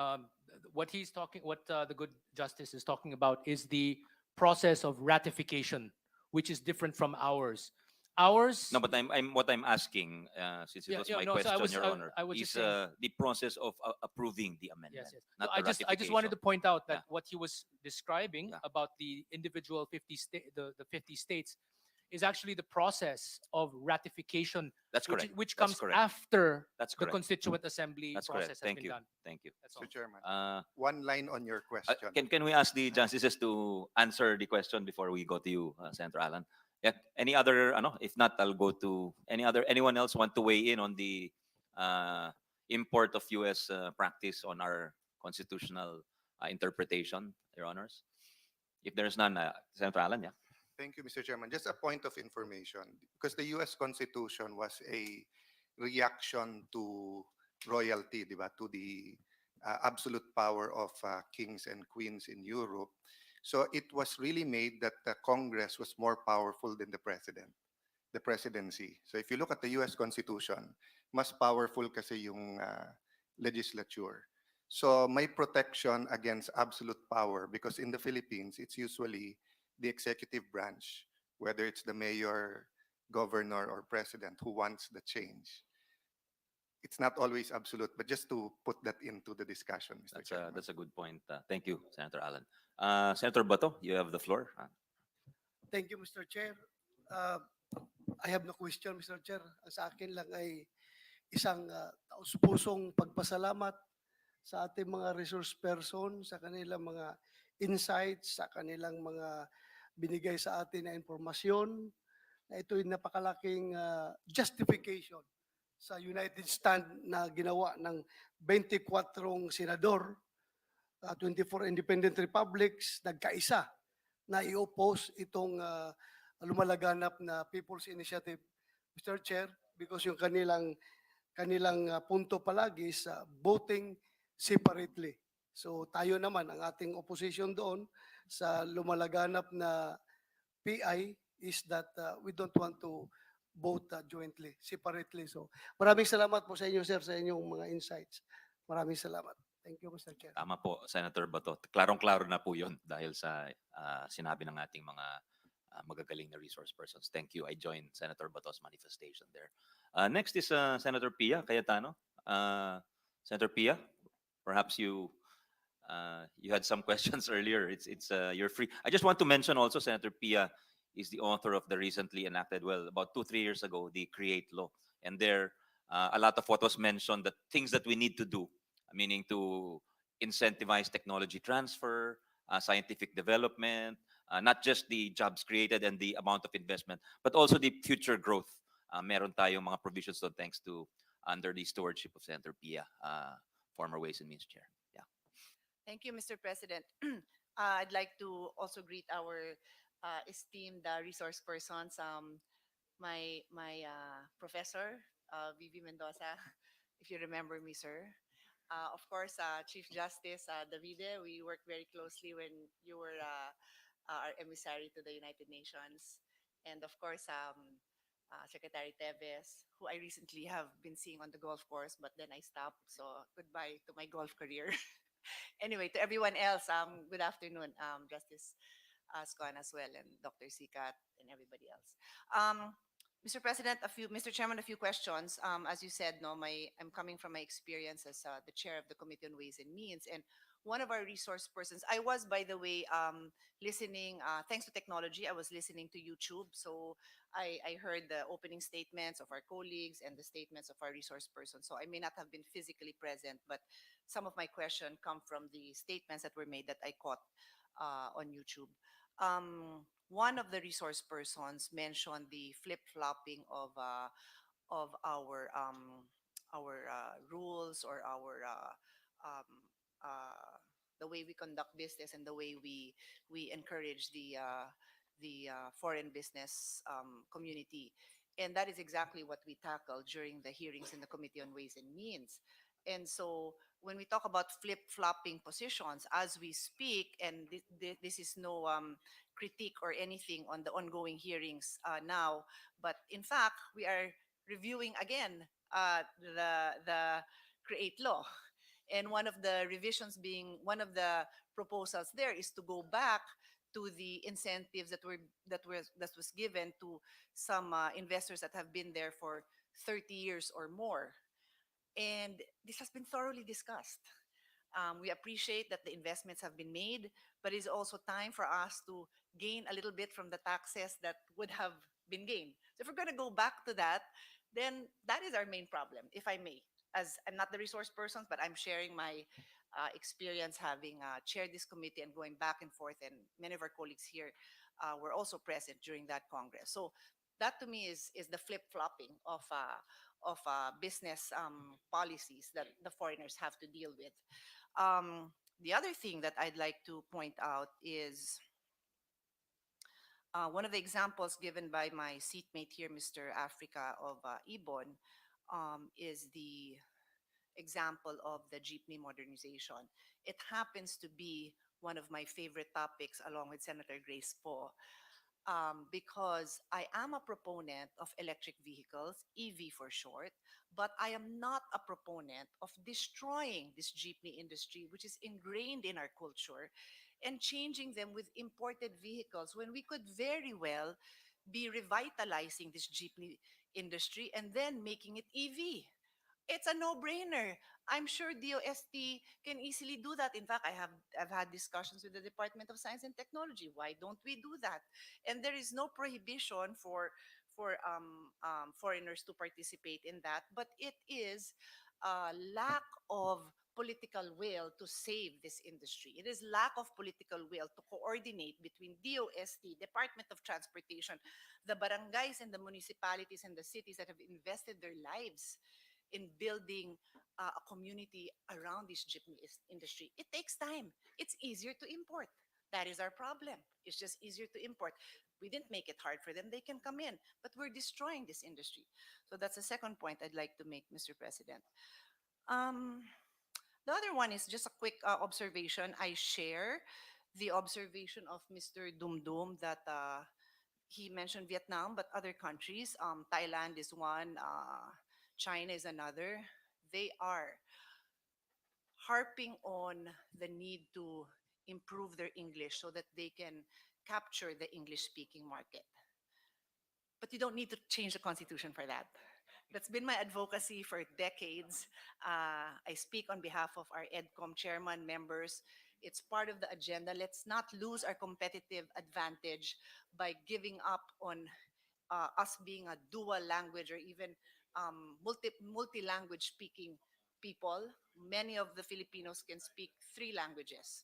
what the good justice is talking about is the process of ratification, which is different from ours. Ours. No, but what I'm asking, since it Yeah, was yeah, my no, so question, Your Honor, I was just is saying. the process of approving the amendment, Yes, yes. not No, the I just wanted to point out that Yeah. what he was describing Yeah. about the individual 50 the 50 states is actually the process of ratification, That's correct. which That's comes correct. after That's the correct. Constituent Assembly That's process correct. has Thank been you. done. Thank you. That's all. Mr. Chairman, Uh, one line on your question. can we ask the justices to answer the question before we go to you, Senator Allen? Yeah. Any other? If not, I'll go to anyone else want to weigh in on the import of U.S. Practice on our constitutional interpretation, Your Honors? If there's none, Senator Allen, yeah. Thank you, Mr. Chairman. Just a point of information, because the U.S. Constitution was a reaction to royalty, di ba? To the absolute power of kings and queens in Europe. So it was really made that the Congress was more powerful than the presidency. So if you look at the U.S. Constitution, mas powerful kasi yung legislature. So may protection against absolute power because in the Philippines, it's usually the executive branch, whether it's the mayor, governor, or president who wants the change. It's not always absolute, but just to put that into the discussion, Mr. Chairman. That's a good point. Thank you, Senator Allen. Senator Bato, you have the floor. Thank you, Mr. Chair. I have no question, Mr. Chair. Ang sa akin lang ay isang taus-pusong pagpasalamat sa ating mga resource person, sa kanilang mga insights, sa kanilang mga binigay sa atin na informasyon, na ito'y napakalaking justification sa United Stand na ginawa ng 24 senador, 24 independent republics, nagkaisa na i-oppose itong lumalaganap na People's Initiative, Mr. Chair, because yung kanilang punto palagi is voting separately. So tayo naman, ang ating opposition doon sa lumalaganap na PI is that we don't want to vote jointly, separately. So maraming salamat po sa inyo, sir, sa inyong mga insights. Maraming salamat. Thank you, Mr. Chair. Tama po, Senator Bato. Klarong-klaro na po yun dahil sa sinabi ng ating mga magagaling na resource persons. Thank you. I join Senator Bato's manifestation there. Next is Senator Pia Cayetano. Senator Pia, perhaps you had some questions earlier. You're free. I just want to mention also, Senator Pia is the author of the recently enacted, well, about 2-3 years ago, the CREATE law. And there, a lot of what was mentioned, the things that we need to do, meaning to incentivize technology transfer, scientific development, not just the jobs created and the amount of investment, but also the future growth. Meron tayong mga provisions doon thanks to under the stewardship of Senator Pia, former Ways and Means Chair. Yeah. Thank you, Mr. President. I'd like to also greet our esteemed resource persons, my professor, Vivi Mendoza, if you remember me, sir. Of course, Chief Justice Davide, we worked very closely when you were our emissary to the United Nations. And of course, Secretary Teves, who I recently have been seeing on the golf course, but then I stopped. So goodbye to my golf career. Anyway, to everyone else, good afternoon, Justice Scan as well, and Dr. Sikat and everybody else. Mr. President, Mr. Chairman, a few questions. As you said, no, I'm coming from my experience as the chair of the Committee on Ways and Means, and one of our resource persons. I was, by the way, listening. Thanks to technology, I was listening to YouTube, so I heard the opening statements of our colleagues and the statements of our resource person. So I may not have been physically present, but some of my question come from the statements that were made that I caught on YouTube. One of the resource persons mentioned the flip-flopping of our rules or our um, the way we conduct business and the way we encourage the foreign business community. And that is exactly what we tackled during the hearings in the Committee on Ways and Means. And so when we talk about flip-flopping positions as we speak, and this is no critique or anything on the ongoing hearings now, but in fact, we are reviewing again the Create Law. And one of the revisions being, one of the proposals there is to go back to the incentives that was given to some investors that have been there for 30 years or more. And this has been thoroughly discussed. We appreciate that the investments have been made, but it's also time for us to gain a little bit from the taxes that would have been gained. So if we're going to go back to that, then that is our main problem, if I may. As I'm not the resource person, but I'm sharing my experience having chaired this committee and going back and forth, and many of our colleagues here were also present during that Congress. So that to me is the flip-flopping of business policies that the foreigners have to deal with. The other thing that I'd like to point out is one of the examples given by my seatmate here, Mr. Africa of Ibon, is the example of the jeepney modernization. It happens to be one of my favorite topics along with Senator Grace Poe, because I am a proponent of electric vehicles, EV for short, but I am not a proponent of destroying this jeepney industry, which is ingrained in our culture, and changing them with imported vehicles when we could very well be revitalizing this jeepney industry and then making it EV. It's a no-brainer. I'm sure DOST can easily do that. In fact, I've had discussions with the Department of Science and Technology. Why don't we do that? And there is no prohibition for foreigners to participate in that, but it is a lack of political will to save this industry. It is lack of political will to coordinate between DOST, Department of Transportation, the barangays and the municipalities and the cities that have invested their lives in building a community around this jeepney industry. It takes time. It's easier to import. That is our problem. It's just easier to import. We didn't make it hard for them. They can come in, but we're destroying this industry. So that's the second point I'd like to make, Mr. President. Um, the other one is just a quick observation. I share the observation of Mr. Dumdum that he mentioned Vietnam, but other countries, Thailand is one, China is another. They are harping on the need to improve their English so that they can capture the English speaking market. But you don't need to change the constitution for that. That's been my advocacy for decades. I speak on behalf of our EDCOM chairman members. It's part of the agenda. Let's not lose our competitive advantage by giving up on us being a dual language or even multi-language speaking people. Many of the Filipinos can speak three languages,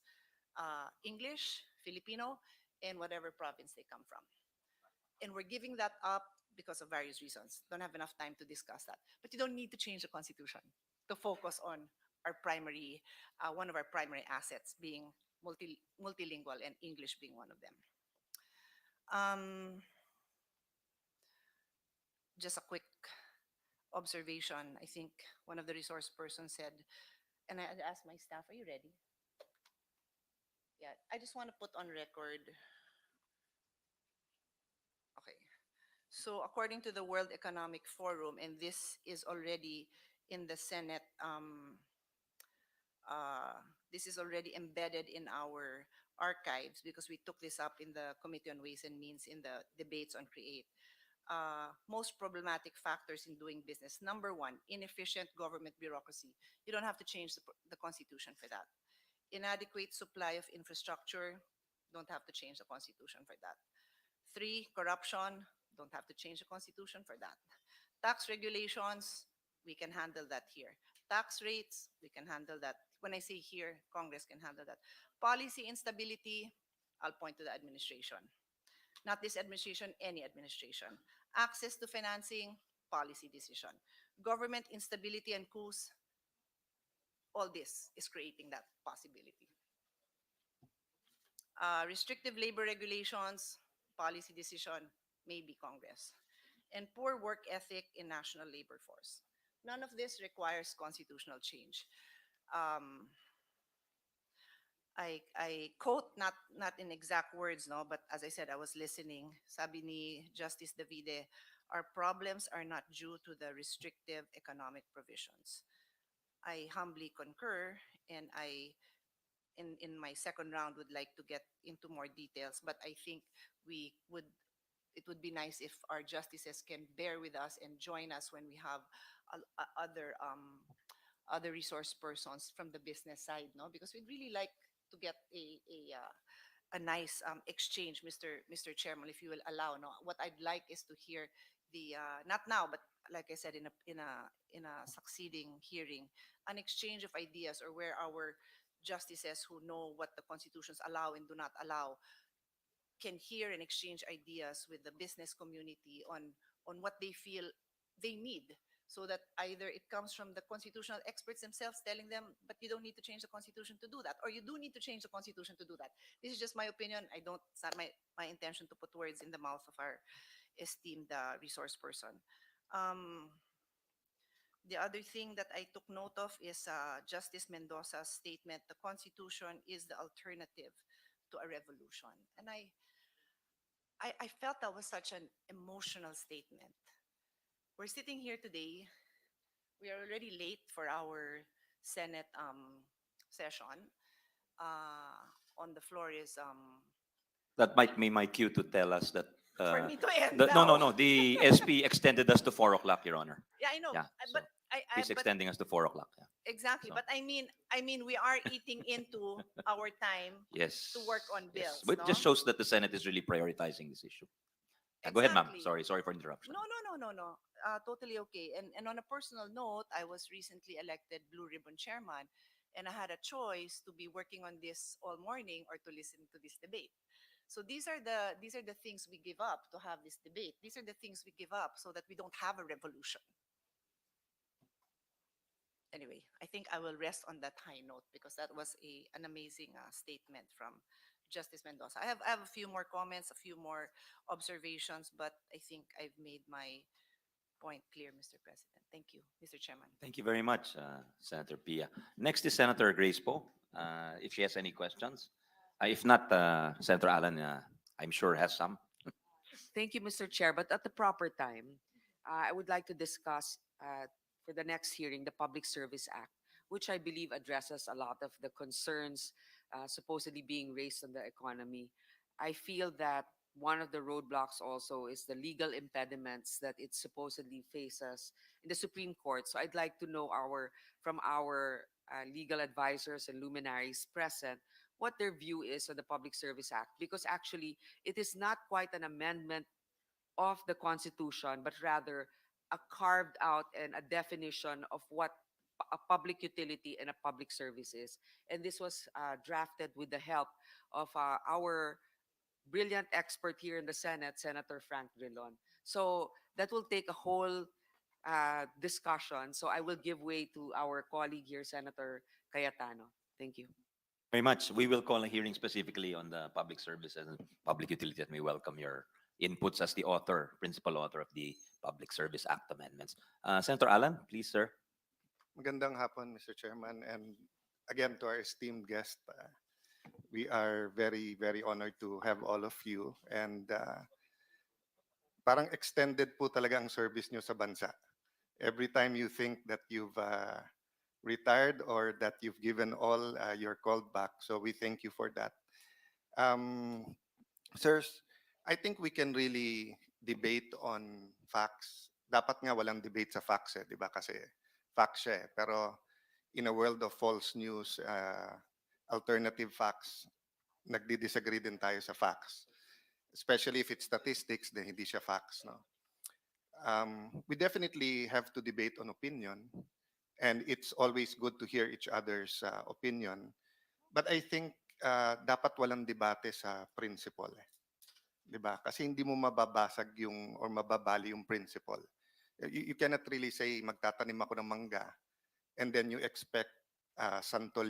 English, Filipino, in whatever province they come from. And we're giving that up because of various reasons. Don't have enough time to discuss that. But you don't need to change the constitution to focus on our primary, one of our primary assets being multilingual and English being one of them. Um, just a quick observation. I think one of the resource persons said, and I had asked my staff, are you ready? Yeah, I just want to put on record. Okay. So according to the World Economic Forum, and this is already in the Senate, this is already embedded in our archives because we took this up in the Committee on Ways and Means in the debates on CREATE. Most problematic factors in doing business. Number one, inefficient government bureaucracy. You don't have to change the Constitution for that. Inadequate supply of infrastructure. Don't have to change the Constitution for that. Three, corruption. Don't have to change the Constitution for that. Tax regulations, we can handle that here. Tax rates, we can handle that. When I say here, Congress can handle that. Policy instability, I'll point to the administration. Not this administration, any administration. Access to financing, policy decision. Government instability and coups, all this is creating that possibility. Restrictive labor regulations, policy decision, maybe Congress. And poor work ethic in national labor force. None of this requires constitutional change. I quote not in exact words, no, but as I said, I was listening. Sabi ni Justice Davide, our problems are not due to the restrictive economic provisions. I humbly concur, and in my second round would like to get into more details, but I think it would be nice if our justices can bear with us and join us when we have other resource persons from the business side, no? Because we'd really like to get a nice exchange, Mr. Chairman, if you will allow. No, what I'd like is to hear the not now, but like I said, in a succeeding hearing, an exchange of ideas, or where our justices who know what the constitutions allow and do not allow can hear and exchange ideas with the business community on what they feel they need, so that either it comes from the constitutional experts themselves telling them, but you don't need to change the constitution to do that, or you do need to change the constitution to do that. This is just my opinion. It's not my intention to put words in the mouth of our esteemed resource person. The other thing that I took note of is Justice Mendoza's statement, the Constitution is the alternative to a revolution. And I felt that was such an emotional statement. We're sitting here today. We are already late for our Senate session. On the floor is That might be my cue to tell us that. for me to end No, no, now. no. The SP extended us to 4 o'clock, Your Honor. Yeah, I know. Yeah, But He's but extending us to 4 o'clock. Yeah. exactly. So- But I mean, we are eating into our time Yes. to work on Yes. bills. But it no? just shows that the Senate is really prioritizing this issue. Go ahead, ma'am. Exactly. Sorry for interruption. No. Totally okay. And on a personal note, I was recently elected Blue Ribbon Chairman, and I had a choice to be working on this all morning or to listen to this debate. So these are the things we give up to have this debate. These are the things we give up so that we don't have a revolution. Anyway, I think I will rest on that high note because that was an amazing statement from Justice Mendoza. I have a few more comments, a few more observations, but I think I've made my point clear, Mr. President. Thank you, Mr. Chairman. Thank you very much, Senator Pia. Next is Senator Grace Poe, if she has any questions. If not, Senator Alan, I'm sure has some. Thank you, Mr. Chair. But at the proper time, I would like to discuss for the next hearing the Public Service Act, which I believe addresses a lot of the concerns supposedly being raised on the economy. I feel that one of the roadblocks also is the legal impediments that it supposedly faces in the Supreme Court. So I'd like to know from our legal advisors and luminaries present what their view is on the Public Service Act, because actually it is not quite an amendment of the Constitution, but rather a carved out and a definition of what a public utility and a public service is. And this was drafted with the help of our brilliant expert here in the Senate, Senator Frank Drilon. So that will take a whole discussion. So I will give way to our colleague here, Senator Cayetano. Thank you. Very much. We will call a hearing specifically on the public services and public utilities. And we welcome your inputs as the author, principal author of the Public Service Act amendments. Senator Alan, please, sir. Magandang hapon, Mr. Chairman, and again to our esteemed guest. We are very, very honored to have all of you, and parang extended po talaga ang service nyo sa bansa. Every time you think that you've retired or that you've given all, you're called back. So we thank you for that. Sirs, I think we can really debate on facts. Dapat nga walang debate sa facts, di ba? Kasi facts siya eh. Pero in a world of false news, alternative facts, nagdi-disagree din tayo sa facts. Especially if it's statistics, then hindi siya facts, no? We definitely have to debate on opinion, and it's always good to hear each other's opinion. But I think dapat walang debate sa principle. Di ba? Kasi hindi mo mababasag yung or mababali yung principle. You cannot really say magtatanim ako ng mangga and then you expect santol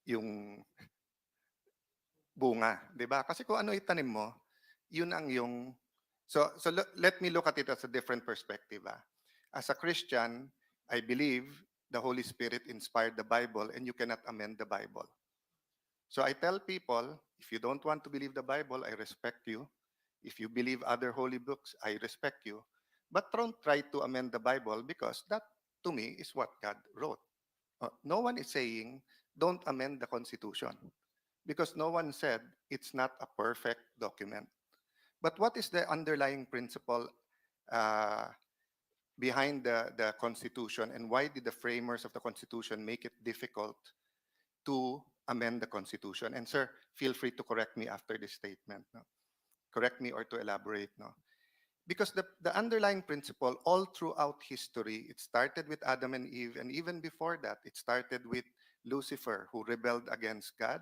yung bunga, 'di ba? Kasi kung ano itanim mo, yun ang yung so let me look at it as a different perspective. As a Christian, I believe the Holy Spirit inspired the Bible and you cannot amend the Bible. So I tell people, if you don't want to believe the Bible, I respect you. If you believe other holy books, I respect you. But don't try to amend the Bible because that, to me, is what God wrote. No one is saying, don't amend the Constitution because no one said it's not a perfect document. But what is the underlying principle behind the Constitution, and why did the framers of the Constitution make it difficult to amend the Constitution? And sir, feel free to correct me after this statement. No? Correct me or to elaborate. No? Because the underlying principle all throughout history, it started with Adam and Eve, and even before that, it started with Lucifer, who rebelled against God,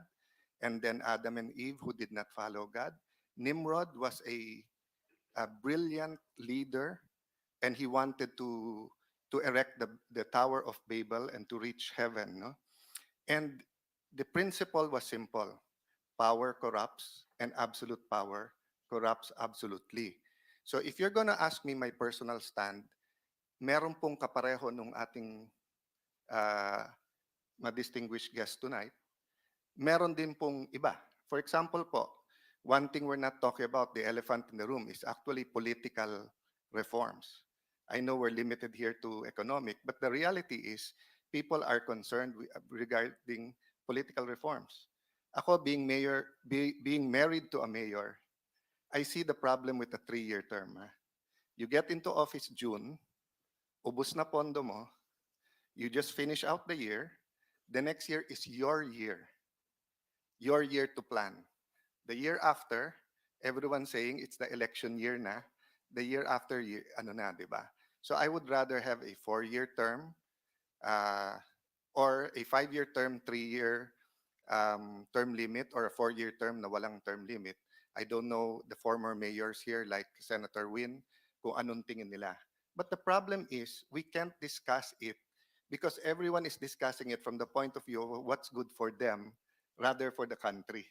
and then Adam and Eve, who did not follow God. Nimrod was a brilliant leader, and he wanted to erect the Tower of Babel and to reach heaven. No? And the principle was simple. Power corrupts, and absolute power corrupts absolutely. So if you're gonna ask me my personal stand, meron pong kapareho nung ating ma-distinguished guest tonight, meron din pong iba. For example po, one thing we're not talking about, the elephant in the room, is actually political reforms. I know we're limited here to economic, but the reality is people are concerned regarding political reforms. Ako being married to a mayor, I see the problem with a 3-year term. You get into office June, ubus na pondo mo, you just finish out the year, the next year is your year to plan. The year after, everyone's saying it's the election year na, the year after, ano na, di ba? So I would rather have a 4-year term or a 5-year term, 3-year term limit, or a 4-year term na walang term limit. I don't know the former mayors here like Senator Win kung anong tingin nila. But the problem is we can't discuss it because everyone is discussing it from the point of view of what's good for them rather for the country.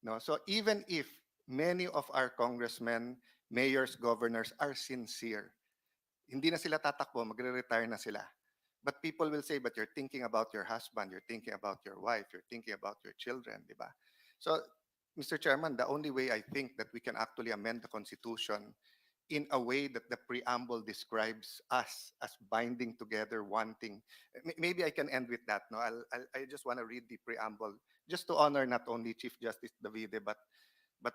No? So even if many of our congressmen, mayors, governors are sincere, hindi na sila tatakbo, magre-retire na sila. But people will say, but you're thinking about your husband, you're thinking about your wife, you're thinking about your children, di ba? So, Mr. Chairman, the only way I think that we can actually amend the Constitution in a way that the preamble describes us as binding together, wanting. Maybe I can end with that. No, I just want to read the preamble just to honor not only Chief Justice Davide but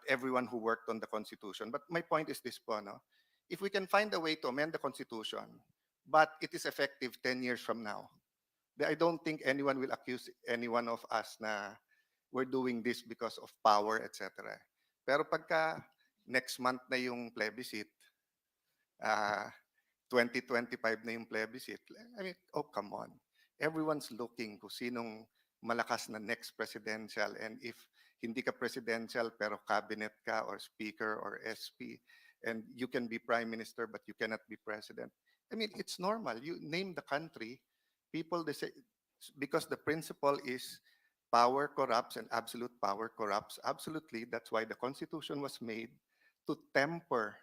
everyone who worked on the Constitution. But my point is this po, no? If we can find a way to amend the Constitution, but it is effective 10 years from now, I don't think anyone will accuse any one of us na we're doing this because of power, etc. Pero pagka next month na yung plebiscite, 2025 na yung plebiscite, I mean, oh, come on. Everyone's looking kung sinong malakas na next presidential, and if hindi ka presidential pero cabinet ka or speaker or SP, and you can be prime minister but you cannot be president. I mean, it's normal. You name the country, people they say, because the principle is power corrupts and absolute power corrupts absolutely. That's why the Constitution was made, to temper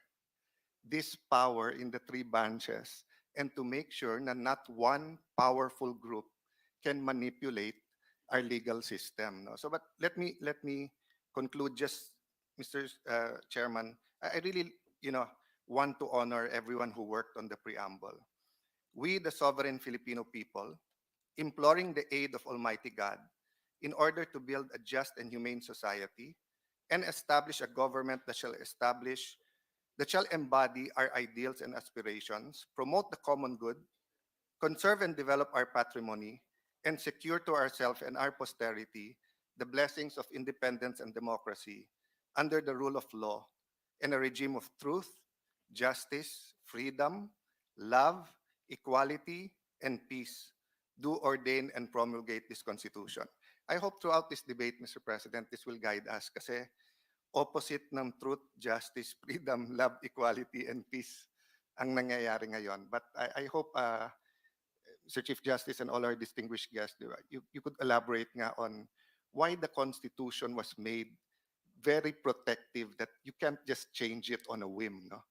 this power in the three branches and to make sure that not one powerful group can manipulate our legal system. No? So, but let me conclude just, Mr. Chairman. I really, want to honor everyone who worked on the preamble. We, the sovereign Filipino people, imploring the aid of Almighty God in order to build a just and humane society and establish a government that shall embody our ideals and aspirations, promote the common good, conserve and develop our patrimony, and secure to ourselves and our posterity the blessings of independence and democracy under the rule of law and a regime of truth, justice, freedom, love, equality, and peace, do ordain and promulgate this Constitution. I hope throughout this debate, Mr. President, this will guide us kasi opposite ng truth, justice, freedom, love, equality, and peace ang nangyayari ngayon. But I hope, Mr. Chief Justice and all our distinguished guests, you could elaborate nga on why the Constitution was made very protective, that you can't just change it on a whim. No?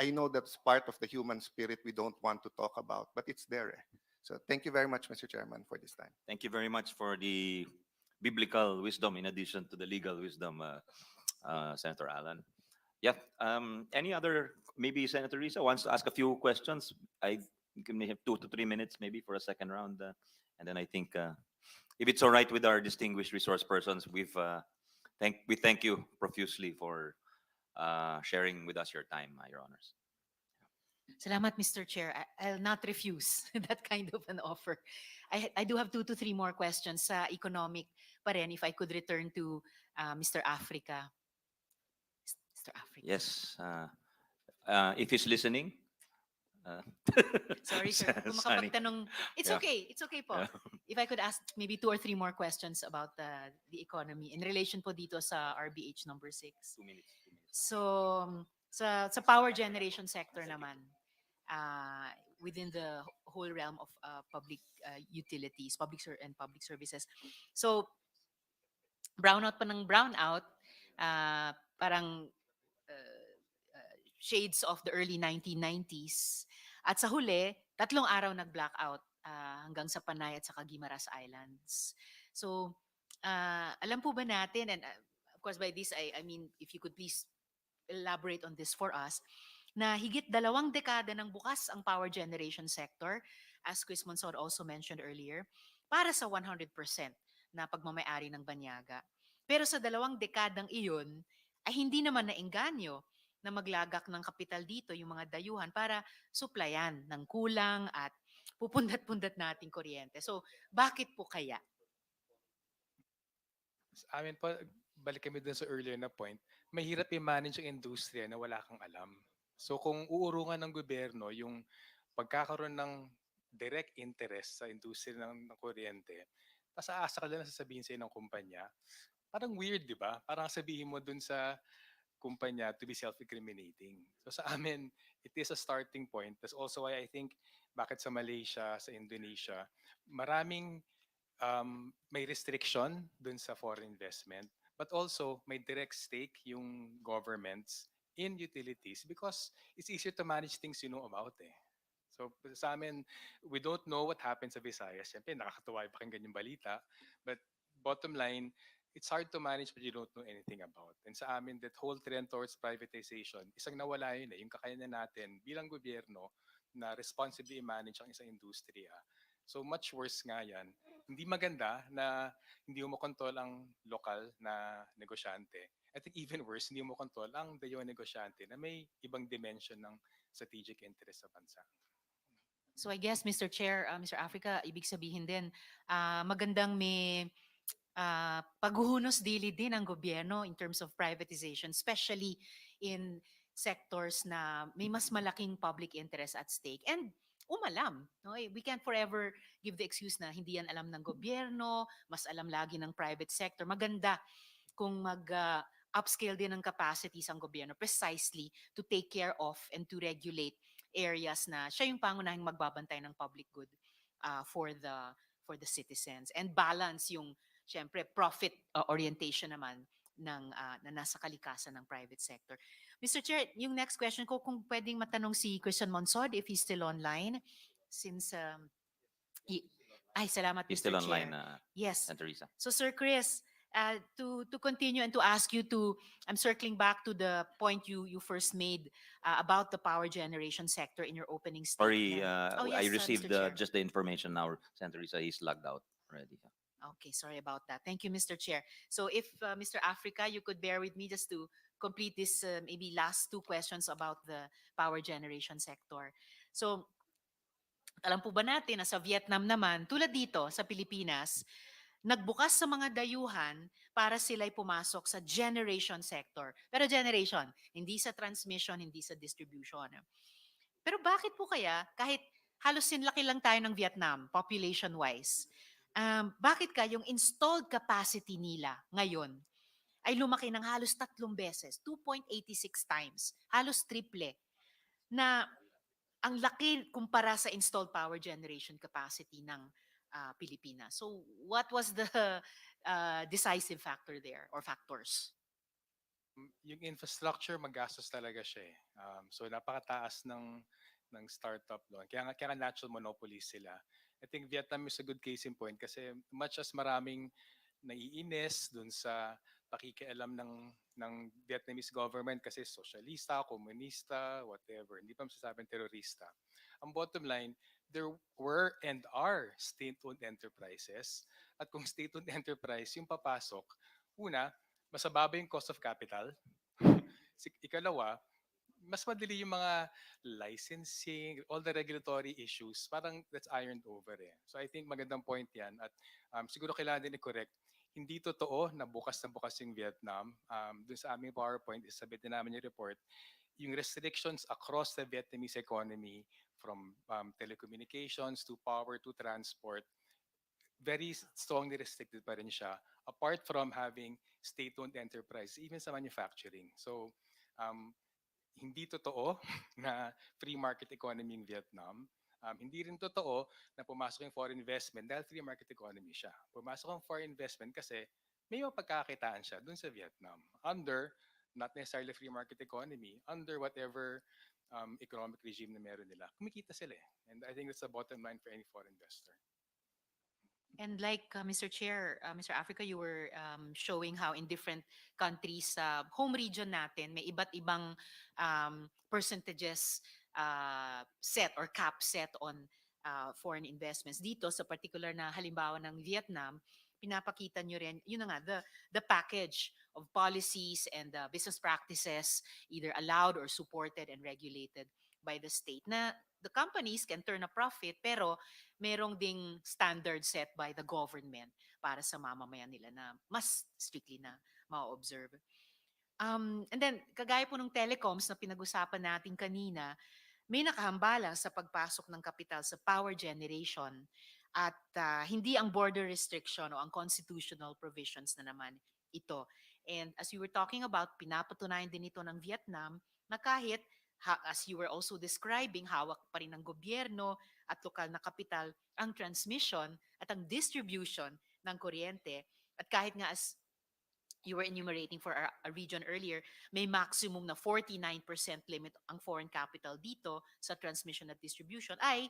I know that's part of the human spirit we don't want to talk about, but it's there. So thank you very much, Mr. Chairman, for this time. Thank you very much for the biblical wisdom in addition to the legal wisdom, Senator Alan. Yeah. Any other, maybe Senator Risa wants to ask a few questions. I think we may have 2 to 3 minutes maybe for a second round. And then I think if it's all right with our distinguished resource persons, we thank you profusely for sharing with us your time, Your Honors. Salamat, Mr. Chair. I'll not refuse that kind of an offer. I do have 2 to 3 more questions sa economic pa rin, if I could return to Mr. Africa. Mr. Africa. Yes. If he's listening. Sorry, sir. Kung Sunny. makapagtanong, it's Yeah. okay. It's okay po. Yeah. If I could ask maybe 2 or 3 more questions about the economy in relation po dito sa RBH number 6. 2 minutes. So, sa power generation sector naman, within the whole realm of public utilities, public services. So, brownout pa ng brownout, parang shades of the early 1990s. At sa huli, 3 araw nag-blackout hanggang sa Panay at sa Guimaras Islands. So, alam po ba natin, and of course by this, I mean, if you could please elaborate on this for us, na higit 2 dekada ng bukas ang power generation sector, as Chris Monsor also mentioned earlier, para sa 100% na pagmamayari ng banyaga. Pero sa 2 dekadang iyon, ay hindi naman naengganyo na maglagak ng kapital dito yung mga dayuhan para suplayan ng kulang at pupundat-pundat nating kuryente. So, bakit po kaya? Sa amin po, balik kami dun sa earlier na point, mahirap i-manage ang industriya na wala kang alam. So kung uurungan ng gobyerno yung pagkakaroon ng direct interest sa industriya ng kuryente, tapos aasa ka lang na sasabihin sa'yo ng kumpanya, parang weird, di ba? Parang sabihin mo dun sa kumpanya to be self-incriminating. So sa amin, it is a starting point. That's also why I think bakit sa Malaysia, sa Indonesia, maraming may restriction dun sa foreign investment, but also may direct stake yung governments in utilities because it's easier to manage things you know about eh. So sa amin, we don't know what happens sa Visayas. Siyempre, nakakatuwa yung pakinggan yung balita. But bottom line, it's hard to manage what you don't know anything about. And sa amin, that whole trend towards privatization, isang nawala yun eh. Yung kakayanan natin bilang gobyerno na responsibly manage ang isang industriya. So much worse nga yan. Hindi maganda na hindi mo kontrol ang lokal na negosyante. I think even worse, hindi mo kontrol ang dayo negosyante na may ibang dimension ng strategic interest sa bansa. So I guess, Mr. Chair, Mr. Africa, ibig sabihin din, magandang may paghuhunos dili din ang gobyerno in terms of privatization, especially in sectors na may mas malaking public interest at stake. And umalam. No? We can't forever give the excuse na hindi yan alam ng gobyerno, mas alam lagi ng private sector. Maganda kung upscale din ng capacities ang gobyerno precisely to take care of and to regulate areas na siya yung pangunahing magbabantay ng public good for the citizens and balance yung syempre profit orientation naman na nasa kalikasan ng private sector. Mr. Chair, yung next question ko kung pwedeng matanong si Christian Monsod if he's still online since ay salamat He's Mr. still Chair. online, Yes. Teresa. So Sir Chris, to continue and to ask you to, I'm circling back to the point you first made about the power generation sector in your opening Sorry, statement. Oh I yes, received Mr. Chair. just the information now. Senator Teresa, he's logged out already. Okay, sorry about that. Thank you, Mr. Chair. So if Mr. Africa, you could bear with me just to complete this maybe last two questions about the power generation sector. So alam po ba natin na sa Vietnam naman, tulad dito sa Pilipinas, nagbukas sa mga dayuhan para sila'y pumasok sa generation sector. Pero generation, hindi sa transmission, hindi sa distribution. Pero bakit po kaya, kahit halos sinlaki lang tayo ng Vietnam, population-wise, bakit yung installed capacity nila ngayon ay lumaki ng halos 3 beses, 2.86 times, halos triple, na ang laki kumpara sa installed power generation capacity ng Pilipinas. So what was the decisive factor there or factors? Yung infrastructure, magastos talaga siya eh. So napakataas ng startup doon. Kaya nga natural monopoly sila. I think Vietnam is a good case in point kasi much as maraming naiinis doon sa pakikialam ng Vietnamese government kasi socialista, komunista, whatever. Hindi pa masasabing terorista. Ang bottom line, there were and are state-owned enterprises. At kung state-owned enterprise yung papasok, una, mas mababa yung cost of capital. Ikalawa, mas madali yung mga licensing, all the regulatory issues, parang that's ironed over eh. So I think magandang point yan. At siguro kailangan din i-correct, hindi totoo na bukas yung Vietnam. Dun sa aming PowerPoint, isabit din namin yung report, yung restrictions across the Vietnamese economy from telecommunications to power to transport, very strongly restricted pa rin siya apart from having state-owned enterprise, even sa manufacturing. So, hindi totoo na free market economy in Vietnam. Hindi rin totoo na pumasok yung foreign investment dahil free market economy siya. Pumasok ang foreign investment kasi may mapagkakitaan siya dun sa Vietnam under not necessarily free market economy, under whatever economic regime na meron nila. Kumikita sila eh. And I think that's the bottom line for any foreign investor. And like Mr. Chair, Mr. Africa, you were showing how in different countries, home region natin, may iba't ibang percentages set or cap set on foreign investments. Dito sa particular na halimbawa ng Vietnam, pinapakita nyo rin, yun na nga, the package of policies and business practices either allowed or supported and regulated by the state na the companies can turn a profit pero merong ding standard set by the government para sa mamamayan nila na mas strictly na ma-observe. And then, kagaya po ng telecoms na pinag-usapan natin kanina, may nakahambalang sa pagpasok ng kapital sa power generation at hindi ang border restriction o ang constitutional provisions na naman ito. And as you were talking about, pinapatunayan din ito ng Vietnam na kahit as you were also describing, hawak pa rin ng gobyerno at lokal na kapital ang transmission at ang distribution ng kuryente. At kahit nga as you were enumerating for a region earlier, may maximum na 49% limit ang foreign capital dito sa transmission at distribution, ay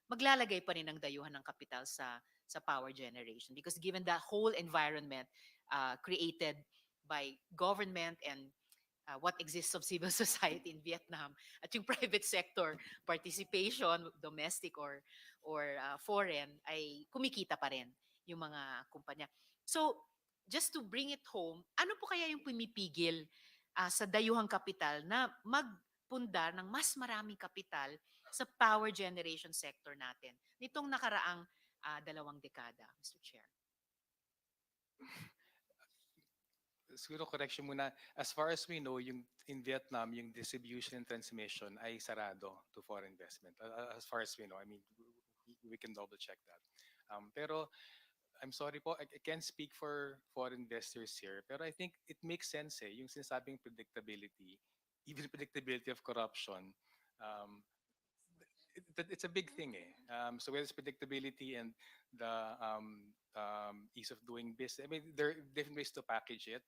maglalagay pa rin ng dayuhan ng kapital sa power generation. Because given the whole environment created by government and what exists of civil society in Vietnam at yung private sector participation, domestic or foreign, ay kumikita pa rin yung mga kumpanya. So, just to bring it home, ano po kaya yung pumipigil sa dayuhang kapital na magpundar ng mas maraming kapital sa power generation sector natin nitong nakaraang 2 dekada, Mr. Chair? siguro correction muna. As far as we know, yung in Vietnam, yung distribution and transmission ay sarado to foreign investment. As far as we know, I mean, we can double check that. Pero I'm sorry po, I can't speak for foreign investors here. Pero I think it makes sense yung sinasabing predictability, even predictability of corruption. Um, it's a big thing so whether it's predictability and the ease of doing business, I mean, there are different ways to package it.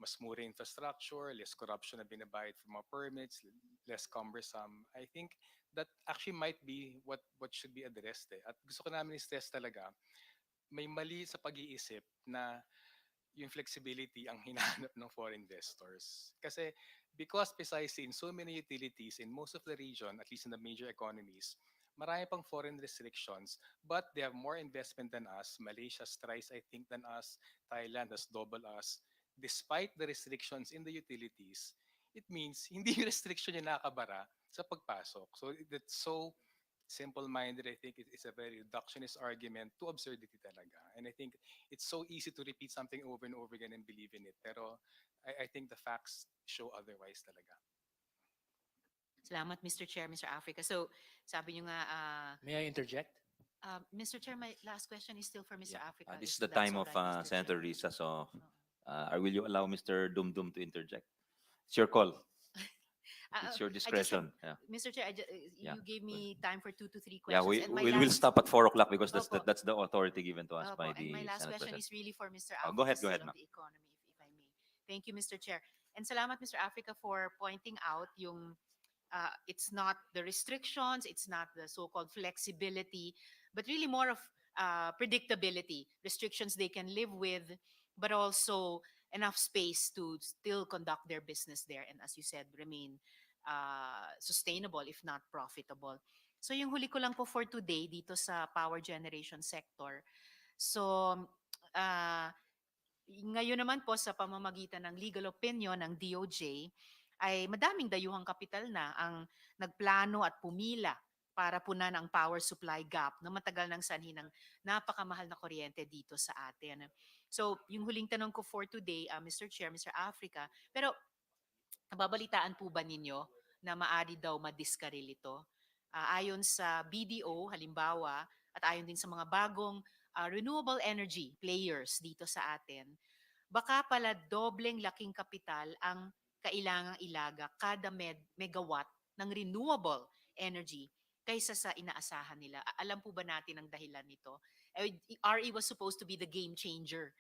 Mas mura infrastructure, less corruption na binabayad for mga permits, less cumbersome. I think that actually might be what should be addressed. At gusto ko namin i-stress talaga, may mali sa pag-iisip na yung flexibility ang hinahanap ng foreign investors. Kasi because precisely in so many utilities in most of the region, at least in the major economies, marami pang foreign restrictions, but they have more investment than us. Malaysia's thrice, I think, than us. Thailand has double us. Despite the restrictions in the utilities, it means hindi yung restriction yung nakabara sa pagpasok. So that's so simple-minded. I think it's a very reductionist argument to absurdity talaga. And I think it's so easy to repeat something over and over again and believe in it. Pero I think the facts show otherwise talaga. Salamat, Mr. Chair, Mr. Africa. So, sabi nyo nga, May I interject? Mr. Chair, my last question is still for Mr. Africa. This is if the that's time all of right, Mr. Senator Chair. Risa, so will you allow Mr. Dumdum to interject? It's your call. It's your I just have- discretion. Yeah. Mr. Chair, Yeah. you gave me time for 2 to 3 Yeah, questions. and my we'll last, stop at 4 o'clock because Opo. that's the authority given to us Opo, by and my the last Senate question President. is really for Mr. Oh, Africa, go ahead, still ma'am. on the economy, if I may. Thank you, Mr. Chair. And salamat, Mr. Africa, for pointing out yung it's not the restrictions, it's not the so-called flexibility, but really more of predictability. Restrictions they can live with, but also enough space to still conduct their business there. And as you said, remain sustainable, if not profitable. So yung huli ko lang po for today dito sa power generation sector. So, ngayon naman po sa pamamagitan ng legal opinion ng DOJ, ay madaming dayuhang kapital na ang nagplano at pumila para punan ang power supply gap na matagal nang sanhi ng napakamahal na kuryente dito sa atin. So, yung huling tanong ko for today, Mr. Chair, Mr. Africa, pero nababalitaan po ba ninyo na maari daw madiskaril ito? Ayon sa BDO, halimbawa, at ayon din sa mga bagong renewable energy players dito sa atin, baka pala dobleng laking kapital ang kailangang ilaga kada megawatt ng renewable energy kaysa sa inaasahan nila. Alam po ba natin ang dahilan nito? RE was supposed to be the game changer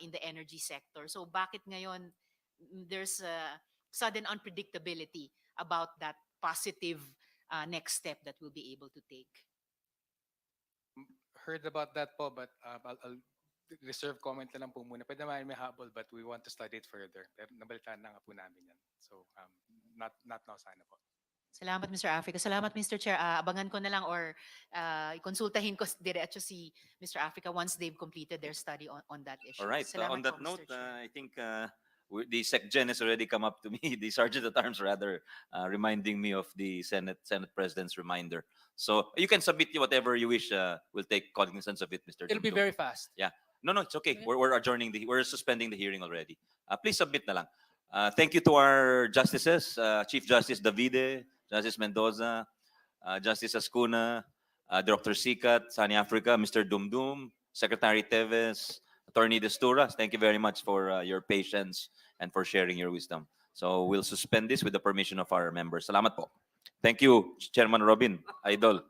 in the energy sector. So bakit ngayon there's a sudden unpredictability about that positive next step that we'll be able to take? Heard about that po, but I'll reserve comment na lang po muna. Pwede naman may habol, but we want to study it further. Pero nabalitaan na nga po namin yan. So, not now sana po. Salamat, Mr. Africa. Salamat, Mr. Chair. Abangan ko na lang or konsultahin ko diretso si Mr. Africa once they've completed their study on that issue. All right. Salamat On that po, Mr. note, Chair. I think the SecGen has already come up to me, the Sergeant at Arms rather, reminding me of the Senate President's reminder. So you can submit whatever you wish. We'll take cognizance of it, Mr. It'll be Dumdum. very fast. Yeah. No, it's okay. We're suspending the hearing already. Please submit na lang. Thank you to our justices, Chief Justice Davide, Justice Mendoza, Justice Ascuna, Dr. Sikat, Sunny Africa, Mr. Dumdum, Secretary Teves, Attorney Destura. Thank you very much for your patience and for sharing your wisdom. So we'll suspend this with the permission of our members. Salamat po. Thank you, Chairman Robin, Idol.